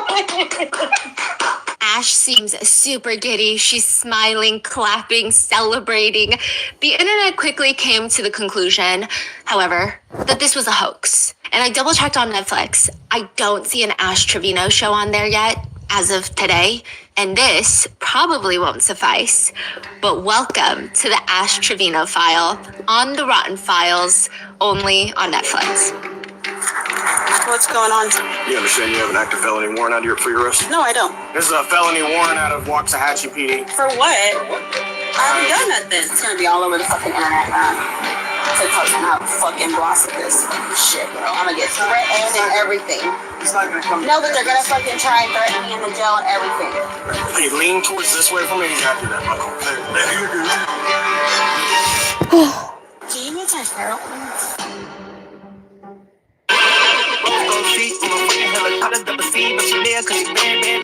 Speaker 15: my god! Ash seems super giddy. She's smiling, clapping, celebrating. The internet quickly came to the conclusion, however, that this was a hoax. And I double checked on Netflix. I don't see an Ash Trevino show on there yet, as of today. And this probably won't suffice. But welcome to the Ash Trevino file on the Rotten Files, only on Netflix.
Speaker 17: What's going on?
Speaker 23: You understand you have an active felony warrant out here for your arrest?
Speaker 17: No, I don't.
Speaker 23: This is a felony warrant out of Waxahachie PD.
Speaker 17: For what? I haven't done nothing. It's gonna be all over the fucking internet, man. TikTok's gonna have fucking blast of this shit, bro. I'm gonna get threatened and everything.
Speaker 23: It's not gonna come.
Speaker 17: No, but they're gonna fucking try and threaten me in the jail and everything.
Speaker 23: Hey, lean towards this way for me. You gotta do that, Michael.
Speaker 17: Do you need my heroin?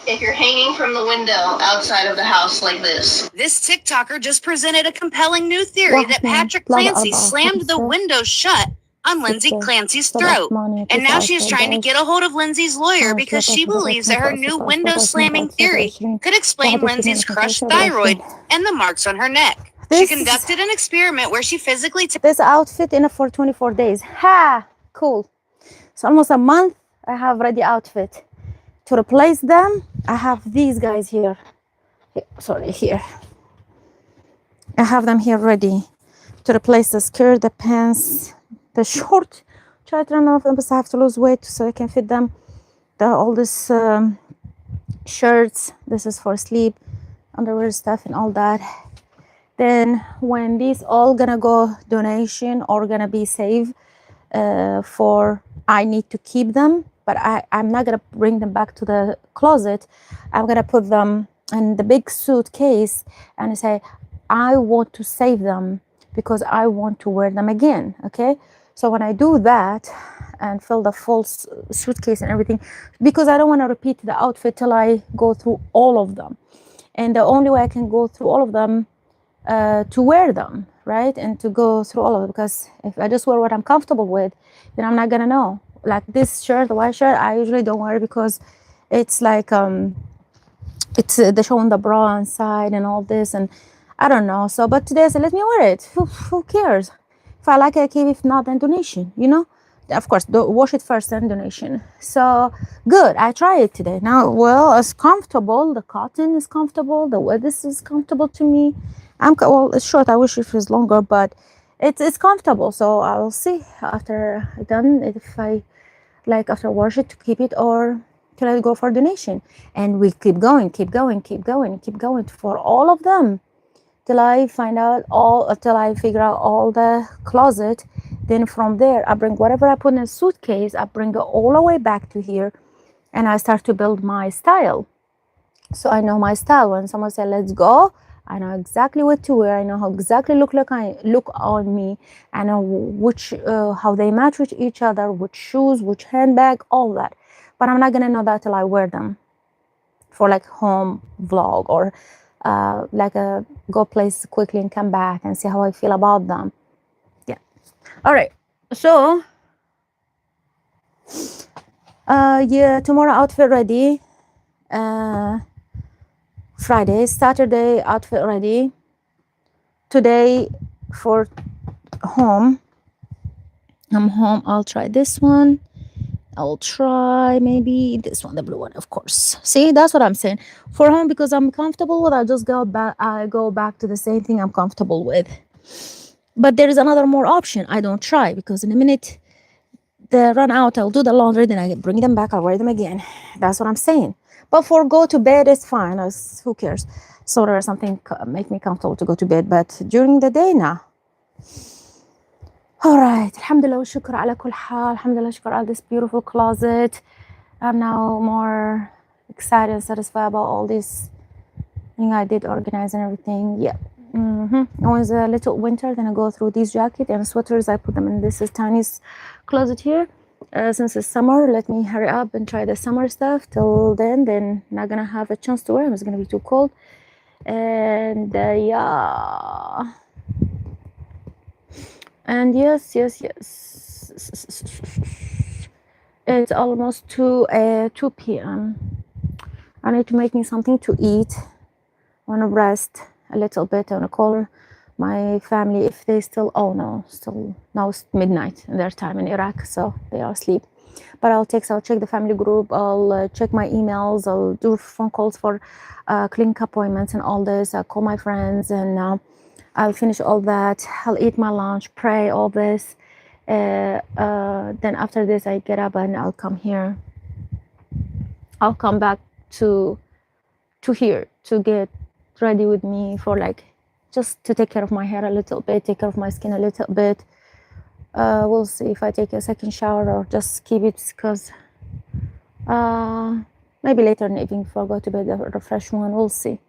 Speaker 15: If you're hanging from the window outside of the house like this.
Speaker 24: This TikToker just presented a compelling new theory that Patrick Clancy slammed the window shut on Lindsay Clancy's throat. And now she is trying to get a hold of Lindsay's lawyer because she believes that her new window slamming theory could explain Lindsay's crushed thyroid and the marks on her neck. She conducted an experiment where she physically
Speaker 19: this outfit in for 24 days. Ha! Cool. It's almost a month. I have ready outfit. To replace them, I have these guys here. Here. I have them here ready to replace the skirt, the pants, the short. Try to run off them, but I have to lose weight so I can fit them. All this shirts. This is for sleep, underwear stuff, and all that. Then when these all gonna go donation or gonna be saved for, I need to keep them, but I'm not gonna bring them back to the closet. I'm gonna put them in the big suitcase and say, I want to save them because I want to wear them again, okay? So when I do that and fill the full suitcase and everything, because I don't want to repeat the outfit till I go through all of them. And the only way I can go through all of them to wear them, right? And to go through all of it, because if I just wear what I'm comfortable with, then I'm not gonna know. Like this shirt, the white shirt, I usually don't wear it because it's like it's they're showing the bra inside and all this, and I don't know. So but today I said, let me wear it. Who cares? If I like it, I keep. If not, then donation, you know. Of course, wash it first, then donation. So good. I try it today. Now, well, it's comfortable. The cotton is comfortable. The weather is comfortable to me. Well, it's short. I wish it was longer, but it's comfortable. So I will see after I'm done if I like after wash it to keep it or to let it go for donation. And we keep going for all of them till I find out till I figure out all the closet. Then from there, I bring whatever I put in a suitcase, I bring it all the way back to here, and I start to build my style. So I know my style. When someone says, let's go, I know exactly what to wear. I know how exactly look on me. I know which how they match with each other, which shoes, which handbag, all that. But I'm not gonna know that till I wear them for like home vlog or like a go place quickly and come back and see how I feel about them. Yeah. All right. So yeah, tomorrow outfit ready. Friday, Saturday outfit ready. Today for home. I'm home. I'll try this one. I'll try maybe this one, the blue one, of course. See, that's what I'm saying. For home, because I'm comfortable with, I just go back. I go back to the same thing I'm comfortable with. But there is another more option. I don't try because in a minute they run out. I'll do the laundry, then I bring them back. I'll wear them again. That's what I'm saying. But for go to bed, it's fine. Who cares? So there's something make me comfortable to go to bed. But during the day, nah. All right. Alhamdulillah wa shukr ala kul hal. Alhamdulillah shukr ala this beautiful closet. I'm now more excited and satisfied about all this thing I did organize and everything. Yeah. When it's a little winter, then I go through these jackets and sweaters. I put them in this tiny closet here. Since it's summer, let me hurry up and try the summer stuff. Till then not gonna have a chance to wear them. It's gonna be too cold. And yeah. And yes. It's almost 2 p.m. I need to make me something to eat. I want to rest a little bit. I want to call my family if they still, now it's midnight in their time in Iraq, so they are asleep. But I'll check the family group. I'll check my emails. I'll do phone calls for clinic appointments and all this. I'll call my friends and I'll finish all that. I'll eat my lunch, pray, all this. Then after this, I get up and I'll come here. I'll come back to here to get ready with me for like just to take care of my hair a little bit, take care of my skin a little bit. We'll see if I take a second shower or just keep it because maybe later in the evening before I go to bed, a fresh one. We'll see.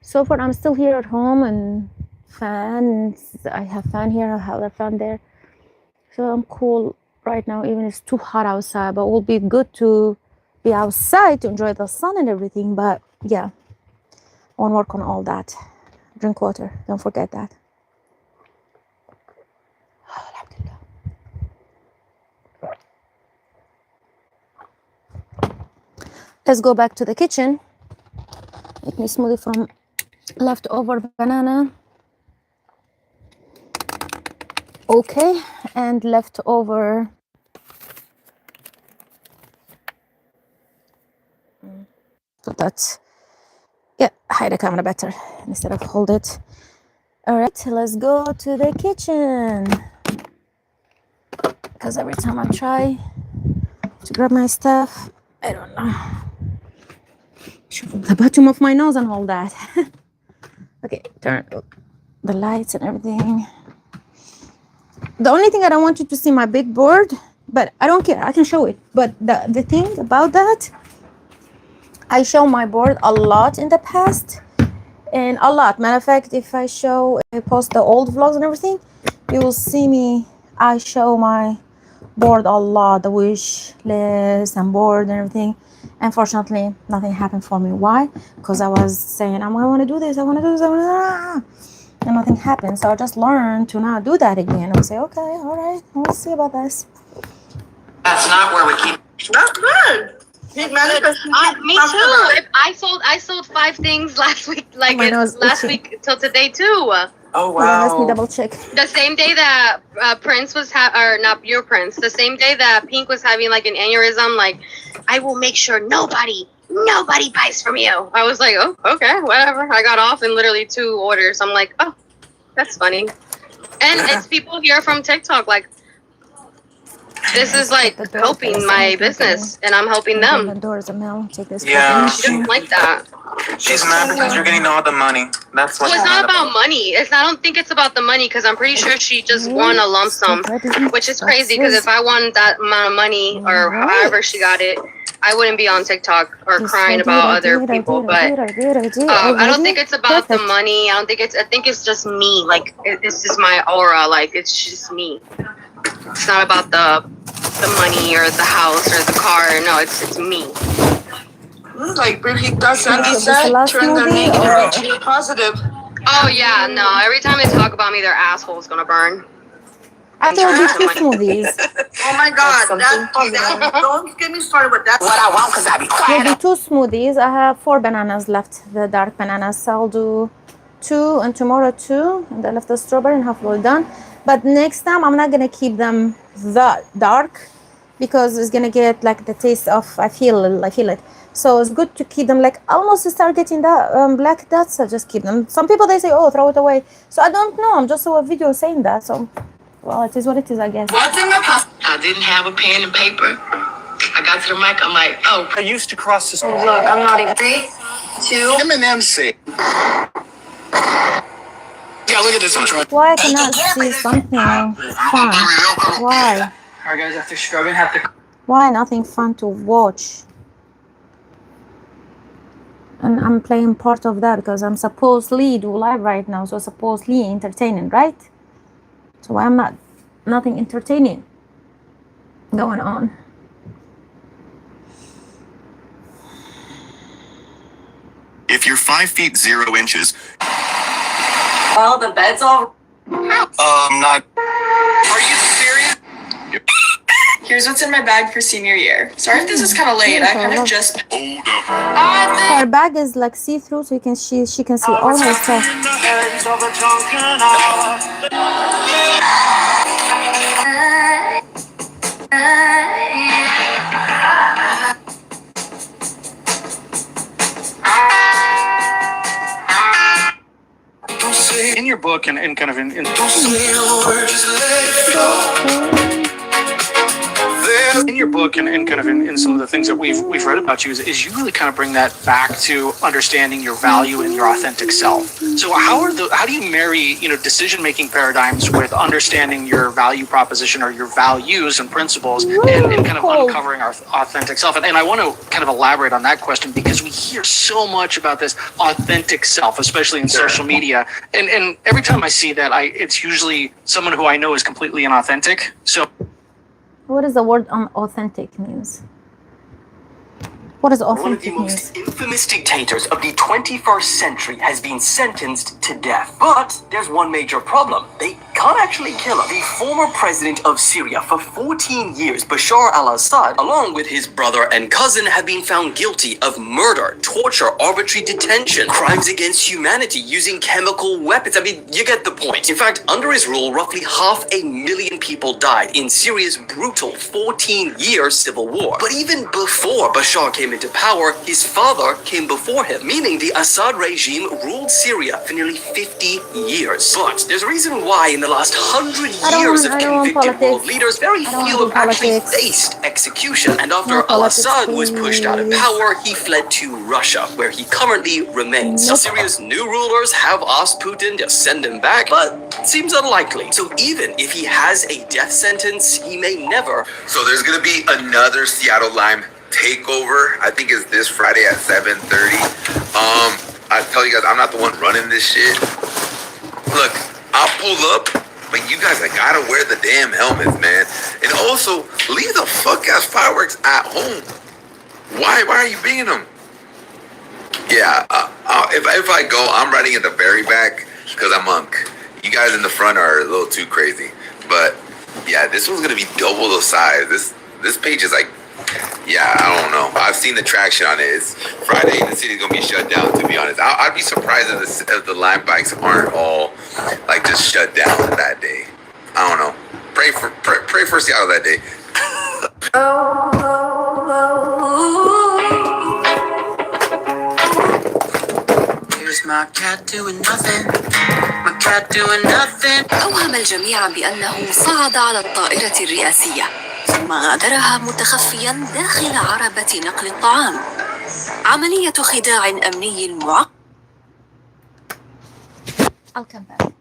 Speaker 19: So far, I'm still here at home and fans. I have fan here. I have a fan there. So I'm cool right now. Even it's too hot outside, but it will be good to be outside to enjoy the sun and everything. But yeah, I want to work on all that. Drink water. Don't forget that. Let's go back to the kitchen. Make me smoothie from leftover banana. Okay, and leftover. So that's, yeah, hide the camera better instead of hold it. All right, let's go to the kitchen. Because every time I try to grab my stuff, I don't know. The bottom of my nose and all that. Okay, turn. the lights and everything. The only thing I don't want you to see my big board, but I don't care. I can show it. But the thing about that, I show my board a lot in the past, and a lot. Matter of fact, if I post the old vlogs and everything, you will see me. I show my board a lot, the wish list and board and everything. Unfortunately, nothing happened for me. Why? Because I was saying, I want to do this, I want to do this, and nothing happened. So I just learned to not do that again. I say, okay, all right, we'll see about this.
Speaker 1: That's not where we keep.
Speaker 13: That's good.
Speaker 24: Me too. I sold 5 things last week, like last week till today too.
Speaker 1: Oh wow.
Speaker 19: Let me double check.
Speaker 24: The same day that Prince was or not your Prince, the same day that Pink was having like an aneurysm, like I will make sure nobody buys from you. I was like, oh, okay, whatever. I got off in literally 2 orders. I'm like, oh, that's funny. And it's people here from TikTok, like, this is like helping my business, and I'm helping them.
Speaker 1: Yeah.
Speaker 24: She doesn't like that.
Speaker 1: She's mad because you're getting all the money. That's what.
Speaker 24: Well, it's not about money. I don't think it's about the money, because I'm pretty sure she just won a lump sum, which is crazy. Because if I won that amount of money or however she got it, I wouldn't be on TikTok or crying about other people. But I don't think it's about the money. I think it's just me. Like it's just my aura. Like it's just me. It's not about the money or the house or the car. No, it's me.
Speaker 13: Like Brigitte Sandy said, turn their negative into positive.
Speaker 24: Oh yeah, no. Every time they talk about me, their asshole's gonna burn.
Speaker 19: I will do 2 smoothies.
Speaker 13: Oh my God! Don't get me started with that.
Speaker 1: What I want, because I be quiet.
Speaker 19: We'll do 2 smoothies. I have 4 bananas left, the dark bananas. So I'll do 2, and tomorrow 2, and I left the strawberry, and hopefully done. But next time I'm not gonna keep them that dark, because it's gonna get like the taste of I feel it. So it's good to keep them like almost start getting that black dots. So just keep them. Some people they say, oh, throw it away. So I don't know. I'm just saw a video saying that. So well, it is what it is, I guess.
Speaker 1: I didn't have a pen and paper. I got to the mic. I'm like, oh.
Speaker 7: I used to cross this.
Speaker 14: Look, I'm not even 3, 2.
Speaker 16: Eminem say. Yeah, look at this one.
Speaker 19: Why I cannot see something fun? Why?
Speaker 1: Alright guys, after scrubbing, have to.
Speaker 19: Why nothing fun to watch? And I'm playing part of that because I'm supposedly do live right now, so supposedly entertaining, right? So why I'm nothing entertaining going on?
Speaker 8: If you're 5 feet 0 inches.
Speaker 14: Oh, the bed's all.
Speaker 8: Not.
Speaker 1: Are you serious?
Speaker 10: Here's what's in my bag for senior year. Sorry if this is kind of late. I kind of just.
Speaker 19: Her bag is like see-through, so you can she can see all her stuff.
Speaker 7: In your book and kind of in your book and kind of in some of the things that we've read about you is you really kind of bring that back to understanding your value and your authentic self. So how do you marry decision-making paradigms with understanding your value proposition or your values and principles and kind of uncovering our authentic self? And I want to kind of elaborate on that question because we hear so much about this authentic self, especially in social media. And every time I see that, it's usually someone who I know is completely inauthentic. So
Speaker 19: what does the word authentic means? What does authentic
Speaker 18: One of the most infamous dictators of the 21st century has been sentenced to death. But there's one major problem. They can't actually kill him. The former president of Syria for 14 years, Bashar al-Assad, along with his brother and cousin, have been found guilty of murder, torture, arbitrary detention, crimes against humanity, using chemical weapons. I mean, you get the point. In fact, under his rule, roughly 500,000 people died in Syria's brutal 14-year civil war. But even before Bashar came into power, his father came before him, meaning the Assad regime ruled Syria for nearly 50 years. But there's a reason why in the last 100
Speaker 19: I don't
Speaker 18: years
Speaker 19: want-
Speaker 18: of
Speaker 19: I don't want
Speaker 18: convicted world
Speaker 19: politics.
Speaker 18: leaders, very
Speaker 19: I don't
Speaker 18: few
Speaker 19: want
Speaker 18: have actually
Speaker 19: politics.
Speaker 18: faced execution. And after
Speaker 19: No politics,
Speaker 18: al-Assad was pushed out of
Speaker 19: please.
Speaker 18: power, he fled to Russia, where he currently remains. Now,
Speaker 19: Nope.
Speaker 18: Syria's new rulers have asked Putin to send him back, but it seems unlikely. So even if he has a death sentence, he may never.
Speaker 2: So there's gonna be another Seattle Lime takeover. I think it's this Friday at 7:30. I tell you guys, I'm not the one running this shit. Look, I'll pull up, but you guys, I gotta wear the damn helmets, man. And also, leave the fuck ass fireworks at home. Why are you bringing them? Yeah, if I go, I'm riding at the very back because I'm monk. You guys in the front are a little too crazy. But yeah, this one's gonna be double the size. This page is like, yeah, I don't know. I've seen the traction on it. It's Friday. The city's gonna be shut down. To be honest, I'd be surprised if the Lime bikes aren't all like just shut down that day. I don't know. Pray for Seattle that day.
Speaker 1: Here's my cat doing nothing. My cat doing nothing.
Speaker 5: أوهم الجميع بأنه صعد على الطائرة الرئاسية ثم غادرها متخفيا داخل عربة نقل الطعام. عملية خداع أمني معقد.
Speaker 19: I'll come back.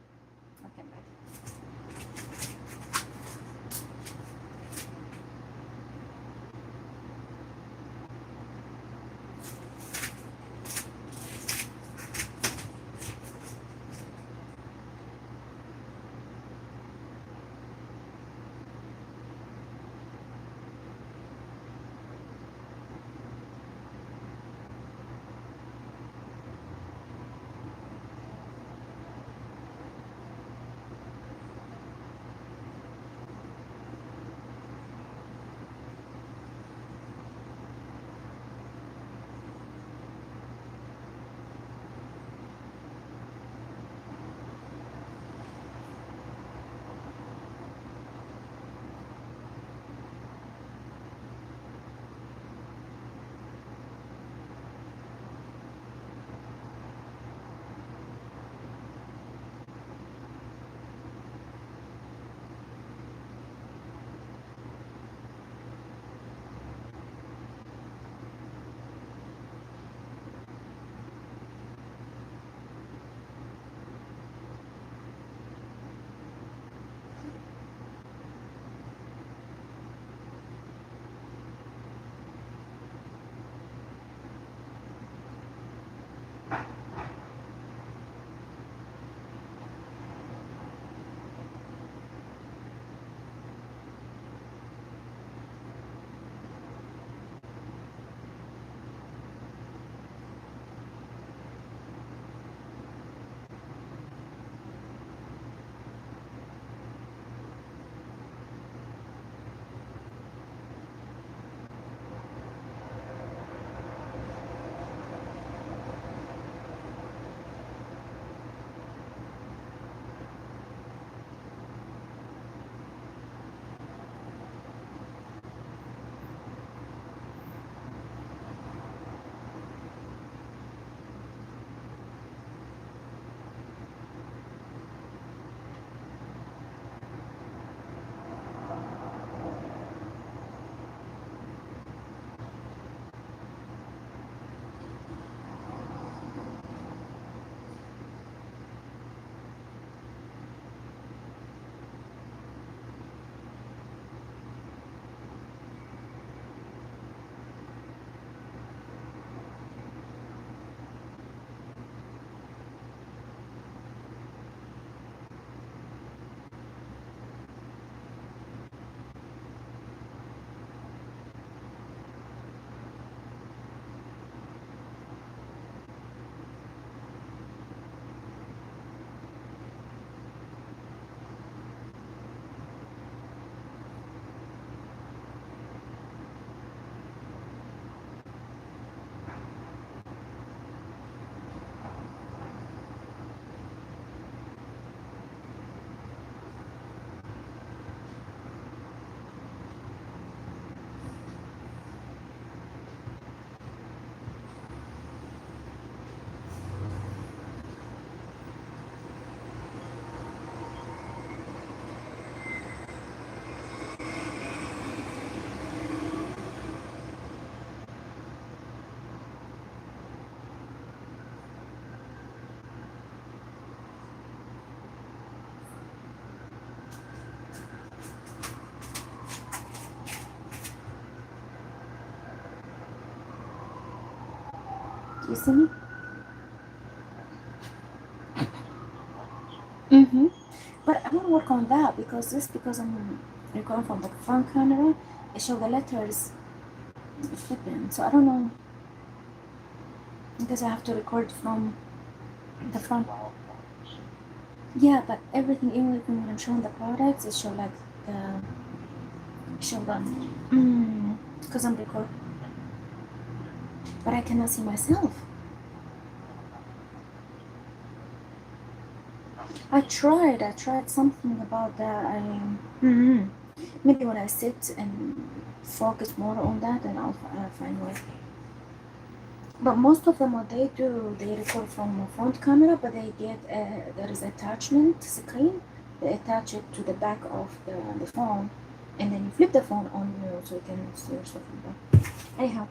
Speaker 19: You see me? Mm-hmm. But I want to work on that because I'm recording from the front camera, it shows the letters flipping. So I don't know. Because I have to record from the front. Yeah, but everything, even like when I'm showing the products, it shows like the because I'm recording. But I cannot see myself. I tried something about that. Maybe when I sit and focus more on that, then I'll find a way. But most of them, what they do, they record from a front camera, but they get there is attachment screen. They attach it to the back of the phone, and then you flip the phone on you, so you can see yourself in the back. Anyhow.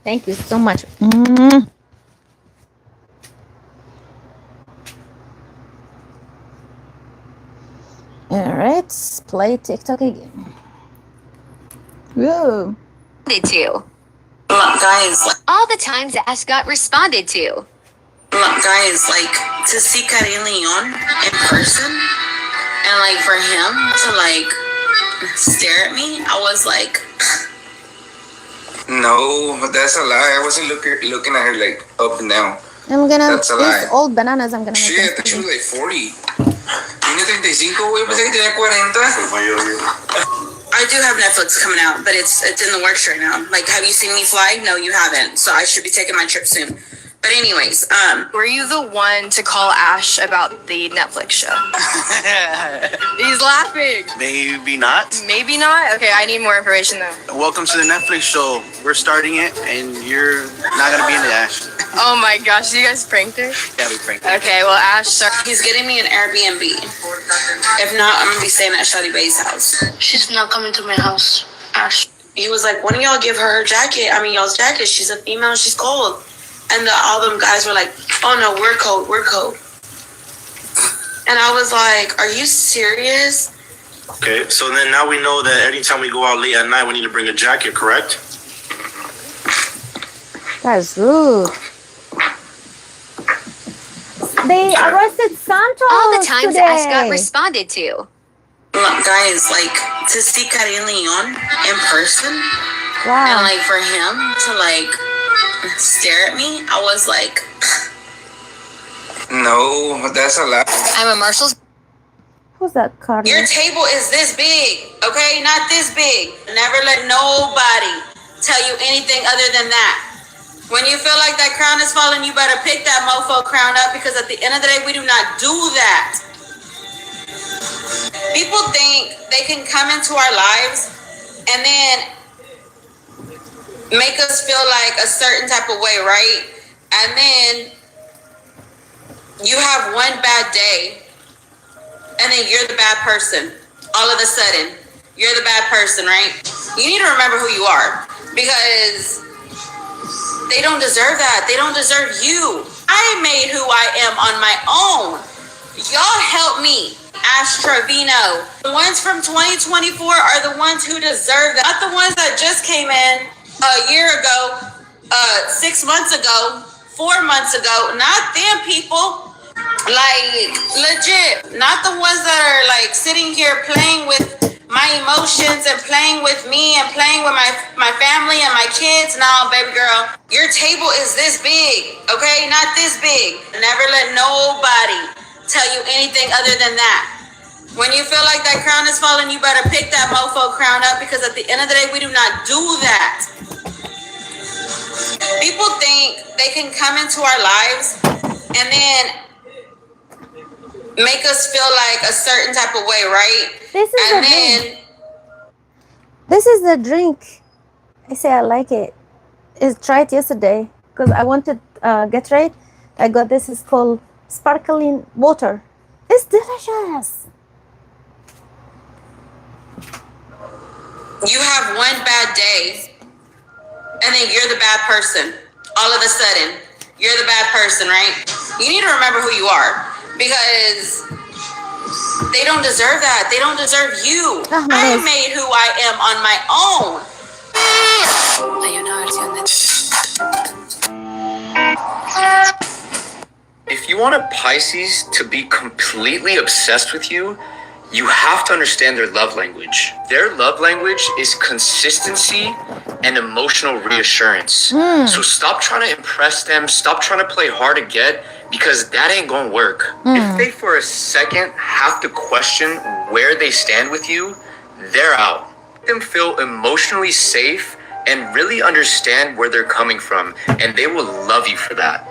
Speaker 19: Thank you so much. All right, let's play TikTok again. Whoa.
Speaker 15: To. Guys, all the times Ash got responded to.
Speaker 1: Guys, like, to see Karim Leon in person, and like for him to like stare at me, I was like,
Speaker 9: no, but that's a lie. I wasn't looking at her like up and down.
Speaker 19: I'm gonna
Speaker 9: That's a lie.
Speaker 19: these old bananas. I'm gonna make
Speaker 9: Shit,
Speaker 19: them
Speaker 9: she was
Speaker 19: sticky.
Speaker 9: like 40. Tiene 35, güey. Pensé que tenía 40.
Speaker 1: I do have Netflix coming out, but it's in the works right now. Like, have you seen me fly? No, you haven't. So I should be taking my trip soon. But anyways,
Speaker 10: Were you the one to call Ash about the Netflix show? He's laughing.
Speaker 23: Maybe not.
Speaker 10: Maybe not? Okay, I need more information though.
Speaker 23: Welcome to the Netflix show. We're starting it, and you're not gonna be in the Ash.
Speaker 10: Oh my gosh, you guys pranked her?
Speaker 23: Yeah, we pranked her.
Speaker 10: Okay, well, Ash, sorry.
Speaker 1: he's getting me an Airbnb. If not, I'm gonna be staying at Shawty Bay's house.
Speaker 14: She's not coming to my house. Ash.
Speaker 1: He was like, "One of y'all give her jacket. I mean, y'all's jacket. She's a female. She's cold." And all them guys were like, "Oh no, we're cold. We're cold." And I was like, "Are you serious?"
Speaker 23: Okay, so then now we know that anytime we go out late at night, we need to bring a jacket, correct?
Speaker 19: That's rude. They arrested Santos
Speaker 15: All the times
Speaker 19: today.
Speaker 15: Ash got responded to.
Speaker 1: Look, guys, like to see Karim Leon in person, and like for him to like stare at me, I was like,
Speaker 9: No, that's a lot.
Speaker 15: I'm a Marshall's.
Speaker 19: Who's that, Carly?
Speaker 1: your table is this big, okay? Not this big. Never let nobody tell you anything other than that. When you feel like that crown is falling, you better pick that mofo crown up, because at the end of the day, we do not do that. People think they can come into our lives and then make us feel like a certain type of way, right? And then you have one bad day and then you're the bad person. All of a sudden, you're the bad person, right? You need to remember who you are, because they don't deserve that. They don't deserve you. I made who I am on my own. Y'all help me. Ash Trevino. The ones from 2024 are the ones who deserve that. Not the ones that just came in a year ago, 6 months ago, 4 months ago. Not them people. Like, legit. Not the ones that are like sitting here playing with my emotions and playing with me and playing with my family and my kids. No, baby girl, your table is this big, okay? Not this big. Never let nobody tell you anything other than that. When you feel like that crown is falling, you better pick that mofo crown up, because at the end of the day, we do not do that. People think they can come into our lives and then make us feel like a certain type of way, right?
Speaker 19: This is the drink. I say I like it. I tried yesterday because I wanted Gatorade. I got this. It's called sparkling water. It's delicious.
Speaker 1: You have one bad day and then you're the bad person. All of a sudden, you're the bad person, right? You need to remember who you are, because they don't deserve that. They don't deserve you. I made who I am on my own.
Speaker 11: If you want a Pisces to be completely obsessed with you, you have to understand their love language. Their love language is consistency and emotional reassurance. So stop trying to impress them. Stop trying to play hard to get, because that ain't gonna work. If they for a second have to question where they stand with you, they're out. Let them feel emotionally safe and really understand where they're coming from, and they will love you for that.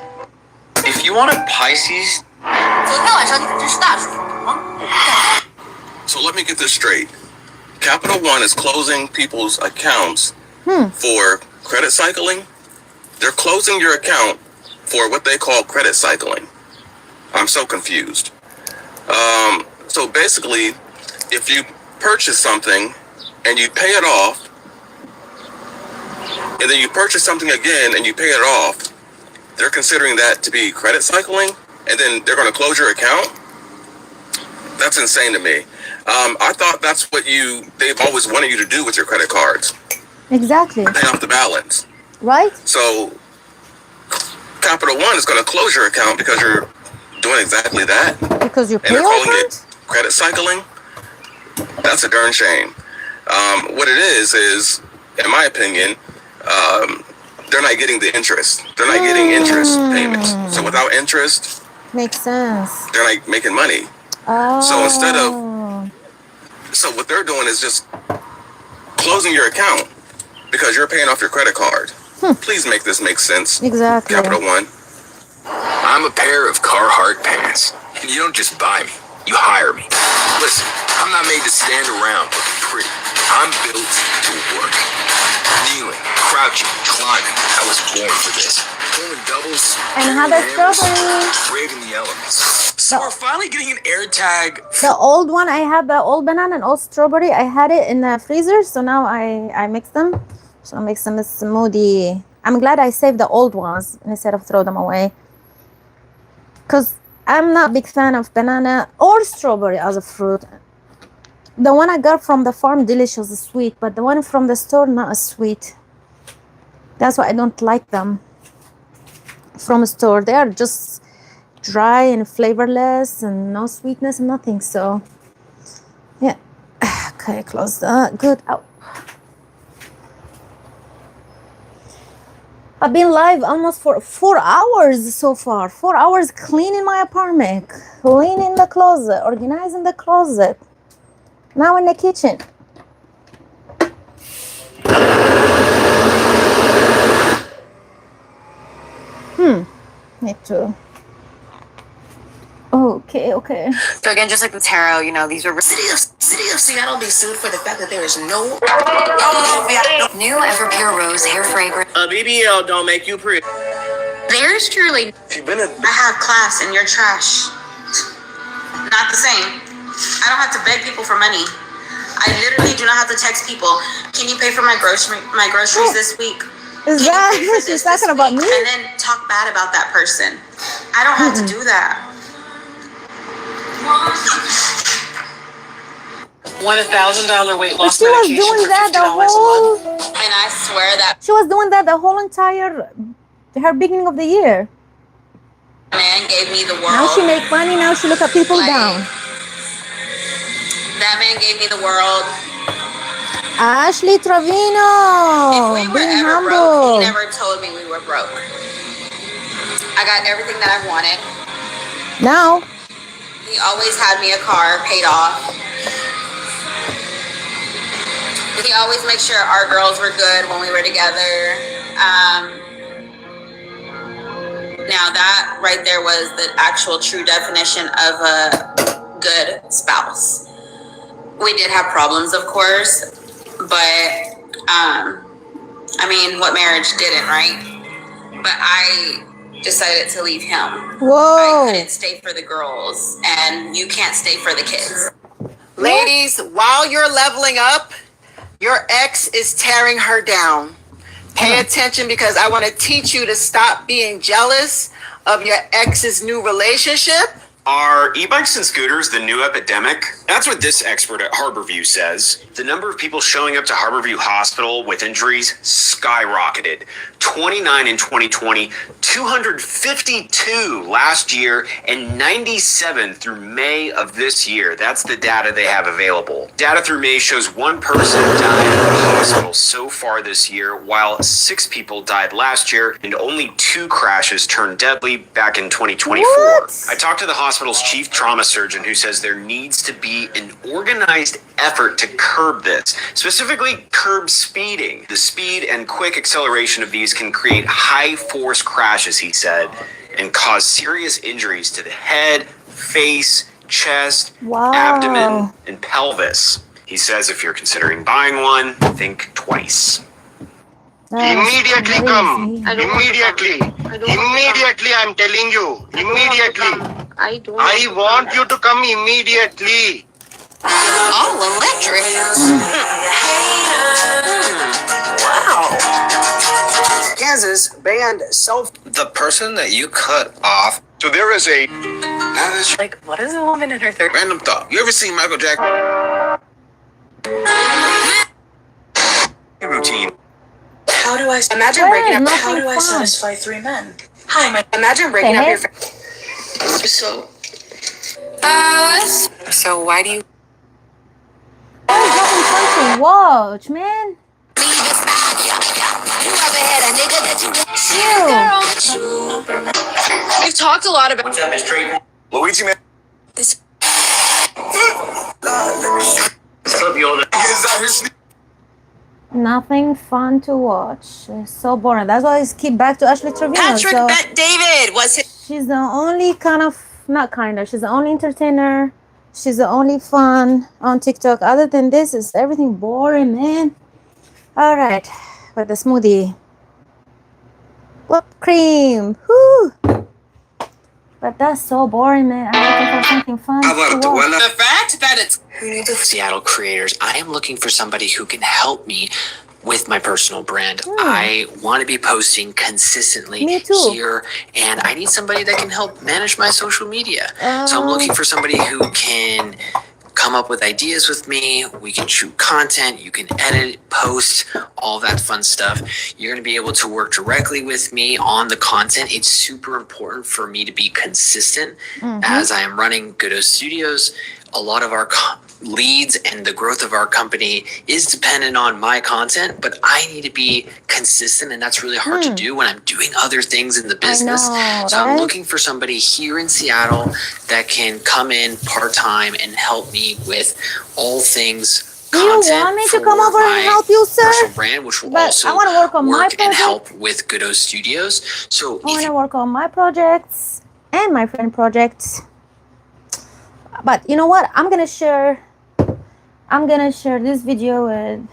Speaker 11: If you want a Pisces...
Speaker 12: So let me get this straight. Capital One is closing people's accounts for credit cycling. They're closing your account for what they call credit cycling. I'm so confused. So basically, if you purchase something and you pay it off, and then you purchase something again and you pay it off, they're considering that to be credit cycling, and then they're going to close your account? That's insane to me. I thought that's what they've always wanted you to do with your credit cards.
Speaker 19: Exactly.
Speaker 12: Pay off the balance.
Speaker 19: Right?
Speaker 12: So Capital One is going to close your account because you're doing exactly that.
Speaker 19: Because you're
Speaker 12: and they're
Speaker 19: paying
Speaker 12: calling it credit cycling. That's a darn shame. What it is, in my opinion, they're not getting the interest. They're not getting interest payments. So without interest,
Speaker 19: makes sense.
Speaker 12: They're not making money. So instead of, so what they're doing is just closing your account because you're paying off your credit card. Please make this make sense.
Speaker 19: Exactly.
Speaker 12: Capital One.
Speaker 2: I'm a pair of Carhartt pants. And you don't just buy me, you hire me. Listen, I'm not made to stand around looking pretty. I'm built to work. Kneeling, crouching, climbing. I was born for this. Pulling doubles,
Speaker 19: And how the strawberry.
Speaker 2: braving the elements. So we're finally getting an air tag.
Speaker 19: The old one, I had the old banana and old strawberry. I had it in the freezer, so now I mix them. So I make some smoothie. I'm glad I saved the old ones instead of throw them away. Because I'm not a big fan of banana or strawberry as a fruit. The one I got from the farm, delicious, sweet, but the one from the store, not as sweet. That's why I don't like them from a store. They are just dry and flavorless and no sweetness, nothing. So, yeah. Okay, close that. Good. Ow. I've been live almost for 4 hours so far. 4 hours cleaning my apartment, cleaning the closet, organizing the closet. Now in the kitchen. Me too. Okay.
Speaker 10: So again, just like the tarot, you know, these are
Speaker 3: City of Seattle be sued for the fact that there is no
Speaker 10: new Everpure Rose hair fragrance.
Speaker 23: A BBL don't make you pretty.
Speaker 1: There's truly.
Speaker 23: If you've been a
Speaker 1: I have class and you're trash. Not the same. I don't have to beg people for money. I literally do not have to text people. Can you pay for my groceries this week?
Speaker 19: Is that she's talking about me?
Speaker 1: And then talk bad about that person. I don't have to do that.
Speaker 3: $1,000 weight loss
Speaker 19: She was
Speaker 3: medication
Speaker 19: doing
Speaker 3: for
Speaker 19: that the
Speaker 3: $50 a
Speaker 19: whole.
Speaker 3: month.
Speaker 1: And I swear that
Speaker 19: She was doing that the whole entire her beginning of the year.
Speaker 1: man gave me the world.
Speaker 19: Now she make money. Now she look at people down.
Speaker 1: That man gave me the world.
Speaker 19: Ashley Trevino,
Speaker 1: If we were
Speaker 19: being
Speaker 1: ever broke,
Speaker 19: humble.
Speaker 1: he never told me we were broke. I got everything that I wanted.
Speaker 19: Now,
Speaker 1: He always had me a car paid off. He always made sure our girls were good when we were together. Now that right there was the actual true definition of a good spouse. We did have problems, of course, but I mean, what marriage didn't, right? But I decided to leave him.
Speaker 19: Whoa.
Speaker 1: I couldn't stay for the girls, and you can't stay for the kids.
Speaker 17: Ladies, while you're leveling up, your ex is tearing her down. Pay attention because I want to teach you to stop being jealous of your ex's new relationship.
Speaker 7: Are e-bikes and scooters the new epidemic? That's what this expert at Harborview says. The number of people showing up to Harborview Hospital with injuries skyrocketed. 29 in 2020, 252 last year, and 97 through May of this year. That's the data they have available. Data through May shows one person died at the hospital so far this year, while 6 people died last year, and only 2 crashes turned deadly back in 2024.
Speaker 19: What?
Speaker 7: I talked to the hospital's chief trauma surgeon who says there needs to be an organized effort to curb this, specifically curb speeding. The speed and quick acceleration of these can create high force crashes, he said, and cause serious injuries to the head, face, chest,
Speaker 19: Wow.
Speaker 7: abdomen, and pelvis. He says if you're considering buying one, think twice.
Speaker 19: Immediately
Speaker 16: come. Immediately. Immediately, I'm telling you. Immediately. I want you to come immediately.
Speaker 10: Oh, electric.
Speaker 17: Wow. Kansas banned self.
Speaker 9: The person that you cut off. So there is a
Speaker 10: Like, what is a woman in her 30s?
Speaker 9: random thought. You ever seen Michael Jackson routine?
Speaker 3: How do I imagine
Speaker 19: Hey,
Speaker 3: breaking up?
Speaker 19: nothing
Speaker 3: How do I
Speaker 19: fun.
Speaker 3: satisfy 3 men? Hi, imagine breaking up
Speaker 19: Hey.
Speaker 3: your.
Speaker 10: So why do you?
Speaker 19: There's nothing fun to watch, man.
Speaker 10: We've talked a lot about.
Speaker 9: Luigi, man.
Speaker 10: This.
Speaker 19: Nothing fun to watch. It's so boring. That's why I keep back to Ashley Trevino.
Speaker 3: Patrick
Speaker 19: so.
Speaker 3: Bet David was his.
Speaker 19: She's the only she's the only entertainer. She's the only fun on TikTok. Other than this, is everything boring, man. All right, with the smoothie. Whipped cream. Whoo. But that's so boring, man. I'm looking for something fun to watch.
Speaker 1: The fact that it's
Speaker 3: Seattle creators, I am looking for somebody who can help me with my personal brand. I want to be posting consistently here, and I need somebody that can help manage my social media. So I'm looking for somebody who can come up with ideas with me. We can shoot content, you can edit, post, all that fun stuff. You're going to be able to work directly with me on the content. It's super important for me to be consistent as I am running Goodo Studios. A lot of our leads and the growth of our company is dependent on my content, but I need to be consistent, and that's really hard to do when I'm doing other things in the business. So I'm looking for somebody here in Seattle that can come in part-time and help me with all things content.
Speaker 19: You want me to come over and help you, sir?
Speaker 3: Personal brand, which will also
Speaker 19: I want to work on my
Speaker 3: and
Speaker 19: project.
Speaker 3: help with Goodo Studios. So
Speaker 19: I want to work on my projects and my friend projects. But you know what? I'm gonna share this video with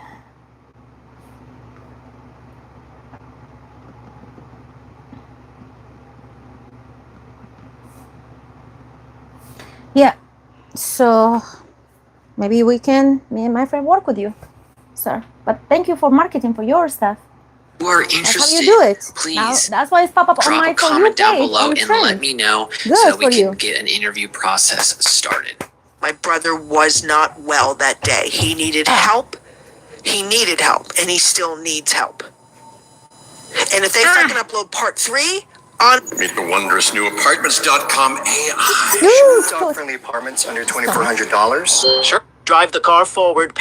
Speaker 19: so maybe me and my friend work with you, sir. But thank you for marketing for your stuff.
Speaker 3: Who are interested,
Speaker 19: that's how you do it.
Speaker 3: Please
Speaker 19: now, that's why it's pop up on
Speaker 3: drop
Speaker 19: my
Speaker 3: a comment down below and
Speaker 19: trend.
Speaker 3: let me know
Speaker 19: Good
Speaker 3: so we
Speaker 19: for
Speaker 3: can
Speaker 19: you.
Speaker 3: get an interview process started.
Speaker 17: My brother was not well that day. He needed help. And he still needs help. And if they fucking upload part 3 on
Speaker 8: Meet the wondrous new apartments.com AI.
Speaker 18: Dog-friendly apartments under $2,400.
Speaker 3: Sure.
Speaker 18: Drive the car forward.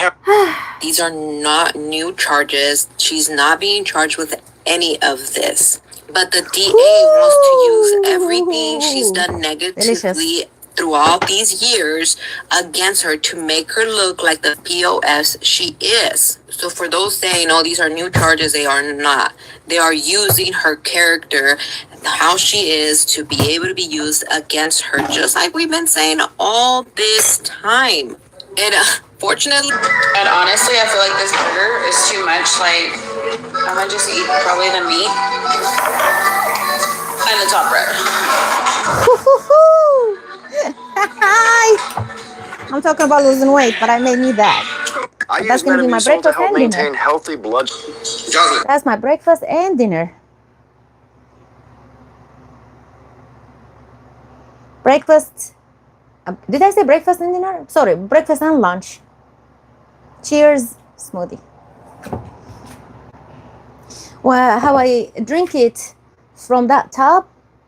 Speaker 3: These are not new charges. She's not being charged with any of this. But the DA wants to use everything she's done negatively throughout these years against her to make her look like the POS she is. So for those saying, oh, these are new charges, they are not. They are using her character, how she is, to be able to be used against her, just like we've been saying all this time. And fortunately,
Speaker 1: and honestly, I feel like this burger is too much. Like, I'm gonna just eat probably the meat and the top bread.
Speaker 19: I'm talking about losing weight, but I may need that. That's gonna be my breakfast and dinner.
Speaker 18: Healthy blood.
Speaker 19: That's my breakfast and dinner. Breakfast. Did I say breakfast and dinner? Sorry, breakfast and lunch. Cheers, smoothie. Well, how I drink it from that tub.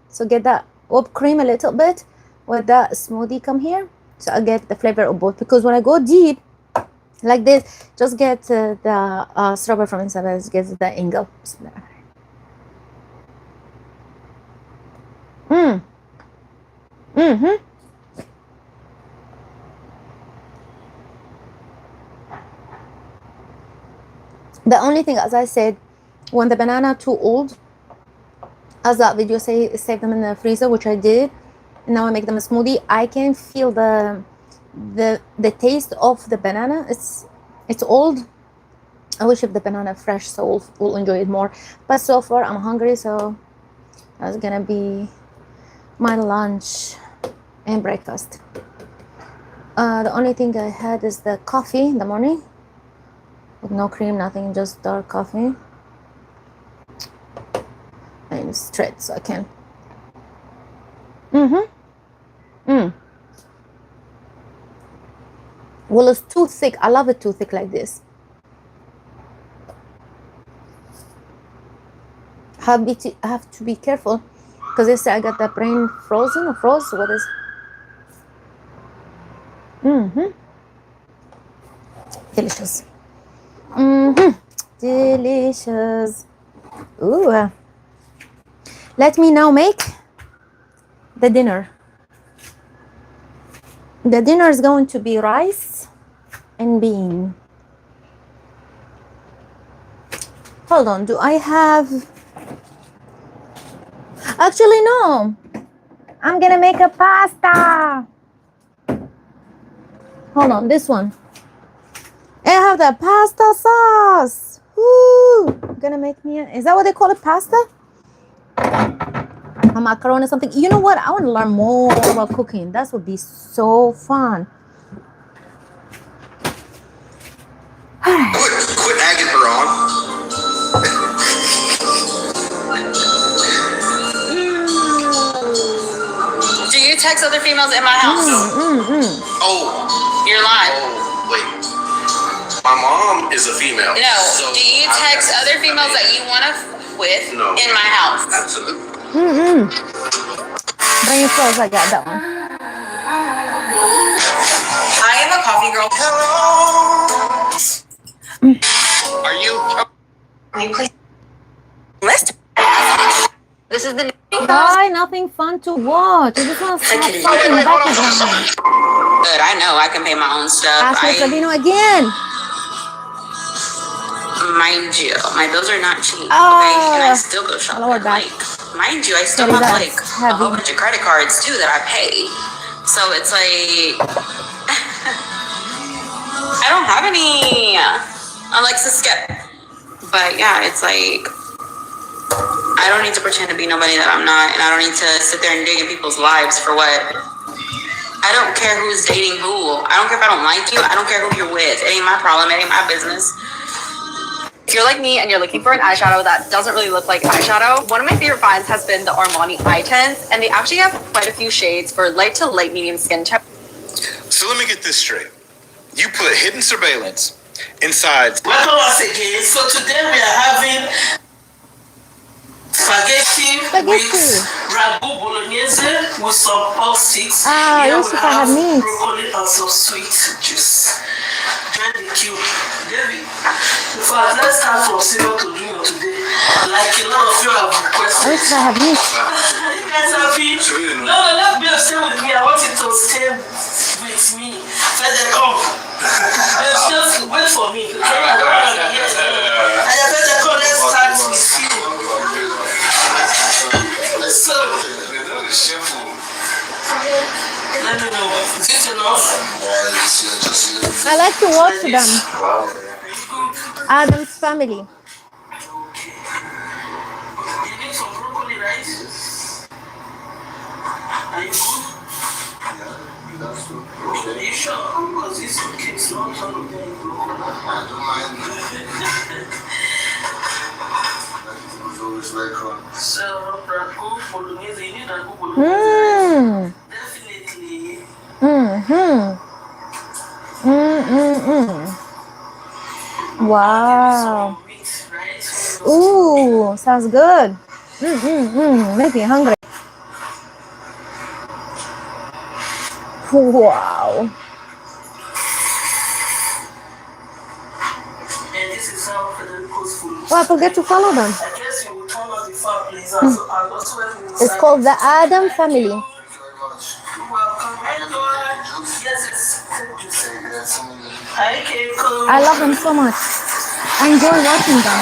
Speaker 19: So get that whipped cream a little bit with that smoothie come here. So I get the flavor of both, because when I go deep like this, just get the strawberry from inside, just get the Engel. The only thing, as I said, when the banana too old, as that video say, save them in the freezer, which I did. And now I make them a smoothie. I can feel the taste of the banana. It's old. I wish if the banana fresh, so we'll enjoy it more. But so far I'm hungry, so that's gonna be my lunch and breakfast. The only thing I had is the coffee in the morning with no cream, nothing, just dark coffee. And straight, so I can. Well, it's too thick. I love it too thick like this. I have to be careful because they say I got the brain frozen or froze. What is? Delicious. Delicious. Ooh. Let me now make the dinner. The dinner is going to be rice and bean. Hold on, do I have... Actually, no. I'm gonna make a pasta. Hold on, this one. I have the pasta sauce. Woo! I'm gonna make me is that what they call it, pasta? A macaroni or something. You know what? I want to learn more about cooking. That would be so fun.
Speaker 9: Quit nagging her on.
Speaker 1: Do you text other females in my house?
Speaker 9: Oh.
Speaker 1: You're lying.
Speaker 9: Oh, wait. My mom is a female.
Speaker 1: No.
Speaker 9: So
Speaker 1: do you text other females that you want to with
Speaker 9: No.
Speaker 1: in my house?
Speaker 9: Absolutely.
Speaker 19: Bring it close. I got that one.
Speaker 1: I am a coffee girl.
Speaker 9: Are you?
Speaker 1: Can you please list? This is the
Speaker 19: Why nothing fun to watch? I just want to stop talking background.
Speaker 1: Good, I know I can pay my own stuff.
Speaker 19: Ashley Sabino again.
Speaker 1: Mind you, my bills are not cheap.
Speaker 19: Oh.
Speaker 1: Okay, and I still go shopping.
Speaker 19: Lord,
Speaker 1: Like, mind you, I still
Speaker 19: Sorry,
Speaker 1: have
Speaker 19: that's
Speaker 1: like a
Speaker 19: heavy.
Speaker 1: whole bunch of credit cards too that I pay. So it's like I don't have any. Alexa skip. But yeah, it's like I don't need to pretend to be nobody that I'm not, and I don't need to sit there and dig in people's lives for what. I don't care who's dating who. I don't care if I don't like you. I don't care who you're with. It ain't my problem. It ain't my business.
Speaker 10: If you're like me and you're looking for an eyeshadow that doesn't really look like eyeshadow, one of my favorite finds has been the Armani Eye Tints, and they actually have quite a few shades for light to light medium skin tone.
Speaker 6: So let me get this straight. You put hidden surveillance inside.
Speaker 18: Welcome once again. So today we are having spaghetti with ragu bolognese with some pork sticks.
Speaker 19: Ah,
Speaker 18: Here
Speaker 19: yes,
Speaker 18: we
Speaker 19: if I have meat.
Speaker 18: broccoli and some sweet juice. Join the queue. David, in fact, let's start from zero to junior today. Like a lot of you have requested.
Speaker 19: I wish I had meat.
Speaker 18: You guys happy? No, let's be stay with me. I want you to stay with me. Let them come. Just wait for me. Okay? I better come. Let's start with you. So, let me know. Is it enough?
Speaker 19: I like to watch them. Adam's Family.
Speaker 18: You need some broccoli, right? Are you good? Are you sure? Because this cake's not all of them broccoli. I don't mind. So, ragu bolognese, you need ragu bolognese. Definitely.
Speaker 19: Wow. Ooh, sounds good. Make me hungry. Wow.
Speaker 18: And this is how Federico's food.
Speaker 19: Oh, I forget to follow them.
Speaker 18: I guess you will turn on the fireplace and also when we
Speaker 19: It's called the Adam Family.
Speaker 18: welcome. Hi, Keiko.
Speaker 19: I love them so much. I enjoy watching them.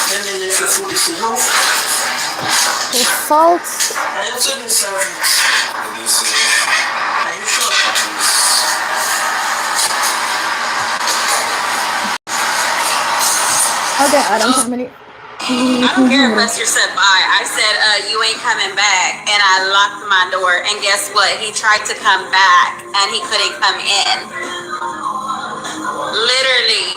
Speaker 18: Let me let your food is enough.
Speaker 19: The salt.
Speaker 18: I also need service. Are you sure?
Speaker 19: Okay, Adam Family.
Speaker 1: I don't care if Lester said bye. I said, you ain't coming back. And I locked my door. And guess what? He tried to come back and he couldn't come in. Literally.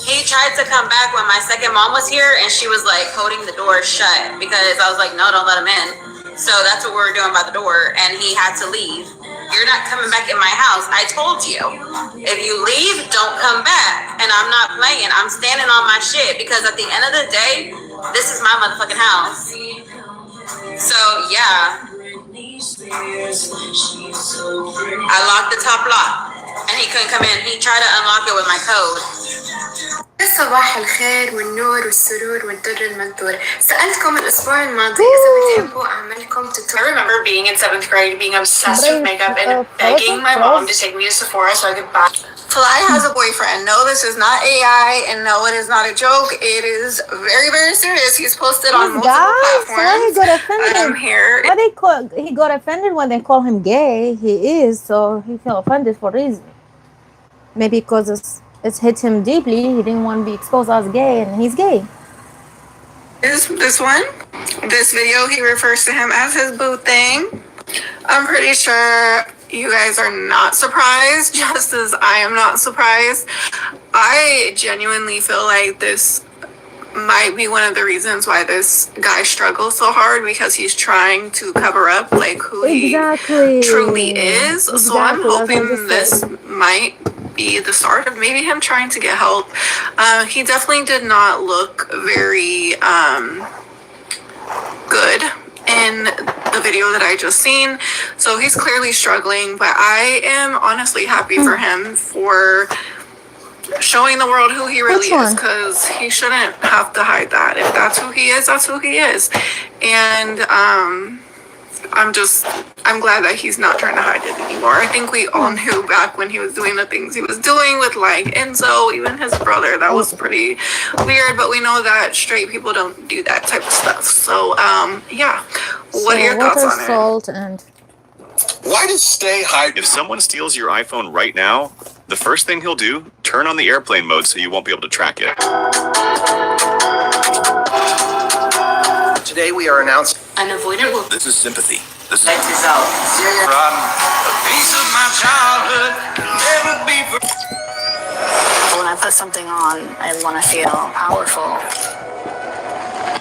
Speaker 1: He tried to come back when my second mom was here and she was like holding the door shut because I was like, no, don't let him in. So that's what we were doing by the door. And he had to leave. You're not coming back in my house. I told you. If you leave, don't come back. And I'm not playing. I'm standing on my shit because at the end of the day, this is my motherfucking house. So, yeah. I locked the top lock and he couldn't come in. He tried to unlock it with my code.
Speaker 20: صباح الخير والنور والسرور والدر المنثور. سألتكم الأسبوع الماضي إذا بتحبوا أعملكم tutorial.
Speaker 10: I remember being in 7th grade, being obsessed with makeup and begging my mom to take me to Sephora so I could buy
Speaker 17: Fly has a boyfriend. No, this is not AI, and no, it is not a joke. It is very, very serious. He's posted on multiple
Speaker 19: Guys, why he
Speaker 17: platforms.
Speaker 19: got offended?
Speaker 17: Here.
Speaker 19: Why they call? He got offended when they call him gay. He is, so he felt offended for a reason. Maybe because it's hit him deeply. He didn't want to be exposed as gay, and he's gay.
Speaker 17: This video, he refers to him as his boo thing. I'm pretty sure you guys are not surprised, just as I am not surprised. I genuinely feel like this might be one of the reasons why this guy struggles so hard, because he's trying to cover up like who he truly is. So I'm hoping this might be the start of maybe him trying to get help. He definitely did not look very good in the video that I just seen. So he's clearly struggling, but I am honestly happy for him for showing the world who he really is, because he shouldn't have to hide that. If that's who he is, that's who he is. And I'm glad that he's not trying to hide it anymore. I think we all knew back when he was doing the things he was doing with like Enzo, even his brother, that was pretty weird, but we know that straight people don't do that type of stuff. So yeah, what are your thoughts on it?
Speaker 19: Salt and
Speaker 8: Why does stay high? If someone steals your iPhone right now, the first thing he'll do, turn on the airplane mode so you won't be able to track it.
Speaker 18: Today we are announcing
Speaker 15: Unavoidable.
Speaker 8: This is sympathy. This is
Speaker 18: out.
Speaker 8: a piece of my childhood. Never be
Speaker 10: When I put something on, I want to feel powerful.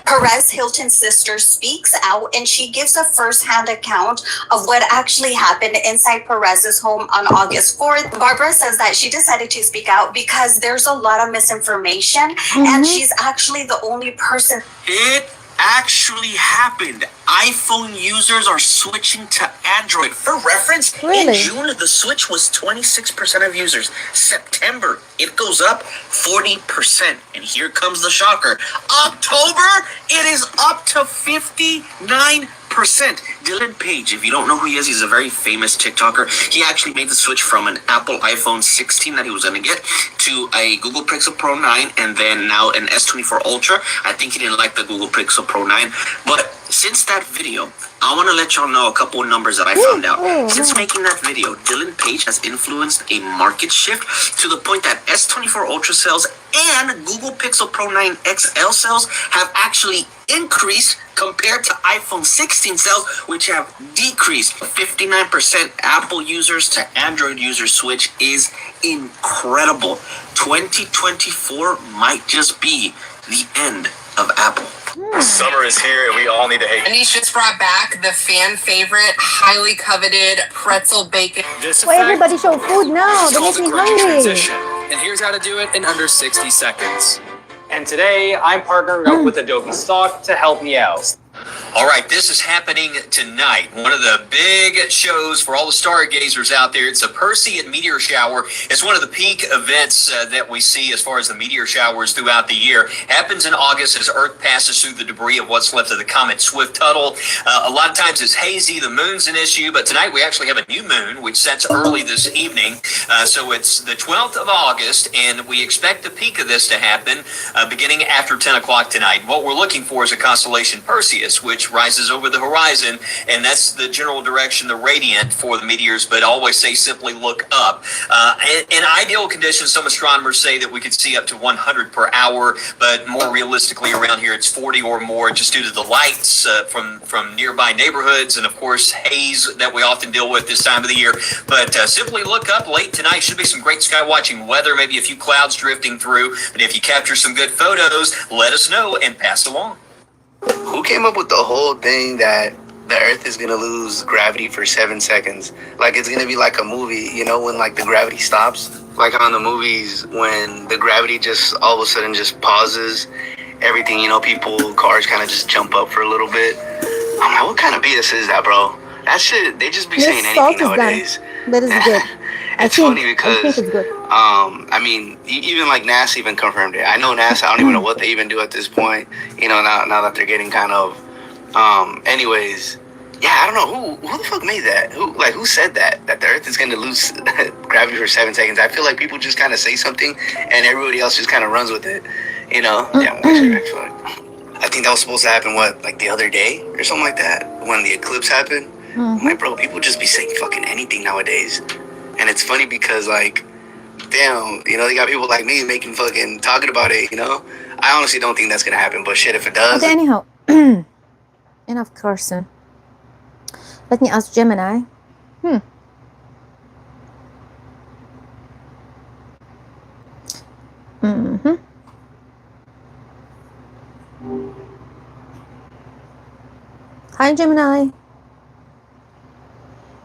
Speaker 1: Perez Hilton's sister speaks out, and she gives a first-hand account of what actually happened inside Perez's home on August 4th. Barbara says that she decided to speak out because there's a lot of misinformation, and she's actually the only person.
Speaker 18: It actually happened. iPhone users are switching to Android. For reference, in June, the switch was 26% of users. September, it goes up 40%. And here comes the shocker. October, it is up to 59%. Dylan Page, if you don't know who he is, he's a very famous TikToker. He actually made the switch from an Apple iPhone 16 that he was going to get to a Google Pixel Pro 9 and then now an S24 Ultra. I think he didn't like the Google Pixel Pro 9. But since that video, I want to let y'all know a couple of numbers that I found out. Since making that video, Dylan Page has influenced a market shift to the point that S24 Ultra sales and Google Pixel Pro 9 XL sales have actually increased compared to iPhone 16 sales, which have decreased. 59% Apple users to Android users switch is incredible. 2024 might just be the end of Apple.
Speaker 8: Summer is here and we all need to hate.
Speaker 4: Anish just brought back the fan favorite, highly coveted pretzel bacon.
Speaker 19: Why everybody show food now? They make me hungry.
Speaker 21: And here's how to do it in under 60 seconds. And today I'm partnering up with Adobe Stock to help me out.
Speaker 3: All right, this is happening tonight. One of the big shows for all the stargazers out there. It's a Perseid meteor shower. It's one of the peak events that we see as far as the meteor showers throughout the year. Happens in August as Earth passes through the debris of what's left of the comet Swift-Tuttle. A lot of times it's hazy. The moon's an issue, but tonight we actually have a new moon, which sets early this evening. So it's the 12th of August, and we expect the peak of this to happen beginning after 10 o'clock tonight. What we're looking for is a constellation Perseus, which rises over the horizon, and that's the general direction, the radiant for the meteors, but always say simply look up. In ideal conditions, some astronomers say that we could see up to 100 per hour, but more realistically around here it's 40 or more, just due to the lights from nearby neighborhoods and of course haze that we often deal with this time of the year. But simply look up late tonight. Should be some great sky watching weather, maybe a few clouds drifting through, but if you capture some good photos, let us know and pass along.
Speaker 22: Who came up with the whole thing that the Earth is gonna lose gravity for 7 seconds? Like it's gonna be like a movie, you know, when like the gravity stops? Like on the movies, when the gravity just all of a sudden just pauses, everything, you know, people, cars kind of just jump up for a little bit. I'm like, what kind of BS is that, bro? That shit, they just be saying anything nowadays.
Speaker 19: That is good.
Speaker 22: It's funny because, I mean, even like NASA even confirmed it. I know NASA, I don't even know what they even do at this point, you know, now that they're getting kind of, anyways, Yeah, I don't know who the fuck made that. Who said that the Earth is gonna lose gravity for 7 seconds? I feel like people just kind of say something and everybody else just kind of runs with it. You know? Yeah, actually, I think that was supposed to happen like the other day or something like that when the eclipse happened. I'm like, bro, people just be saying fucking anything nowadays, and it's funny because like, damn, you know, they got people like me talking about it. You know, I honestly don't think that's gonna happen, but shit, if it does.
Speaker 19: Okay, anyhow, enough cursing. Let me ask Gemini. Hi, Gemini.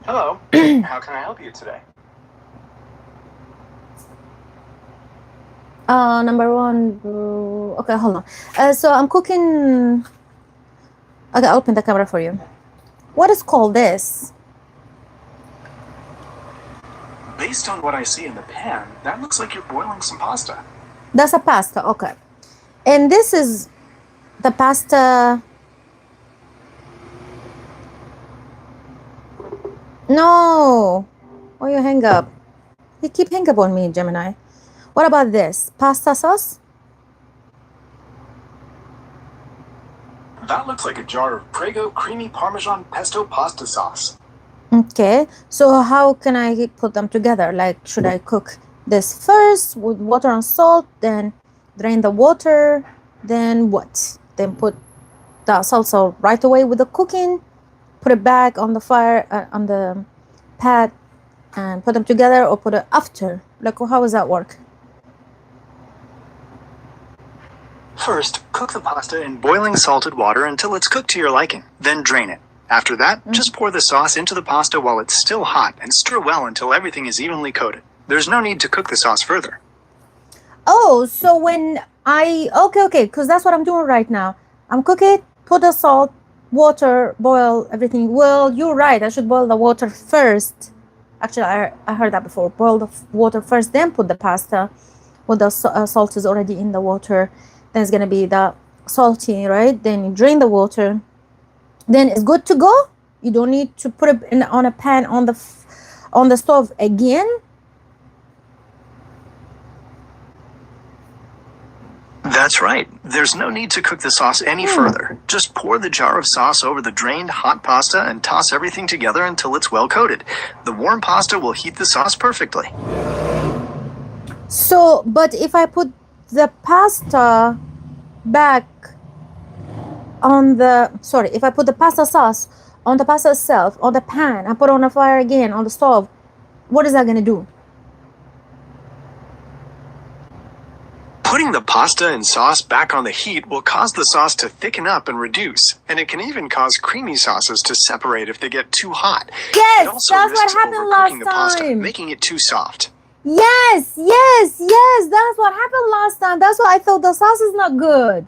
Speaker 21: Hello. How can I help you today?
Speaker 19: Number one. Okay, hold on. So I'm cooking. Okay, I'll open the camera for you. What is called this?
Speaker 21: Based on what I see in the pan, that looks like you're boiling some pasta.
Speaker 19: That's a pasta. Okay, and this is the pasta. No, why you hang up? You keep hang up on me, Gemini. What about this pasta sauce?
Speaker 21: That looks like a jar of Prego creamy Parmesan pesto pasta sauce.
Speaker 19: Okay, so how can I put them together? Like, should I cook this first with water and salt, then drain the water, then what? Then put the salsa right away with the cooking, put it back on the fire, on the pad, and put them together, or put it after? Like, how does that work?
Speaker 21: First, cook the pasta in boiling salted water until it's cooked to your liking. Then drain it. After that, just pour the sauce into the pasta while it's still hot and stir well until everything is evenly coated. There's no need to cook the sauce further.
Speaker 19: Oh, so when okay, because that's what I'm doing right now. I'm cooking, put the salt, water, boil everything. Well, you're right. I should boil the water first. Actually, I heard that before. Boil the water first, then put the pasta. When the salt is already in the water, then it's gonna be the salty, right? Then you drain the water. Then it's good to go. You don't need to put it on a pan on the stove again.
Speaker 21: That's right. There's no need to cook the sauce any further. Just pour the jar of sauce over the drained hot pasta and toss everything together until it's well coated. The warm pasta will heat the sauce perfectly.
Speaker 19: So, but if I put the pasta back on if I put the pasta sauce on the pasta itself, on the pan, I put it on the fire again, on the stove, what is that going to do?
Speaker 21: Putting the pasta and sauce back on the heat will cause the sauce to thicken up and reduce, and it can even cause creamy sauces to separate if they get too hot.
Speaker 19: Yes,
Speaker 21: it also
Speaker 19: that's what
Speaker 21: risks
Speaker 19: happened
Speaker 21: overcooking
Speaker 19: last
Speaker 21: the pasta,
Speaker 19: time.
Speaker 21: making it too soft.
Speaker 19: Yes, that's what happened last time. That's why I thought the sauce is not good.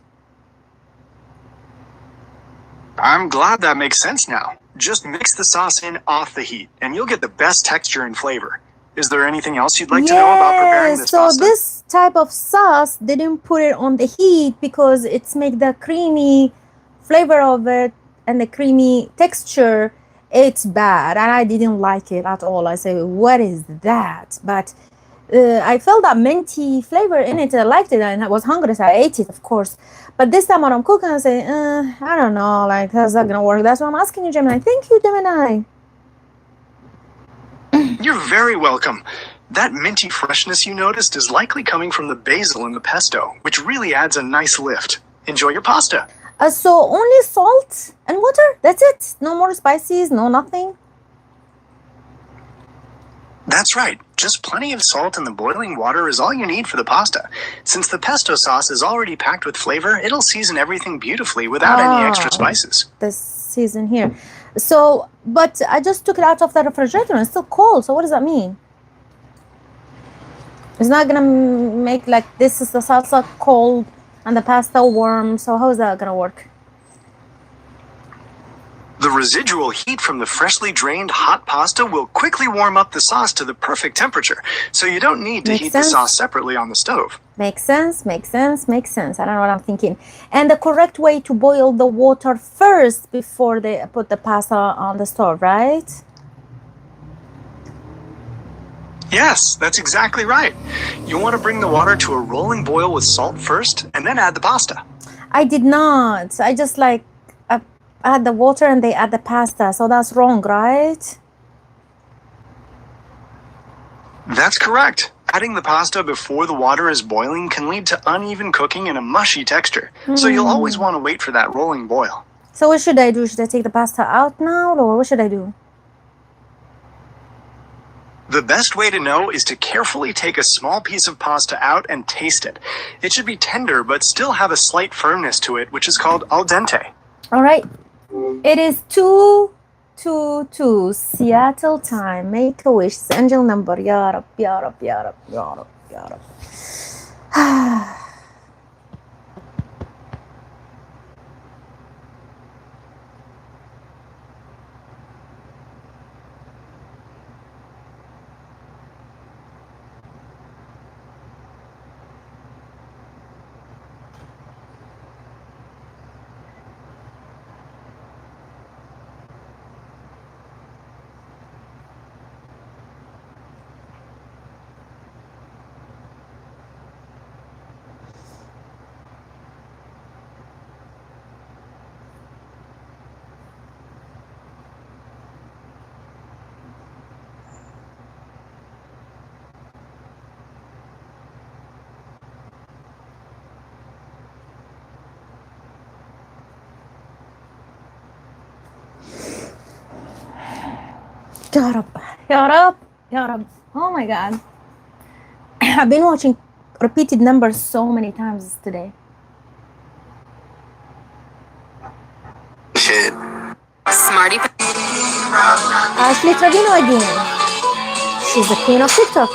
Speaker 21: I'm glad that makes sense now. Just mix the sauce in off the heat, and you'll get the best texture and flavor. Is there anything else you'd like to know about preparing this pasta?
Speaker 19: So this type of sauce, they didn't put it on the heat because it's make the creamy flavor of it and the creamy texture. It's bad, and I didn't like it at all. I say, what is that? But I felt that minty flavor in it. I liked it, and I was hungry, so I ate it, of course. But this time when I'm cooking, I say, I don't know, like, how's that gonna work? That's why I'm asking you, Gemini. Thank you, Gemini.
Speaker 21: You're very welcome. That minty freshness you noticed is likely coming from the basil in the pesto, which really adds a nice lift. Enjoy your pasta.
Speaker 19: So only salt and water? That's it? No more spices, no nothing?
Speaker 21: That's right. Just plenty of salt in the boiling water is all you need for the pasta. Since the pesto sauce is already packed with flavor, it'll season everything beautifully without any extra spices.
Speaker 19: This season here. So, but I just took it out of the refrigerator and it's still cold. So what does that mean? It's not gonna make like this is the salsa cold and the pasta warm. So how is that gonna work?
Speaker 21: The The residual heat from the freshly drained hot pasta will quickly warm up the sauce to the perfect temperature, so you don't need to heat the sauce separately on the stove.
Speaker 19: Makes sense, makes sense, makes sense. I don't know what I'm thinking. And the correct way to boil the water first before they put the pasta on the stove, right?
Speaker 21: Yes, that's exactly right. You want to bring the water to a rolling boil with salt first, and then add the pasta.
Speaker 19: I did not. I just like add the water and they add the pasta. So that's wrong, right?
Speaker 21: That's correct. Adding the pasta before the water is boiling can lead to uneven cooking and a mushy texture. So you'll always want to wait for that rolling boil.
Speaker 19: So what should I do? Should I take the pasta out now, or what should I do?
Speaker 21: The best way to know is to carefully take a small piece of pasta out and taste it. It should be tender but still have a slight firmness to it, which is called al dente.
Speaker 19: All right. It is 2:22 Seattle time. Make a wish. It's angel number. Ya Rab, Ya Rab, Ya Rab, Ya Rab, Ya Rab. Ya Rab, Ya Rab, Ya Rab. Oh my God. I've been watching repeated numbers so many times today.
Speaker 22: Shit.
Speaker 4: Smarty.
Speaker 19: Ashley Trevino again. She's the queen of TikTok.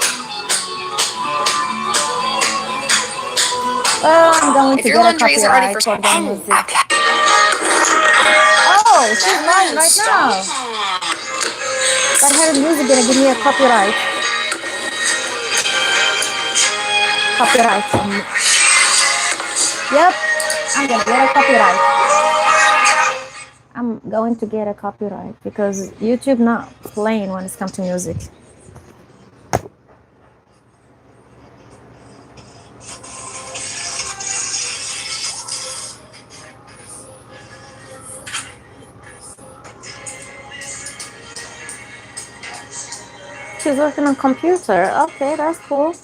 Speaker 19: Oh, I'm going to
Speaker 4: If your
Speaker 19: get a
Speaker 4: laundry isn't ready
Speaker 19: copyright
Speaker 4: for
Speaker 19: for the music. Oh, she's lying right now. But her music gonna give me a copyright. Copyright. Yep, I'm gonna get a copyright. I'm going to get a copyright because YouTube not playing when it comes to music. She's working on computer. Okay, that's cool.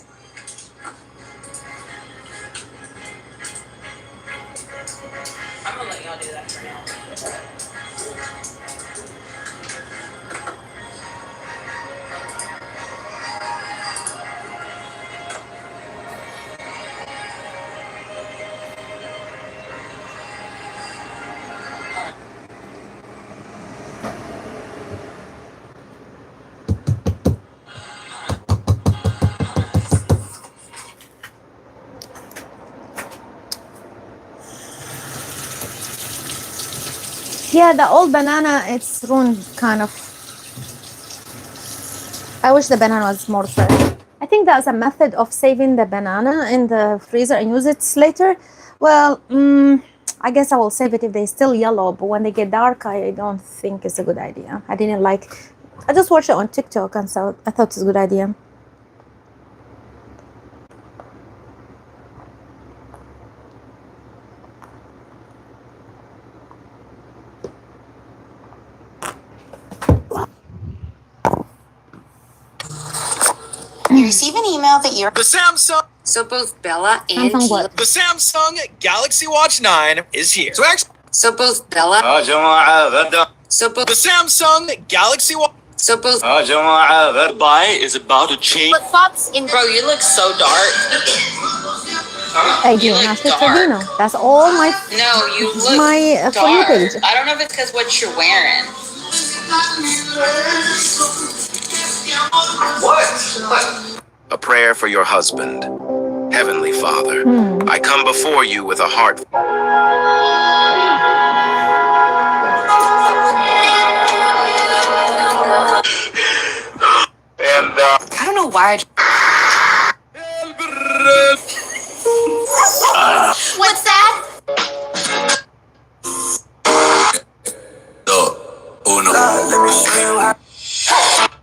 Speaker 1: I'm gonna let y'all do that for now.
Speaker 19: Yeah, the old banana, it's ruined kind of. I wish the banana was more fresh. I think that's a method of saving the banana in the freezer and use it later. Well, I guess I will save it if they're still yellow, but when they get dark, I don't think it's a good idea. I just watched it on TikTok and so I thought it's a good idea.
Speaker 15: You receive an email that you're
Speaker 5: The Samsung.
Speaker 15: so both Bella and
Speaker 19: Samsung
Speaker 15: Keela.
Speaker 19: what?
Speaker 5: The Samsung Galaxy Watch 9 is here. So actually,
Speaker 15: So both Bella. So both.
Speaker 5: the Samsung Galaxy Watch.
Speaker 15: So both.
Speaker 5: Buy is about to change.
Speaker 15: Flip flops in.
Speaker 1: Bro, you look so dark.
Speaker 19: I do, Ashley Trevino. That's all my
Speaker 1: No, you look
Speaker 19: my For You
Speaker 1: dark.
Speaker 19: page.
Speaker 1: I don't know if it's because what you're wearing.
Speaker 13: A prayer for your husband. Heavenly Father, I come before you with a heart.
Speaker 10: wide.
Speaker 15: What's that?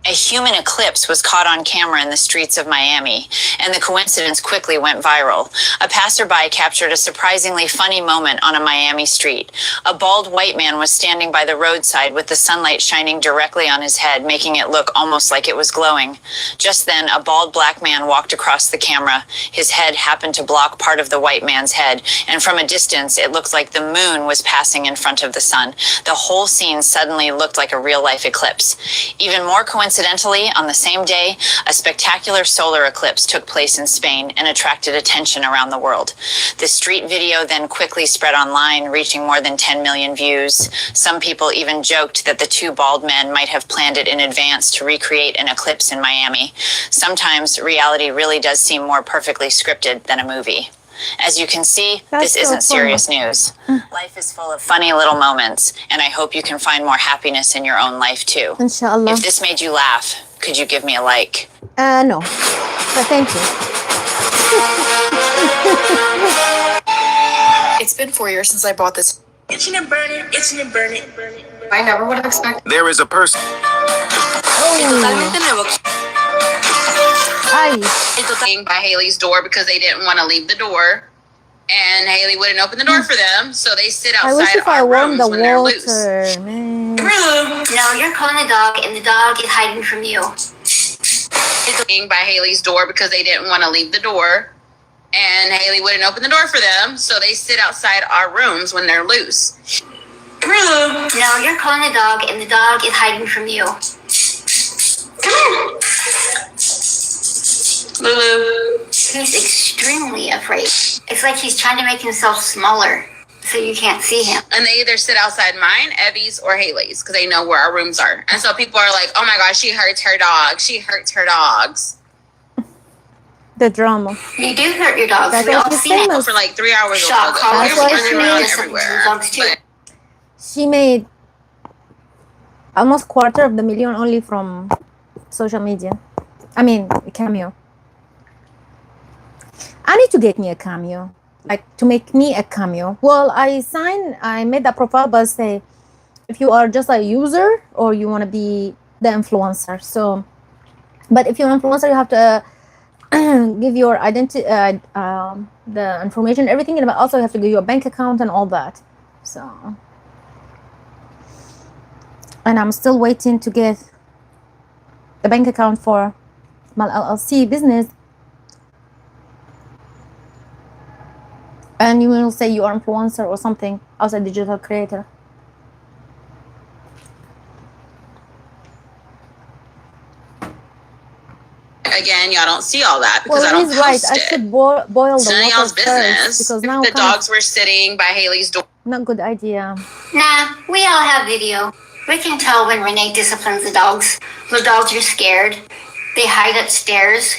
Speaker 11: A human eclipse was caught on camera in the streets of Miami, and the coincidence quickly went viral. A passerby captured a surprisingly funny moment on a Miami street. A bald white man was standing by the roadside with the sunlight shining directly on his head, making it look almost like it was glowing. Just then, a bald black man walked across the camera. His head happened to block part of the white man's head, and from a distance, it looked like the moon was passing in front of the sun. The whole scene suddenly looked like a real-life eclipse. Even more coincidentally, on the same day, a spectacular solar eclipse took place in Spain and attracted attention around the world. The street video then quickly spread online, reaching more than 10 million views. Some people even joked that the two bald men might have planned it in advance to recreate an eclipse in Miami. Sometimes reality really does seem more perfectly scripted than a movie. As you can see, this isn't serious news. Life is full of funny little moments, and I hope you can find more happiness in your own life too.
Speaker 19: Inshallah.
Speaker 11: If this made you laugh, could you give me a like?
Speaker 19: No. But thank you.
Speaker 4: It's been 4 years since I bought this.
Speaker 20: Itching and burning, itching and burning.
Speaker 4: I never would have expected.
Speaker 13: There is a person.
Speaker 1: Totalmente nuevo. By Haley's door because they didn't want to leave the door, and Haley wouldn't open the door for them, so they sit
Speaker 19: I wish
Speaker 1: outside
Speaker 19: if I
Speaker 1: our
Speaker 19: warmed
Speaker 1: rooms
Speaker 19: the
Speaker 1: when they're loose.
Speaker 19: water, man.
Speaker 15: No, you're calling the dog, and the dog is hiding from you.
Speaker 1: By Haley's door because they didn't want to leave the door, and Haley wouldn't open the door for them, so they sit outside our rooms when they're loose.
Speaker 15: No, you're calling the dog, and the dog is hiding from you. Come here.
Speaker 1: Lulu.
Speaker 15: He's extremely afraid. It's like he's trying to make himself smaller so you can't see him.
Speaker 1: And they either sit outside mine, Evie's, or Haley's because they know where our rooms are. And so people are like, oh my gosh, she hurts her dog. She hurts her dogs.
Speaker 19: The drama.
Speaker 15: You do hurt your dogs.
Speaker 19: That's
Speaker 15: We
Speaker 19: why
Speaker 15: all
Speaker 19: she's
Speaker 15: see it.
Speaker 19: famous.
Speaker 1: For like 3 hours.
Speaker 15: Shock collars.
Speaker 19: That's why
Speaker 1: running around everywhere.
Speaker 15: Dogs too.
Speaker 19: She made almost $250,000 only from social media. I mean, a Cameo. I need to get me a Cameo, like to make me a Cameo. Well, I made that profile, but say if you are just a user or you want to be the influencer. So, but if you're an influencer, you have to give your identity, the information, everything, and also you have to give your bank account and all that. So, and I'm still waiting to get the bank account for my LLC business. And you will say you are influencer or something as a digital creator.
Speaker 1: Again, y'all don't see all that because I don't
Speaker 19: he's right.
Speaker 1: post
Speaker 19: I
Speaker 1: it.
Speaker 19: should boil the
Speaker 1: It's none of
Speaker 19: water
Speaker 1: y'all's
Speaker 19: first
Speaker 1: business.
Speaker 19: because
Speaker 1: If
Speaker 19: now
Speaker 1: the dogs were sitting by Haley's door.
Speaker 19: not good idea.
Speaker 15: Nah, we all have video. We can tell when Renee disciplines the dogs. The dogs are scared. They hide upstairs.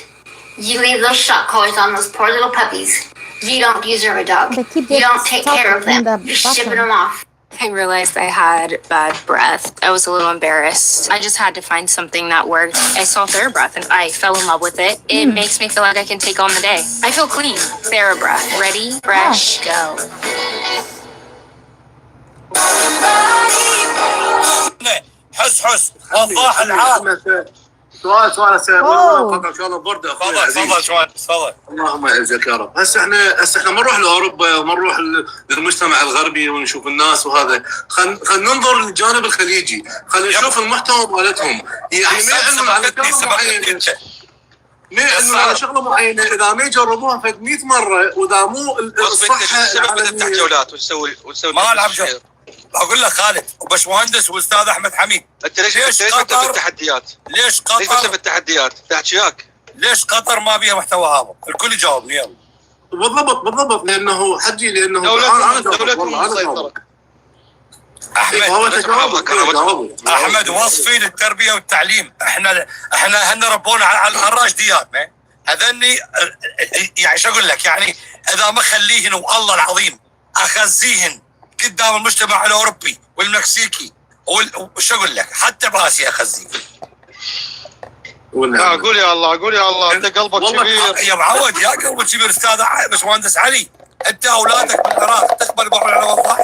Speaker 15: You leave those shock collars on those poor little puppies. You don't use her a dog. You don't take care of them. You're shipping them off.
Speaker 10: I realized I had bad breath. I was a little embarrassed. I just had to find something that worked. I saw TheraBreath and I fell in love with it. It makes me feel like I can take on the day. I feel clean. TheraBreath. Ready, fresh, go.
Speaker 5: حس حس وضاح العار.
Speaker 12: سؤال اسال
Speaker 19: أوه.
Speaker 12: ان شاء الله برد اخوي
Speaker 5: تفضل شوي تفضل.
Speaker 12: اللهم يعزك يا رب. هسه احنا ما نروح لاوروبا وما نروح للمجتمع الغربي ونشوف الناس وهذا. خلينا ننظر للجانب الخليجي، خلينا نشوف المحتوى مالتهم. يعني ما عندهم على شغله معينه. ما عندهم على شغله معينه اذا ما يجربوها فد 100 مره واذا مو الصحه
Speaker 5: تفتح جولات وتسوي ما العب جو. اقول لك خالد وبشمهندس واستاذ احمد حميد،
Speaker 23: انت ليش ما تبي التحديات؟
Speaker 5: ليش قطر؟
Speaker 23: ليش ما تبي التحديات؟ تحكي وياك.
Speaker 5: ليش قطر ما بيها محتوى هذا؟ الكل يجاوبني يلا.
Speaker 12: بالضبط لانه حجي لانه
Speaker 23: دولتهم مسيطره.
Speaker 5: احمد وصفي للتربيه والتعليم، احنا هن ربونا على الراشديات، هذني يعني شو اقول لك، يعني اذا ما خليهن والله العظيم اخزيهن قدام المجتمع الاوروبي والمكسيكي وشو اقول لك حتى باسيا اخزيه.
Speaker 16: قول يا الله قول يا الله انت قلبك كبير
Speaker 5: يا معود يا قلبك كبير استاذ باشمهندس علي، انت اولادك بالعراق تقبل بروح على وضح؟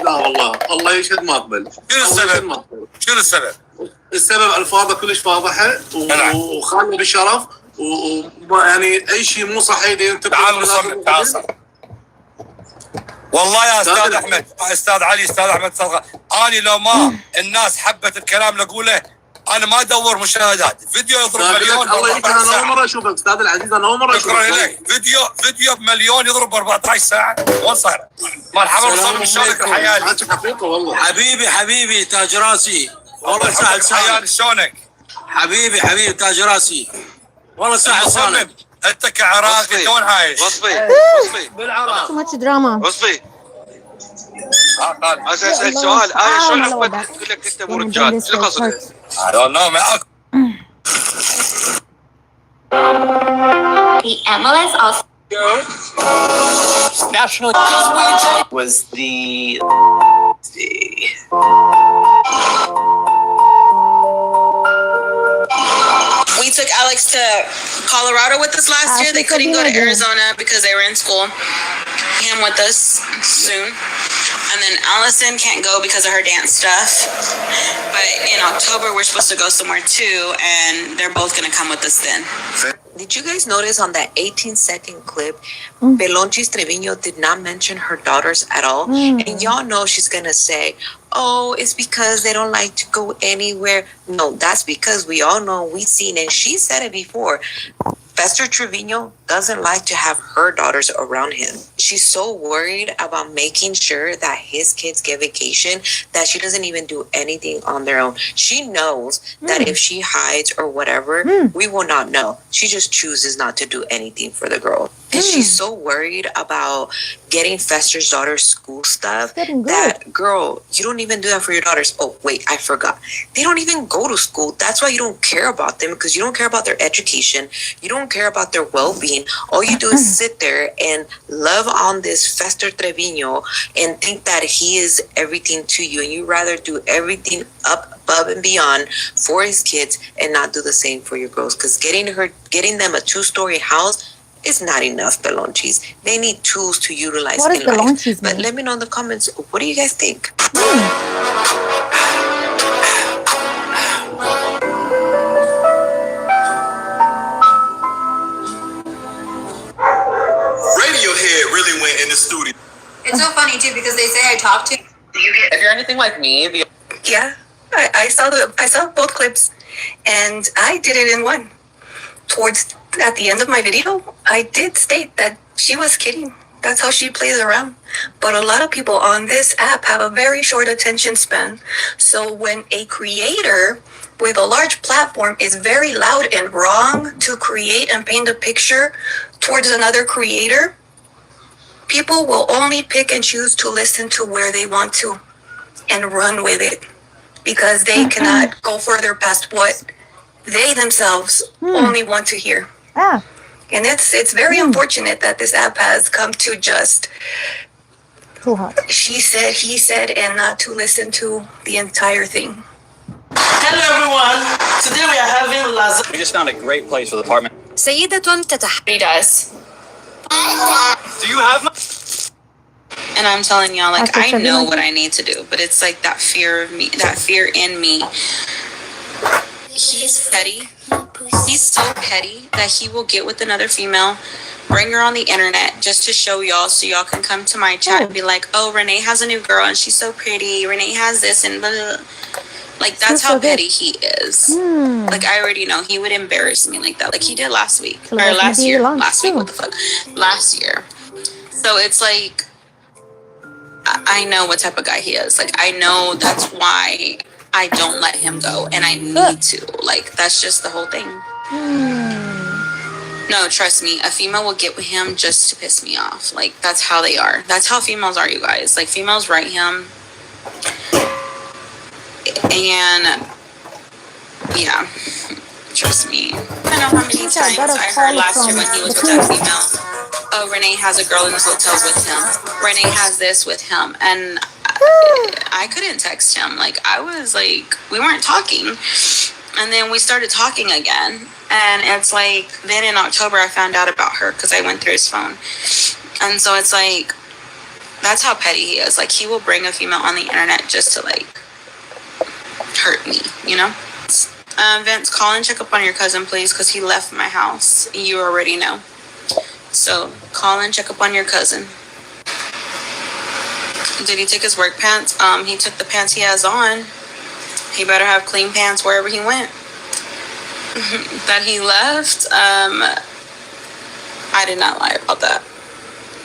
Speaker 12: لا والله الله يشهد ما اقبل.
Speaker 5: شنو السبب؟ شنو السبب؟
Speaker 12: السبب الفاظه كلش فاضحه وخالنا بالشرف ويعني اي شيء مو صحيح.
Speaker 5: تعال نصمم تعال صمم. والله يا استاذ احمد استاذ علي استاذ احمد صدقه، اني لو ما الناس حبت الكلام اللي اقوله انا ما ادور مشاهدات، فيديو يضرب مليون.
Speaker 12: الله يكرمك انا اول مره اشوفك استاذ العزيز، انا اول مره اشوفك.
Speaker 5: شكرا لك. فيديو بمليون يضرب 14 ساعه وين صار؟ مرحبا وصلنا شلونك الحياه؟
Speaker 12: والله
Speaker 2: حبيبي تاج راسي، والله سهل
Speaker 5: حيال شلونك؟
Speaker 2: حبيبي تاج راسي، والله سهل سالم.
Speaker 5: انت كعراقي وين عايش؟
Speaker 16: وصفي
Speaker 2: بالعراق.
Speaker 19: Too much drama.
Speaker 16: وصفي اسال سؤال، انا شلون عرفت تقول لك انت مو رجال؟ شو قصدك؟
Speaker 5: I don't know معك.
Speaker 15: The MLS also
Speaker 3: National
Speaker 2: was the
Speaker 1: We took Alex to Colorado with us last year. They couldn't go to Arizona because they were in school. Him with us soon. And then Allison can't go because of her dance stuff. But in October, we're supposed to go somewhere too, and they're both going to come with us then.
Speaker 7: Did you guys notice on that 18-second clip, Pelonchis Trevino did not mention her daughters at all? And y'all know she's going to say, oh, it's because they don't like to go anywhere. No, that's because we all know, we've seen it. She said it before. Fester Trevino doesn't like to have her daughters around him. She's so worried about making sure that his kids get vacation that she doesn't even do anything on their own. She knows that if she hides or whatever, we will not know. She just chooses not to do anything for the girl. And she's so worried about getting Fester's daughter's school stuff that, girl, you don't even do that for your daughters. Oh, wait, I forgot. They don't even go to school. That's why you don't care about them, because you don't care about their education. You don't care about their well-being. All you do is sit there and love on this Fester Trevino and think that he is everything to you. And you rather do everything up above and beyond for his kids and not do the same for your girls. Because getting them a 2-story house is not enough, Pelonchis. They need tools to utilize in life. But let me know in the comments, what do you guys think?
Speaker 16: Radiohead really went in the studio.
Speaker 20: It's so funny too because they say I talk to.
Speaker 4: If you're anything like me,
Speaker 7: Yeah, I saw both clips, and I did it in one. At the end of my video, I did state that she was kidding. That's how she plays around. But a lot of people on this app have a very short attention span. So when a creator with a large platform is very loud and wrong to create and paint a picture towards another creator, people will only pick and choose to listen to where they want to and run with it, because they cannot go further past what they themselves only want to hear. And it's very unfortunate that this app has come to just she said, he said, and not to listen to the entire thing.
Speaker 2: Hello everyone. Today we are having lasagna.
Speaker 14: We just found a great place for the apartment.
Speaker 10: سيدة تتحري does.
Speaker 14: Do you have my
Speaker 1: And I'm telling y'all, like, I know what I need to do, but it's like that fear of me, that fear in me. He's petty. He's so petty that he will get with another female, bring her on the internet just to show y'all, so y'all can come to my chat and be like, oh, Renee has a new girl and she's so pretty. Renee has this and blah, blah, blah. Like, that's how petty he is. Like, I already know he would embarrass me like that, like he did last week or last year. Last week, what the fuck? Last year. So it's like, I know what type of guy he is. Like, I know that's why I don't let him go, and I need to. Like, that's just the whole thing. No, trust me, a female will get with him just to piss me off. Like, that's how they are. That's how females are, you guys. Like, females write him. And, yeah, trust me. I don't know how many times I heard last year when he was with that female. Oh, Renee has a girl in the hotels with him. Renee has this with him. And I couldn't text him. Like, I was like, we weren't talking. And then we started talking again. And it's like, then in October, I found out about her because I went through his phone. And so it's like, that's how petty he is. Like, he will bring a female on the internet just to, like, hurt me, you know? Vince, call and check up on your cousin, please, because he left my house. You already know. So, call and check up on your cousin. Did he take his work pants? He took the pants he has on. He better have clean pants wherever he went. That he left, I did not lie about that.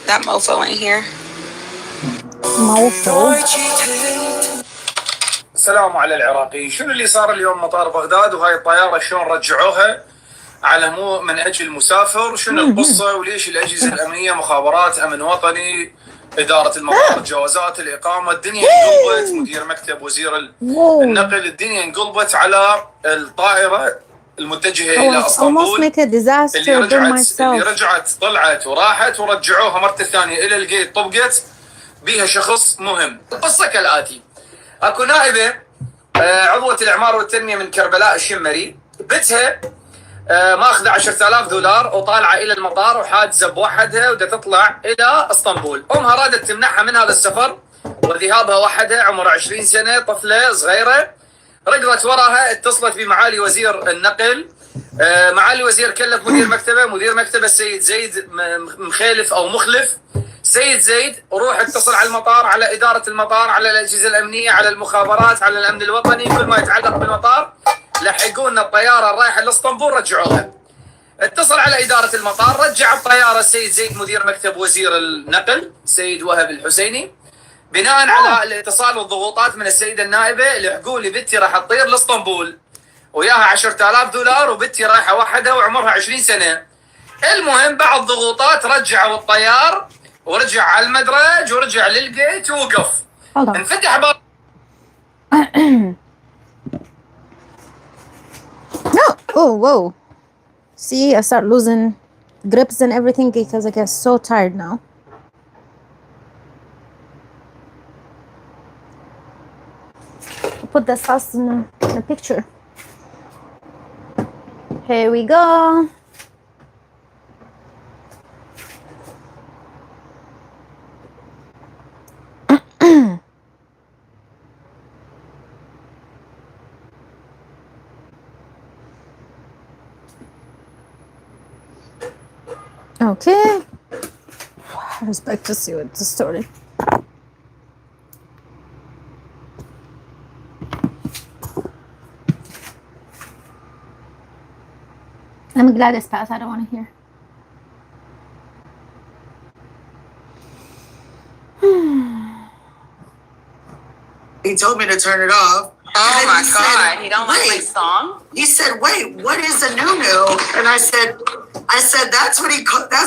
Speaker 1: That mofo ain't here.
Speaker 19: Mofo.
Speaker 6: السلام على العراقي. شنو اللي صار اليوم مطار بغداد وهاي الطيارة شلون رجعوها على مو من أجل مسافر؟ شنو القصة وليش الأجهزة الأمنية مخابرات أمن وطني إدارة المطار الجوازات الإقامة الدنيا انقلبت مدير مكتب وزير النقل الدنيا انقلبت على الطائرة المتجهة إلى اسطنبول اللي رجعت طلعت وراحت ورجعوها مرة ثانية إلى الجيت طبقت بيها شخص مهم. القصة كالآتي: اكو نائبه عضوه الاعمار والتنميه من كربلاء الشمري بتها ماخذه $10,000 وطالعه الى المطار وحاجزه بوحدها ودا تطلع الى اسطنبول. امها رادت تمنعها من هذا السفر وذهابها وحدها، عمرها 20 سنه، طفله صغيره. ركضت وراها، اتصلت بمعالي وزير النقل. معالي الوزير كلف مدير مكتبه السيد زيد مخيلف او مخلف. سيد زيد روح اتصل على المطار، على إدارة المطار، على الأجهزة الأمنية، على المخابرات، على الأمن الوطني، كل ما يتعلق بالمطار. لحقونا الطيارة الرايحة لاسطنبول رجعوها. اتصل على إدارة المطار، رجع الطيارة السيد زيد مدير مكتب وزير النقل سيد وهب الحسيني. بناء على الاتصال والضغوطات من السيدة النائبة لحقوا لي بنتي راح تطير لاسطنبول وياها $10,000 وبنتي رايحة وحدها وعمرها 20 سنة. المهم بعد ضغوطات رجعوا الطيار ورجع على المدرج ورجع للجيت ووقف. انفتح باب.
Speaker 19: No. Oh, whoa. See, I start losing grips and everything because I get so tired now. I'll put the sauce in the picture. Here we go. Okay. I was back to see what the story. I'm glad it's passed. I don't want to hear.
Speaker 9: He told me to turn it off.
Speaker 1: Oh my God! He don't like my song.
Speaker 9: He said, "Wait, what is a nunu?" And I said, "That's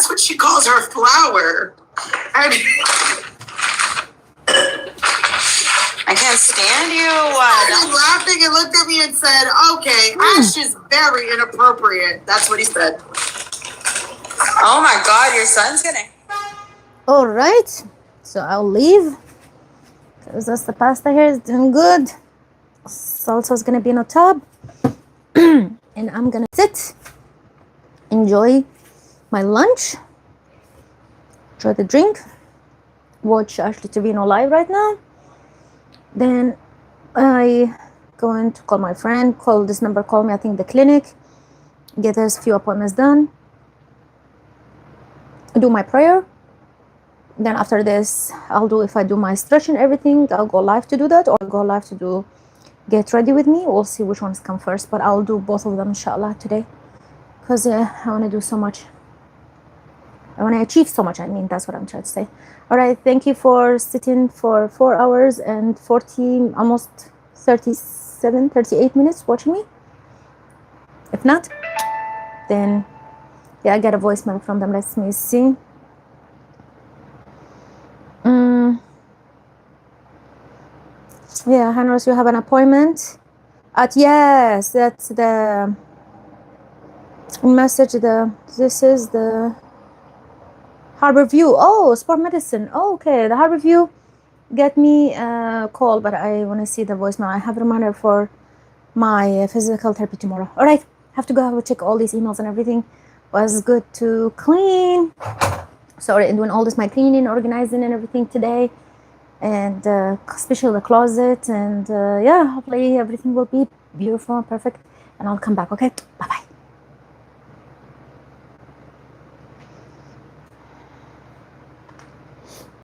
Speaker 9: what she calls her flower." And
Speaker 1: I can't stand you.
Speaker 9: He laughing and looked at me and said, "Okay, Ash is very inappropriate." That's what he said.
Speaker 1: Oh my God! Your son's gonna.
Speaker 19: All right, so I'll leave because that's the pasta here is doing good. Salsa's gonna be in a tub, and I'm gonna sit, enjoy my lunch, enjoy the drink, watch Ashley Trevino live right now. Then I going to call my friend, call this number, call me, I think the clinic, get us a few appointments done, do my prayer. Then after this, I'll do, if I do my stretch and everything, I'll go live to do that, or I'll go live to do get ready with me. We'll see which ones come first, but I'll do both of them inshallah today, because I want to do so much. I want to achieve so much. I mean, that's what I'm trying to say. All right, thank you for sitting for 4 hours and 40, almost 37, 38 minutes watching me. If not, then yeah, I got a voicemail from them. Let me see. Yeah, Hanros, you have an appointment at, yes, that's the message. This is the Harbor View. Oh, sport medicine. Oh, okay, the Harbor View. Get me a call, but I want to see the voicemail. I have a reminder for my physical therapy tomorrow. All right, have to go check all these emails and everything. Was good to clean. Sorry, and doing all this, my cleaning, organizing and everything today, and especially the closet, and yeah, hopefully everything will be beautiful and perfect, and I'll come back. Okay, bye bye.